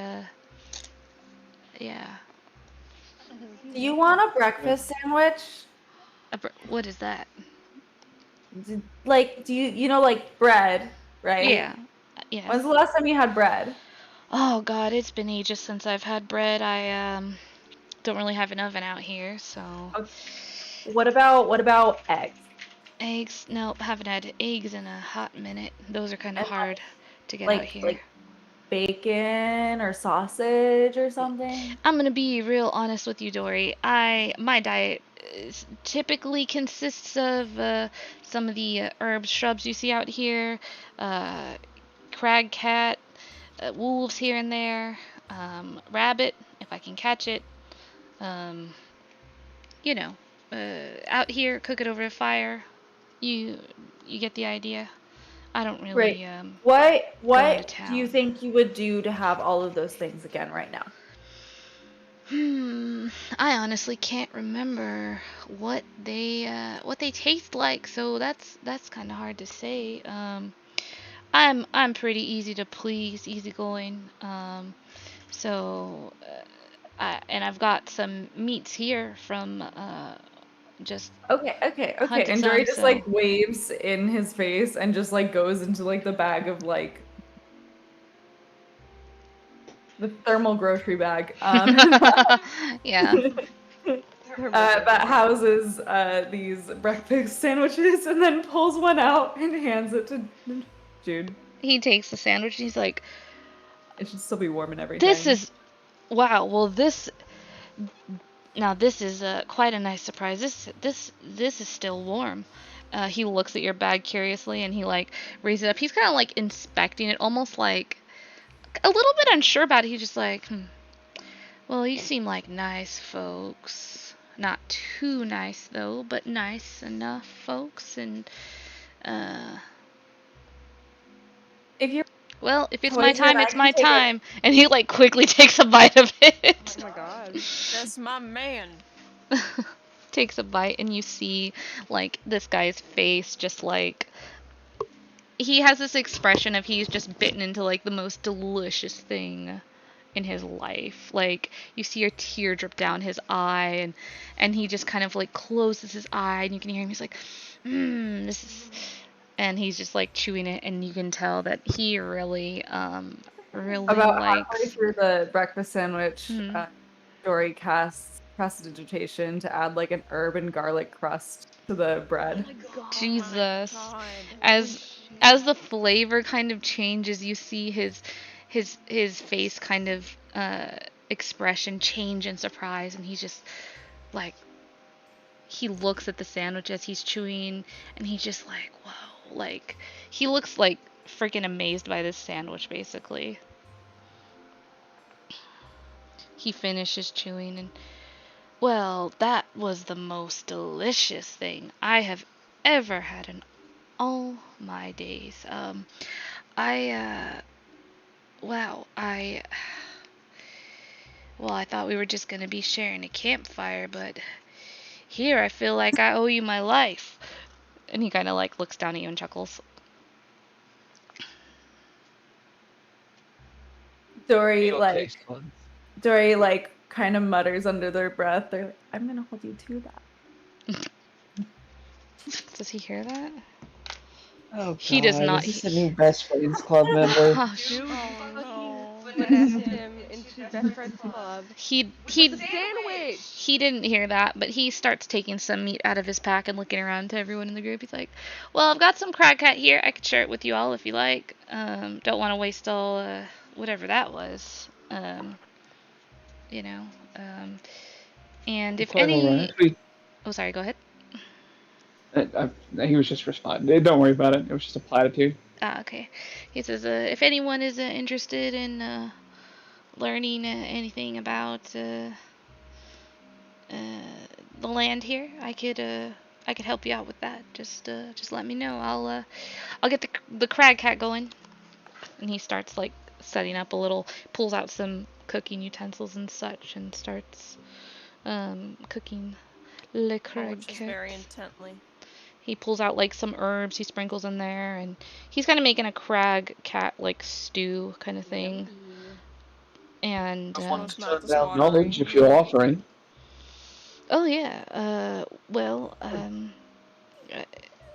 yeah. Do you want a breakfast sandwich? What is that? Like, do you know, like bread, right? Yeah. Yeah. When's the last time you had bread? Oh God, it's been ages since I've had bread. I don't really have an oven out here, so. Okay. What about eggs? Eggs? Nope, haven't had eggs in a hot minute. Those are kind of And hard to get out here. like bacon or sausage or something? I'm gonna be real honest with you, Dory. My diet typically consists of some of the herbs, shrubs you see out here, crag cat, wolves here and there, rabbit if I can catch it. You know, out here, cook it over a fire. You get the idea. I don't really Right. go What into do you town. think you would do to have all of those things again right now? I honestly can't remember what they taste like, so that's kind of hard to say. I'm pretty easy to please, easygoing. So and I've got some meats here from just Okay. hunted And Dory some, just so. like waves in his face and just like goes into like the bag of like the thermal grocery bag. Yeah. That houses these breakfast sandwiches and then pulls one out and hands it to Jude. He takes the sandwich and he's like, It should still be warm and everything. "This is, wow. Well, this is quite a nice surprise. This is still warm." He looks at your bag curiously and he like raises it up. He's kind of like inspecting it, almost like a little bit unsure about it. He's just like, well, you seem like nice folks. Not too nice though, but nice enough folks. And if it's my time, it's my time. And he like quickly takes a bite of it. Oh my god. That's my man. Takes a bite and you see like this guy's face just like he has this expression of he's just bitten into like the most delicious thing in his life. Like you see a tear drip down his eye, and he just kind of like closes his eye, and you can hear him. He's like, this is, and he's just like chewing it, and you can tell that he really really About likes. halfway through the breakfast sandwich, Hmm. Dory casts prestidigitation to add like an herb and garlic crust to the bread. Jesus. God. As the flavor kind of changes, you see his face kind of expression change in surprise, and he's just like, he looks at the sandwich as he's chewing, and he's just like, whoa, like he looks like freaking amazed by this sandwich. Basically, he finishes chewing, and well, that was the most delicious thing I have ever had in all my days. Wow, well, I thought we were just gonna be sharing a campfire, but here I feel like I owe you my life. And he kind of like looks down at you and chuckles. Dory Real like taste buds. Dory like kind of mutters under their breath. They're like, "I'm gonna hold you to that." Does he hear that? Oh He does God, not. is this a new best friends club member? Oh, Dude, Oh, you fucking no. finessed him into best friends club. he The sandwich. he didn't hear that, but he starts taking some meat out of his pack and looking around to everyone in the group. He's like, "Well, I've got some crab cat here. I could share it with you all if you like. Don't want to waste all whatever that was. You know. And if Quite any, alright. We, oh sorry, go ahead. he was just responding. Don't worry about it. It was just a platitude. Ah, okay. He says, if anyone is interested in learning anything about the land here, I could help you out with that. Just let me know. I'll get the crag cat going. And he starts like setting up a little, pulls out some cooking utensils and such, and starts cooking le crag Watches cat. very intently. He pulls out like some herbs he sprinkles in there, and he's kind of making a crag cat like stew kind of thing. And Schmo's mouth Turn is down knowledge watering. if you're offering. oh yeah, well,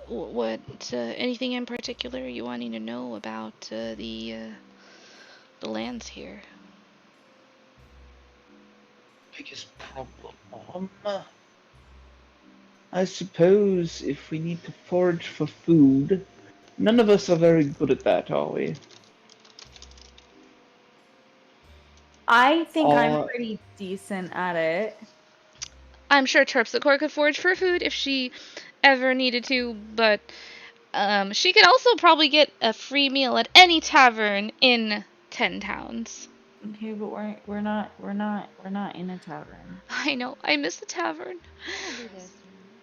what anything in particular you wanting to know about the lands here? Biggest problem. I suppose if we need to forage for food, none of us are very good at that, are we? I think I'm Uh, pretty decent at it. I'm sure Terpsichore could forage for food if she ever needed to, but she could also probably get a free meal at any tavern in 10 towns. Okay, but we're not in a tavern. I know, I miss the tavern. I'll be there soon.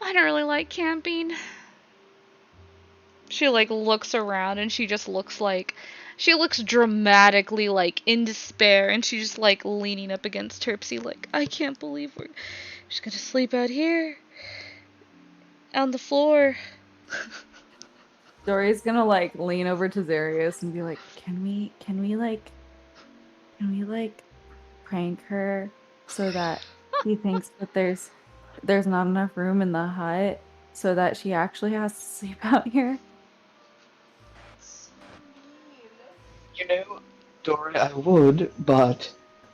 I don't really like camping. She like looks around and she just looks like, she looks dramatically like in despair, and she's just like leaning up against Terpsy like, I can't believe we're just gonna sleep out here on the floor. Dory's gonna like lean over to Zarius and be like, can we prank her so that he thinks that there's not enough room in the hut so that she actually has to sleep out here? you know, Dory, I would, but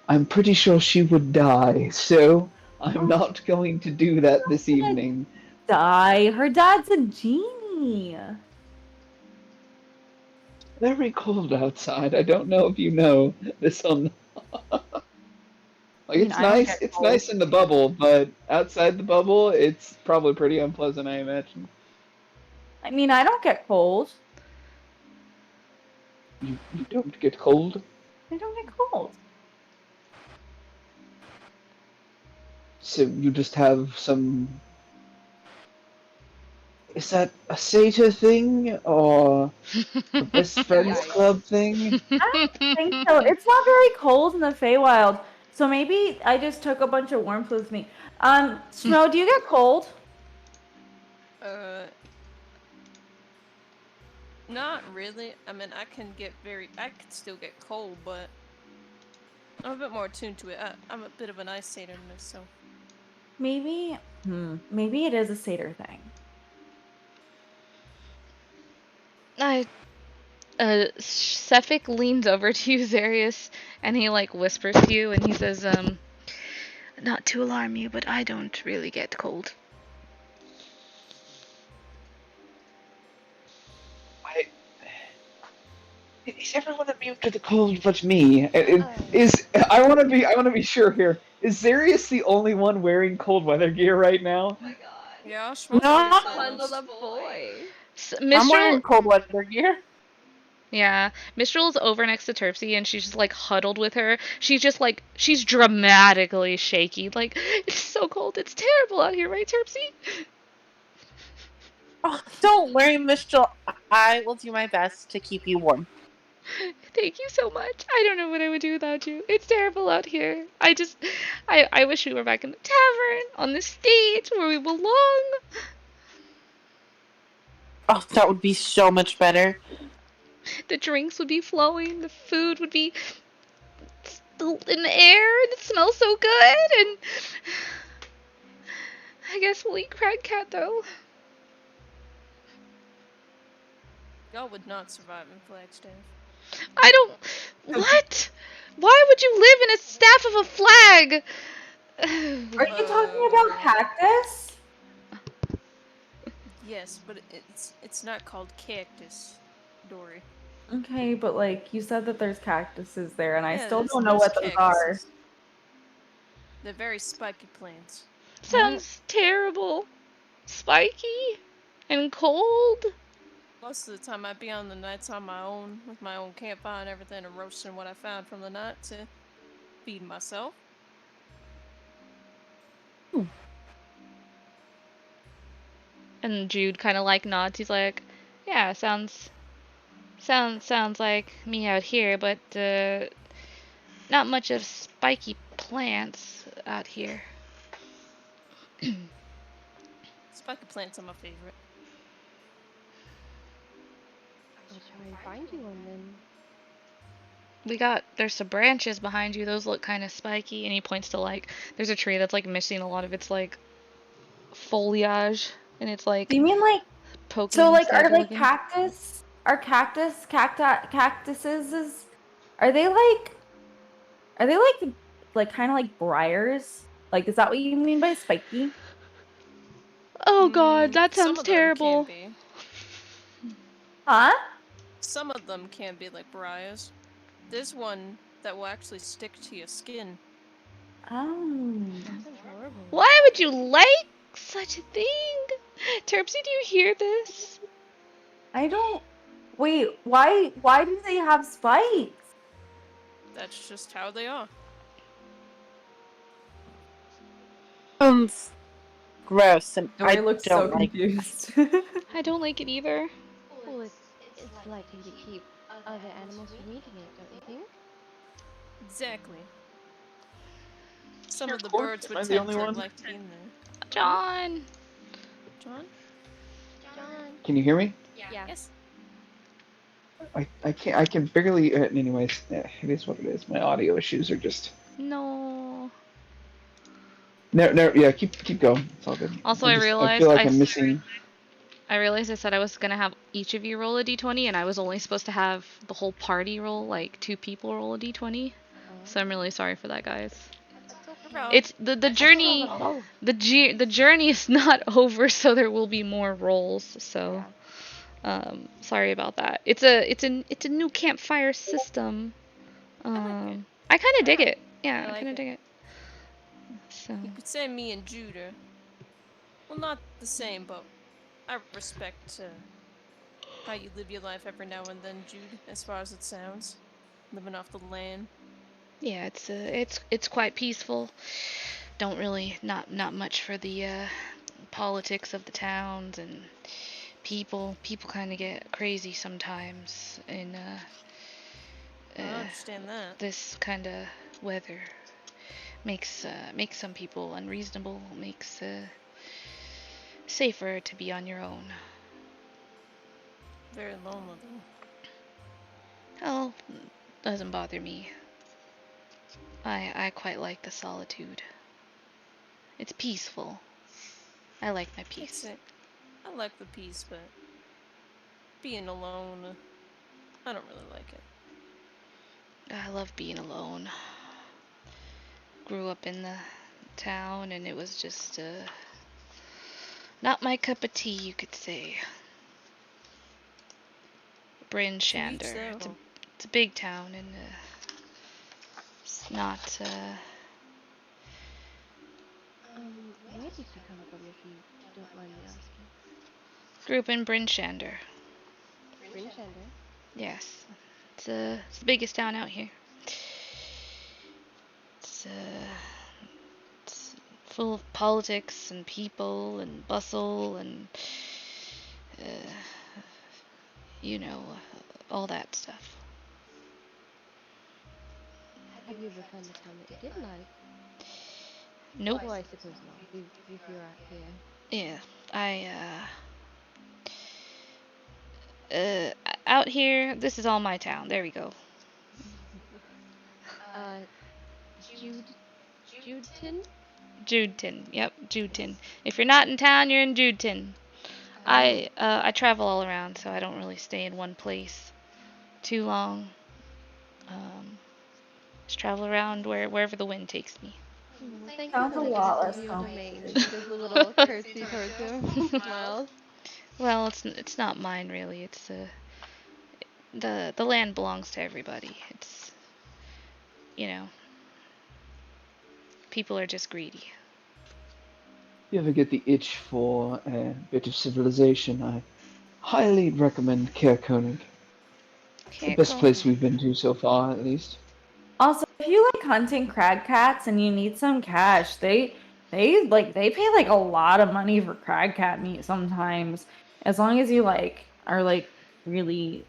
I'm pretty sure she would die, so I'm not going to do that this evening. Die. Her dad's a genie. Very cold outside. I don't know if you know this on. Like, I mean, it's I don't nice. get It's cold. nice in the bubble, but outside the bubble, it's probably pretty unpleasant, I imagine. I mean, I don't get cold. You don't get cold. I don't get cold. So you just have some. Is that a satyr thing or a best friends Yikes. club thing? I don't think so. It's not very cold in the Feywild, so maybe I just took a bunch of warmth with me. Snow, do you get cold? Uh, Not really. I mean, I can still get cold, but I'm a bit more attuned to it. I'm a bit of an ice satyr myself. Maybe it is a satyr thing. Sefik leans over to you, Zarius, and he like whispers to you, and he says, not to alarm you, but I don't really get cold. Is everyone immune to the cold but me? I want to be sure here. Is Zarius the only one wearing cold weather gear right now? Yeah, No, Under the boy. I'm Mistral, wearing cold weather gear. yeah, Mistral's over next to Terpsy, and she's just like huddled with her. She's just like, she's dramatically shaky. Like, it's so cold, it's terrible out here, right, Terpsy? Oh, don't worry, Mistral. I will do my best to keep you warm. Thank you so much. I don't know what I would do without you. It's terrible out here. I wish we were back in the tavern, on the stage, where we belong. Oh, that would be so much better. The drinks would be flowing, the food would be still in the air, and it smells so good, and I guess we'll eat crab cat, though. Y'all would not survive in Flagstaff. I don't... What? Why would you live in a staff of a flag? Are you talking about cactus? Yes, but it's not called cactus, Dory. Okay, but like you said that there's cactuses there, and I Yeah, still there's- don't know there's what those are. cactuses. They're very spiky plants. Sounds terrible. Spiky and cold. Most of the time, I'd be on the nights on my own with my own campfire and everything, and roasting what I found from the night to feed myself. And Jude kind of like nods. He's like, "Yeah, sounds like me out here, but not much of spiky plants out here." Spiky plants are my favorite. I'll try and find you one then. There's some branches behind you. Those look kind of spiky. And he points to like, there's a tree that's like missing a lot of its like foliage, and it's like. Do you mean like poking? So like are like looking. cactuses? Are they like kind of like briars? Like is that what you mean by spiky? Oh god, that Some sounds of them terrible. can be. Huh? Some of them can be like briars. There's one that will actually stick to your skin. Oh. That sounds horrible. Why would you like such a thing? Terpsy, do you hear this? I don't. Wait, why do they have spikes? That's just how they are. Gross, and Dory I looks don't so like confused. I don't like it either. Well, it's likely to keep other animals from eating it, don't you think? Exactly. Some of the Cork, birds am I would the tend only to one? like to be in there. John. John? John. Can you hear me? Yeah. Yes. I can't. I can barely. Anyways, it is what it is. My audio issues are just. No. No. Yeah, keep going. It's all good. Also, I I feel realized like I'm missing. I said I was gonna have each of you roll a d20, and I was only supposed to have the whole party roll, like 2 people roll a d20. So I'm really sorry for that, guys. It's the journey. The journey is not over, so there will be more rolls. So, sorry about that. It's a new campfire system. I kind of dig it. Yeah, I kind of dig it. So. You could say me and Jude are, well, not the same, but I respect how you live your life every now and then, Jude, as far as it sounds. Living off the land. Yeah, it's quite peaceful. Don't really not much for the politics of the towns and people. People kind of get crazy sometimes in I understand that. this kind of weather. Makes some people unreasonable. Makes safer to be on your own. Very lonely though. Oh, doesn't bother me. I quite like the solitude. It's peaceful. I like my peace. I like the peace, but being alone, I don't really like it. I love being alone. Grew up in the town and it was just not my cup of tea, you could say. Bryn Shander. It's a big town and it's not Where did you come from, if you don't mind me asking? grew up in Bryn Shander. Bryn Shander? Yes. It's the biggest town out here. It's full of politics and people and bustle and you know, all that stuff. Have you ever found a town that you didn't like? Nope. Well, I suppose not, if you're out here. Yeah, out here, this is all my town. There we go. Judeton? Judeton. Yep, Judeton. If you're not in town, you're in Judeton. I travel all around, so I don't really stay in one place too long. Just travel around wherever the wind takes me. Well, thank you Sounds for a letting lot us less into your domain. complicated. She does a little curtsy towards him. Smiles. Well, it's not mine really. It's the land belongs to everybody. It's, you know, people are just greedy. If you ever get the itch for a bit of civilization, I highly recommend Caer Konig. The best place we've been to so far, at least. Also, if you like hunting crag cats and you need some cash, they pay like a lot of money for crag cat meat sometimes. As long as you are really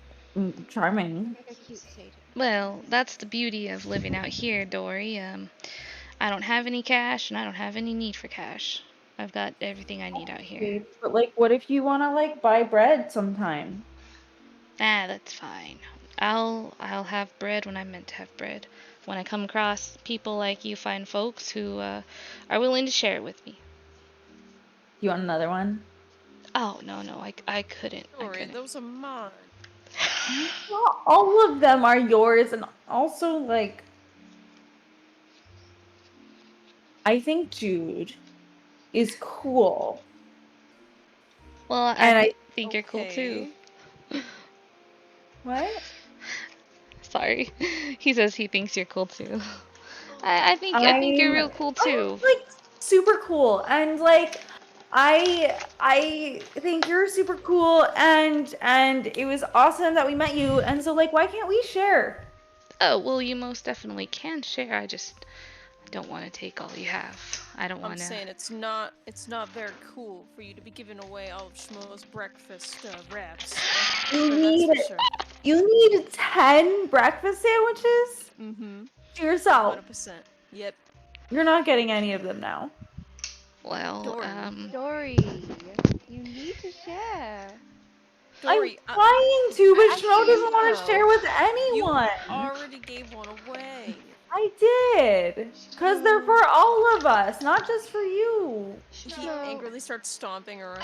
charming. Like a cute satyr. Well, that's the beauty of living out here, Dory. I don't have any cash and I don't have any need for cash. I've got everything I need out here. But like, what if you want to buy bread sometime? That's fine. I'll have bread when I'm meant to have bread. When I come across people like you fine folks who are willing to share it with me. You want another one? Oh, no, I couldn't. Sorry, those are mine. Not all of them are yours, and also I think Jude is cool. Well, And I think you're cool too. What? Sorry. He says he thinks you're cool too. I think you're real cool too. I'm super cool, and I think you're super cool, and it was awesome that we met you, and so why can't we share? Oh, well, you most definitely can share. I just don't want to take all you have. I don't want I'm to. saying it's not very cool for you to be giving away all of Schmo's breakfast wraps. You need 10 breakfast sandwiches? To yourself. 100%. Yep. You're not getting any of them now. Well, Dory, you need to share. Dory, I'm trying to, but Schmo doesn't want to share with anyone. You already gave one away. I did. Because they're for all of us, not just for you. He angrily starts stomping around.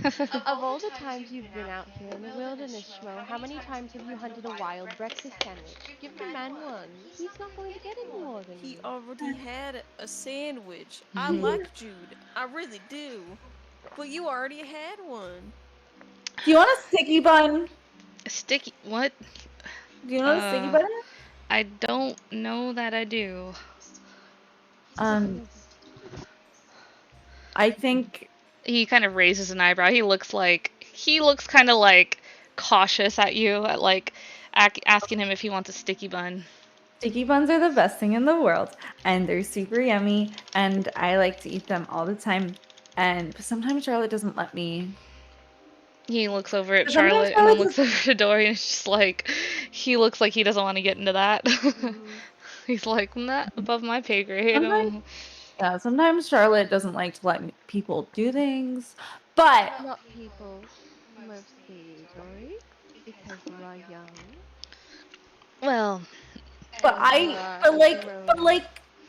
Of all the times you've been out here in the wilderness, Schmo, how many times have you hunted a wild breakfast sandwich? Give the man one. He's not going to get any more than you. He already had a sandwich. I like Jude. I really do. But you already had one. Do you want a sticky bun? A sticky what? Do you know what a sticky bun is? I don't know that I do. I think he kind of raises an eyebrow. He looks kind of cautious at you, at asking him if he wants a sticky bun. Sticky buns are the best thing in the world, and they're super yummy, and I like to eat them all the time. And sometimes Charlotte doesn't let me. He looks over at Charlotte and then looks over to Dory, and it's just he looks like he doesn't want to get into that. He's like, not above my pay grade. Yeah, sometimes Charlotte doesn't like to let people do things, but not people, mostly Dory. because you are young Well, But and you are a growing.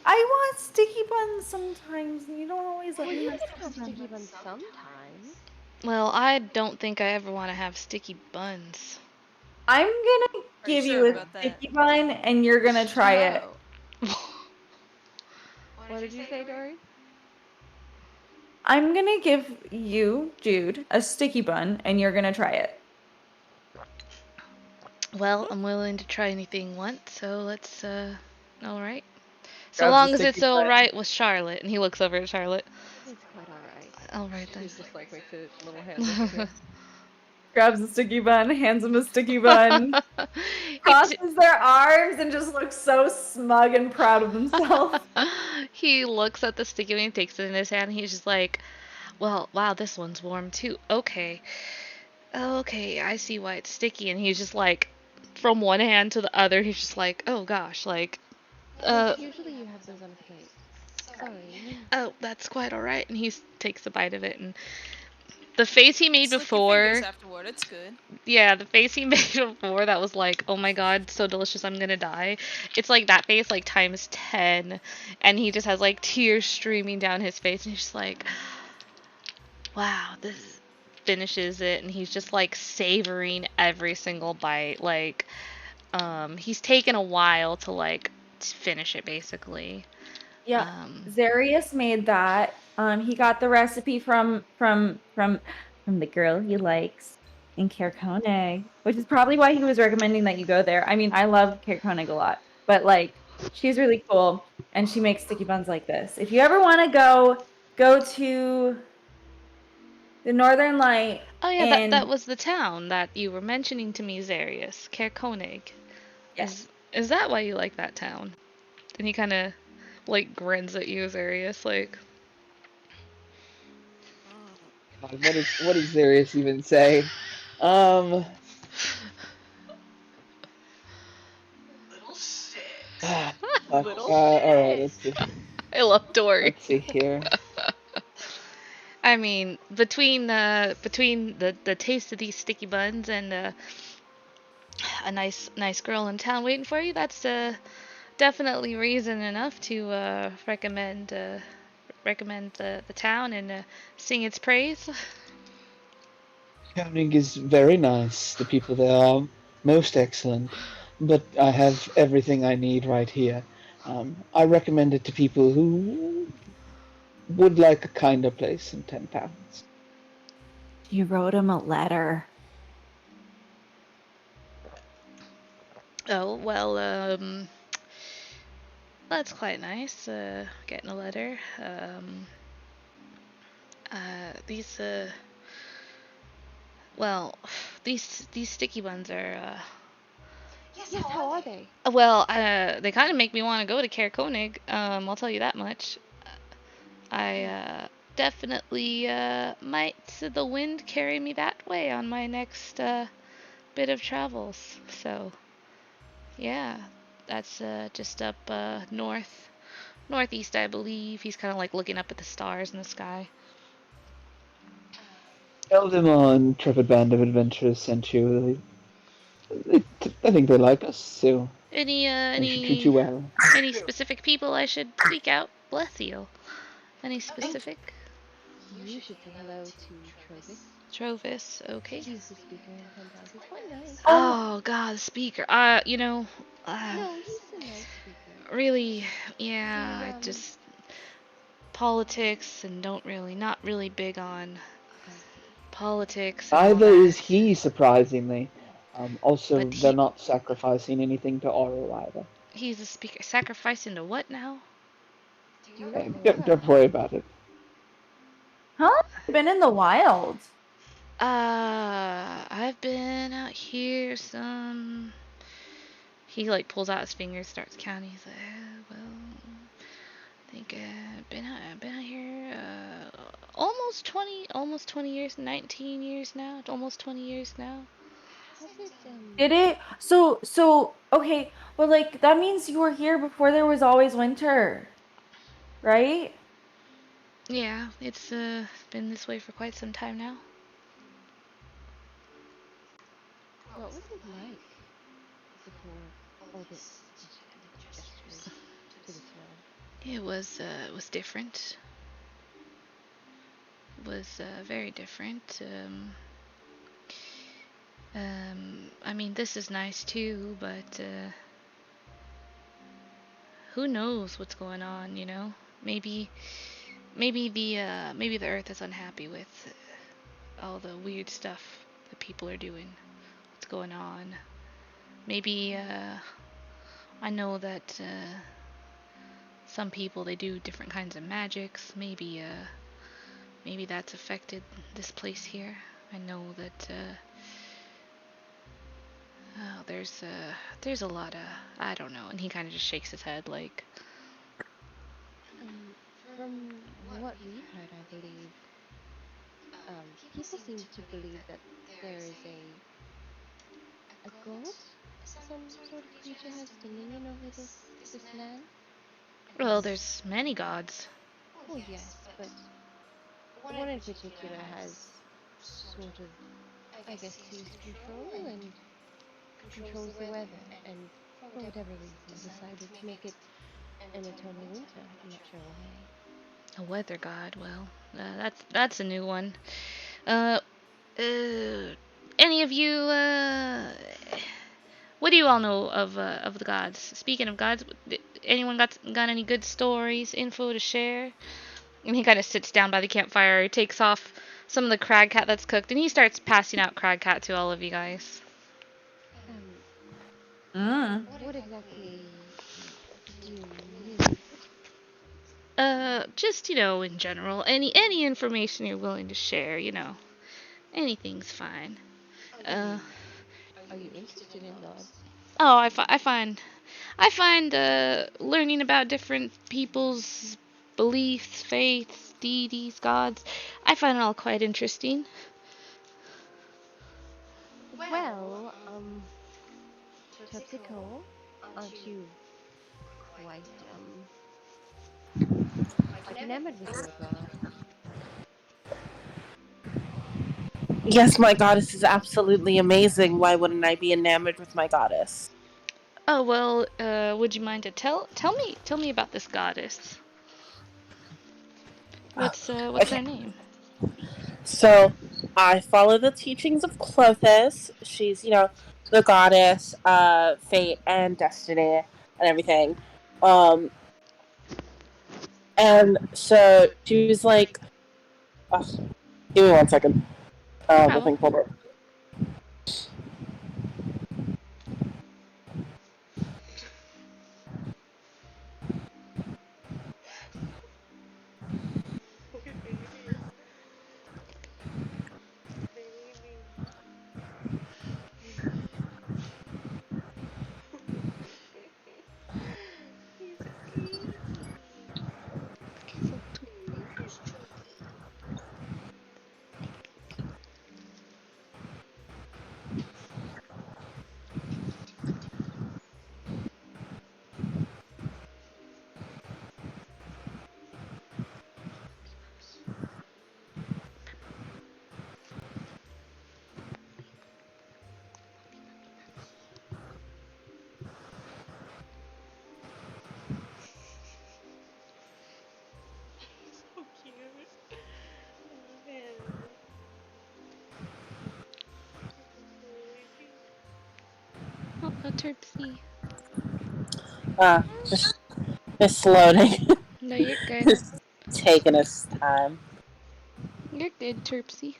I want sticky buns sometimes, and you don't always let Well, me you have can sticky have buns. sticky buns sometimes. well, I don't think I ever want to have sticky buns. I'm gonna Are you give sure you a about that? sticky bun, and you're gonna try it. Oh. What did you say, Dory? I'm gonna give you, Jude, a sticky bun, and you're gonna try it. Well, I'm willing to try anything once, so let's, all right. So Grabs a long as it's sticky all bun. right with Charlotte. And he looks over at Charlotte. It's quite alright. All right She then. just like makes a little hand gesture. Grabs a sticky bun, hands him a sticky bun, He crosses their arms, and just looks so smug and proud of himself. he looks at the sticky and he takes it in his hand. And he's just like, well, wow, this one's warm too. Okay. Okay, I see why it's sticky. And he's just like, from one hand to the other, he's just like, oh gosh, like, Usually you have those on a plate. Sorry. oh, that's quite alright. And he takes a bite of it. And the face he made Slick your fingers before, afterward. It's good. yeah, the face he made before that was like, oh my god, so delicious, I'm gonna die. It's like that face, like times 10. And he just has like tears streaming down his face. And he's just like, wow, this finishes it. And he's just like savoring every single bite. Like, he's taken a while to like finish it basically. Yeah, Zarius made that. He got the recipe from the girl he likes in Caer Konig, which is probably why he was recommending that you go there. I mean, I love Caer Konig a lot, but like, she's really cool, and she makes sticky buns like this. If you ever want to go to the Northern Light, Oh yeah, that and was the town that you were mentioning to me, Zarius. Caer Konig. yes, Is that why you like that town? And he kind of like grins at you, Zarius, like. God, what does Darius even say? Little shit. Fuck. Little All right. shit. Let's see. I love Dory. Let's see here. I mean, between the taste of these sticky buns and a nice girl in town waiting for you, that's definitely reason enough to recommend the town and sing its praise. Koenig is very nice. The people there are most excellent. But I have everything I need right here. I recommend it to people who would like a kinder place in 10 pounds. you wrote him a letter. Oh well, that's quite nice. Getting a letter. These well, these sticky buns are Yes, how are they? well, they kind of make me want to go to Caer Konig. I'll tell you that much. I definitely might the wind carry me that way on my next bit of travels. So, yeah, that's just up northeast, I believe. He's kind of like looking up at the stars in the sky. Tell them our intrepid band of adventurers sent you. I think they like us, so they should treat you well. Any specific people I should seek out? Bless you. Any specific? You should say hello to Trovis. Trovis, okay. He's the speaker in 10 pounds. He's quite nice. Oh God, speaker. You know, No, he's a nice speaker. really, yeah, He, I just politics and not really big on politics and all Neither that. is he, surprisingly. Also, But they're not sacrificing anything to Oro either. he's a speaker. Sacrificing to what now? Do you not know Don't worry about it. How long have you been in the wild? I've been out here some. He like pulls out his fingers, starts counting. He's like, well, I think I've been out here almost 20 years, 19 years now, almost 20 years now. How's it, Did it? So okay, well, like that means you were here before there was always winter, right? Yeah, it's been this way for quite some time now. What was it like before all this gestures to the snow? It was different. It was very different. I mean, this is nice too, but who knows what's going on? You know, maybe maybe the Earth is unhappy with all the weird stuff that people are doing. What's going on? Maybe I know that some people they do different kinds of magics. Maybe that's affected this place here. I know that oh, there's a lot of I don't know, and he kind of just shakes his head like. From what we've heard, I believe, people seem to believe that there is a god, some sort of creature has dominion over this land. Well, there's many gods. Well, yes, but one in particular has sort of, I guess, seized control and controls the weather, and for whatever reason decided to make it an eternal winter. I'm not sure why. A weather god. Well, that's a new one. Uh, any of you? What do you all know of the gods? Speaking of gods, anyone got any good stories, info to share? And he kind of sits down by the campfire. He takes off some of the crag cat that's cooked, and he starts passing out crag cat to all of you guys. What exactly do you need? Just in general, any information you're willing to share, anything's fine. I mean, are you interested in gods? Oh, I find learning about different people's beliefs, faiths, deities, gods. I find it all quite interesting. Well, Terpsichore, aren't you quite, quite enamored with your god? Yes, my goddess is absolutely amazing. Why wouldn't I be enamored with my goddess? Oh well, would you mind to tell me about this goddess? What's Okay. their name? So, I follow the teachings of Clothis. She's, the goddess of fate and destiny and everything. And so she was like, oh, give me 1 second. No The problem. thing pulled up. He's a baby. Baby's chunky. So cute. I love him. Oh, a Terpsy. Just loading. No, you're good. Just taking its time. You're good, Terpsy.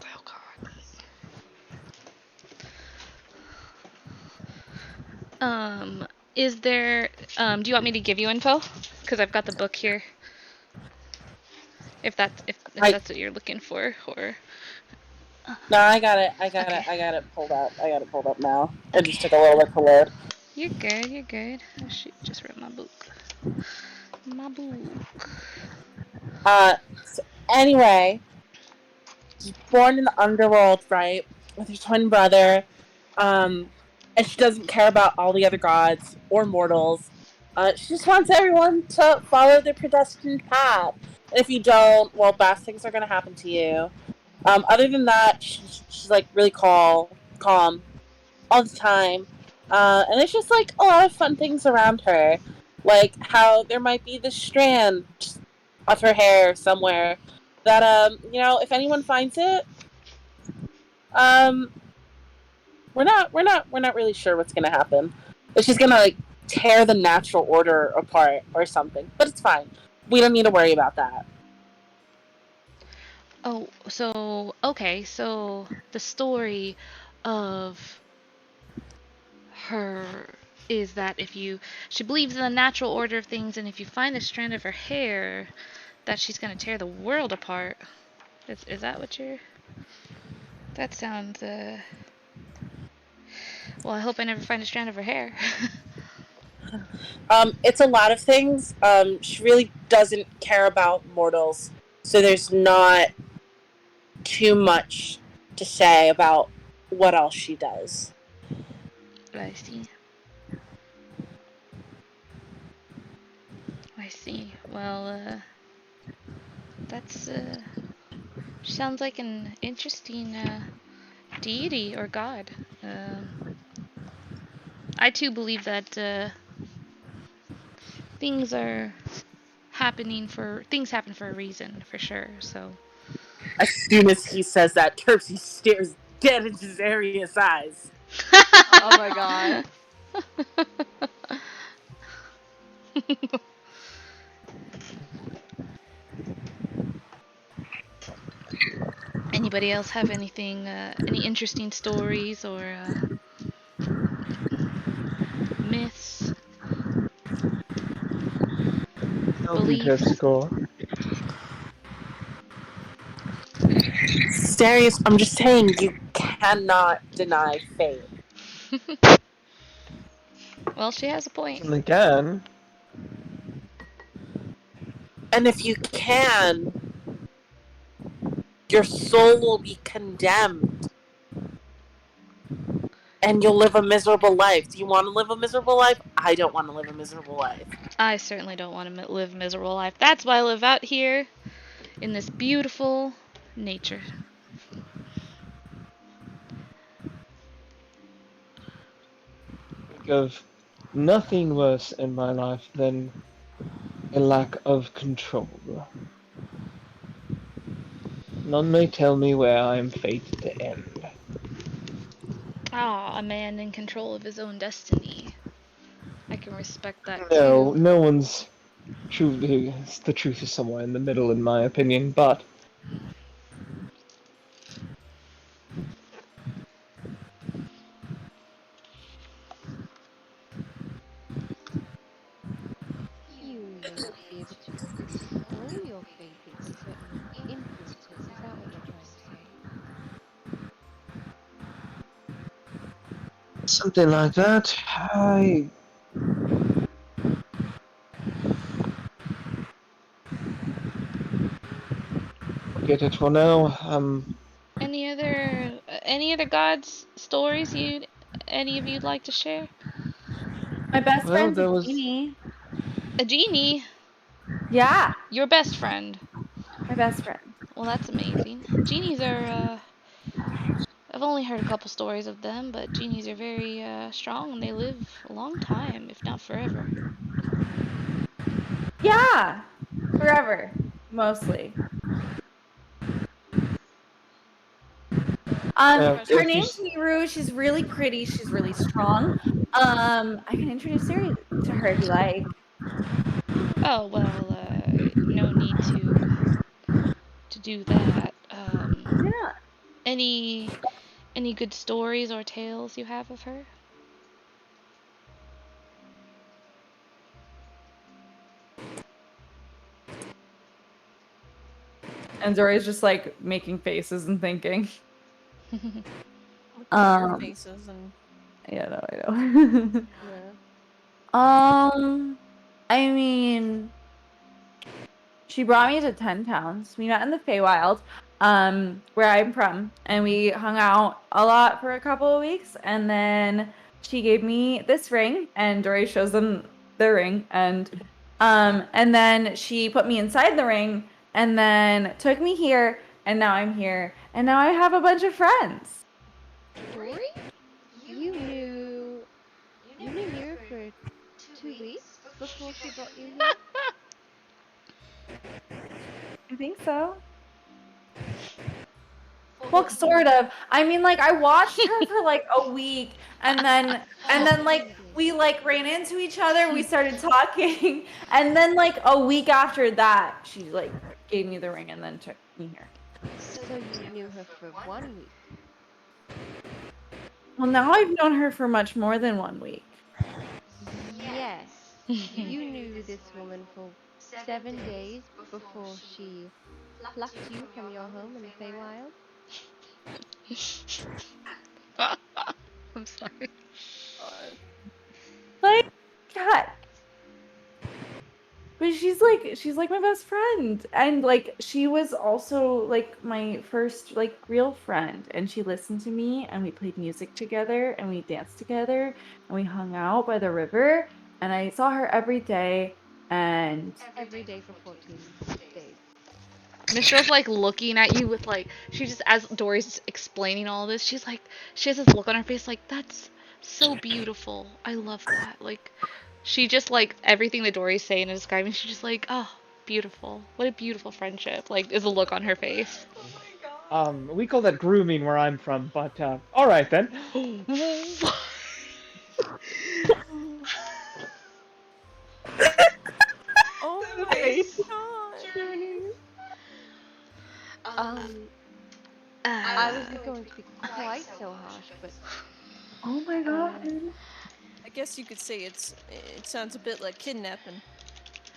Oh God. Is there? Do you want me to give you info? Because I've got the book here. If that's what you're looking for, or. No, I got it. I got Okay. it. I got it pulled up. I got it pulled up now. It Okay. just took a little bit to load. You're good. You're good. Oh shoot! Just read my book. My book. So anyway, born in the underworld, right, with her twin brother. Um, and she doesn't care about all the other gods or mortals. She just wants everyone to follow their predestined path. And if you don't, well, bad things are going to happen to you. Other than that, she's like really calm all the time. And it's just like a lot of fun things around her. Like how there might be this strand of her hair somewhere that, if anyone finds it, um, we're not really sure what's gonna happen. But she's gonna like tear the natural order apart or something. But it's fine. We don't need to worry about that. Oh, so okay, so the story of her is that she believes in the natural order of things, and if you find a strand of her hair, that she's gonna tear the world apart. Is that what you're? That sounds. Well, I hope I never find a strand of her hair. It's a lot of things. She really doesn't care about mortals, so there's not too much to say about what else she does. I see. I see. Well, that's sounds like an interesting deity or god. I too believe that things happen for a reason, for sure. So. As soon as he says that, Terpsy stares dead into Zarius' eyes. Oh my god. Anybody else have anything, any interesting stories or myths, Help you, beliefs? Terpsichore. Zarius, I'm just saying, you cannot deny fate. Well, she has a point. Certainly can. And if you can, your soul will be condemned. And you'll live a miserable life. Do you want to live a miserable life? I don't want to live a miserable life. I certainly don't want to live a miserable life. That's why I live out here in this beautiful nature. Think of nothing worse in my life than a lack of control. None may tell me where I am fated to end. Ah, a man in control of his own destiny. I can respect that No, too. no one's truly. The truth is somewhere in the middle, in my opinion. But You may not be able to control your fate, but you can certainly influence it. Is that what you're trying to say? something like that. I forget it for now. Any other gods stories any of you'd like to share? My best Well, friend's a there was. genie. A genie, Yeah, your best friend. my best friend. Well, that's amazing. Genies are I've only heard a couple stories of them, but genies are very strong and they live a long time, if not forever. Yeah, forever, mostly. Her If you. name's Miru. She's really pretty. She's really strong. I can introduce her to her if you like. Oh, well, no need to do that. Yeah. Any any good stories or tales you have of her? And Zori's just like making faces and thinking. Looking at your faces and Yeah, no, I know. Yeah. I mean, she brought me to 10 towns. We met in the Feywild, where I'm from, and we hung out a lot for a couple of weeks, and then she gave me this ring, and Dory shows them the ring, and then she put me inside the ring, and then took me here, and now I'm here, and now I have a bunch of friends. Dory? You knew Mira for 2 weeks before she brought you here? I think so. Well, sort of. I mean, like, I watched her for like a week, and then like we like ran into each other, we started talking, and then like a week after that, she like gave me the ring and then took me here. So you knew her for 1 week. Well, now I've known her for much more than 1 week. Yes. You knew this woman for 7 days before she plucked you from your home in the Feywild? I'm sorry. Like, God. But she's like my best friend, and like she was also like my first like real friend, and she listened to me, and we played music together, and we danced together, and we hung out by the river, and I saw her every day, and Every day for 14 days. Michelle's like looking at you with like she just as Dory's explaining all this, she's like she has this look on her face like that's so beautiful. I love that. Like she just like everything that Dory's saying and describing, she's just like, oh, beautiful. What a beautiful friendship. Like is a look on her face. We call that grooming where I'm from, but all right then. Oh my god. I wasn't going to be quite so harsh, but oh my god. I guess you could say it sounds a bit like kidnapping.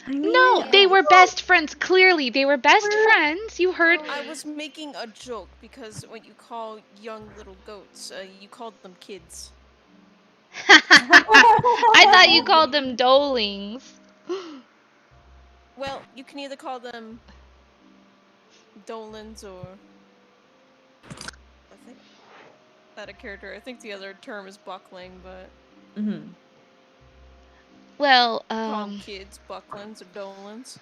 I mean, No, they were best friends. Clearly, they were best friends. You heard. I was making a joke because when you call young little goats, you called them kids. I thought you called them dolings. Well, you can either call them Dolans or I think out of character. I think the other term is buckling, but Well, call them kids, bucklins or Dolans.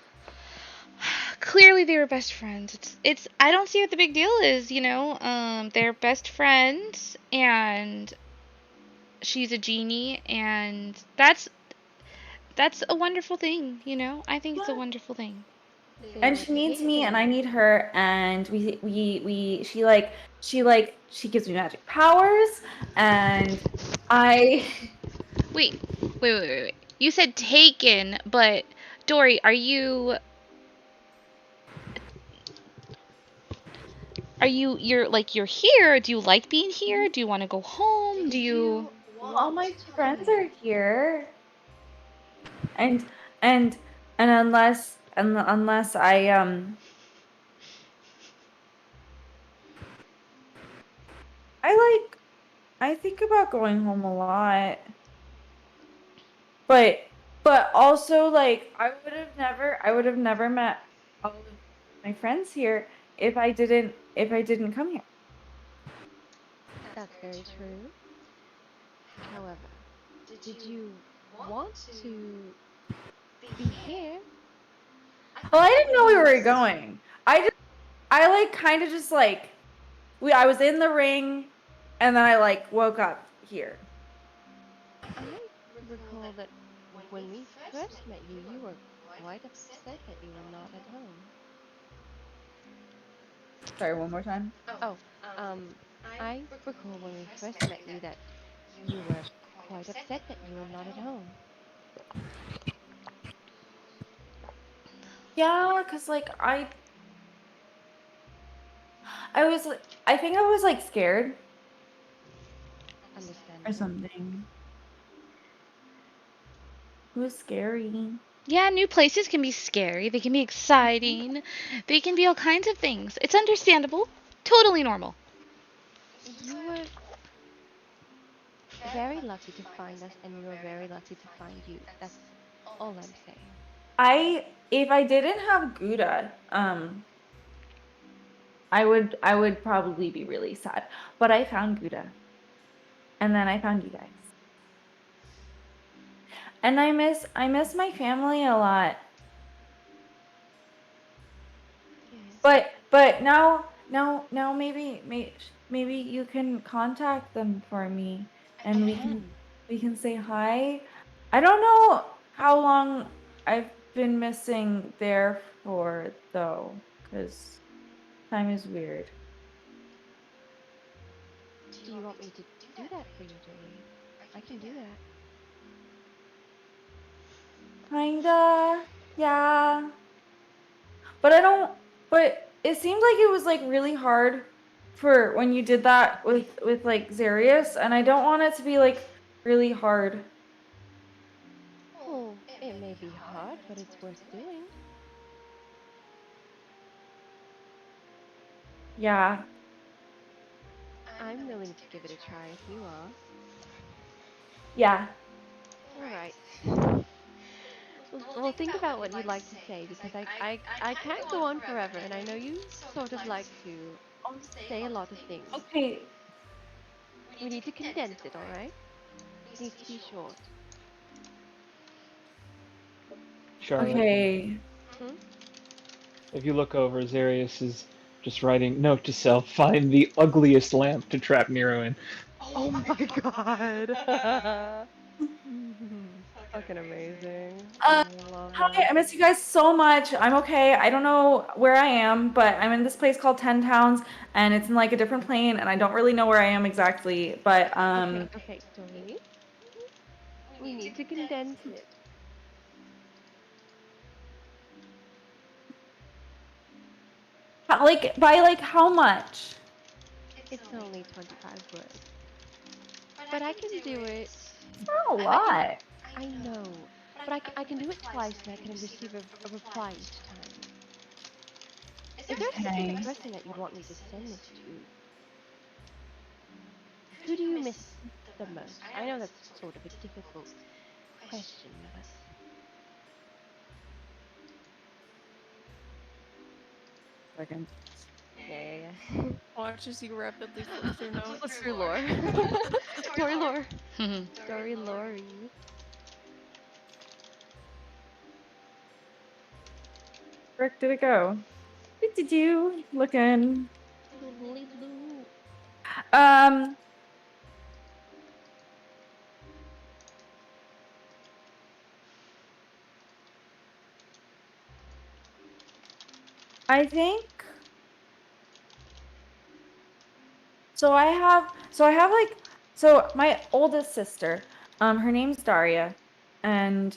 clearly they were best friends. It's I don't see what the big deal is, you know. They're best friends and she's a genie and that's a wonderful thing, you know. I think it's a wonderful thing. and she needs me, and I need her, and she gives me magic powers, and I wait. You said taken, but Dory, you're here? Do you like being here? Do you want to go home? Do you all my friends are here, and unless I think about going home a lot, but also like I would have never met all of my friends here if I didn't come here. that's very true. However, did you want to be here? Well, I didn't know we were going. I like kind of just like I was in the ring, and then I like woke up here. I recall that when we first met you, you were quite upset that you were not at home. Sorry, one more time. Oh, I recall when we first met you that you were quite upset that you were not at home. Yeah, cause like I think I was like scared Understandable. or something. It was scary. Yeah, new places can be scary. They can be exciting. They can be all kinds of things. It's understandable. Totally normal. You were very lucky to find us, and we were very lucky to find you. That's all I'm saying. If I didn't have Gouda, I would probably be really sad. But I found Gouda. And then I found you guys. And I miss my family a lot. Yes. But now maybe you can contact them for me, and we can say hi. I don't know how long I've been missing there for though, because time is weird. Do you want me to do that for you, Dory? I can do that. Kinda, yeah. But I don't. But it seemed like it was like really hard for when you did that with like Zarius, and I don't want it to be like really hard. Well, it may be hard, but it's worth doing. Yeah. I'm willing to give it a try if you are. Yeah. All right. Well, think about what you'd like to say because I can't go on forever, and I know you sort of like to say a lot of things. Okay. We need to condense it, all right? It needs to be short. Charlotte, Okay. Hmm? if you look over, Zarius is just writing, note to self, find the ugliest lamp to trap Nero in. Oh my god. Fucking amazing. Uh, I love Hi, that. I miss you guys so much. I'm okay. I don't know where I am, but I'm in this place called 10 Towns, and it's in like a different plane, and I don't really know where I am exactly. But Okay, Dory. We need to condense it. like by like how much? It's only 25 words. But I can do it. Not a I can. lot. I know. But I can do it twice and I can receive a reply each time. Is there a specific Okay. person that you'd want me to send this to? Who do you miss the most? I know that's sort of a difficult question, but. Second. Yeah. Watch as you rapidly flip through notes. Flip through lore. Dory lore. Dory Lori. Where did it go? What did you looking? Doodly doo. Um, I think so. I have like my oldest sister. Her name's Daria, and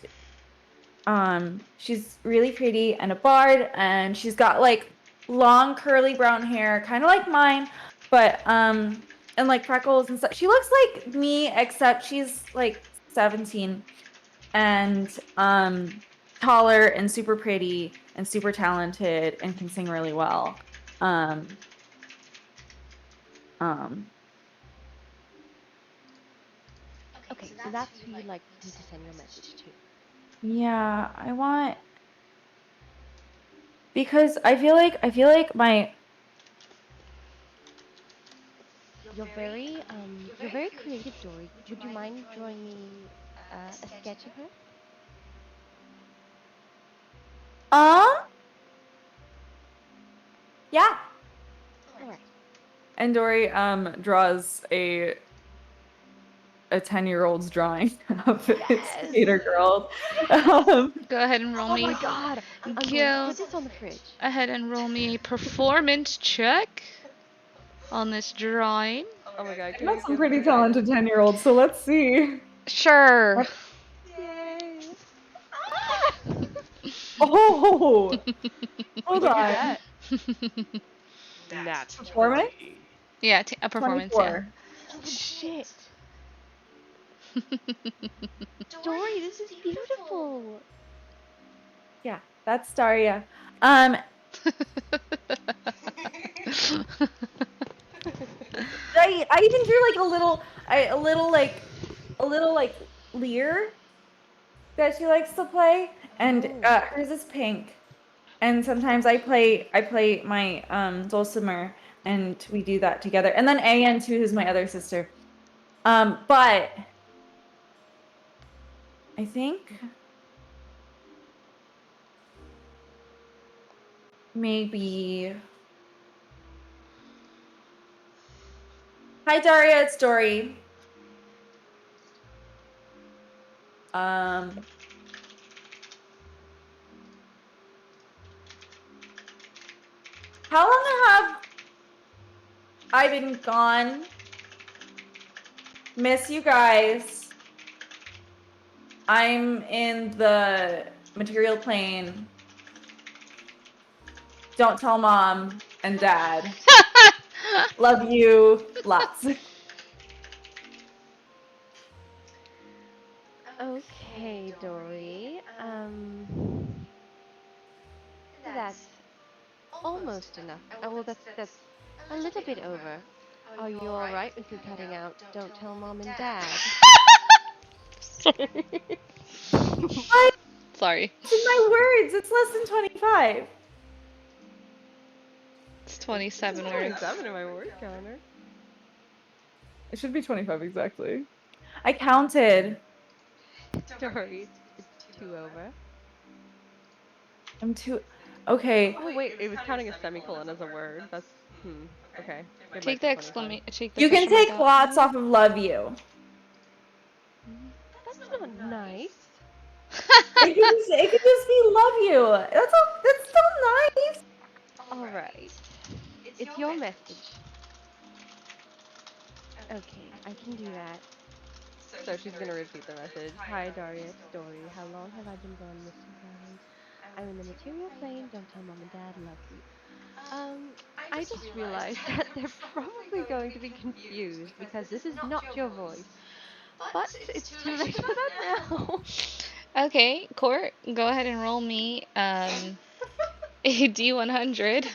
she's really pretty and a bard, and she's got like long curly brown hair, kind of like mine, but and like freckles and stuff. She looks like me, except she's like 17 and taller and super pretty and super talented and can sing really well. Um um Okay, so that's who you'd like me to send your message to. yeah, I want because I feel like my You're very creative, Dory. Would you mind drawing me a sketch of her? um yeah. All right. And Dory draws a 10-year-old's drawing of his Yes. skater girl. Go ahead and roll Oh me. my god! I'm going to Go put this on the fridge. ahead and roll me a performance check on this drawing. Oh my god, I can know you some give pretty some guidance? talented 10-year-olds, so let's see. Sure. Yay! Oh, hold What'd you on. get? Nat Performance? 20. Yeah, a performance. 24. Holy shit! Dory, this is beautiful. Yeah, that's Daria. I even drew like a little like Lear that she likes to play, and hers is pink. And sometimes I play my dulcimer, and we do that together. And then An too, who's my other sister. But I think maybe. Hi, Daria. It's Dory. How long have I been gone? Miss you guys. I'm in the material plane. Don't tell mom and dad. Love you lots. Okay, Dory. That's almost enough. Well, that's a little bit over. Are you all right with me cutting out? Don't tell mom and dad. What? Sorry. It's in my words. It's less than 25. It's 27 words. 27 in my word counter. It should be 25 exactly. I counted. Dory, it's 2 over. I'm too. Okay. Oh wait, it was counting a semicolon as a word. That's okay. It might Take the be 25. exclamation. Take the You can question mark take out. lots off of love you. That's not nice. It could just be love you. That's still nice. All right. It's your message. Okay, I can do that. So she's gonna repeat the message. Hi, Daria, it's Dory. How long have I been gone, miss you guys? I'm in the material plane. Don't tell mom and dad. Love you. I just realized that they're probably going to be confused because this is not your voice. But it's too late for that now. Okay, Court, go ahead and roll me a D100.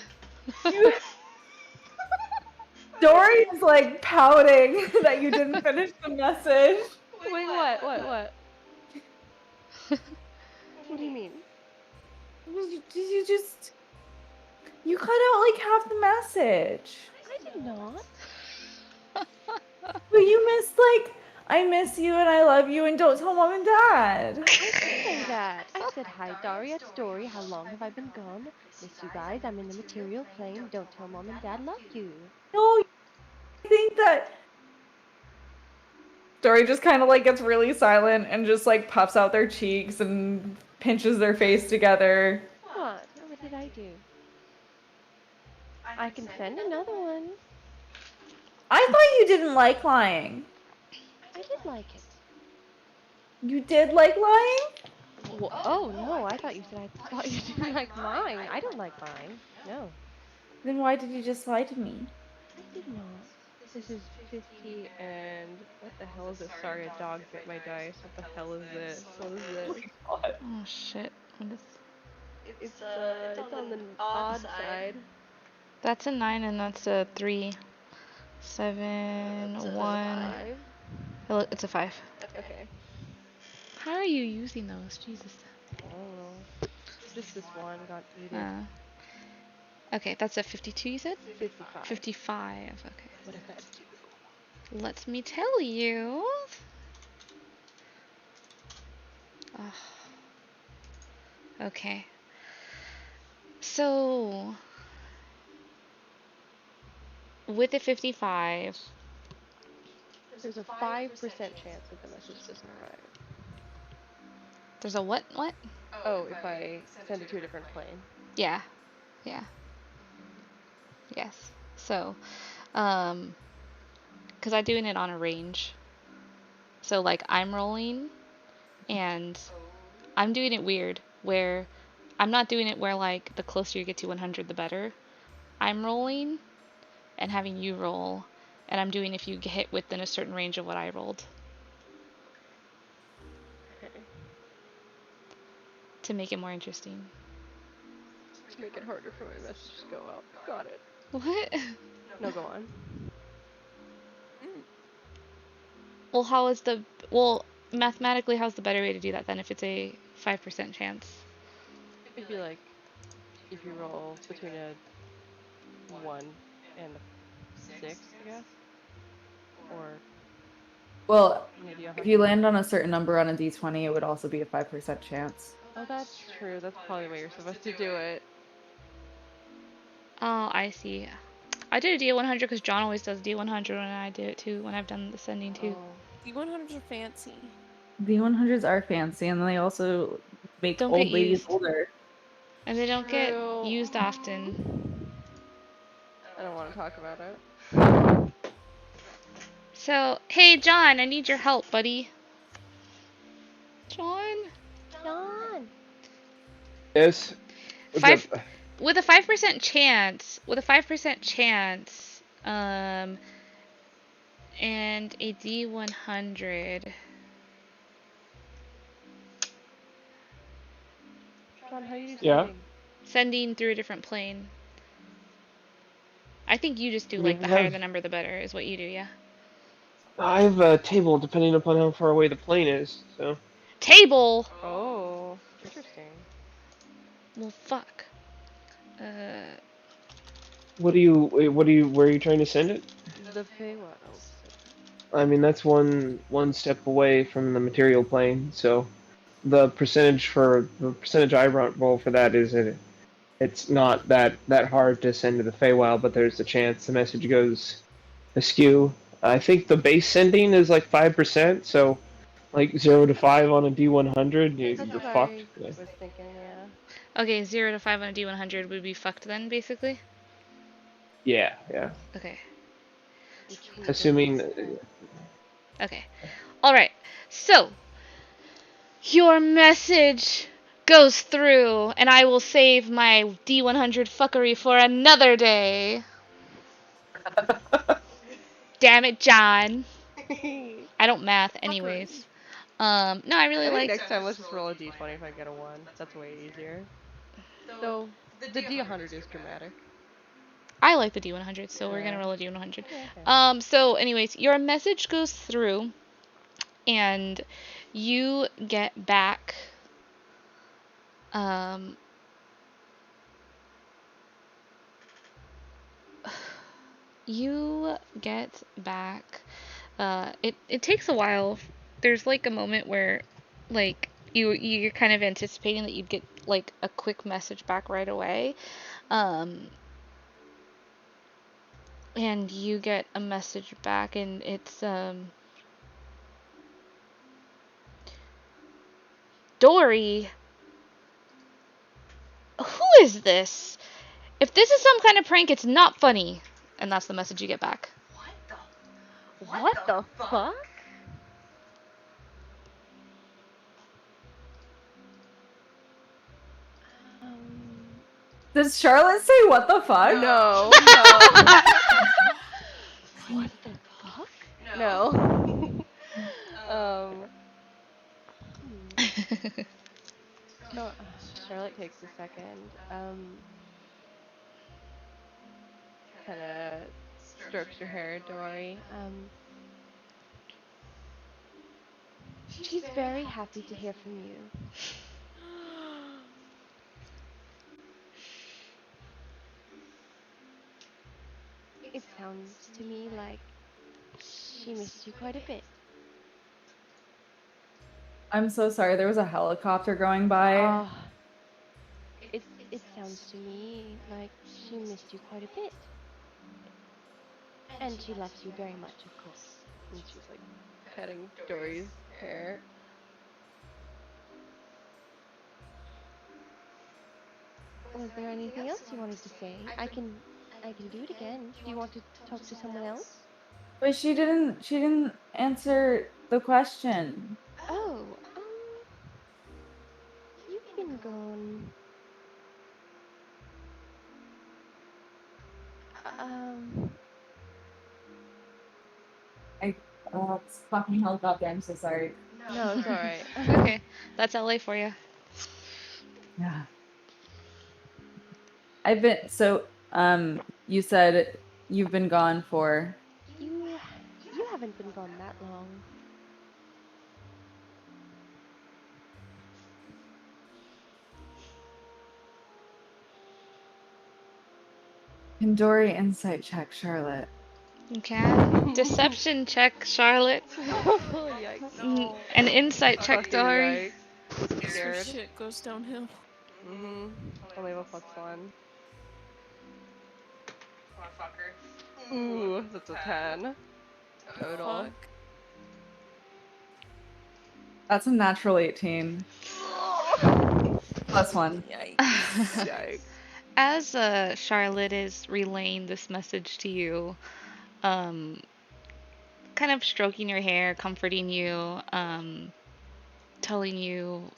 Dory's like pouting that you didn't finish the message. Wait, what? What? What do you mean? You just you cut out like half the message. I did not. But you missed like I miss you and I love you and don't tell mom and dad. I did say that. I said, hi, Daria, it's Dory. How long have I been gone? Miss you guys. I'm in the material plane. Don't tell mom and dad. Love you. No, I think that Dory just kind of like gets really silent and just like puffs out their cheeks and pinches their face together. What? What did I do? I can send another one. I thought you didn't like lying. I did like it. You did like lying? Well, oh no, I thought you said I thought you didn't like mine. I don't like mine. No. Then why did you just lie to me? I did not. This is 50 and what the hell is this? Sorry, a dog bit my dice. What the hell is this? What is this? Oh shit. What is... It's on the odd side. That's a 9 and that's a 3. 7, 1. 5. It's a 5. Okay. How are you using those? Jesus. I don't know. Just this one got eaten. Okay, that's a 52 you said? 55. 55, okay. What does that do? Let me tell you. Okay. So, with the 55, There's a 5% chance that the message doesn't arrive. there's a what? Oh, if I send it to a different plane. Yeah. Yes. So, because I'm doing it on a range. So, like, I'm rolling, and I'm doing it weird, where I'm not doing it where, like, the closer you get to 100, the better. I'm rolling and having you roll, and I'm doing if you get hit within a certain range of what I rolled. Okay. To make it more interesting. To make it harder for my message to go out. Got it. What? No, go on. Well, mathematically, how's the better way to do that then if it's a 5% chance? It'd be like if you roll between a 1 and a 6, I guess. Or Well, Maybe if you 100. land on a certain number on a d20, it would also be a 5% chance. Oh, that's true. That's probably why you're supposed to do it. Oh, I see. I did a D100 because John always does D100 when I do it too, when I've done the sending too. Oh. D100s are fancy. D100s are fancy, and they also make Don't get old ladies used. older. And they don't get True. used often. I don't want to talk about it. So, hey John, I need your help, buddy. John? John! Yes. What's Five up? with a 5% chance. With a 5% chance. And a D100. John, how do you do Yeah. sending? Sending through a different plane. I think you just do You like the higher have the number the better is what you do, yeah? I have a table depending upon how far away the plane is. So Table! Oh, interesting. Well, fuck. Uh, where are you trying to send it? The Feywilds. I mean that's one step away from the material plane. So the percentage I roll for that is it's not that hard to send to the Feywild, but there's a chance the message goes askew. I think the base sending is like 5%, so like 0 to 5 on a D100, That's you're what fucked. I Yeah. was thinking, yeah. okay, 0 to 5 on a D100 would be fucked then, basically? Yeah. Okay. Which we Assuming. didn't. Okay. Alright. So, your message goes through, and I will save my D100 fuckery for another day. Damn it, John. I don't math anyways. No, I really I think like... next time let's just roll a d20 if I get a 1. That's way easier. Though, the d100 is dramatic. I like the D100, so we're gonna Yeah. roll a D100. Okay. So anyways, your message goes through, and you get back, um, you get back, it takes a while. There's like a moment where, like, you're kind of anticipating that you'd get, like, a quick message back right away. And you get a message back, and it's, Dory, who is this? If this is some kind of prank, it's not funny. And that's the message you get back. What the fuck? Does Charlotte say what the fuck? No. What the fuck? No. um. So, Charlotte takes a second. Kind of strokes your hair, Dory. She's very happy to hear from you. It sounds to me like she missed you quite a bit. I'm so sorry. There was a helicopter going by. It sounds to me like she missed you quite a bit. And she loves you very much, of course. And she's like petting Dory's hair. Was there anything else you wanted to say? I can do it again. Do you want to talk to someone else? But she didn't answer the question. Oh, you've been gone. Um, It's fucking helicopter. I'm so sorry. no, it's alright. Okay, that's LA for you. Yeah. You said you've been gone for... You haven't been gone that long. Can Dory insight check Charlotte? You can. Deception check, Charlotte. Oh, yikes. An insight check, Fucking Dory. yikes. So Scared. shit goes downhill. Mm-hmm. Only have a +1. Ooh, that's a 10. Total. Fuck. That's a natural 18. +1. Yikes. As Charlotte is relaying this message to you, kind of stroking your hair, comforting you, telling you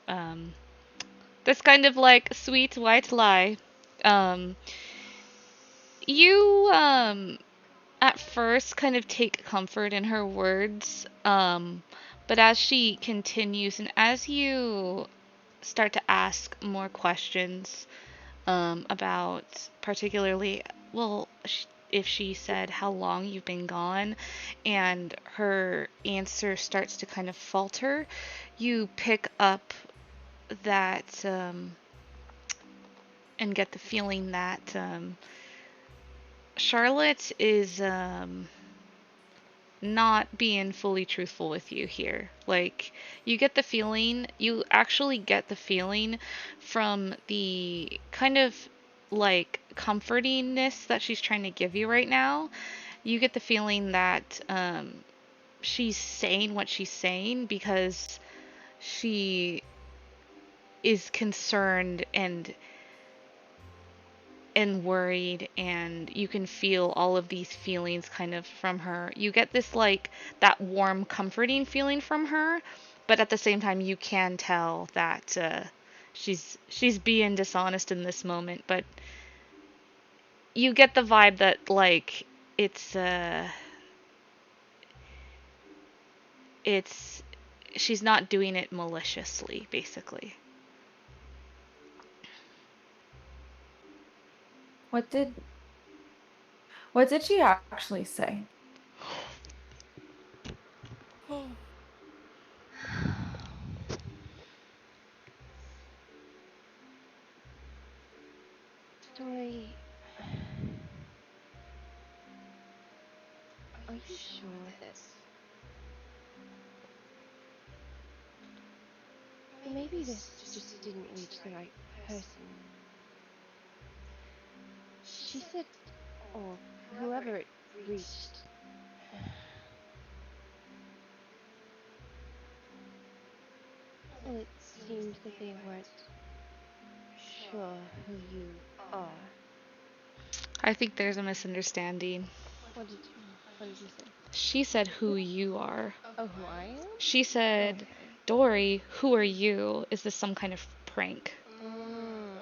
this kind of like sweet white lie. Um, you at first kind of take comfort in her words, but as she continues and as you start to ask more questions about particularly, well, if she said how long you've been gone and her answer starts to kind of falter, you pick up that and get the feeling that Charlotte is not being fully truthful with you here. Like, you actually get the feeling from the kind of like comfortingness that she's trying to give you right now. You get the feeling that she's saying what she's saying because she is concerned and worried, and you can feel all of these feelings kind of from her. You get this like that warm comforting feeling from her, but at the same time you can tell that she's being dishonest in this moment, but you get the vibe that like it's it's she's not doing it maliciously, basically. What did she actually say? Oh. Dory, are you sure that maybe this just didn't reach the right person? She said, or whoever it reached, well, it seemed that they weren't sure who you are. I think there's a misunderstanding. What did you say? She said who you are. Oh, who I am? She said, Okay. Dory, who are you? Is this some kind of prank?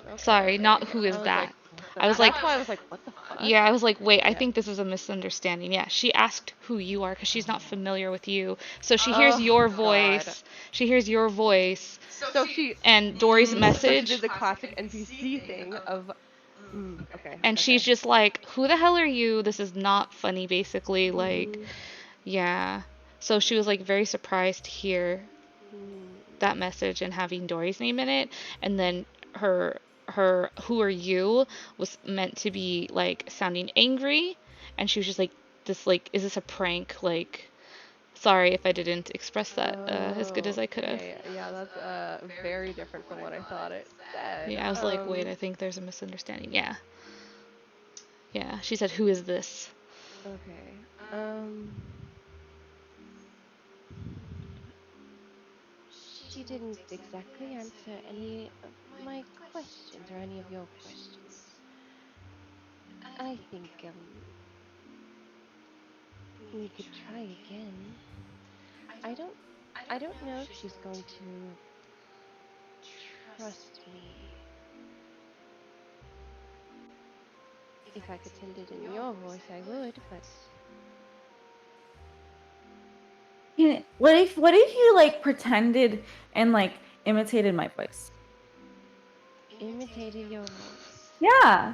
Okay, Sorry, okay. not who is I was that. like, I was like, That's why I was like, what the fuck? yeah, I was like, wait, I Yeah. think this is a misunderstanding. Yeah, she asked who you are because she's not familiar with you. So she hears Oh, your God. voice. She hears your voice So she and Dory's so she message. did the classic NPC thing of okay. And she's Okay. just like, who the hell are you? This is not funny, basically. Like, Mhm. yeah. So she was like very surprised to hear Hmm. that message and having Dory's name in it, and then her who are you was meant to be like sounding angry, and she was just like, this, like, is this a prank? Like, sorry if I didn't express that as good as Oh, I could have. yeah, that's very different from what I thought it said. Yeah, I was like, wait, I think there's a misunderstanding. Yeah. Yeah, she said, who is this? Okay. She didn't exactly answer any of my questions or any of your questions. I think we could try again. I don't I don't know if she's going to trust me. If I could send it in your voice, I would, but What if you like pretended and like imitated my voice? imitated your voice. Yeah.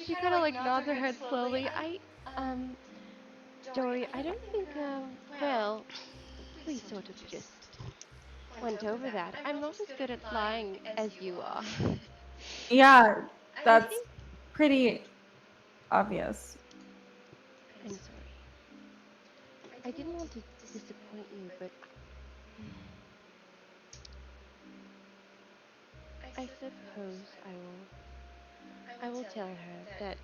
She kind of like nods her head slowly. Um, Dory, I don't think, well, we sort of just went over that. I'm not as good at lying as you are. Yeah. That's think pretty obvious. I'm sorry. I didn't want to disappoint you, but I suppose I will tell her that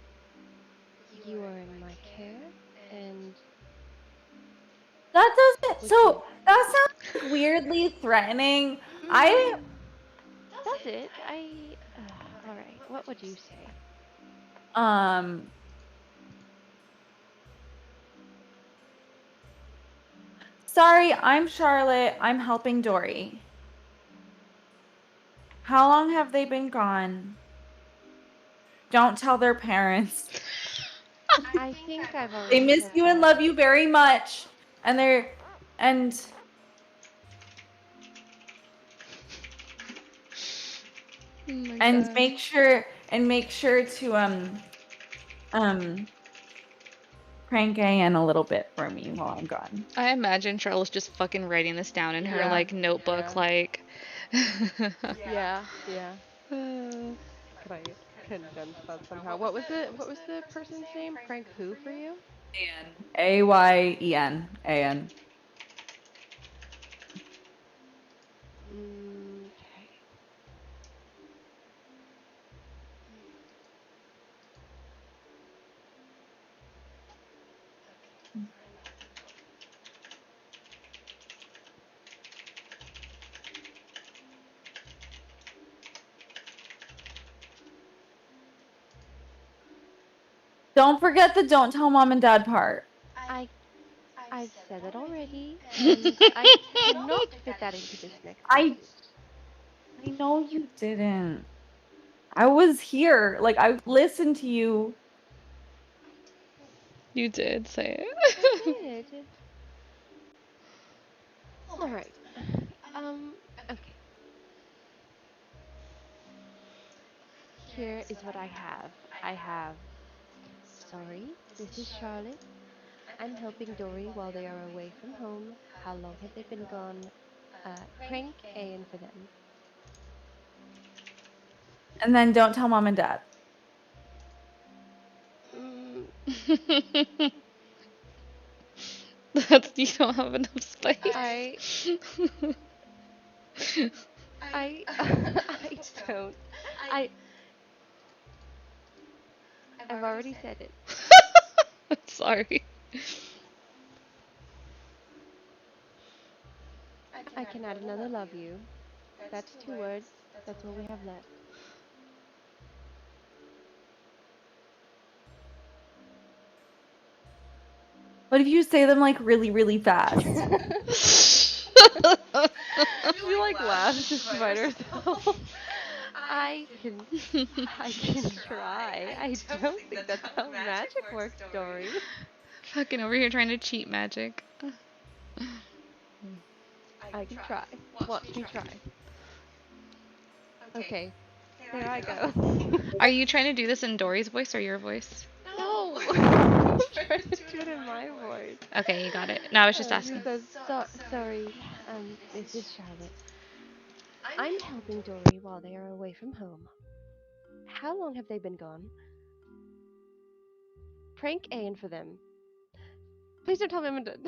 you are in my care and That doesn't. would you So that sounds like weirdly threatening. I Does it? All right. What would you say? um. Sorry, I'm Charlotte. I'm helping Dory. How long have they been gone? Don't tell their parents. I think I've They already miss said you and that. love you very much. And and Oh my and god. make sure to prank Ann a little bit for me while I'm gone. I imagine Charlotte's just fucking writing this down in her like notebook, Yeah. like. Yeah. Yeah. Could I condense that somehow? What was the person's name? Prank who for you? Ayen. Okay. Don't forget the don't tell mom and dad part. I've said it already, and I cannot fit that into this next I message. I know you didn't. I was here. Like I listened to you. You did say it. I did. All right. Okay. Here is what I have. I have. Sorry, this is Charlotte. I'm helping Dory while they are away from home. How long have they been gone? Prank Ian for them. And then don't tell mom and dad. Mm, That's you don't have enough space. I don't. I I've already said it. Sorry. I can add another love you. That's 2 words. That's all we have left. What if you say them like really, really fast? She like laughs just to bite herself. I can I can try. I don't think that's how magic works, Dory. Fucking over here trying to cheat magic. I can try. Watch me try. Okay, here I go. Are you trying to do this in Dory's voice or your voice? No! I'm trying to do it in my voice. Okay, you got it. No, I was just He asking. says, sorry, this is Charlotte. I'm helping Dory while they are away from home. How long have they been gone? Prank Ian for them. Please don't tell me I'm dead.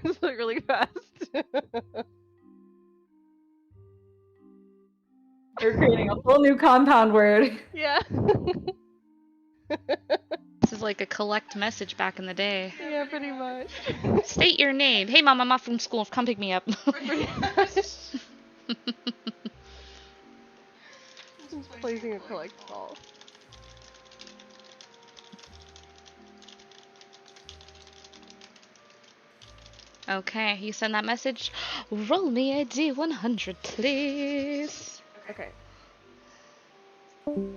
It's like really fast. You're creating a whole new compound word. Yeah. This is like a collect message back in the day. Yeah, pretty much. State your name. Hey, mom, I'm off from school. Come pick me up. Pretty much. Just placing a collect ball. Okay, you send that message. Roll me a D100, please. Okay. I'm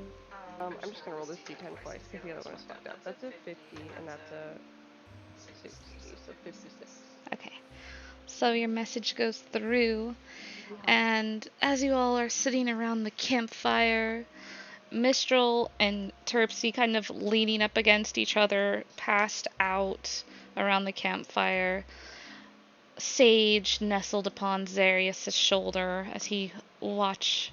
just gonna roll this d10 twice because the other one is fucked up. That's a 50 and that's a 60, so 56. Okay. So your message goes through, and as you all are sitting around the campfire, Mistral and Terpsy kind of leaning up against each other, passed out around the campfire. Sage nestled upon Zarius' shoulder as he watched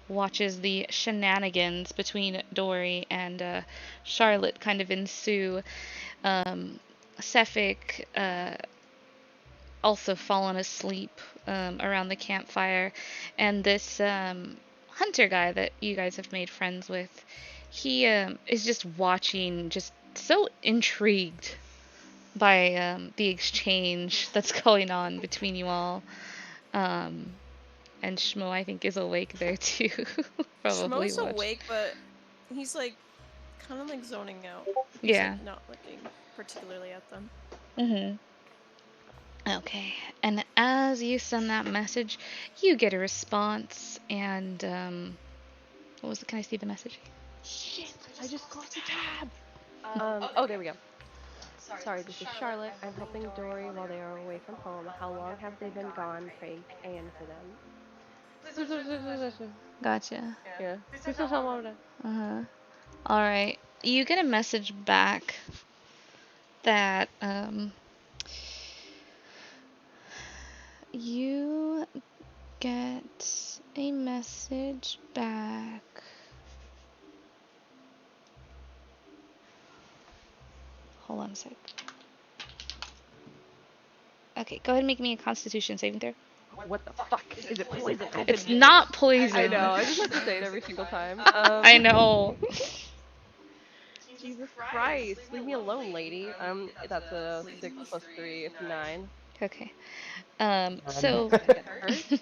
watches the shenanigans between Dory and Charlotte kind of ensue. Cephik also fallen asleep around the campfire, and this hunter guy that you guys have made friends with, he is just watching, just so intrigued by the exchange that's going on between you all. And Shmo, I think, is awake there too. Probably Schmo's watched. awake, but he's like kind of like zoning out. He's Yeah. like not looking particularly at them. Okay, and as you send that message, you get a response, and what was it? Can I see the message? Shit! I just closed the tab! Oh, there we go. Sorry, this is Charlotte. I'm helping Dory while they are away from home. How long have they been gone? Pray Anne for them. Gotcha. Yeah. Please don't tell Mom. All right. You get a message back that you get a message back. Hold on a sec. Okay, go ahead and make me a Constitution saving throw. What the fuck? Is it poison? It's not poison. I know. I just have to say it every single time. I know. Jesus Christ! Leave me alone, lady. That's a 6 plus 3. It's 9. Okay. So Get hurt?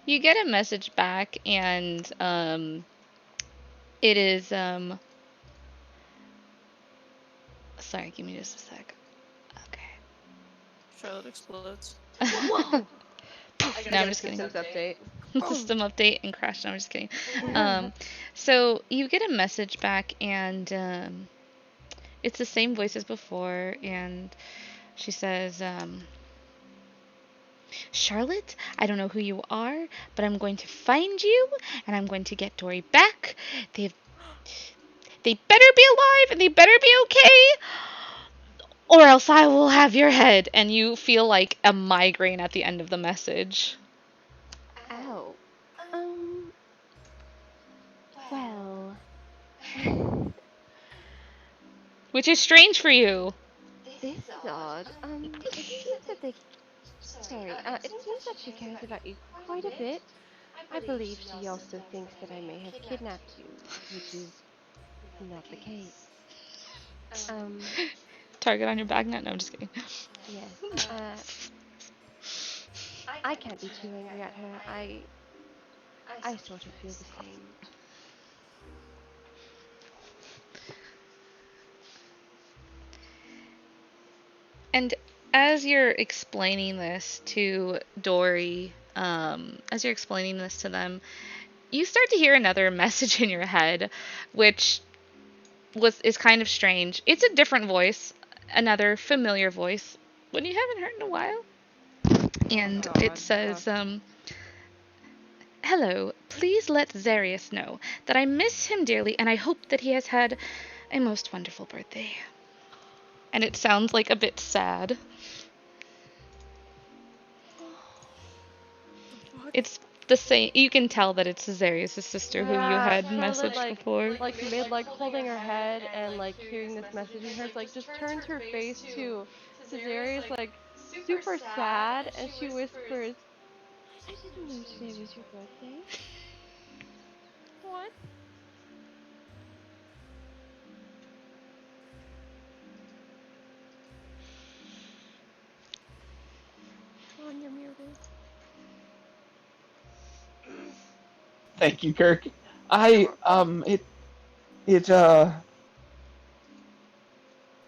you get a message back, and it is sorry, give me just a sec. Okay. Charlotte explodes. Whoa! No, I'm just kidding. Systems update. System update and crash. No, I'm just kidding. So you get a message back, and it's the same voice as before, and she says, Charlotte, I don't know who you are, but I'm going to find you, and I'm going to get Dory back. They better be alive, and they better be okay, or else I will have your head. And you feel like a migraine at the end of the message. Ow. Well. Which is strange for you. This is odd. It seems that they. Sorry, it seems that she cares about you quite a bit. I believe she also thinks that I may have kidnapped you, which is not the case. Target on your back net? No, I'm just kidding. Yes, I can't be too angry at her. I sort of feel the same. And as you're explaining this to Dory, as you're explaining this to them, you start to hear another message in your head, which is kind of strange. It's a different voice, another familiar voice, one you haven't heard in a while. And it says, Hello, please let Zarius know that I miss him dearly, and I hope that he has had a most wonderful birthday. And it sounds like a bit sad. It's the same. You can tell that it's Zarius' sister who you had messaged before. Like mid like holding her head and like hearing this message in hers, like just turns her face to Zarius like super sad, and she whispers, "I didn't know today was your birthday." What? Ron, you're muted. Thank you, Kirk. It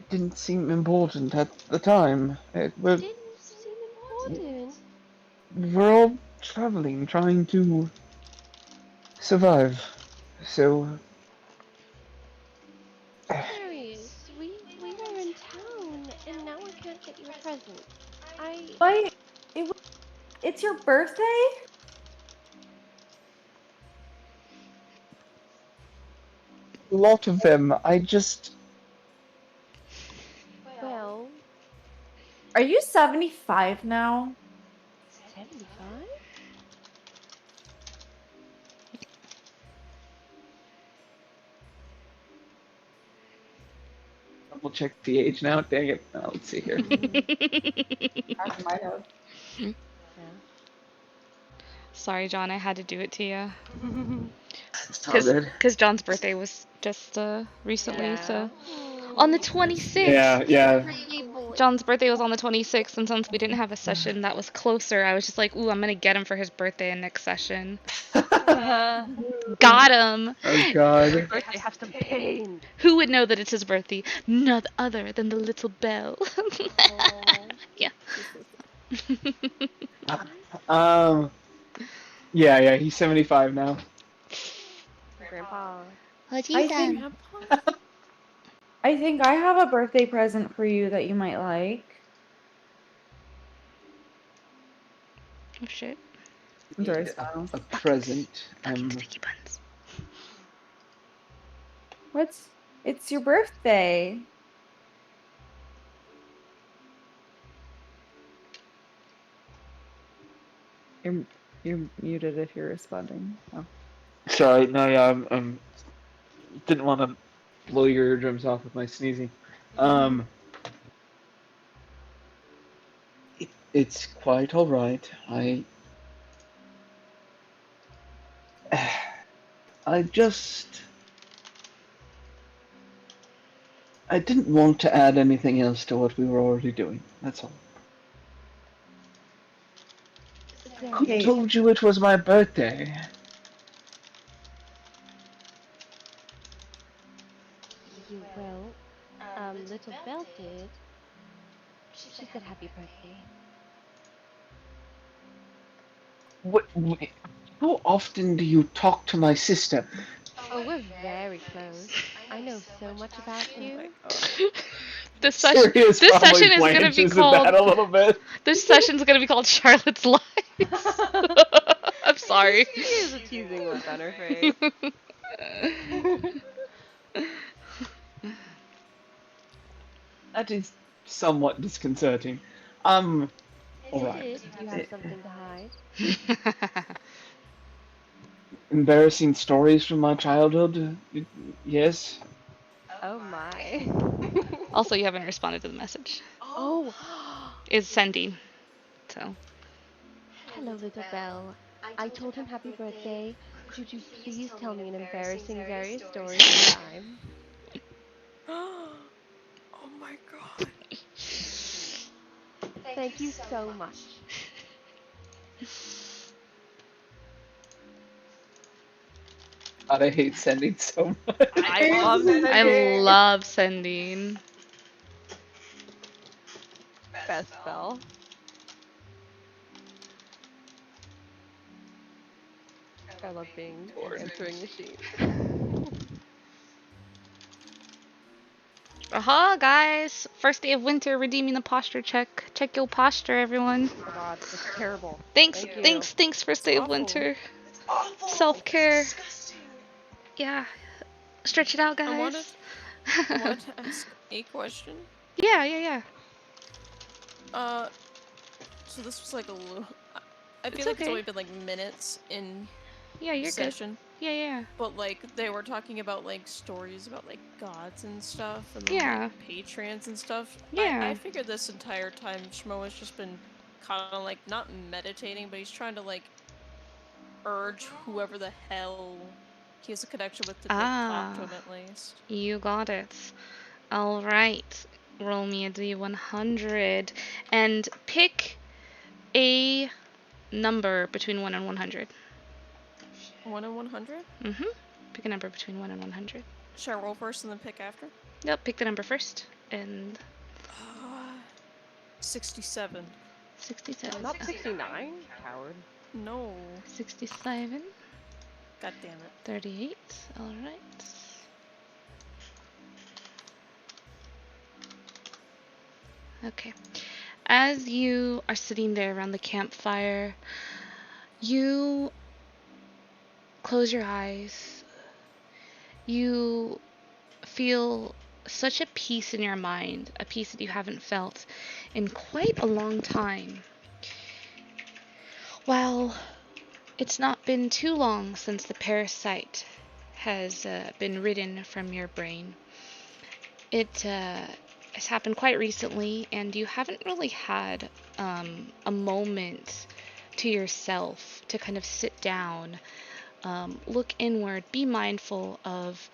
didn't seem important at the time. Didn't seem important. We're all traveling, trying to survive. So, Darius, we were in town, and now I can't get you a present. Wait, it's your birthday? a lot of them, Well, Are you 75 now? 75? double check the age now. Dang it. Let's see here. I might have. Yeah. Sorry, John, I had to do it to you. It's all good. Because John's birthday was just recently, Yeah. so. On the 26th! Yeah. Birthday boy. John's birthday was on the 26th, and since we didn't have a session that was closer, I was just like, ooh, I'm gonna get him for his birthday in next session. Got him! Oh god. Birthday have some pain. Who would know that it's his birthday? None other than the little bell. Yeah. Yeah, he's 75 now. Grandpa. What I think I think I have a birthday present for you that you might like. Oh shit. Enjoy A present. Sticky buns. It's your birthday. You're muted if you're responding. Oh. Sorry, no, yeah, I'm didn't want to blow your eardrums off with my sneezing. It's quite all right. I didn't want to add anything else to what we were already doing. That's all. Who told you it was my birthday? Well, little Belle did. She said happy birthday. How often do you talk to my sister? Oh, we're very close. I know so much about you. This session is gonna be called. That a little bit. This session's gonna be called Charlotte's Lies. I'm sorry. She is a teasing look on her face. That is somewhat disconcerting. All right. You have something to hide. Embarrassing stories from my childhood? Yes. Oh my. Also, you haven't responded to the message. Oh. Is sending. So. Hello, little Belle. I told him happy birthday. Could you please tell me an embarrassing Zarius story this time? Oh my god. Thank you so much. God, I hate sending so much. I love sending. Best Belle. I love being an answering machine. Aha, guys! First day of winter, redeeming the posture check. Check your posture, everyone. Oh god, it's terrible. Thanks, Thank you. first day of winter. Self-care. Yeah. Stretch it out, guys. I wanted to ask a question. Yeah. So this was like a little. I feel It's like okay. it's only been like minutes in Yeah, you're session. good. Yeah. But like they were talking about like stories about like gods and stuff and Yeah. like patrons and stuff. Yeah. I figured this entire time Shmo has just been kind of like not meditating, but he's trying to like urge whoever the hell he has a connection with to like, talk to him at least. You got it. Alright. Roll me a D100. And pick a number between 1 and 100. 1 and 100? Mm-hmm. Pick a number between 1 and 100. Should I roll first and then pick after? Nope, pick the number first. And 67. 67. Not 69, coward. No. 67. God damn it. 38. Alright. Okay. As you are sitting there around the campfire, you close your eyes. You feel such a peace in your mind, a peace that you haven't felt in quite a long time. Well, it's not been too long since the parasite has been ridden from your brain. It has happened quite recently, and you haven't really had a moment to yourself to kind of sit down, look inward, be mindful of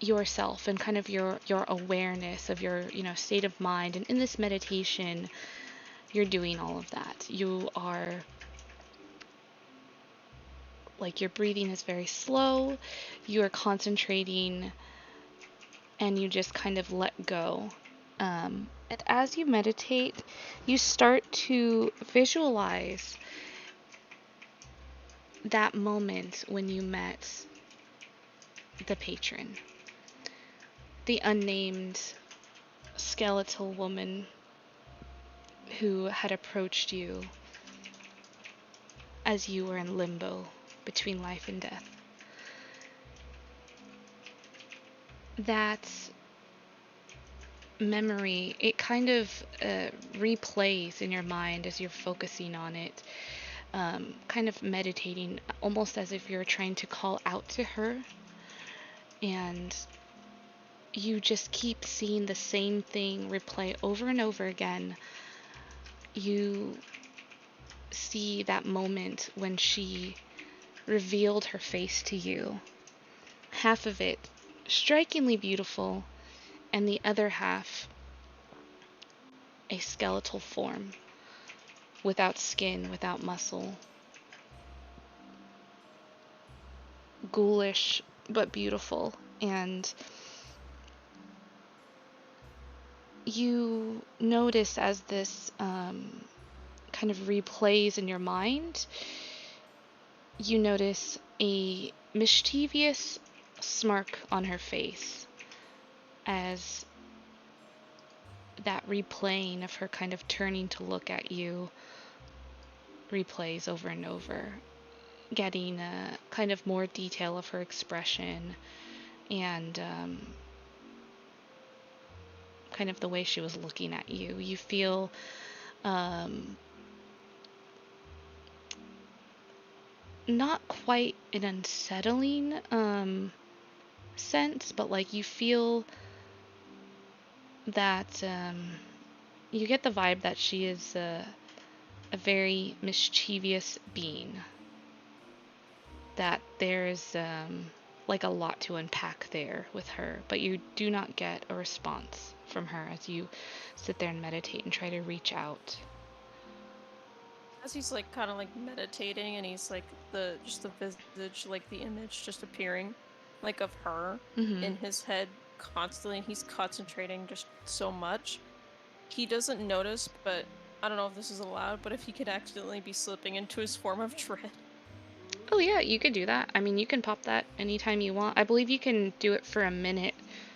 yourself and kind of your awareness of your state of mind. And in this meditation, you're doing all of that. You are like, your breathing is very slow, you are concentrating, and you just kind of let go. And as you meditate, you start to visualize that moment when you met the patron, the unnamed skeletal woman who had approached you as you were in limbo between life and death. That memory, it kind of replays in your mind as you're focusing on it, kind of meditating, almost as if you're trying to call out to her, and you just keep seeing the same thing replay over and over again. You see that moment when she revealed her face to you, half of it strikingly beautiful, and the other half a skeletal form, without skin, without muscle, ghoulish but beautiful. And you notice as this kind of replays in your mind, you notice a mischievous smirk on her face as that replaying of her kind of turning to look at you replays over and over, getting a kind of more detail of her expression and kind of the way she was looking at you. You feel not quite an unsettling sense, but like you feel that you get the vibe that she is a very mischievous being, that there's like a lot to unpack there with her, but you do not get a response from her as you sit there and meditate and try to reach out. As he's like kind of like meditating, and he's like just the visage, like the image just appearing, like of her in his head constantly, and he's concentrating just so much. He doesn't notice, but I don't know if this is allowed, but if he could accidentally be slipping into his form of dread. Oh yeah, you could do that. I mean, you can pop that anytime you want. I believe you can do it for a minute,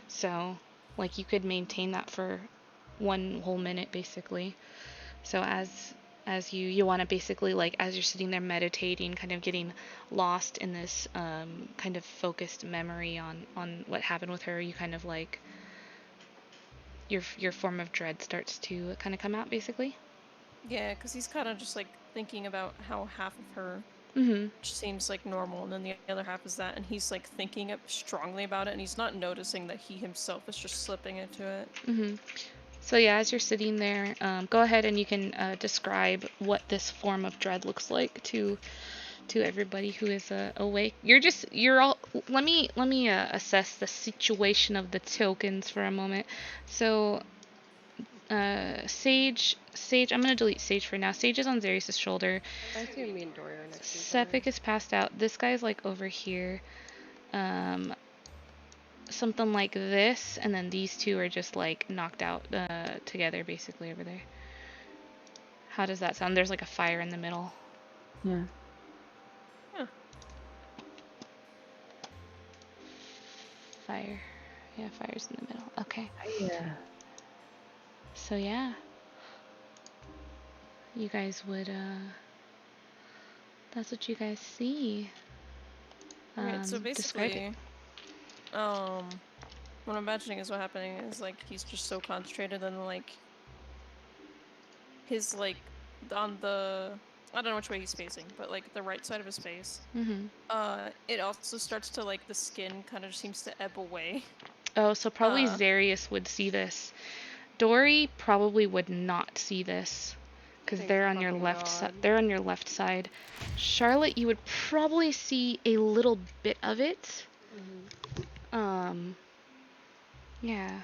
so like you could maintain that for one whole minute basically. So as you want to basically, like, as you're sitting there meditating, kind of getting lost in this kind of focused memory on what happened with her, you kind of like your form of dread starts to kind of come out basically. Yeah, because he's kind of just like thinking about how half of her seems like normal, and then the other half is that, and he's like thinking strongly about it, and he's not noticing that he himself is just slipping into it. So yeah, as you're sitting there, go ahead and you can describe what this form of dread looks like to everybody who is awake. You're all. Let me assess the situation of the tokens for a moment. So, Sage. I'm gonna delete Sage for now. Sage is on Zarius' shoulder. I assume me and Dory are next to each other. Sephic is passed out. This guy's like over here. Something like this, and then these two are just like knocked out together basically over there. How does that sound? There's like a fire in the middle. Yeah. Fire. Yeah, fire's in the middle. Okay. Yeah. So yeah. You guys would that's what you guys see. Right, so Describe basically, it. what I'm imagining is what happening is like he's just so concentrated, and like his like on the I don't know which way he's facing, but like the right side of his face. Mm-hmm. It also starts to like the skin kind of seems to ebb away. Oh, so probably Zarius would see this. Dory probably would not see this because they're on your left side. They're on your left side. Charlotte, you would probably see a little bit of it. Yeah.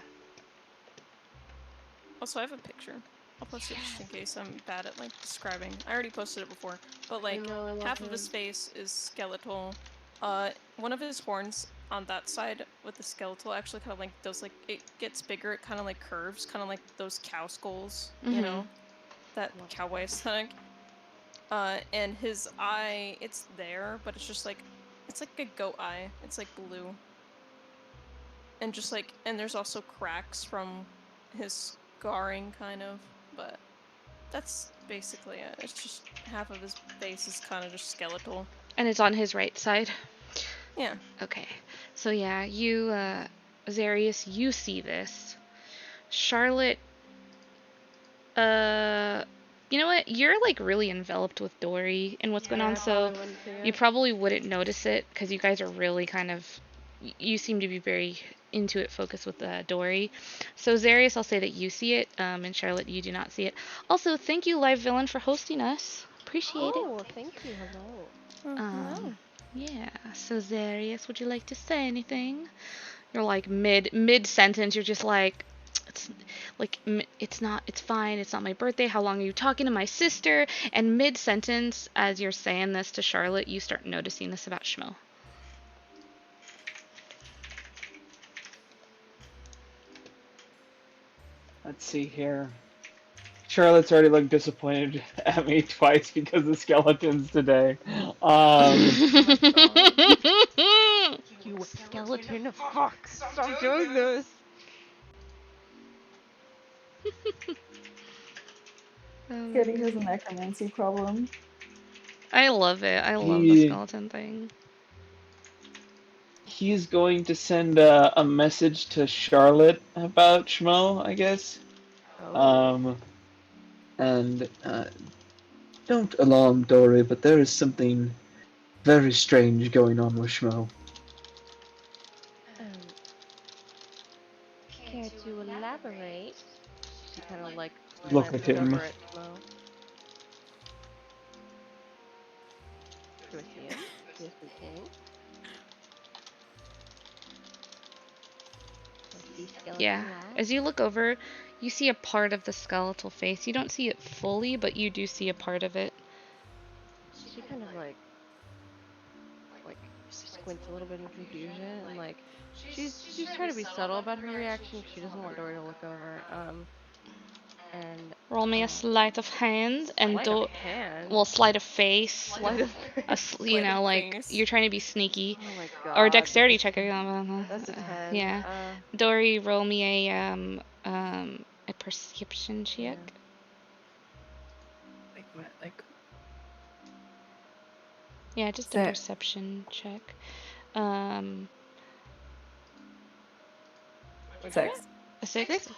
Also, I have a picture. I'll post it just in case I'm bad at like describing. I already posted it before, but like half of his face is skeletal. One of his horns on that side with the skeletal actually kind of like does like it gets bigger. It kind of like curves, kind of like those cow skulls, you know, that cowboy aesthetic. And his eye, it's there, but it's just like it's like a goat eye. It's like blue. And just like, and there's also cracks from his scarring, kind of, but that's basically it. It's just half of his face is kind of just skeletal. And it's on his right side? Yeah. Okay. So yeah, you, Zarius, you see this. Charlotte, you know what? You're like really enveloped with Dory and what's going on, so you probably wouldn't notice it because you guys are really kind of, you seem to be very into it, focused with Dory. So Zarius, I'll say that you see it, and Charlotte, you do not see it. Also, thank you, Live Villain, for hosting us. Appreciate it. Oh, thank you. Hello. Yeah. So Zarius, would you like to say anything? You're like mid sentence. You're just like, it's fine. It's not my birthday. How long are you talking to my sister? And mid sentence, as you're saying this to Charlotte, you start noticing this about Schmo. Let's see here. Charlotte's already looked disappointed at me twice because of skeletons today. You skeleton fuck! Stop doing this! Kitty has a necromancy problem. I love it. I love the skeleton thing. He's going to send a message to Charlotte about Schmo, I guess. And don't alarm Dory, but there is something very strange going on with Schmo. Care to elaborate? She kind of like Look at him. over at Schmo. Do I see him? Yes, we can. Yeah. As you look over, you see a part of the skeletal face. You don't see it fully, but you do see a part of it. She kind of like squints a little bit in confusion, and like she's trying to be subtle about her reaction. She doesn't want Dory to look over. And roll me a sleight of hand and sleight of face. You know, like you're trying to be sneaky. Oh my god. Or dexterity check. That's a 10. Yeah. Dory, roll me a perception check. Yeah, just a perception check. 6. A 6?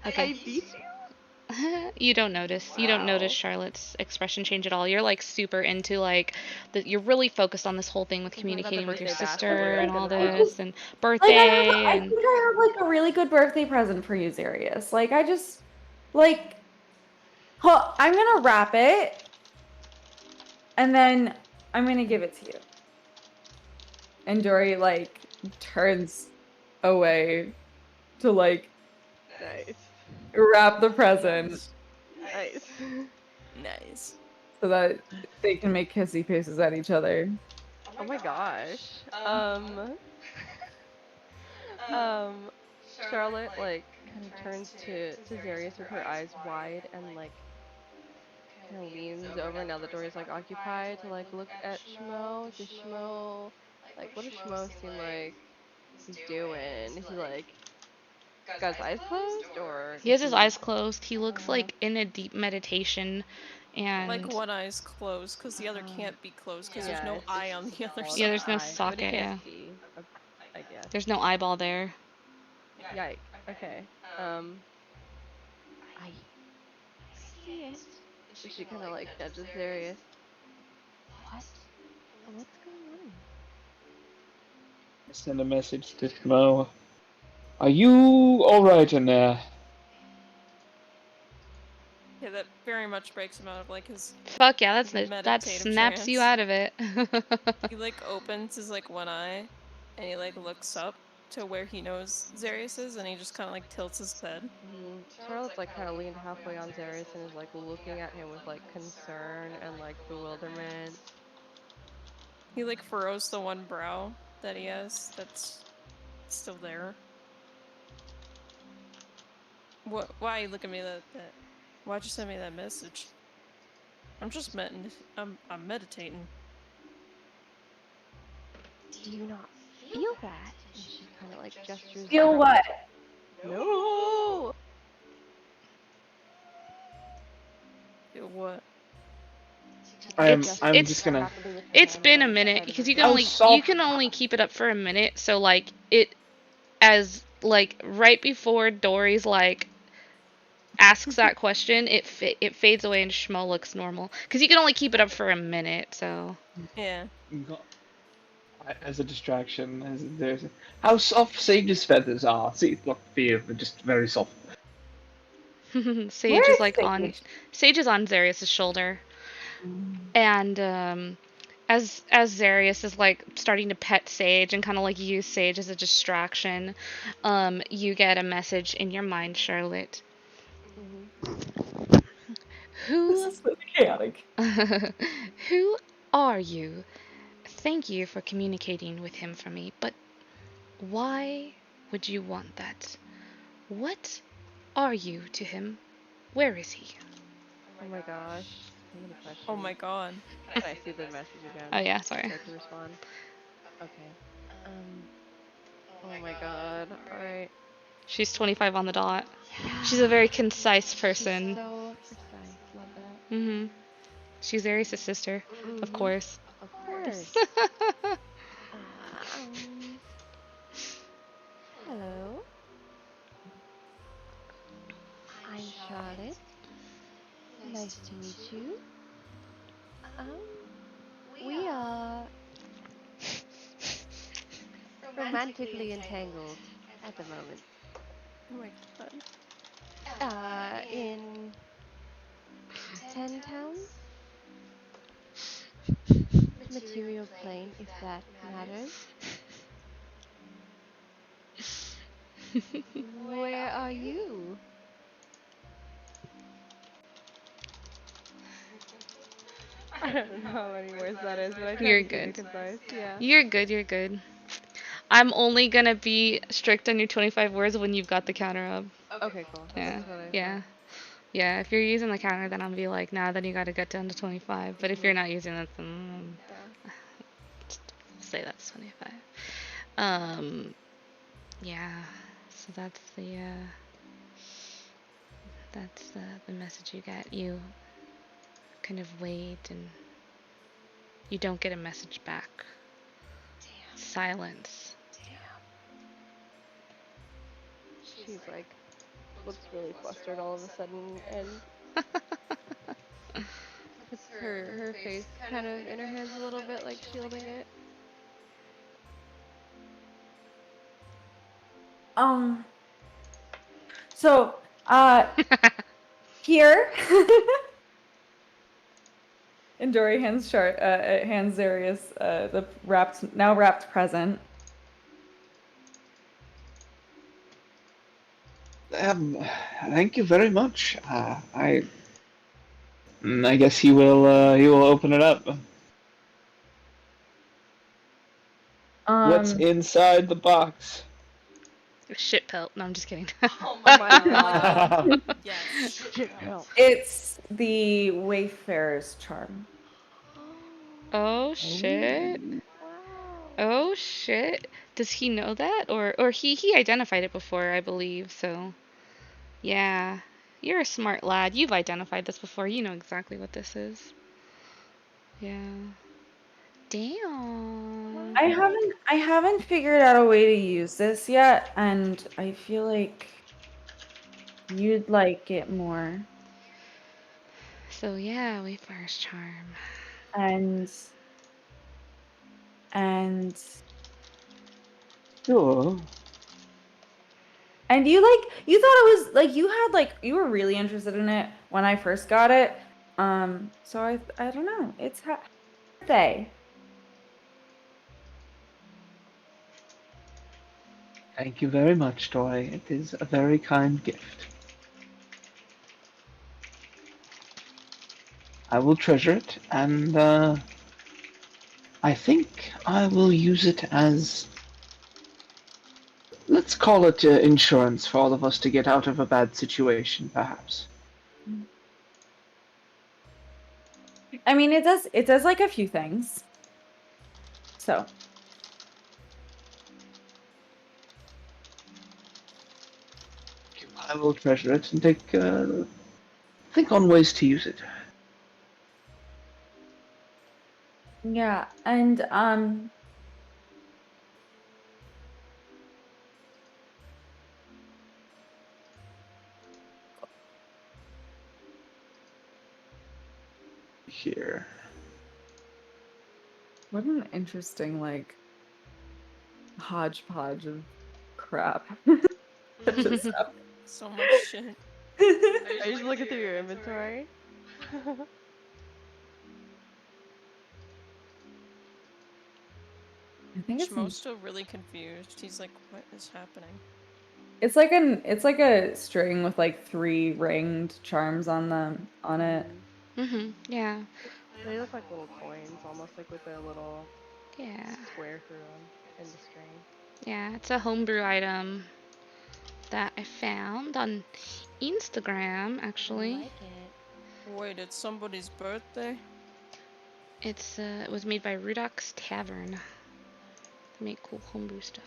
Okay. I beat you? You don't notice. You don't notice Charlotte's expression change at all. You're like super into like you're really focused on this whole thing with communicating with your sister and all this and birthday. I think I have like a really good birthday present for you, Zarius. Like I just like I'm gonna wrap it and then I'm gonna give it to you. And Dory like turns away to like wrap the present. Nice. So that they can make kissy faces at each other. Oh my gosh. Charlotte like kind of turns to Zarius with her eyes wide and like kind of leans over now the door is like occupied to like look at Schmo. Does Schmo like what does Schmo seem like he's doing? Is he like got his eyes closed or he has his eyes closed. He looks like in a deep meditation and like one eye's closed because the other can't be closed because there's no eye on the other side. Yeah, there's no socket. Yeah. I guess. There's no eyeball there. Yikes. Okay. I see it. She kind of like nudges Darius. What? What's going on? I send a message to Mo. Are you alright in there? Yeah, that very much breaks him out of like his Fuck yeah, that meditative snaps you trance. out of it. He like opens his like one eye, and he like looks up to where he knows Zarius is, and he just kind of like tilts his head. Charlotte's like kind of leaned halfway on Darius and is like looking at him with like concern and like bewilderment. He like furrows the one brow that he has that's still there. What? Why look at me that? Why'd you send me that message? I'm just I'm meditating. Do you not feel that? And she kind of like gestures. Feel what? No. Feel what? I'm It's just gonna. It's been a minute because you How soft- can only keep it up for a minute. So like it as like right before Dory's like asks that question, it fades away and Schmo looks normal because you can only keep it up for a minute. So Yeah. As a distraction, how soft Sage's feathers are. See, look, feel, they're just very soft. Sage is like on Sage is on Zarius's shoulder, and as Zarius is like starting to pet Sage and kind of like use Sage as a distraction, you get a message in your mind, Charlotte. Who? This is so chaotic. Who are you? Thank you for communicating with him for me, but why would you want that? What are you to him? Where is he? Oh my gosh. So many questions. Oh my god. Can I see the message again? Oh yeah, sorry. Start to respond. Okay. Oh my god. All right. She's 25 on the dot. She's a very concise person. She's so precise. Love that. Mhm. She's Aries' sister, of course. Of course. Hello. I'm Charlotte. Nice to meet you. We are romantically entangled at the moment. Oh my god. In 10 towns? Material plane, if that matters. Where are you? I don't know how many words that is, but I try You're to keep it good. concise. Yeah. You're good. I'm only gonna be strict on your 25 words when you've got the counter up. Okay, cool. Yeah. That's what I Yeah. Yeah, if you're using the counter, then I'll be like, nah, then you gotta get down to 25. But if you're not using it, then say that's 25. Yeah. So that's the message you get. You kind of wait and you don't get a message back. Damn. Silence. She's like, looks really flustered all of a sudden and puts her face kind of in her hands a little bit, like shielding it. So, here. And Dory hands Zarius the now wrapped present. Thank you very much. I guess he will open it up. What's inside the box? Shit pelt. No, I'm just kidding. Oh my god. Yes. It's the Wayfarer's charm. Oh shit. Oh shit. Does he know that? Or he identified it before, I believe, so yeah. You're a smart lad. You've identified this before. You know exactly what this is. Yeah. Damn. I haven't figured out a way to use this yet, and I feel like you'd like it more. So yeah, Wayfarer's charm. And Sure. and you thought it was like you were really interested in it when I first got it. So I don't know. It's birthday. Thank you very much, Toy. It is a very kind gift. I will treasure it, and I think I will use it as, let's call it insurance for all of us to get out of a bad situation, perhaps. I mean, it does like a few things. So I will treasure it and think on ways to use it. yeah, and Here. what an interesting like hodgepodge of crap. Just stuff. So much shit. Are you just looking through your inventory? I think Shmo's still really confused. He's like, what is happening? it's like a string with like 3 ringed charms on it. Yeah. They look like little coins, almost like with a little Yeah. square through them in the string. Yeah, it's a homebrew item that I found on Instagram, actually. I like it. Wait, it's somebody's birthday? It was made by Rudok's Tavern. They make cool homebrew stuff.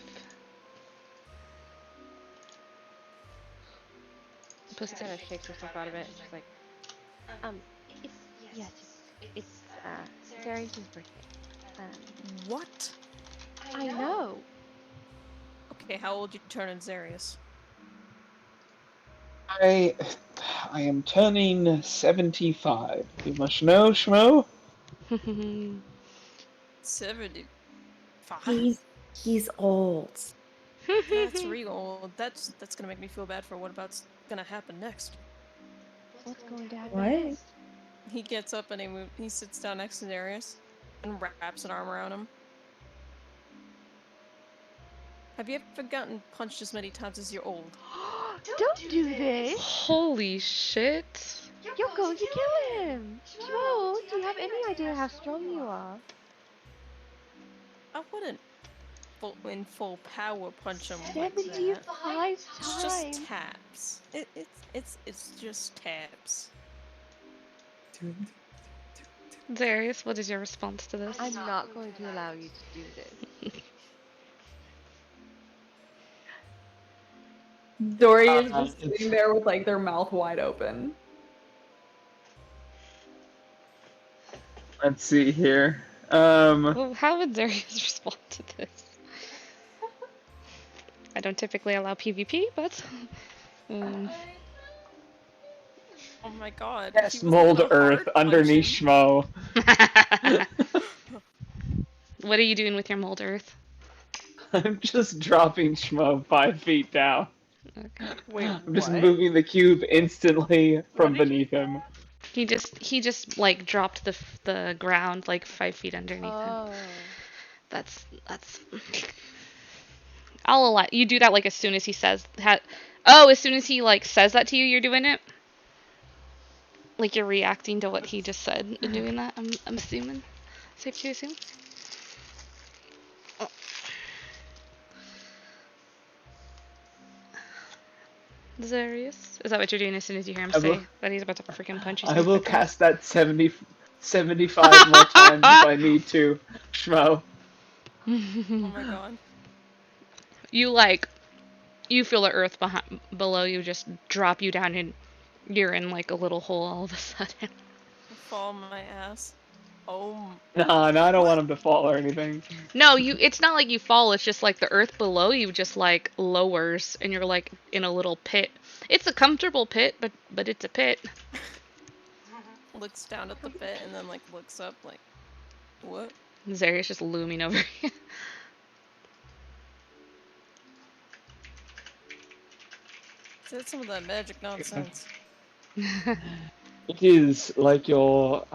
She kind of shakes herself out of it. She's like, It's yes, it's Sarius' birthday. What? I know. Okay, how old you turn in Zarius? I am turning 75. You must know, Schmo. 75? He's old. That's real old. That's gonna make me feel bad for what about's gonna happen next. What's going down What? next? He gets up and he sits down next to Darius and wraps an arm around him. Have you ever gotten punched as many times as you're old? Don't do this! Holy shit. Yoko, you kill him! Shmo, do you have any idea how strong you are? I wouldn't in full power punch him like that. 75 It's just times! taps. It's just taps. Darius, what is your response to this? I'm not going to allow you to do this. Dorian's just sitting there with like their mouth wide open. Let's see here. Well, how would Darius respond to this? I don't typically allow PvP, but... Oh my god. Yes, mold earth underneath Schmo. What are you doing with your mold earth? I'm just dropping Schmo 5 feet down. Okay. Wait, I'm just what? moving the cube instantly from beneath him. He just like dropped the ground like 5 feet underneath him. That's I'll allow you do that like as soon as he says as soon as he like says that to you, you're doing it. Like you're reacting to what he just said and doing that. I'm assuming. Safe to assume. Oh. Zarius? Is that what you're doing as soon as you hear him say that he's about to freaking punch you? I will cast that 75 more times if I need to, Schmo. Oh my god. You feel the earth below you just drop you down and you're in like a little hole all of a sudden. Fall on my ass. Oh. Nah, I don't want him to fall or anything. No, it's not like you fall, it's just like the earth below you just like lowers and you're like in a little pit. It's a comfortable pit, but it's a pit. looks down at the pit and then like looks up like, what? Zarius just looming over you. Said some of that magic nonsense. It is like your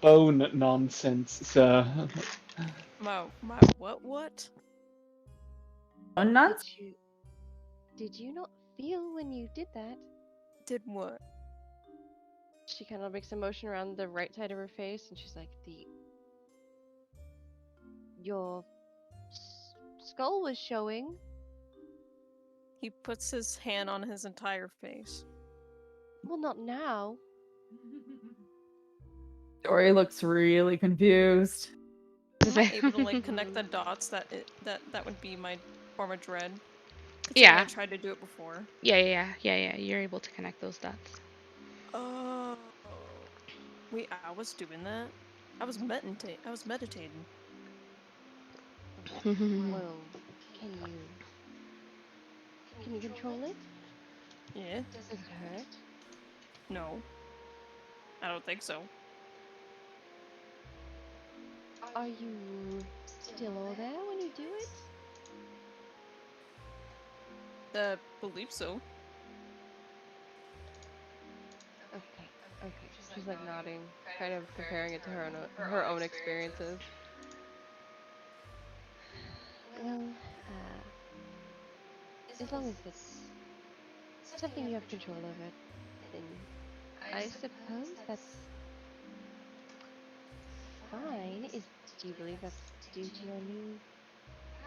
bone nonsense, sir. My what? Oh, nuts. Did you not feel when you did that? Did what? She kind of makes a motion around the right side of her face, and she's like, your skull was showing. He puts his hand on his entire face. Well, not now. Dory looks really confused. Am I able to like connect the dots that would be my form of dread? Yeah. I tried to do it before. Yeah. You're able to connect those dots. Oh. Wait, I was doing that? I was meditating. Well, can you control it? Yeah. Does it hurt? No. I don't think so. Are you still all there when you do it? Believe so. Okay. She's like nodding, kind of comparing it to her own experiences. Well, as long as it's something you have control over, then I suppose that's fine. Do you believe that's due to your new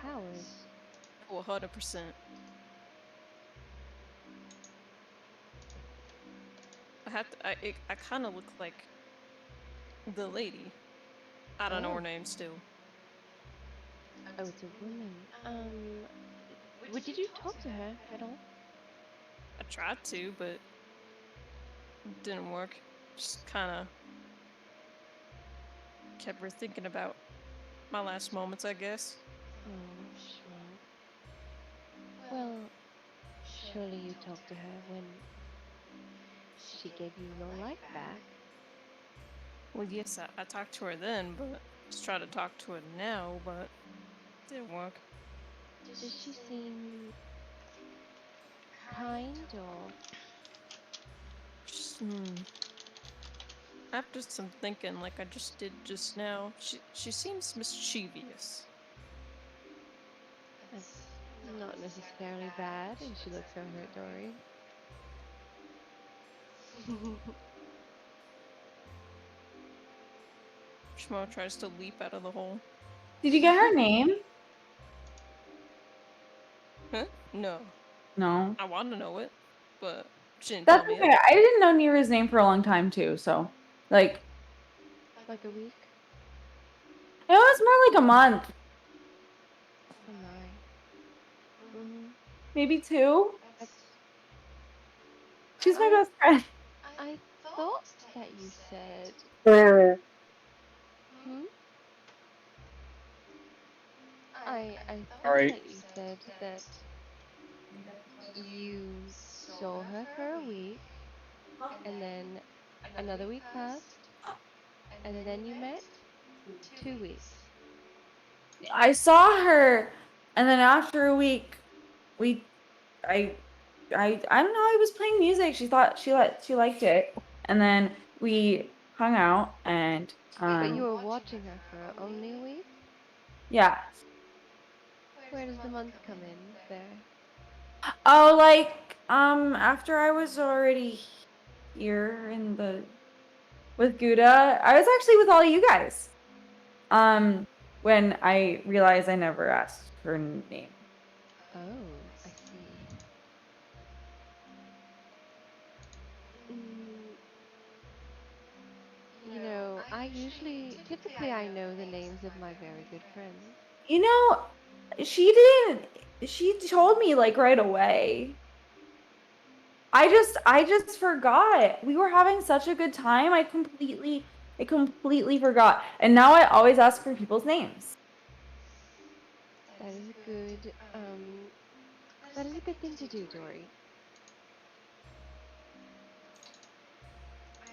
powers? Oh, 100%. I kind of look like the lady. I don't know her name still. Oh, it's a woman. Did you talk to her at all? I tried to, but it didn't work. Just kind of kept her thinking about my last moments, I guess. Oh, sure. Well, surely you talked to her when she gave you your life back. Well, yes, I talked to her then, but just try to talk to her now, but it didn't work. Does she seem kind or? After some thinking, like I just did just now, she seems mischievous. That's not necessarily bad. And she looks over at Dory. Shmo tries to leap out of the hole. Did you get her name? Huh? No. No. I want to know it, but she didn't That's tell me okay. it. I didn't know Nira's name for a long time too, so like Like a week? it was more like a month. Oh my. Maybe 2. That's. She's my best friend. I thought that you said. Hmm? I thought Alright. that you said that you saw her for a week, and then another week passed, and then you met? 2 weeks. I saw her, and then after a week, I don't know. I was playing music. She thought she liked it, and then we hung out and But you were watching her for only a week? yeah. Where does the month come in there? Oh, like after I was already here in the with Gouda, I was actually with all you guys. When I realized I never asked her name. Oh, I see. You know, typically I know the names of my very good friends. You know, she didn't. She told me like right away. I just forgot. We were having such a good time. I completely forgot. And now I always ask for people's names. That is a good thing to do, Dory.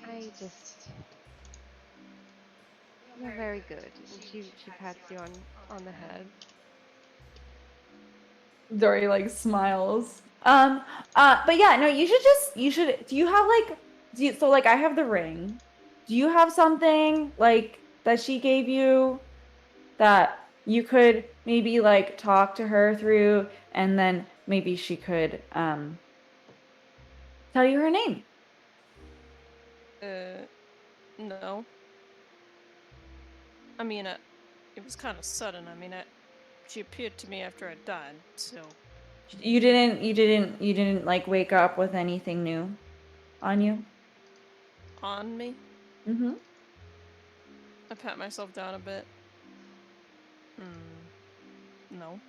I just you're very good. And she pats you on the head. Dory like smiles. But yeah, no, you should do you have like so like I have the ring. Do you have something like that she gave you that you could maybe like talk to her through and then maybe she could tell you her name? No. I mean, it was kind of sudden. I mean, she appeared to me after I died, so. You didn't like wake up with anything new on you? On me? Mm-hmm. I pat myself down a bit. No.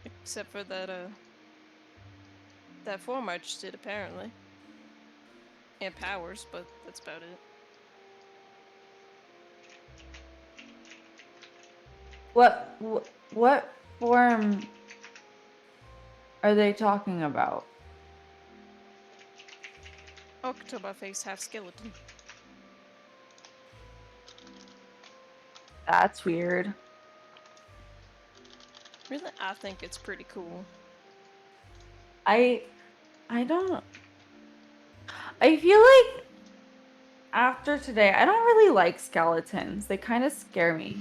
Except for that form I just did, apparently. And powers, but that's about it. What form are they talking about? October face, half skeleton. That's weird. Really, I think it's pretty cool. I don't. I feel like after today, I don't really like skeletons. They kind of scare me.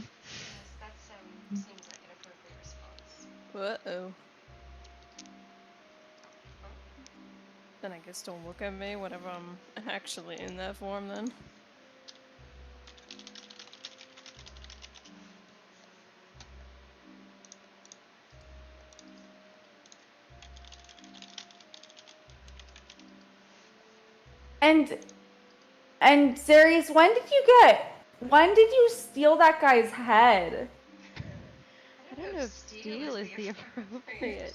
Uh-oh. Then I guess don't look at me whenever I'm actually in that form, then. And Sirius, when did you steal that guy's head? I don't know if steal is the appropriate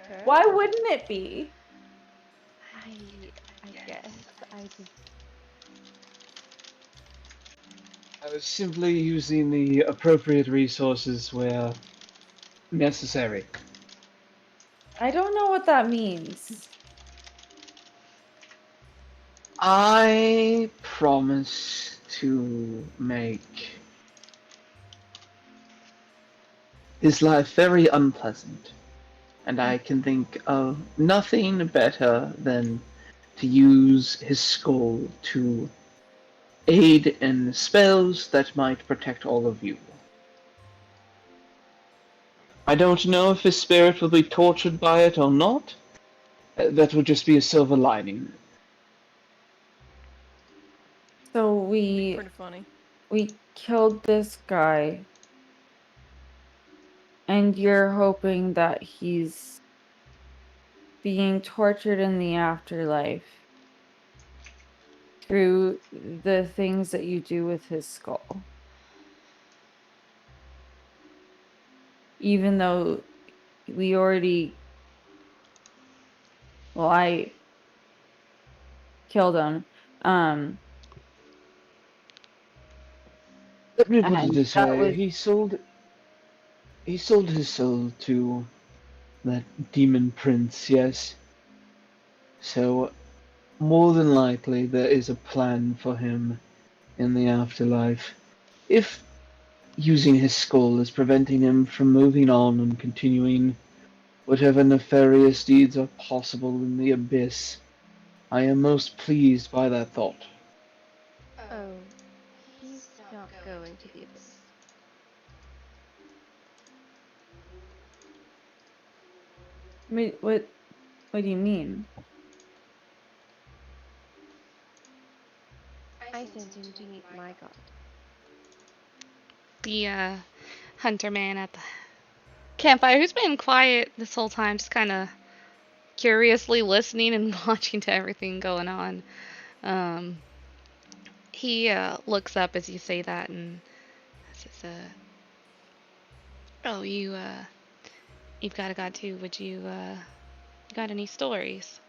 term. Why wouldn't it be? I guess I just I was simply using the appropriate resources where necessary. I don't know what that means. I promise to make his life very unpleasant, and I can think of nothing better than to use his skull to aid in spells that might protect all of you. I don't know if his spirit will be tortured by it or not. That would just be a silver lining. So Pretty funny. we killed this guy, and you're hoping that he's being tortured in the afterlife through the things that you do with his skull. Even though we already, well, I killed him. Let me put it And this that way: was he sold his soul to that demon prince. Yes. So more than likely there is a plan for him in the afterlife. If using his skull is preventing him from moving on and continuing whatever nefarious deeds are possible in the abyss, I am most pleased by that thought. oh, he's not going to the abyss. Wait, what do you mean? I sent him to meet my god. The hunter man at the campfire, who's been quiet this whole time, just kind of curiously listening and watching to everything going on. He looks up as you say that and says, "Oh, you've got a god too. Would you got any stories?"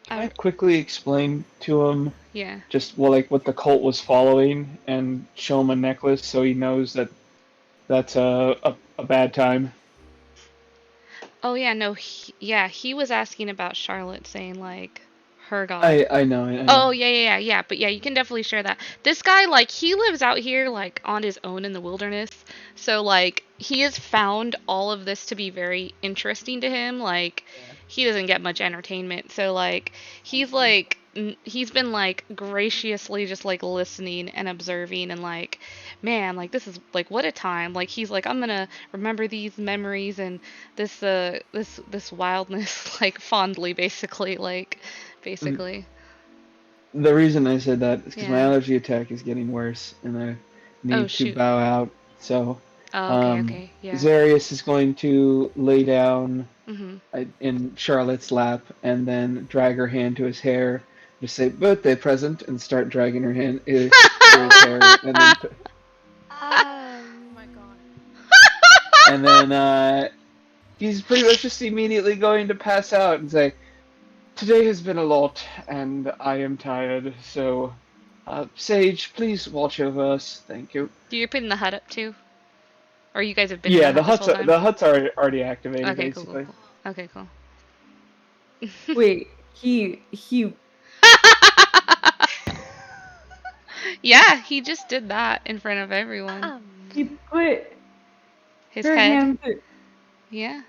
Can I quickly explain to him Yeah. just what the cult was following and show him a necklace so he knows that that's a bad time? Oh yeah, no, he was asking about Charlotte, saying like, her god. I know. I know. Oh, yeah. But yeah, you can definitely share that. This guy, like, he lives out here, like, on his own in the wilderness. So, like, he has found all of this to be very interesting to him. Like, he doesn't get much entertainment. So, like, he's, like, he's been, like, graciously just, like, listening and observing and, like, man, like, this is, like, what a time. Like, he's like, I'm gonna remember these memories and this wildness, like, fondly, basically, like, basically. The reason I said that is because my Yeah. allergy attack is getting worse, and I Oh, need to shoot. bow out. So, Oh, okay, yeah. Zarius is going to lay down Mm-hmm. in Charlotte's lap and then drag her hand to his hair, just say "birthday present" and start dragging her hand through his hair, and then Oh my god. and then he's pretty much just immediately going to pass out and say, "Today has been a lot, and I am tired, so Sage, please watch over us. Thank you." Do you putting the hut up too? Or you guys have been in the Yeah, hut this whole time? the hut's already activated, Okay, cool. basically. Okay, cool. Wait, he Yeah, he just did that in front of everyone. he put His her head. hand. Yeah.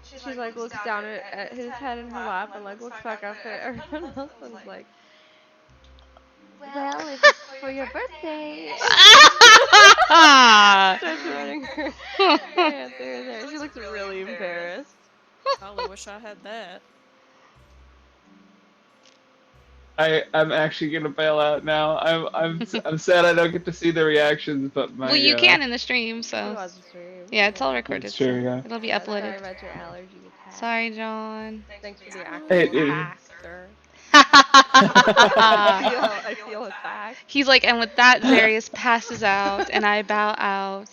She like looks down at his head in her lap and like looks back up at everyone else and is like, well, if it's for your birthday. Starts running her hand through there. She looks really embarrassed. Golly, wish I had that. I'm actually gonna bail out now. I'm sad I don't get to see the reactions, but my Well, you can in the stream, so. Watch the stream. Yeah, it's all recorded. That's true, so yeah. It'll be Yeah, uploaded. sorry about your allergy attack. Sorry, John. Thanks for the actual Hey, attack, sir. I feel attacked. He's like, and with that, Zarius passes out, and I bow out.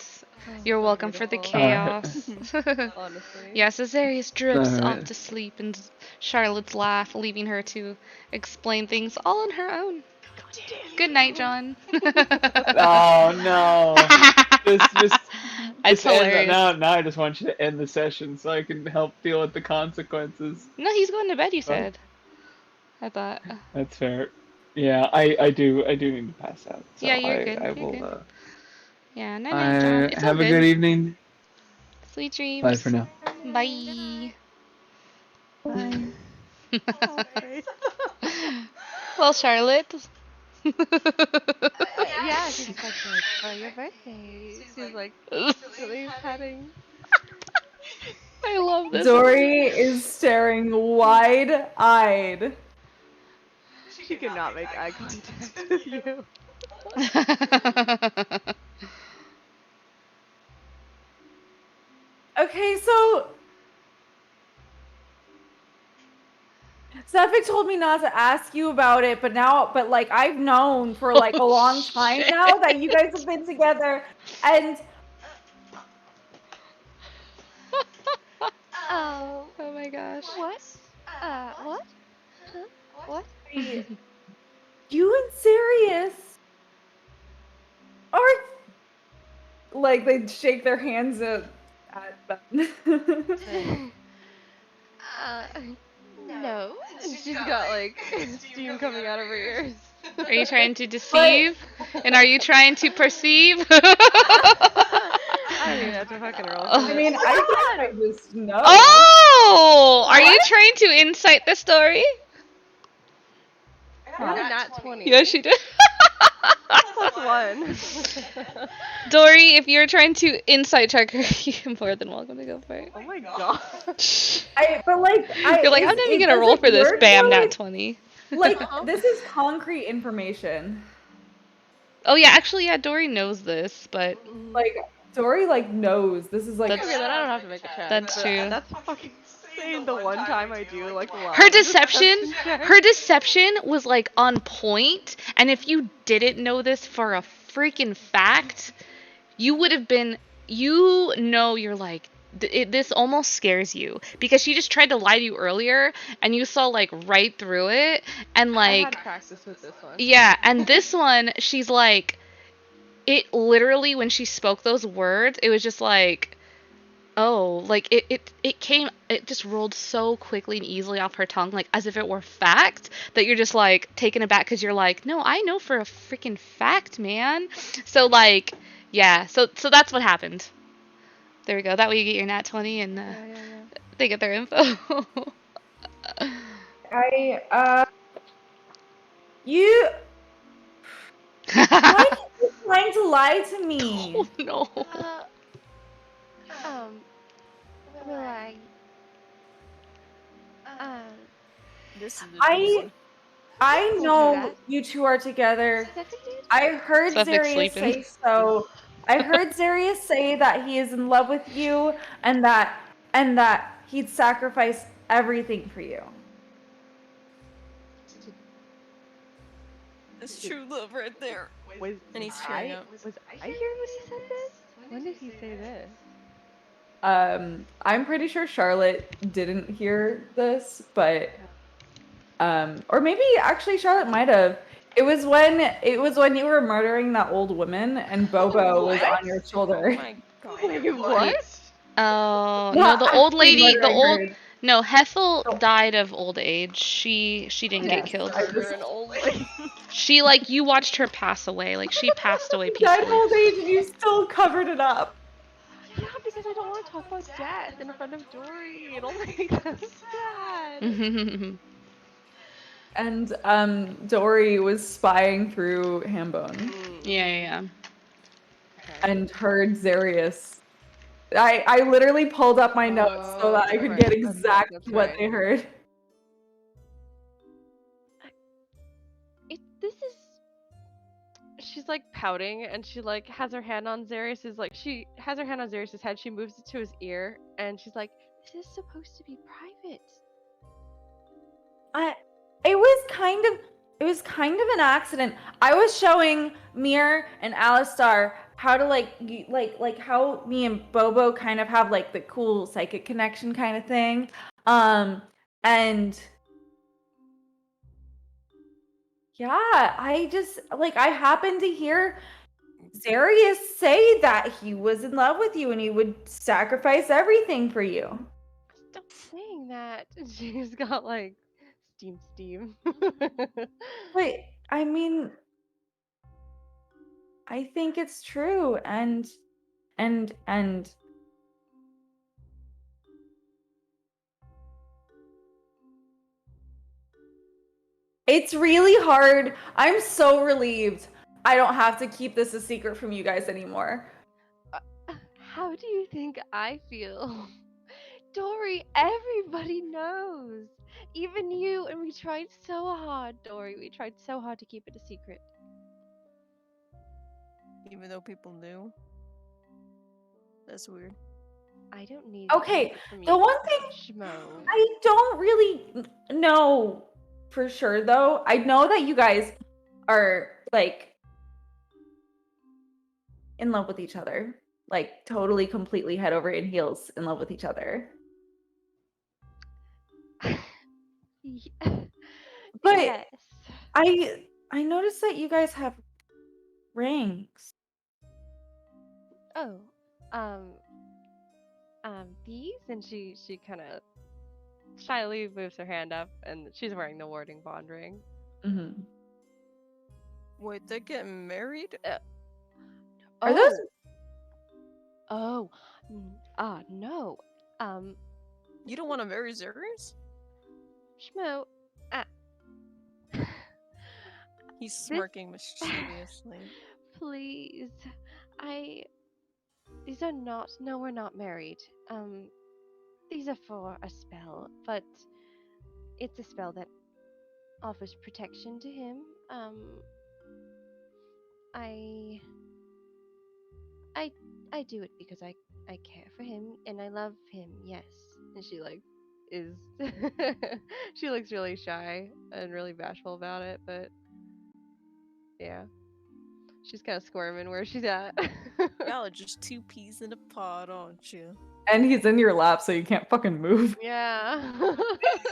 You're welcome for the chaos. Honestly. Yeah, so Zarius drifts Alright. off to sleep, and Charlotte's laugh, leaving her to explain things all on her own. Good night, John. Oh no! Just It's end hilarious. now I just want you to end the session so I can help deal with the consequences. No, he's going to bed, you said. I thought. That's fair. Yeah, I do need to pass out. So Yeah, you're good. I You're will. good. Yeah, night, John. It's all Have a good evening. Sweet dreams. Bye for now. Bye. Bye. Well, Charlotte. Yeah, she's just like, for your birthday. She's like, really petting. I love this. Dory is staring wide-eyed. She could not make eye contact with you. Okay, so Sefik told me not to ask you about it, but like I've known for like a long time now that you guys have been together, and Oh. Oh my gosh. What? What? Huh? What? you and Sirius are like they shake their hands at them. No. She's got like steam coming out of her ears. Are you trying to deceive? And are you trying to perceive? I don't even have to fucking roll. I mean, I just know. Oh! Are you trying to incite the story? I got a nat 20. Yeah, she did. Plus one. Dory, if you're trying to insight check her, you're more than welcome to go for it. Oh my god. But like, You're like, I'm not even gonna roll for this. Bam, nat 20. Like, this is concrete information. Oh yeah, actually, yeah, Dory knows this, but Like, Dory like knows this is like. That's- Okay, then I don't have to make a check. That's but true. That's fucking insane. The one time I do like the her deception was like on point, and if you didn't know this for a freaking fact, you would have been, you're like, this almost scares you, because she just tried to lie to you earlier, and you saw like right through it, and I like, had practice with this one. yeah, and this one, she's like, it literally, when she spoke those words, it was just like, oh, like it just rolled so quickly and easily off her tongue, like as if it were fact, that you're just like taken aback because you're like, no, I know for a freaking fact, man. So like, yeah, so that's what happened. There we go. That way you get your nat 20 and Yeah. they get their info. You. Why are you trying to lie to me? Oh no. Will This is I told you know that. you two are together. Cedric did? I heard Cedric's Zarius sleeping. say so. I heard Zarius say that he is in love with you and that he'd sacrifice everything for you. That's true love right there. And he's tearing up. Was I here when he said this? When did he say this? I'm pretty sure Charlotte didn't hear this, but or maybe actually Charlotte might have. It was when you were murdering that old woman and Bobo was on your shoulder. Oh my god. Wait, what? Oh no, Not the old actually lady, murdering her. no, Hethel died of old age. She didn't get Yes, killed. Murder an old lady. She like you watched her pass away. Like she passed away She died of peacefully. old age and you still covered it up. Yeah, because I don't want to talk about death in front of Dory. It'll make them sad. And Dory was spying through Hambone Yeah. and heard Zarius. I literally pulled up my notes so that I could get exactly what they heard. This is. She's like pouting, and she like has her hand on Zarius's she has her hand on Zarius's head. She moves it to his ear, and she's like, "This is supposed to be private." It was kind of an accident. I was showing Mir and Alistar how to like how me and Bobo kind of have like the cool psychic connection kind of thing. And yeah, I happened to hear Zarius say that he was in love with you and he would sacrifice everything for you. Stop saying that. She's got like steam. But I mean, I think it's true, and it's really hard. I'm so relieved I don't have to keep this a secret from you guys anymore. How do you think I feel? Dory, everybody knows. Even you, and we tried so hard, Dory. We tried so hard to keep it a secret. Even though people knew. That's weird. I don't need Okay, from the you, one thing Schmo. I don't really know for sure though, I know that you guys are like in love with each other. Like totally completely head over in heels in love with each other. But yes. I noticed that you guys have rings. Oh, these, and she kind of shyly moves her hand up, and she's wearing the warding bond ring. Mm-hmm. Wait, they're getting married? Are those? Oh, no. You don't want to marry Zarius? Schmo, He's smirking mischievously. Please, these are not. No, we're not married. These are for a spell, but it's a spell that offers protection to him. I do it because I care for him and I love him. Yes, and she like is she looks really shy and really bashful about it, but yeah, she's kind of squirming where she's at. Y'all are just two peas in a pod, aren't you? And he's in your lap, so you can't fucking move. Yeah,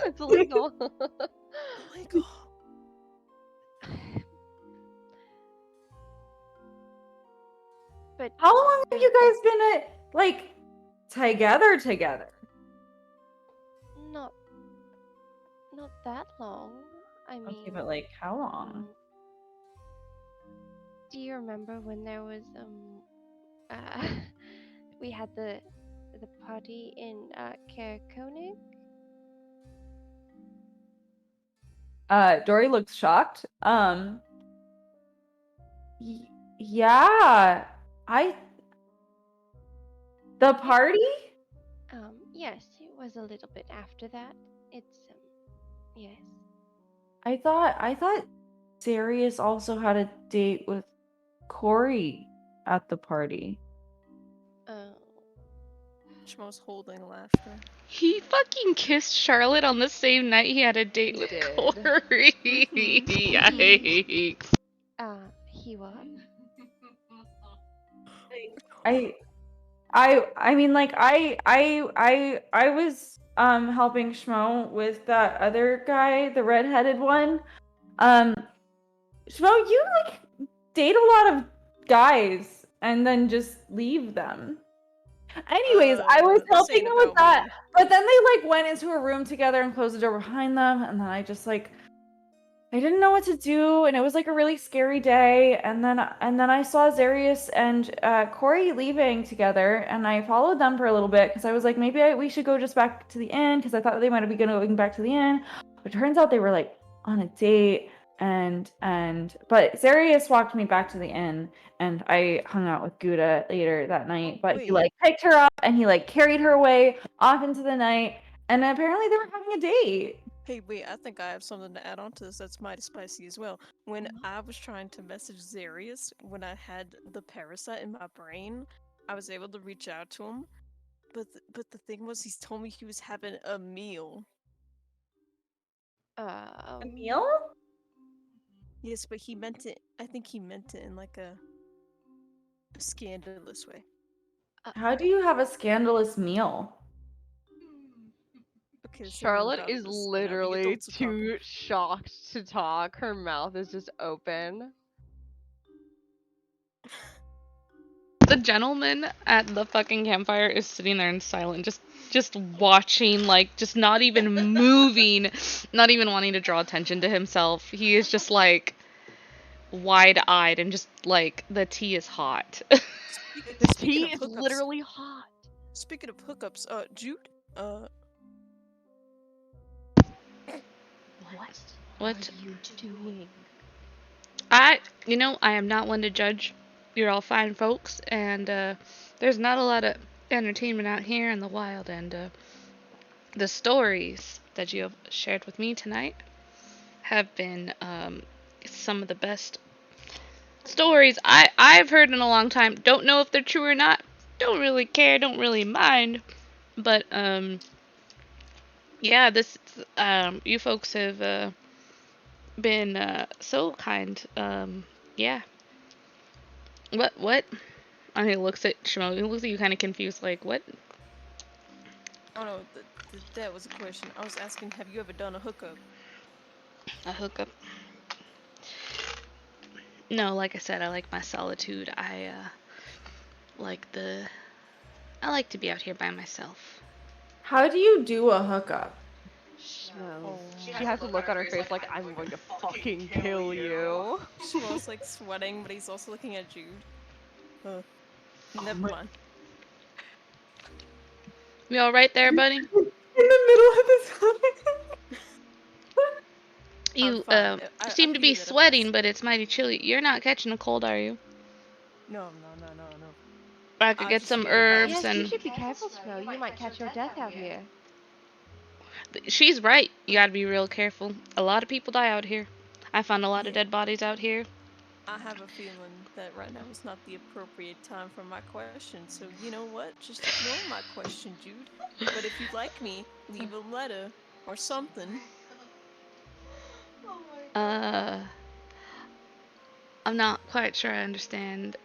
it's illegal. Illegal. But how long have you guys been together. Not that long. I mean, Okay, but like how long? do you remember when there was we had the party in Koenig? Dory looks shocked. Yeah. The party? Yes, it was a little bit after that. It's yes. I thought Sirius also had a date with Corey at the party. Schmo's holding laughter. He fucking kissed Charlotte on the same night he had a date with Corey. Yikes. He what? I mean, like I was helping Schmo with that other guy, the redheaded one. Schmo, you like date a lot of guys and then just leave them. Anyways, I was helping them with that, but then they like went into a room together and closed the door behind them, and then I just like I didn't know what to do, and it was like a really scary day. And then I saw Zarius and Corey leaving together, and I followed them for a little bit because I was like, maybe we should go just back to the inn because I thought they might be going back to the inn. But it turns out they were like on a date, but Zarius walked me back to the inn, and I hung out with Gouda later that night. But he like picked her up and he like carried her away off into the night, and apparently they were having a date. Hey, wait, I think I have something to add on to this that's mighty spicy as well. When I was trying to message Zarius, when I had the parasite in my brain, I was able to reach out to him. But the thing was, he's told me he was having a meal. A meal? Yes, but he meant it. I think he meant it in like a scandalous way. How do you have a scandalous meal? Charlotte is literally too shocked to talk. Her mouth is just open. The gentleman at the fucking campfire is sitting there in silent, just watching, like, just not even moving, not even wanting to draw attention to himself. He is just like wide-eyed and just like the tea is hot. The tea is literally hot. Speaking of hookups, Jude, What are you doing? I am not one to judge. You're all fine folks, and there's not a lot of entertainment out here in the wild, and the stories that you have shared with me tonight have been some of the best stories I've heard in a long time. Don't know if they're true or not. Don't really care. Don't really mind. But yeah, this you folks have been so kind. Yeah. What? And he looks at Shimo. He looks at you kind of confused, like, what? Oh no, that was a question. I was asking, have you ever done a hookup? A hookup? No, like I said, I like my solitude. I like to be out here by myself. How do you do a hookup? She has to look on her face like, I'm going to fucking kill you. Shmo's like sweating, but he's also looking at Jude. Never mind. You all right there, buddy? In the middle of this. You seem to be sweating, but it's mighty chilly. You're not catching a cold, are you? No. I could get some herbs yes, and. you should be careful, Snow. You might catch your death out here. She's right. You gotta be real careful. A lot of people die out here. I found a lot of dead bodies out here. I have a feeling that right now is not the appropriate time for my question, so you know what? Just ignore my question, Jude. But if you'd like me, leave a letter or something. I'm not quite sure I understand.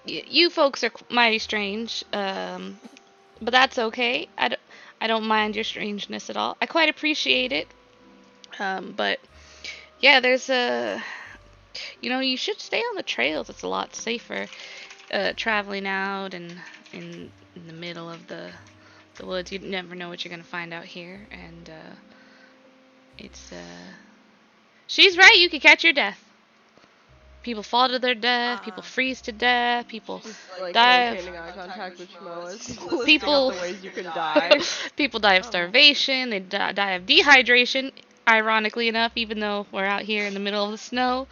You folks are mighty strange, but that's okay. I don't mind your strangeness at all. I quite appreciate it. But yeah, there's you should stay on the trails. It's a lot safer, traveling out and in the middle of the woods. You never know what you're gonna find out here, and it's she's right. You could catch your death. People fall to their death. People freeze to death. People She's like die of maintaining eye contact with Schmo as she's listing people. out the ways you can die. People die of starvation. They die of dehydration. Ironically enough, even though we're out here in the middle of the snow,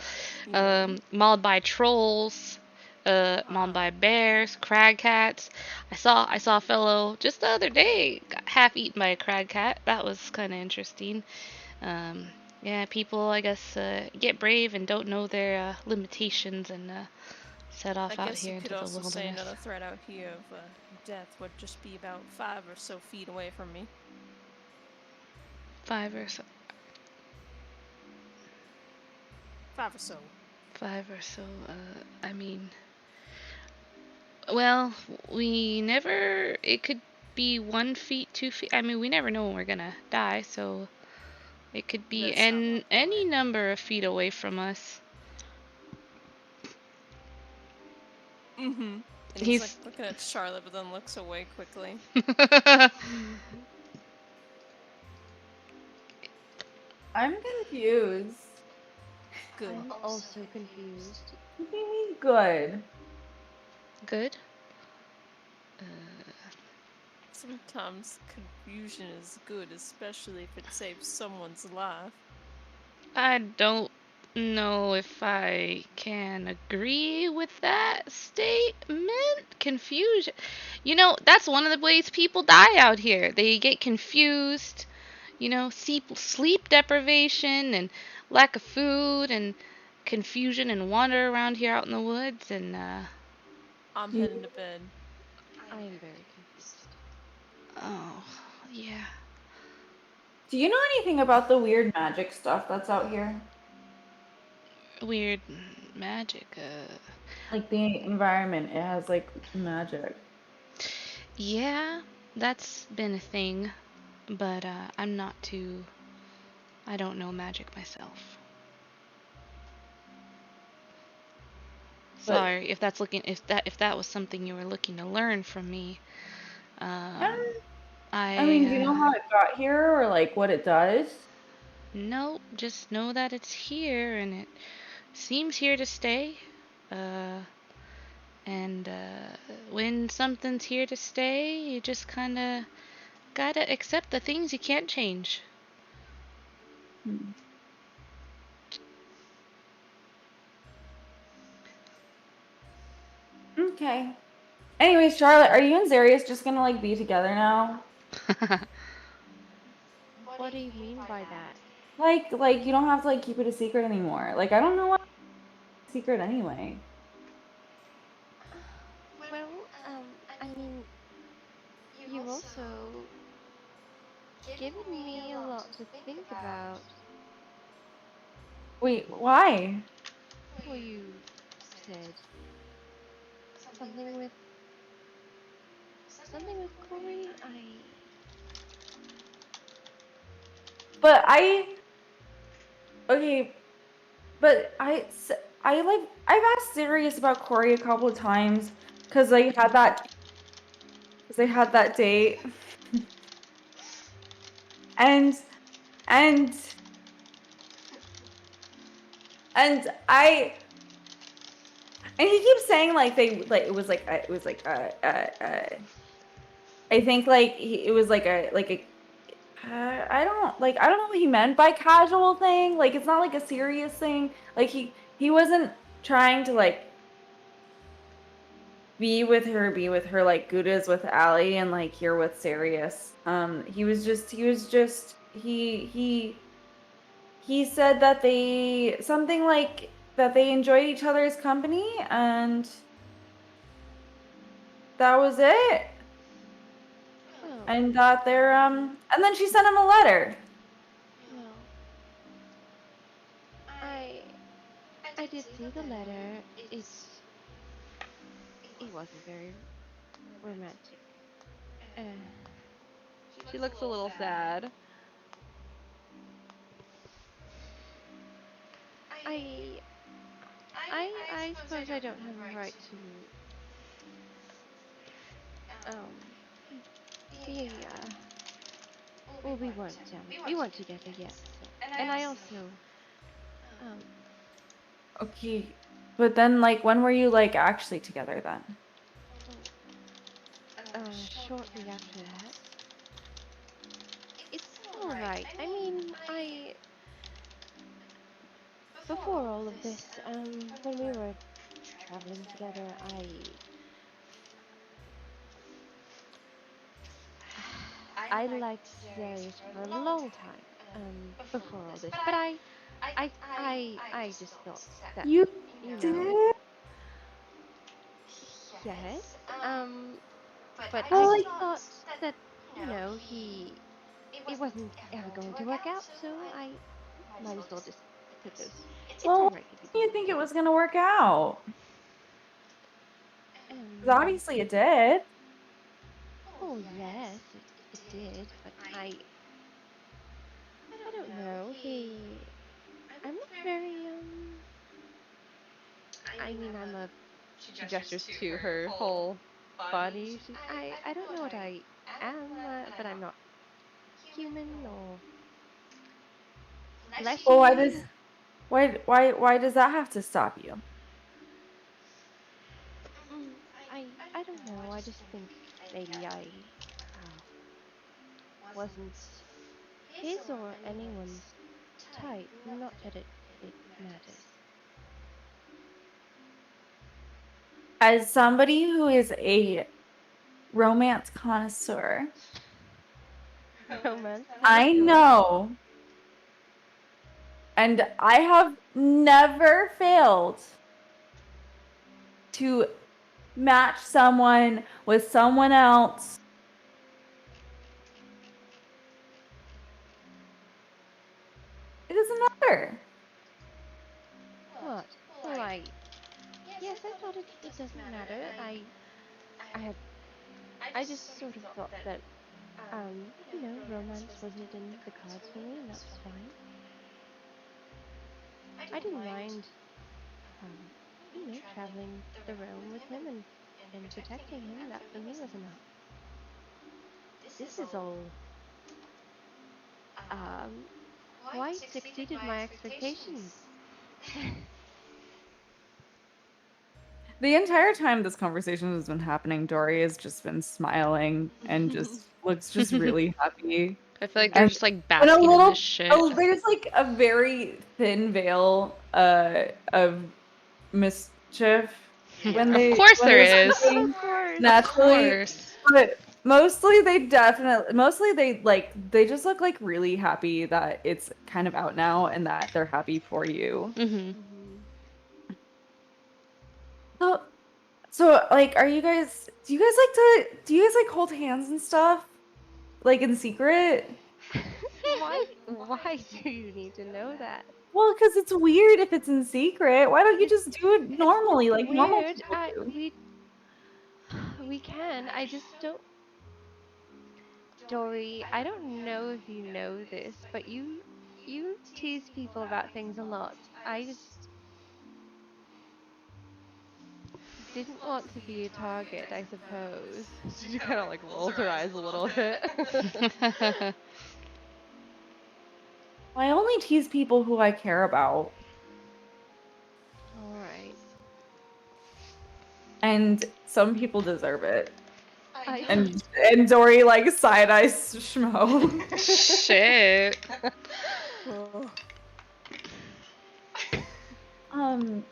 mauled by trolls, mauled by bears, crag cats. I saw a fellow just the other day got half eaten by a crag cat. That was kind of interesting. Yeah, people I guess get brave and don't know their limitations and set off I out guess here you into could the also say wilderness. another threat out here of death would just be about 5 or so feet away from me. 5 or so. 5 or so. 5 or so. I mean, well, we never. It could be 1 feet, 2 feet. I mean, we never know when we're gonna die, so it could be any number of feet away from us. Mm-hmm. And he's like looking at Charlotte, but then looks away quickly. I'm confused. Good. I'm also confused. What do you mean good? Good? Sometimes confusion is good, especially if it saves someone's life. I don't know if I can agree with that statement. Confusion. You know, that's one of the ways people die out here. They get confused, you know, sleep deprivation and lack of food and confusion and wander around here out in the woods and I'm heading to bed. I am very confused. oh, yeah. Do you know anything about the weird magic stuff that's out here? Weird magic. Like the environment, it has like magic. Yeah, that's been a thing, but I'm not too. I don't know magic myself. Sorry if that's looking if that was something you were looking to learn from me. I mean, do you know how it got here or like what it does? Nope, just know that it's here and it seems here to stay. And when something's here to stay, you just kind of gotta accept the things you can't change. Okay. Anyways, Charlotte, are you and Zarius just gonna like be together now? What do you mean by that? Like you don't have to like keep it a secret anymore. Like I don't know why it's a secret anyway. Well, I mean, you've also given me a lot to think about. Wait, why? Well, you said something with Corey. But okay, but I've asked Sirius about Corey a couple of times because they had that date, and and I and he keeps saying like they like it was like I think like it was like a I don't know what he meant by casual thing. Like it's not like a serious thing. Like he wasn't trying to like be with her like Gouda's with Allie and like here with Sirius. He said that they something like that they enjoyed each other's company and that was it. Oh, And that they're and then she sent him a letter. well, I did see the letter. It wasn't very romantic. Uh, She looks a little sad. I I suppose I don't have a right to we well, we weren't together yet. So, and I also, um, Okay. But then, like, when were you, like, actually together then? shortly after that, it's all right. I mean, before all of this, when we were traveling together, I liked Zarius for a long time, before all this, but I just thought that, You you know, did? yes, but I Well, just like, thought that, it wasn't ever going to work out, so I might as well just put those. It's well, all why right if he do you doesn't think it get it. was gonna work out? Because Um, obviously it did. oh yes, it did, but I don't know. I'm not very I mean, she gestures to her whole body. I don't know what I am, but I'm not human or Well, fleshy. why does that have to stop you? I don't know. I just think maybe I wasn't his or anyone's type. Not that it matters. As somebody who is a romance connoisseur, Romance I connoisseur. know, and I have never failed to match someone with someone else. It doesn't matter. What? Well, yes, I thought it doesn't matter. I had I just sort of thought that romance wasn't in the cards for me, and that was fine. I didn't mind, traveling the realm with him and protecting him. That for me was enough. This is all quite exceeded my expectations. The entire time this conversation has been happening, Dory has just been smiling and just looks just really happy. I feel like they're And just like and basking in this shit. there's like a very thin veil of mischief when Of course there they're is. speaking Of course. Of naturally, course. but mostly they just look like really happy that it's kind of out now and that they're happy for you. Mhm. So so like do you guys like hold hands and stuff? Like in secret? Why do you need to know that? Well, because it's weird if it's in secret. Why don't you It's just do it it's not normally, like normal weird. people do? We can. I just don't. Dory, I don't know if you know this, but you tease people about things a lot. I just didn't want to be a target, I suppose. She kind of like rolls her eyes a little bit. I only tease people who I care about. All right. And some people deserve it. I And Dory like side eyes Schmo. Shit. Oh. um,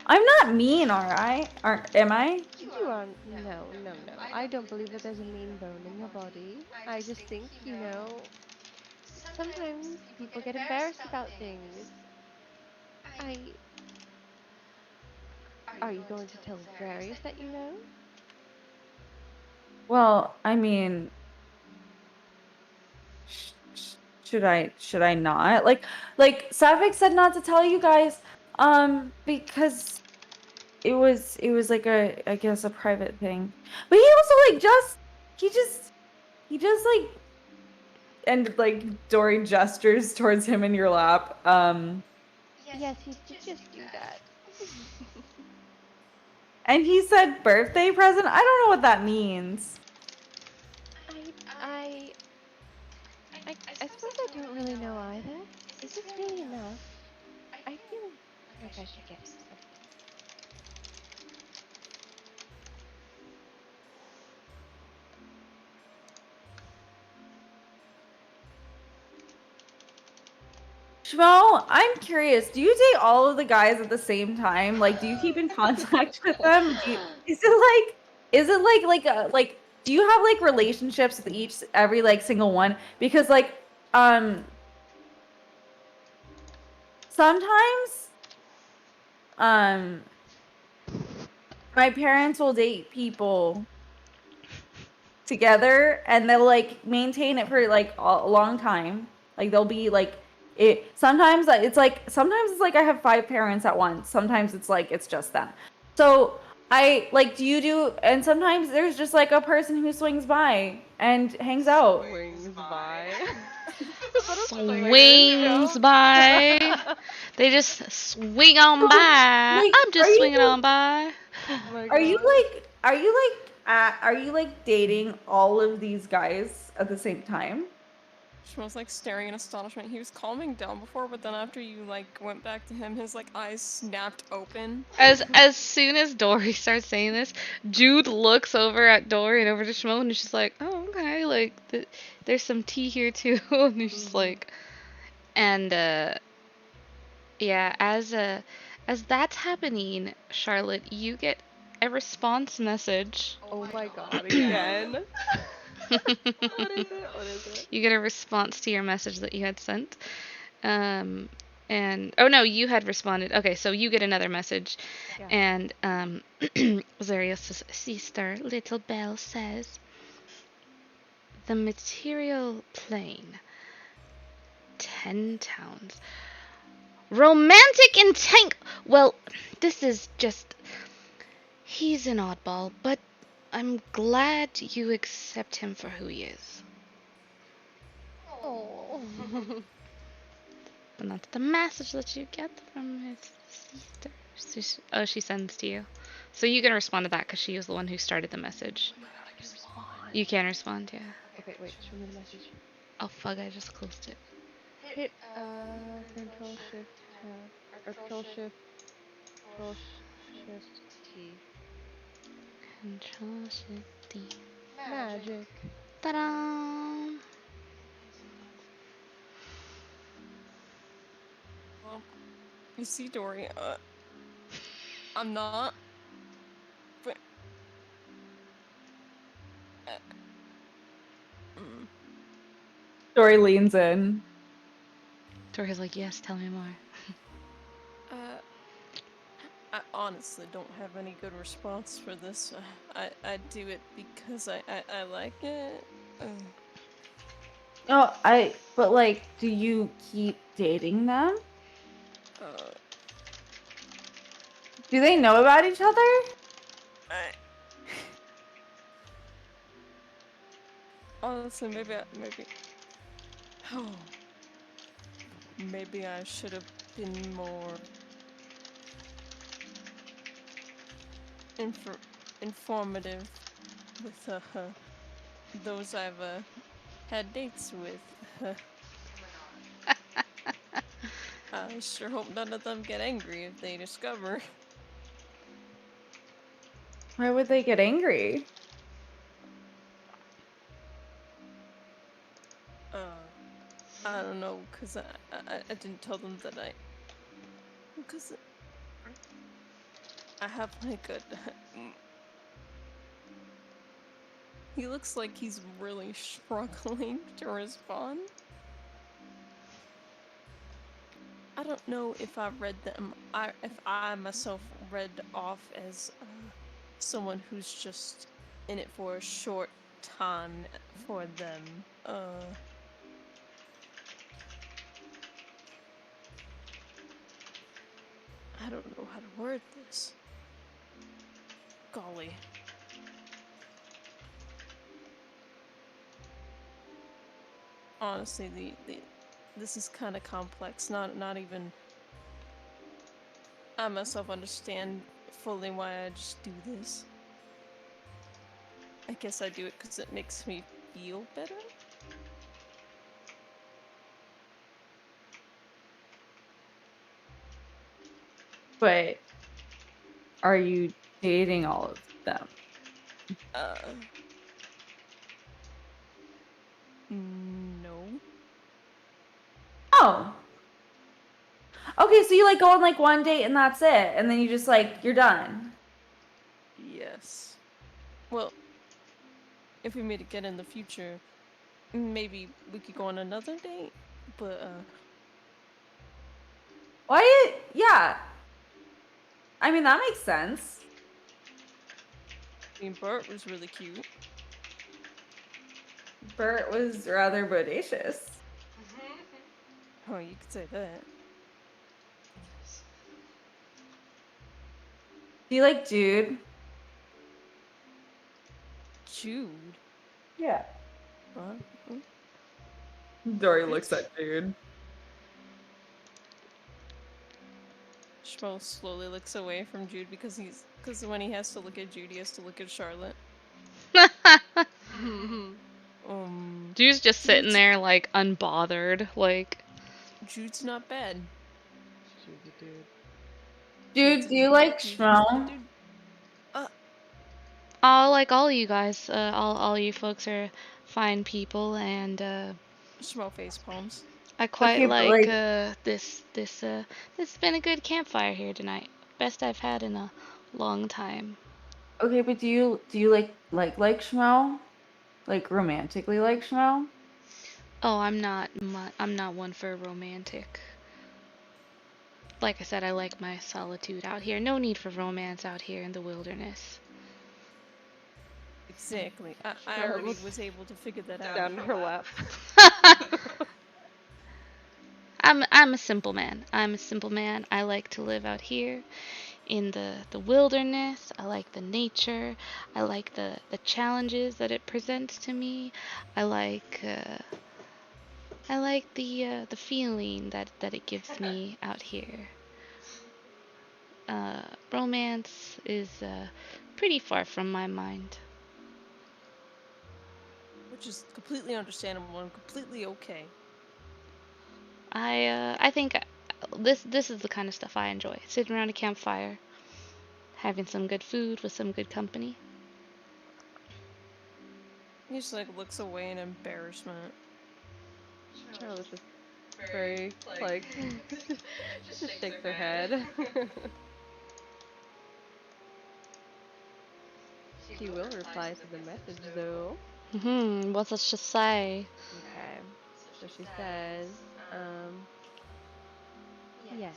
I'm not mean, all right? Am I? You are no. I don't believe that there's a mean bone in your body. I just think, sometimes people get embarrassed about things. I Are you going to tell Darius that you know? Well, I mean, should I not? Like Savik said not to tell you guys, because it was like I guess a private thing. But he also like he just like and like Dory gestures towards him in your lap. Yes, he did just do that. And he said birthday present? I don't know what that means. I suppose I don't really know either. Is this really enough? I feel like I should get him something. Shmo, I'm curious. Do you date all of the guys at the same time? Like, do you keep in contact with them? Is it like do you have like relationships with every like single one? Because like sometimes my parents will date people together and they'll like maintain it for like a long time. Like they'll be like sometimes it's like I have 5 parents at once. Sometimes it's like it's just them. So I like and sometimes there's just like a person who swings by and hangs out. Swings by. Swings by. They just swing on by. Like, I'm just swinging on by. Oh my Are you god. are you like dating all of these guys at the same time? She was like staring in astonishment. He was calming down before, but then after you like went back to him, his like eyes snapped open. As soon as Dory starts saying this, Jude looks over at Dory and over to Shmo, and she's like, "Oh, okay, like there's some tea here too." And he's just like, and yeah, as that's happening, Charlotte, you get a response message. Oh my god, again? What is it? What is it? You get a response to your message that you had sent. And oh no, you had responded. Okay, so you get another message. Yeah. And Zarius' sister, Little Belle, says, "The material plane. 10 towns. Romantic and tank. Well, this is just. He's an oddball, but I'm glad you accept him for who he is." Oh. And that's the message that you get from his sister. She sends to you. So you can respond to that because she was the one who started the message. Oh my god, I can respond. You can respond, yeah. Okay, wait, show me the message. Oh fuck, I just closed it. Hit control shift tab. Or control shift T. Control Shift D. Magic. Ta-da! Well, you see, Dory, I'm not. But. Dory leans in. Dory's like, yes, tell me more. I honestly don't have any good response for this. I do it because I like it. But like, do you keep dating them? Do they know about each other? Honestly, maybe I should have been more informative with those I've had dates with. I sure hope none of them get angry if they discover. Why would they get angry? I don't know, cause I didn't tell them that because I have like a. He looks like he's really struggling to respond. I don't know if I read them. If I myself read off as someone who's just in it for a short time for them. I don't know how to word this. Golly. Honestly, this is kind of complex. Not even I myself understand fully why I just do this. I guess I do it because it makes me feel better. But are you dating all of them? No. Oh. Okay, so you like go on like one date and that's it, and then you just like you're done. Yes. Well, if we meet again in the future, maybe we could go on another date. But Why? Yeah. I mean that makes sense. I mean, Bert was really cute. Bert was rather bodacious. Oh, you could say that. Do you like Jude? Jude? Yeah. What? Dory looks at Jude. Schmo slowly looks away from Jude because when he has to look at Jude, he has to look at Charlotte. Jude's just sitting Jude's- there like unbothered, like. Jude's not bad. Jude's a dude. Dude, do you like Jude's a Schmo? dude. Oh, like all you guys, all you folks are fine people, and Schmo face palms. I quite Okay, but, like like- this has been a good campfire here tonight. Best I've had in a long time. Okay, but do you like Schmo? Like romantically like Schmo? Oh, I'm not one for romantic. Like I said, I like my solitude out here. No need for romance out here in the wilderness. Exactly. I Charlotte already looks was able to figure that out. Down in her lap. I'm a simple man. I'm a simple man. I like to live out here in the wilderness. I like the nature. I like the challenges that it presents to me. I like the feeling that it gives me out here. Romance is pretty far from my mind. Which is completely understandable and completely okay. I think this is the kind of stuff I enjoy. Sitting around a campfire, having some good food with some good company. He just like looks away in embarrassment. Charlotte's just very like she just shakes her head. She will reply to the message though. What does she say? Okay. So she says, yes,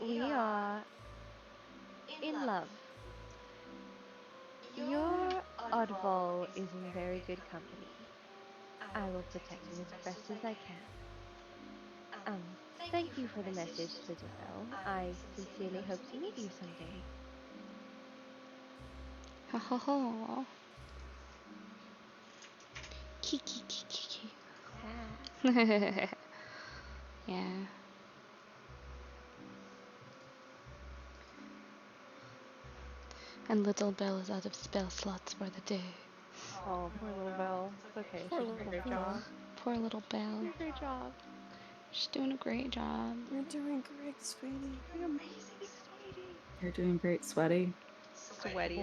we are in love. Your oddball is in very good company. I will protect him as best as I can. Thank you for the message, little Belle. I sincerely hope to meet you someday. Ha ha ha. Kiki kiki. Yeah. And little Belle is out of spell slots for the day. Oh, poor little Belle. It's okay. Poor She's doing a little great Belle. job. Poor little Belle. Doing a great job. She's doing a great job. You're doing great, sweetie. Doing amazing, sweetie. You're doing great, sweaty. Sweaty.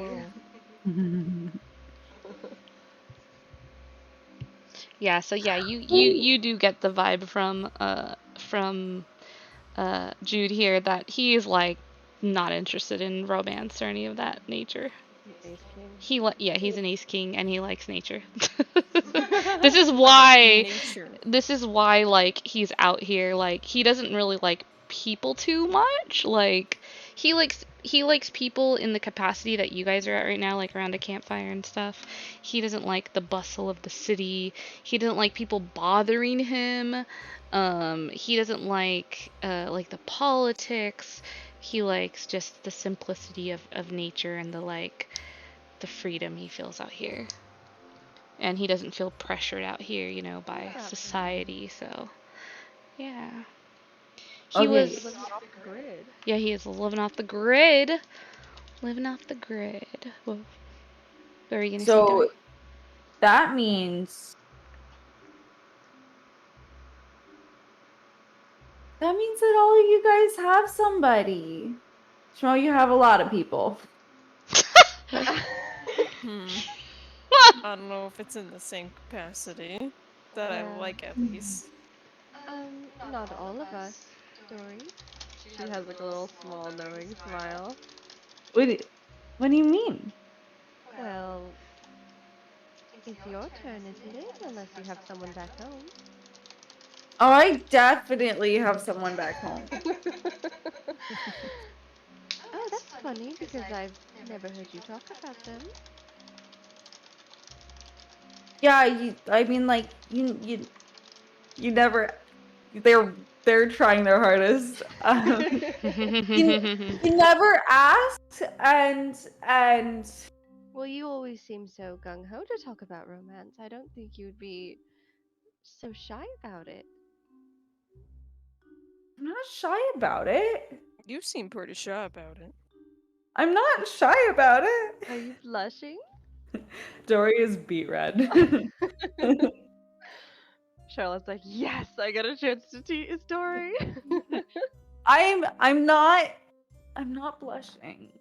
Yeah, so yeah, you do get the vibe from Jude here that he is like not interested in romance or any of that nature. Ace King. He's an Ace King and he likes nature. This is why Nature. like he's out here, like he doesn't really like people too much. Like he likes people in the capacity that you guys are at right now, like around a campfire and stuff. He doesn't like the bustle of the city. He doesn't like people bothering him. He doesn't like the politics. He likes just the simplicity of nature and the freedom he feels out here. And he doesn't feel pressured out here, by society, so yeah. He Okay. was. Living off the grid. Yeah, he is living off the grid. Living off the grid. Whoa. What are you gonna say, So Dory? that means that all of you guys have somebody. Shmo, you have a lot of people. I don't know if it's in the same capacity that I like, at least. Not all of us, Dory. She has like a little small knowing smile. What do you mean? Well, it's your turn, isn't it? Unless you have someone back home. Oh, I definitely have someone back home. Oh, that's funny because I've never heard you talk about them. Yeah, I mean, like you never. They're trying their hardest. You never asked, and. Well, you always seem so gung ho to talk about romance. I don't think you'd be so shy about it. I'm not shy about it. You seem pretty shy about it. I'm not shy about it. Are you blushing? Dory is beet red. Charlotte's like, yes, I got a chance to tease Dory. I'm not blushing.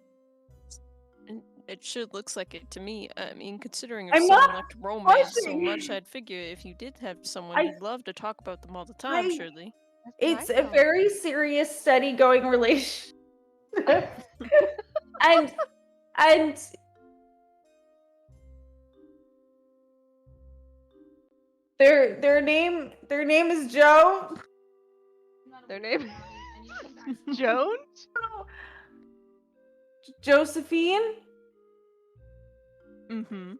And it sure looks like it to me. I mean, considering if I'm someone not liked romance so blushing. much, I'd figure if you did have someone, I- you'd love to talk about them all the time, I- surely. It's a very serious, steady going relationship. and their name is Joe. Their name is Joan? Josephine. Mm-hmm.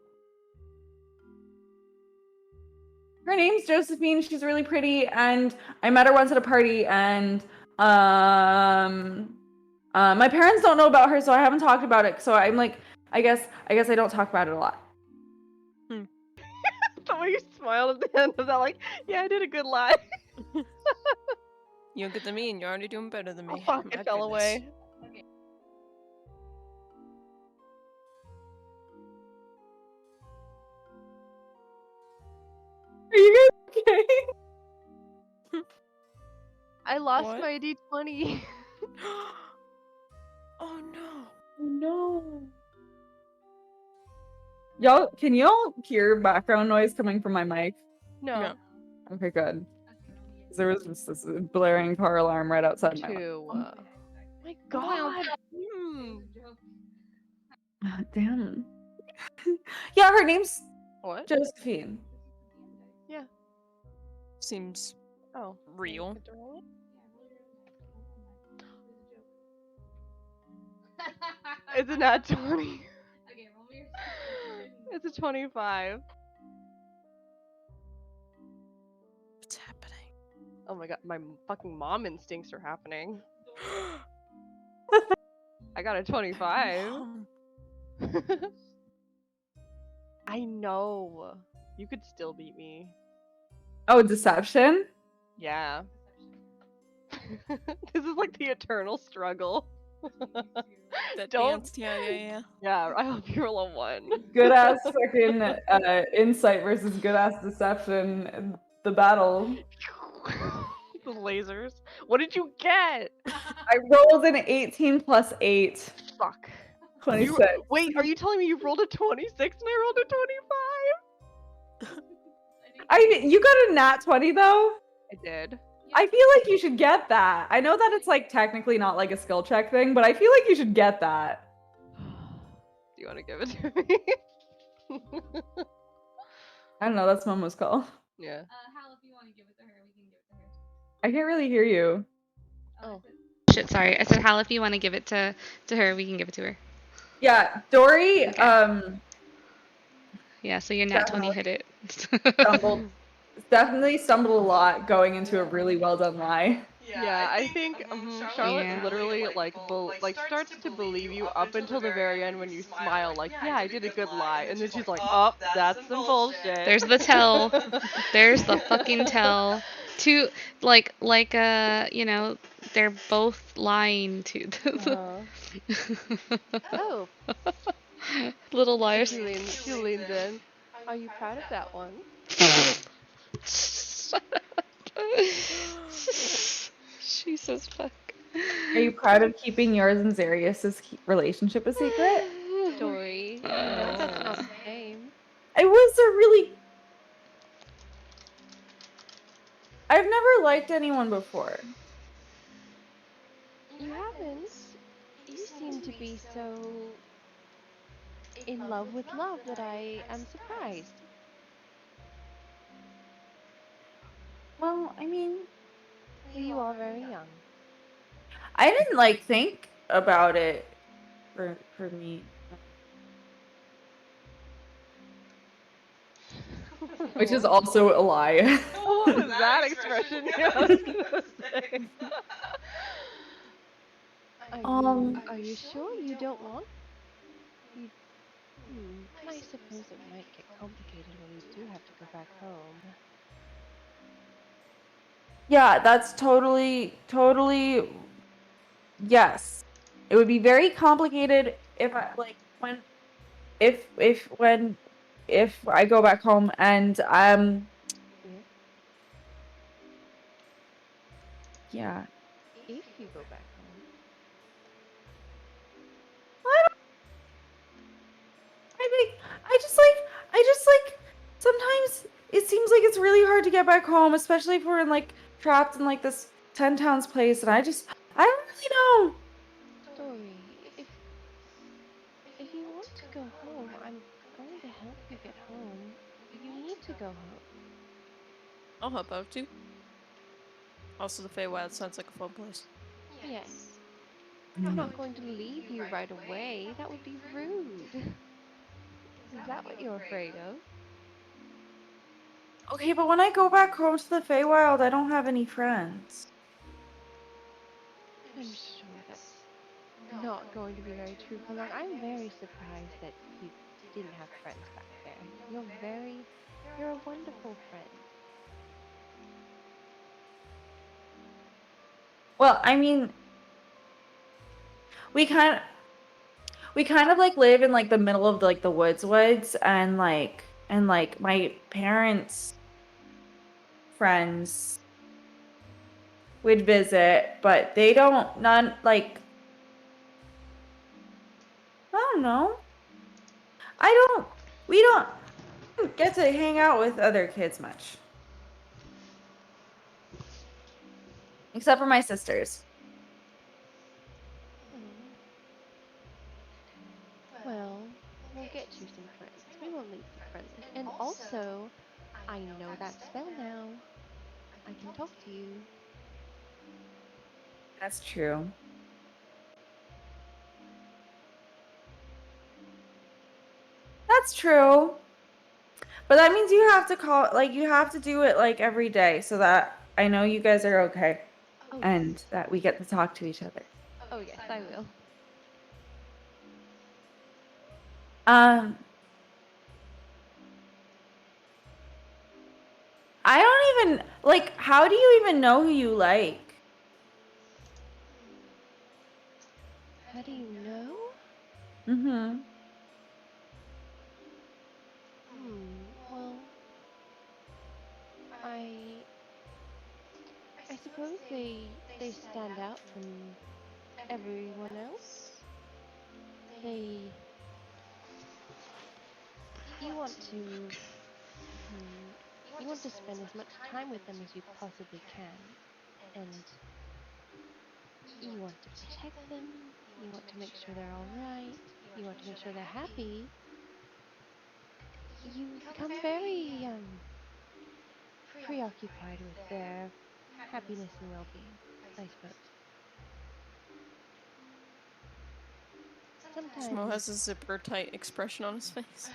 Her name's Josephine. She's really pretty, and I met her once at a party, and my parents don't know about her, so I haven't talked about it. So I'm like, I guess I don't talk about it a lot. The way you smiled at the end of that, like, yeah, I did a good lie. You're good than me, and you're already doing better than me. Oh, fuck, My it fell goodness. away. Are you guys okay? I lost What? my D20. Oh no. No. Y'all, can y'all hear background noise coming from my mic? No. Okay, good. 'Cause there was just this blaring car alarm right outside my Two. window. My God. Damn. Yeah, her name's What? Josephine. Yeah. Seems Oh. real. It's a nat 20. It's a 25. What's happening? Oh my God, my fucking mom instincts are happening. I got a 25. Mom. I know. You could still beat me. Oh, deception? Yeah. This is like the eternal struggle. That Don't. dance, yeah. Yeah, I hope you roll a 1. Good ass fucking insight versus good ass deception. The battle. The lasers. What did you get? I rolled an 18 plus 8. Fuck. 26. Wait, are you telling me you rolled a 26 and I rolled a 25? You got a nat 20 though? I did. I feel like you should get that. I know that it's like technically not like a skill check thing, but I feel like you should get that. Do you want to give it to me? I don't know, that's Momo's call. Yeah. Hal, if you want to give it to her, we can give it to her. I can't really hear you. Oh. Shit, sorry. I said, Hal, if you want to give it to her, we can give it to her. Yeah, Dory, Okay. Yeah, so your nat 20 hit it. definitely stumbled a lot going into a really well done lie. Yeah, I think Charlotte Yeah. literally like starts to believe you up until the very end when you smile like, yeah, I did a good lie, and then she's like, oh, that's some bullshit. There's the tell. There's the fucking tell. Two, you know, they're both lying to Oh. Little And liars. she leans in. Are you proud of that one? Jesus fuck. Are you proud of keeping yours and Zarius's relationship a secret? Dory, you know that's not the same. I was a really. I've never liked anyone before. You haven't. You seem to be so in love with love that I am surprised. Well, I mean, Well, you are very young. I didn't like think about it for me. Which is also a lie. What was that expression you're gonna say? Are you sure you don't want? You, I suppose it might get complicated when you do have to go back home. Yeah, that's totally yes. It would be very complicated if I like when if I go back home and yeah. If you go back home. I just like sometimes it seems like it's really hard to get back home, especially if we're in like trapped in like this 10 towns place, and I don't really know. Dory, if you want to go home, I'm going to help you get home. You need to go home. I'll help out too. Also, the Feywild sounds like a fun place. Yes. I'm not going to leave you right away. That would be rude. Is that what you're afraid of? Okay, but when I go back home to the Feywild, I don't have any friends. I'm sure that's not going to be very true, forlorn. I'm very surprised that you didn't have friends back there. You're a wonderful friend. Well, I mean, we kind of like live in like the middle of like the woods, and like my parents' friends would visit, but they don't none like I don't know. We don't get to hang out with other kids much. Except for my sisters. Well, we'll get you some friends. We won't leave you friendless. And also, I know that spell now. I can talk to you. That's true. That's true. But that means you have to you have to do it like every day so that I know you guys are okay. Oh, and yes. that we get to talk to each other. Oh, yes, I will. I don't even like how do you even know who you like? How do you know? Mm-hmm. Well, I suppose they stand out from everyone else. You want to you want to spend as much time with them as you possibly can, and you want to protect them. You want to make sure they're all right. You want to make sure they're happy. You become very preoccupied with their happiness and well-being, I suppose. Smo Sometimes has a zipper tight expression on his face.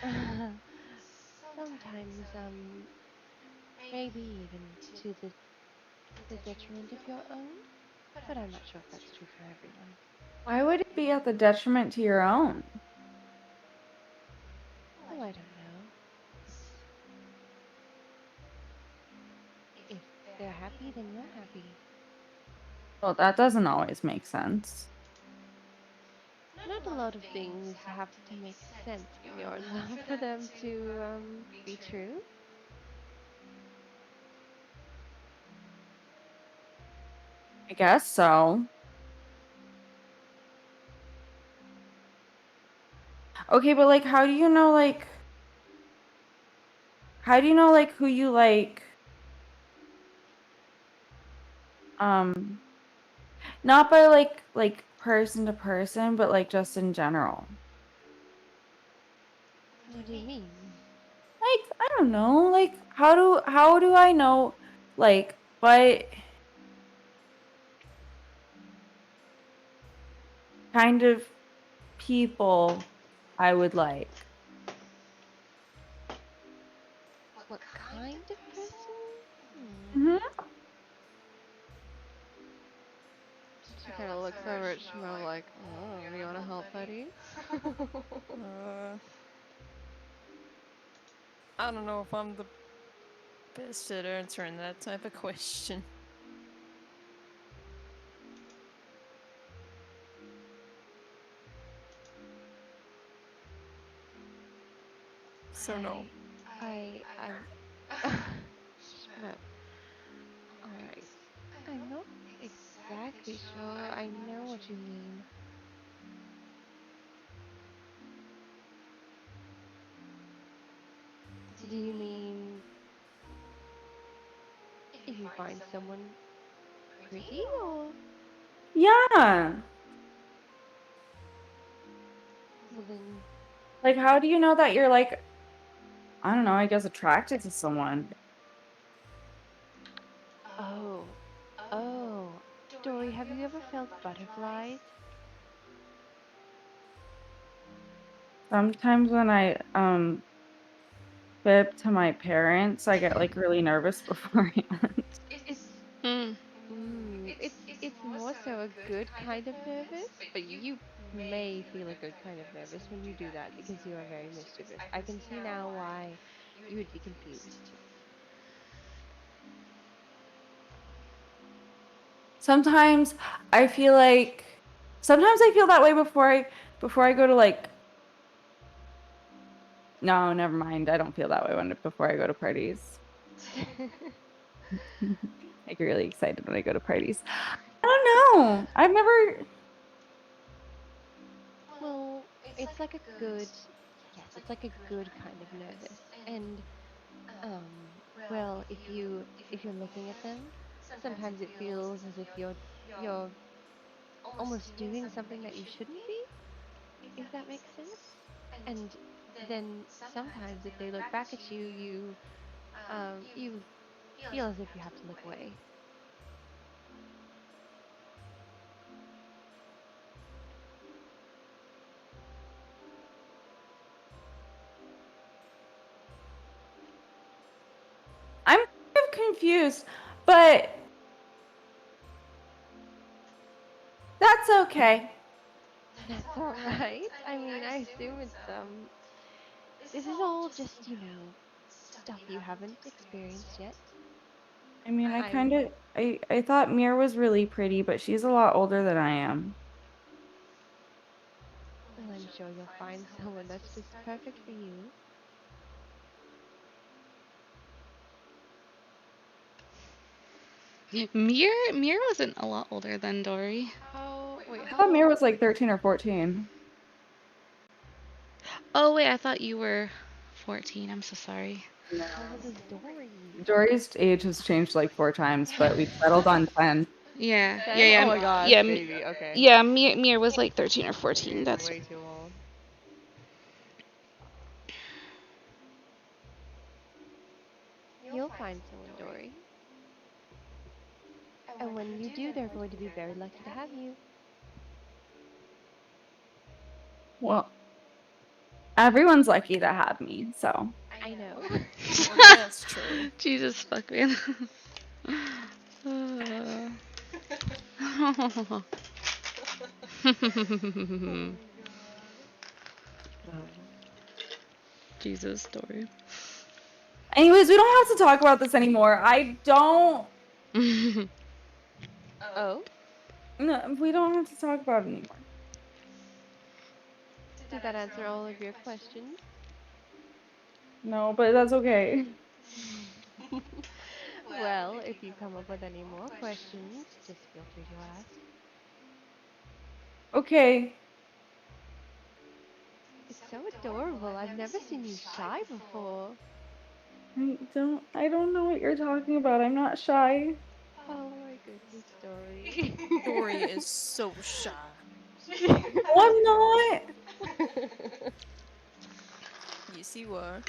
sometimes maybe even to the detriment of your own, but I'm not sure if that's true for everyone. Why would it be at the detriment to your own? Oh, I don't know. If they're happy Well, that doesn't always make sense. Not a lot of things have to make sense in your life for them to be true. I guess so. Okay, but like, how do you know, like, who you like? Not by like person to person, but like just in general. What do you mean? Like, I don't know. Like, how do I know, like, what kind of people I would like? What kind of person? Hmm. She kind of looks over at Shmo like, oh, do you want to help, buddy? I don't know if I'm the best at answering that type of question. So no. I'm Shmo. Alright. I'm not exactly sure I know what you mean. Do you mean if you find someone pretty or? Yeah. Well then, Like, how do you know that you're like, I don't know, I guess attracted to someone? oh, oh. Dory, have you ever felt butterflies? Sometimes when I fib to my parents, I get like really nervous beforehand. It's Mm. it's more so a good kind of nervous, but you may feel a good kind of nervous when you do that because you are very mischievous. I can see now why you would be confused. Sometimes I feel like sometimes I feel that way before I go to like no, never mind. I don't feel that way before I go to parties. I get really excited when I go to parties. I don't know. I've never Well, it's like a good, yes, it's like a good kind of nervous. And well, if you're looking at them, sometimes it feels as if you're almost doing something that you shouldn't be, if that makes sense. And then sometimes if they look back at you, you feel as if you have to look away. I'm kind of confused, but that's okay. That's all right. I mean, I assume this is all just, stuff you haven't experienced yet. I mean, I'm I thought Mir was really pretty, but she's a lot older than I am. well, I'm sure you'll find someone that's just perfect for you. Mir wasn't a lot older than Dory. Wait, I how thought Mir old? was like 13 or 14. Oh wait, I thought you were 14. I'm so sorry. How old is Dory? Dory's age has changed like 4 times, but we settled on 10. Yeah, yeah, 10? yeah, Oh my gosh, yeah, baby. Okay. yeah. Mir was like 13 or 14. Mir is That's way too old. You'll find someone, Dory. And when you do, they're going to be very lucky to have you. Well, everyone's lucky to have me, so. I know. Well, that's true. Jesus fuck man. Jesus story. Anyways, we don't have to talk about this anymore. I don't. Oh? No, we don't have to talk about it anymore. Did that answer all of your questions? No, but that's okay. Well, if you come up with any more questions, just feel free to ask. Okay. It's so adorable. I've never seen you shy before. I don't know what you're talking about. I'm not shy. Oh my goodness, Dory. Dory is so shy. No, I'm not. Yes, you are.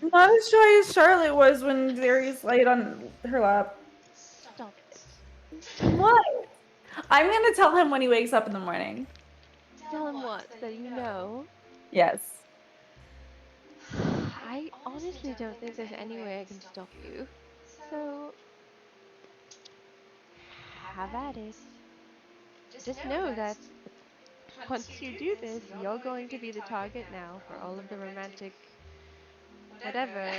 I'm not as shy as Charlotte was when Darius laid on her lap. Stop it. What? I'm gonna tell him when he wakes up in the morning. Tell him what? That you know? Yes. I honestly don't think there's any way I can stop you. So, have at it. Just know that once you do this, you're going to be the target now for all of the romantic whatever.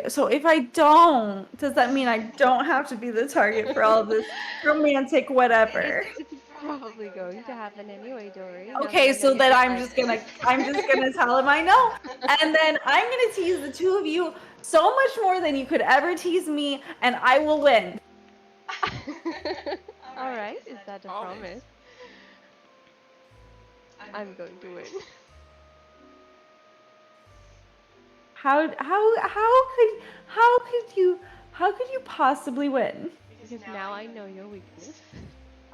So if I don't, does that mean I don't have to be the target for all this romantic whatever? It's probably going to happen anyway, Dory. Okay, so then I'm just gonna tell him I know, and then I'm gonna tease the two of you so much more than you could ever tease me, and I will win. All right, is that a promise? I'm going to win. How could you possibly win? Because now I know your weakness.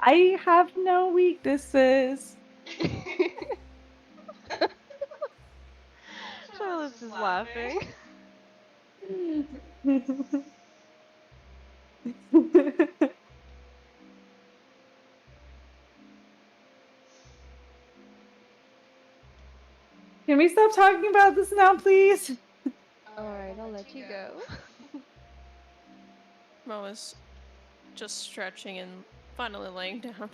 I have no weaknesses. Charlotte's just laughing. Can we stop talking about this now, please? Alright, I'll let you go. Mo is just stretching and finally laying down.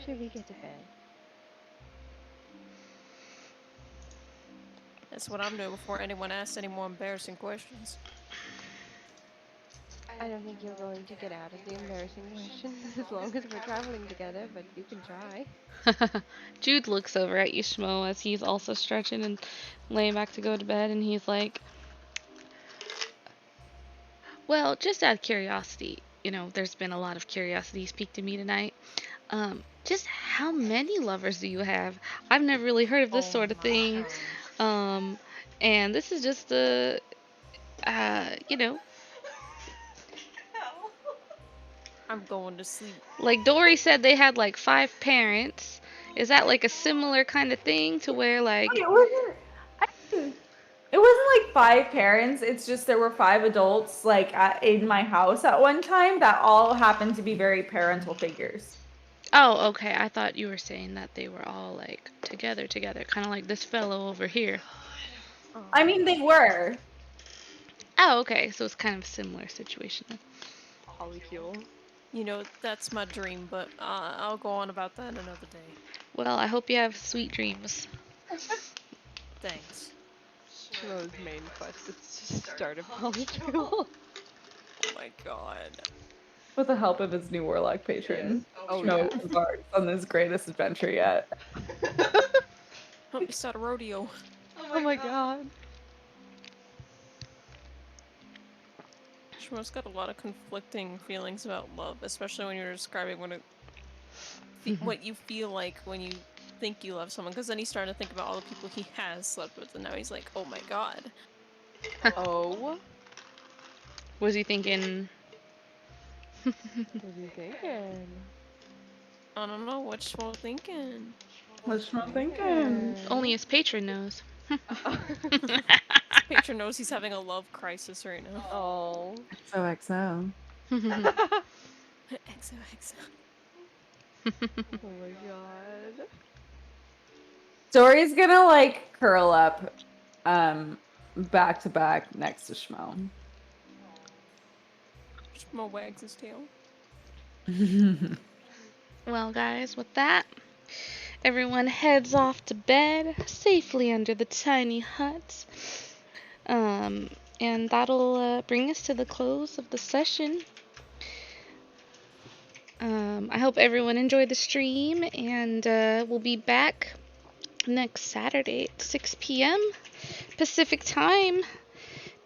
Should we get to bed? That's what I'm doing before anyone asks any more embarrassing questions. I don't think you're going to get out of the embarrassing questions as long as we're traveling together, but you can try. Jude looks over at you, Shmo, as he's also stretching and laying back to go to bed, and he's like, well, just out of curiosity, there's been a lot of curiosities piqued in me tonight. Just how many lovers do you have? I've never really heard of this sort of thing. And this is just I'm going to sleep. like Dory said they had like 5 parents. Is that like a similar kind of thing to where like It wasn't like 5 parents. It's just there were 5 adults like in my house at one time that all happened to be very parental figures. Oh, okay. I thought you were saying that they were all like together, kind of like this fellow over here. I mean, they were. Oh, okay. So it's kind of a similar situation then. Polycule. You know, that's my dream, but I'll go on about that another day. Well, I hope you have sweet dreams. Thanks. Shmo's main quest is to start a polycule. Oh my god. With the help of his new warlock patron. Yes. Oh, No, yeah. embarked on this greatest adventure yet. Help me start a rodeo. Oh my god. Shmo's got a lot of conflicting feelings about love, especially when you're describing what you feel like when you think you love someone, because then he's starting to think about all the people he has slept with, and now he's like, oh my god. Oh? Was he thinking? What are you thinking? I don't know, what's Shmo thinking? What's Shmo thinking? Only his patron knows. His patron knows he's having a love crisis right now. Oh. XOXO. XOXO. Oh my god. Dory's gonna like curl up back to back next to Shmo. Shmo wags his tail. Well, guys, with that, everyone heads off to bed safely under the tiny hut. Um, and that'll bring us to the close of the session. I hope everyone enjoyed the stream, and we'll be back next Saturday at 6 p.m. Pacific time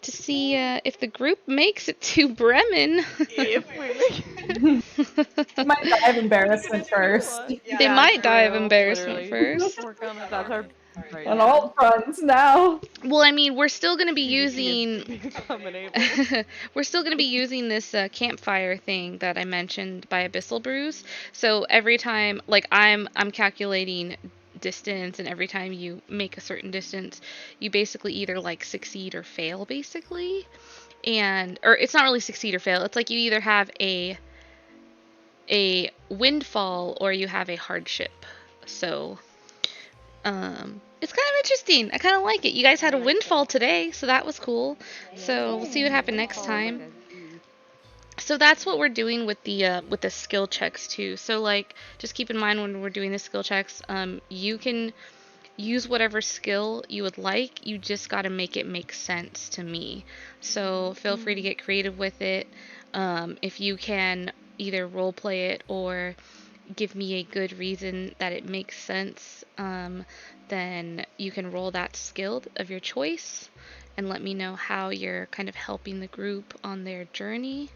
to see if the group makes it to Bremen. If we make Might die of embarrassment first. They might die of true. embarrassment Literally, first. work on it. That's our right On now. all fronts now. Well, I mean, we're still gonna be using Become unable. we're still gonna be using this campfire thing that I mentioned by Abyssal Brews. So every time, like I'm calculating distance, and every time you make a certain distance, you basically either like succeed or fail, basically. And or it's not really succeed or fail. It's like you either have a windfall or you have a hardship. So it's kind of interesting. I kind of like it. You guys had a windfall today, so that was cool. So we'll see what happens next time. So that's what we're doing with the skill checks too. So like, just keep in mind when we're doing the skill checks, you can use whatever skill you would like. You just got to make it make sense to me. So feel free to get creative with it. If you can either role play it or give me a good reason that it makes sense, then you can roll that skill of your choice and let me know how you're kind of helping the group on their journey.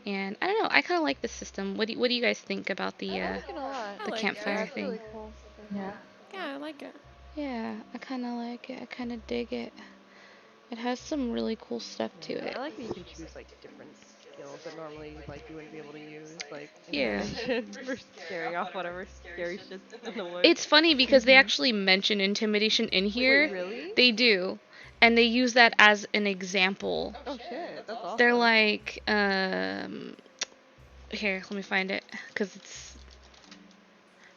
And I don't know, I kind of like the system. What do you guys think about the I like it a lot. the like campfire it. thing? Really cool. Yeah. Yeah, I like it. Yeah, I kind of like it. I kind of dig it. It has some really cool stuff to it. I like that you can choose like different skills that normally like you wouldn't be able to use, like Yeah. intimidation for scaring off whatever scary shit's in the woods. It's funny because they actually mention intimidation in here. Wait, really? They do. And they use that as an example. Oh shit, that's awesome. They're like, here, let me find it, because it's...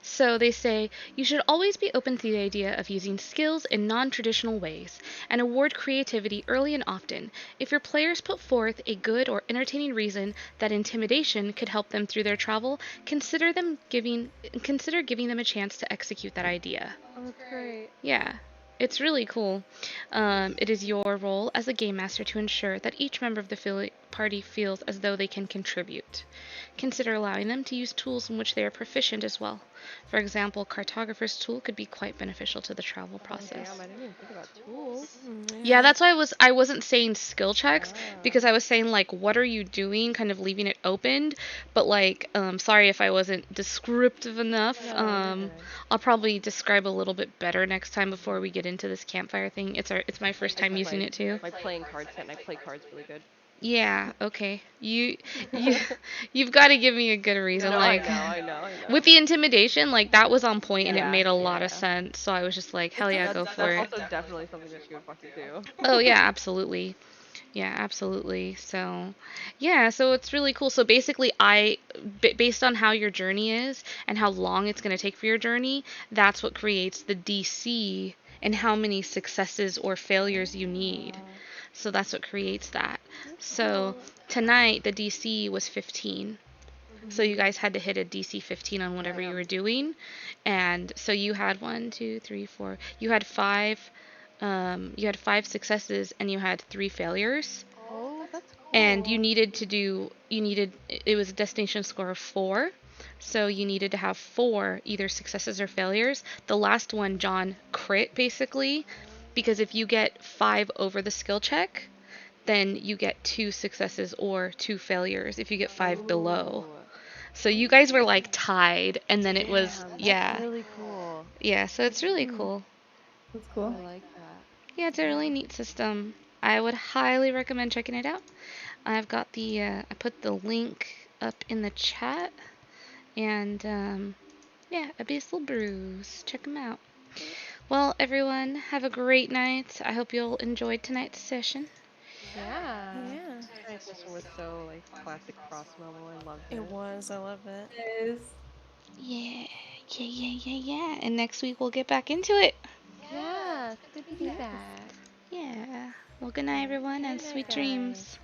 So they say, you should always be open to the idea of using skills in non-traditional ways, and award creativity early and often. If your players put forth a good or entertaining reason that intimidation could help them through their travel, consider giving them a chance to execute that idea. Oh, that's great. Yeah. It's really cool. It is your role as a game master to ensure that each member of the party feels as though they can contribute. Consider allowing them to use tools in which they are proficient as well. For example, cartographer's tool could be quite beneficial to the travel process. Damn, I didn't even think about tools. Yeah, that's why I wasn't saying skill checks, because I was saying like, what are you doing, kind of leaving it opened. But like, sorry if I wasn't descriptive enough. I'll probably describe a little bit better next time before we get into this campfire thing. It's my first time using it too. My playing cards set, and I play cards really good. Yeah, okay. You've got to give me a good reason. No, like, I know. with the intimidation, like that was on point and it Yeah, made a lot of sense. So I was just like, hell yeah, go for it. That's also definitely something that she would fucking do. Oh yeah, absolutely. Yeah, absolutely. So, yeah, so it's really cool. So basically, based on how your journey is and how long it's going to take for your journey, that's what creates the DC and how many successes or failures you need. So that's what creates that. So tonight, the DC was 15. So you guys had to hit a DC 15 on whatever you were doing. And so you had 1, 2, 3, 4. You had 5. You had 5 successes and you had 3 failures. Oh, that's cool. And it was a destination score of 4. So you needed to have 4 either successes or failures. The last one, John crit basically, because if you get 5 over the skill check, then you get 2 successes or 2 failures if you get 5 below. So you guys were like tied, and then it was, yeah. That's really cool. Yeah, so it's really cool. That's cool. I like that. Yeah, it's a really neat system. I would highly recommend checking it out. I've got I put the link up in the chat. And, yeah, Abyssal Brews. Check them out. Well, everyone, have a great night. I hope you'll enjoy tonight's session. Yeah. Tonight's session was so like classic Frostmaiden. I loved it. It was. I love it. It is. Yeah. And next week we'll get back into it. Yeah, it's good to be back. Yeah. Well, good night, everyone, and sweet dreams.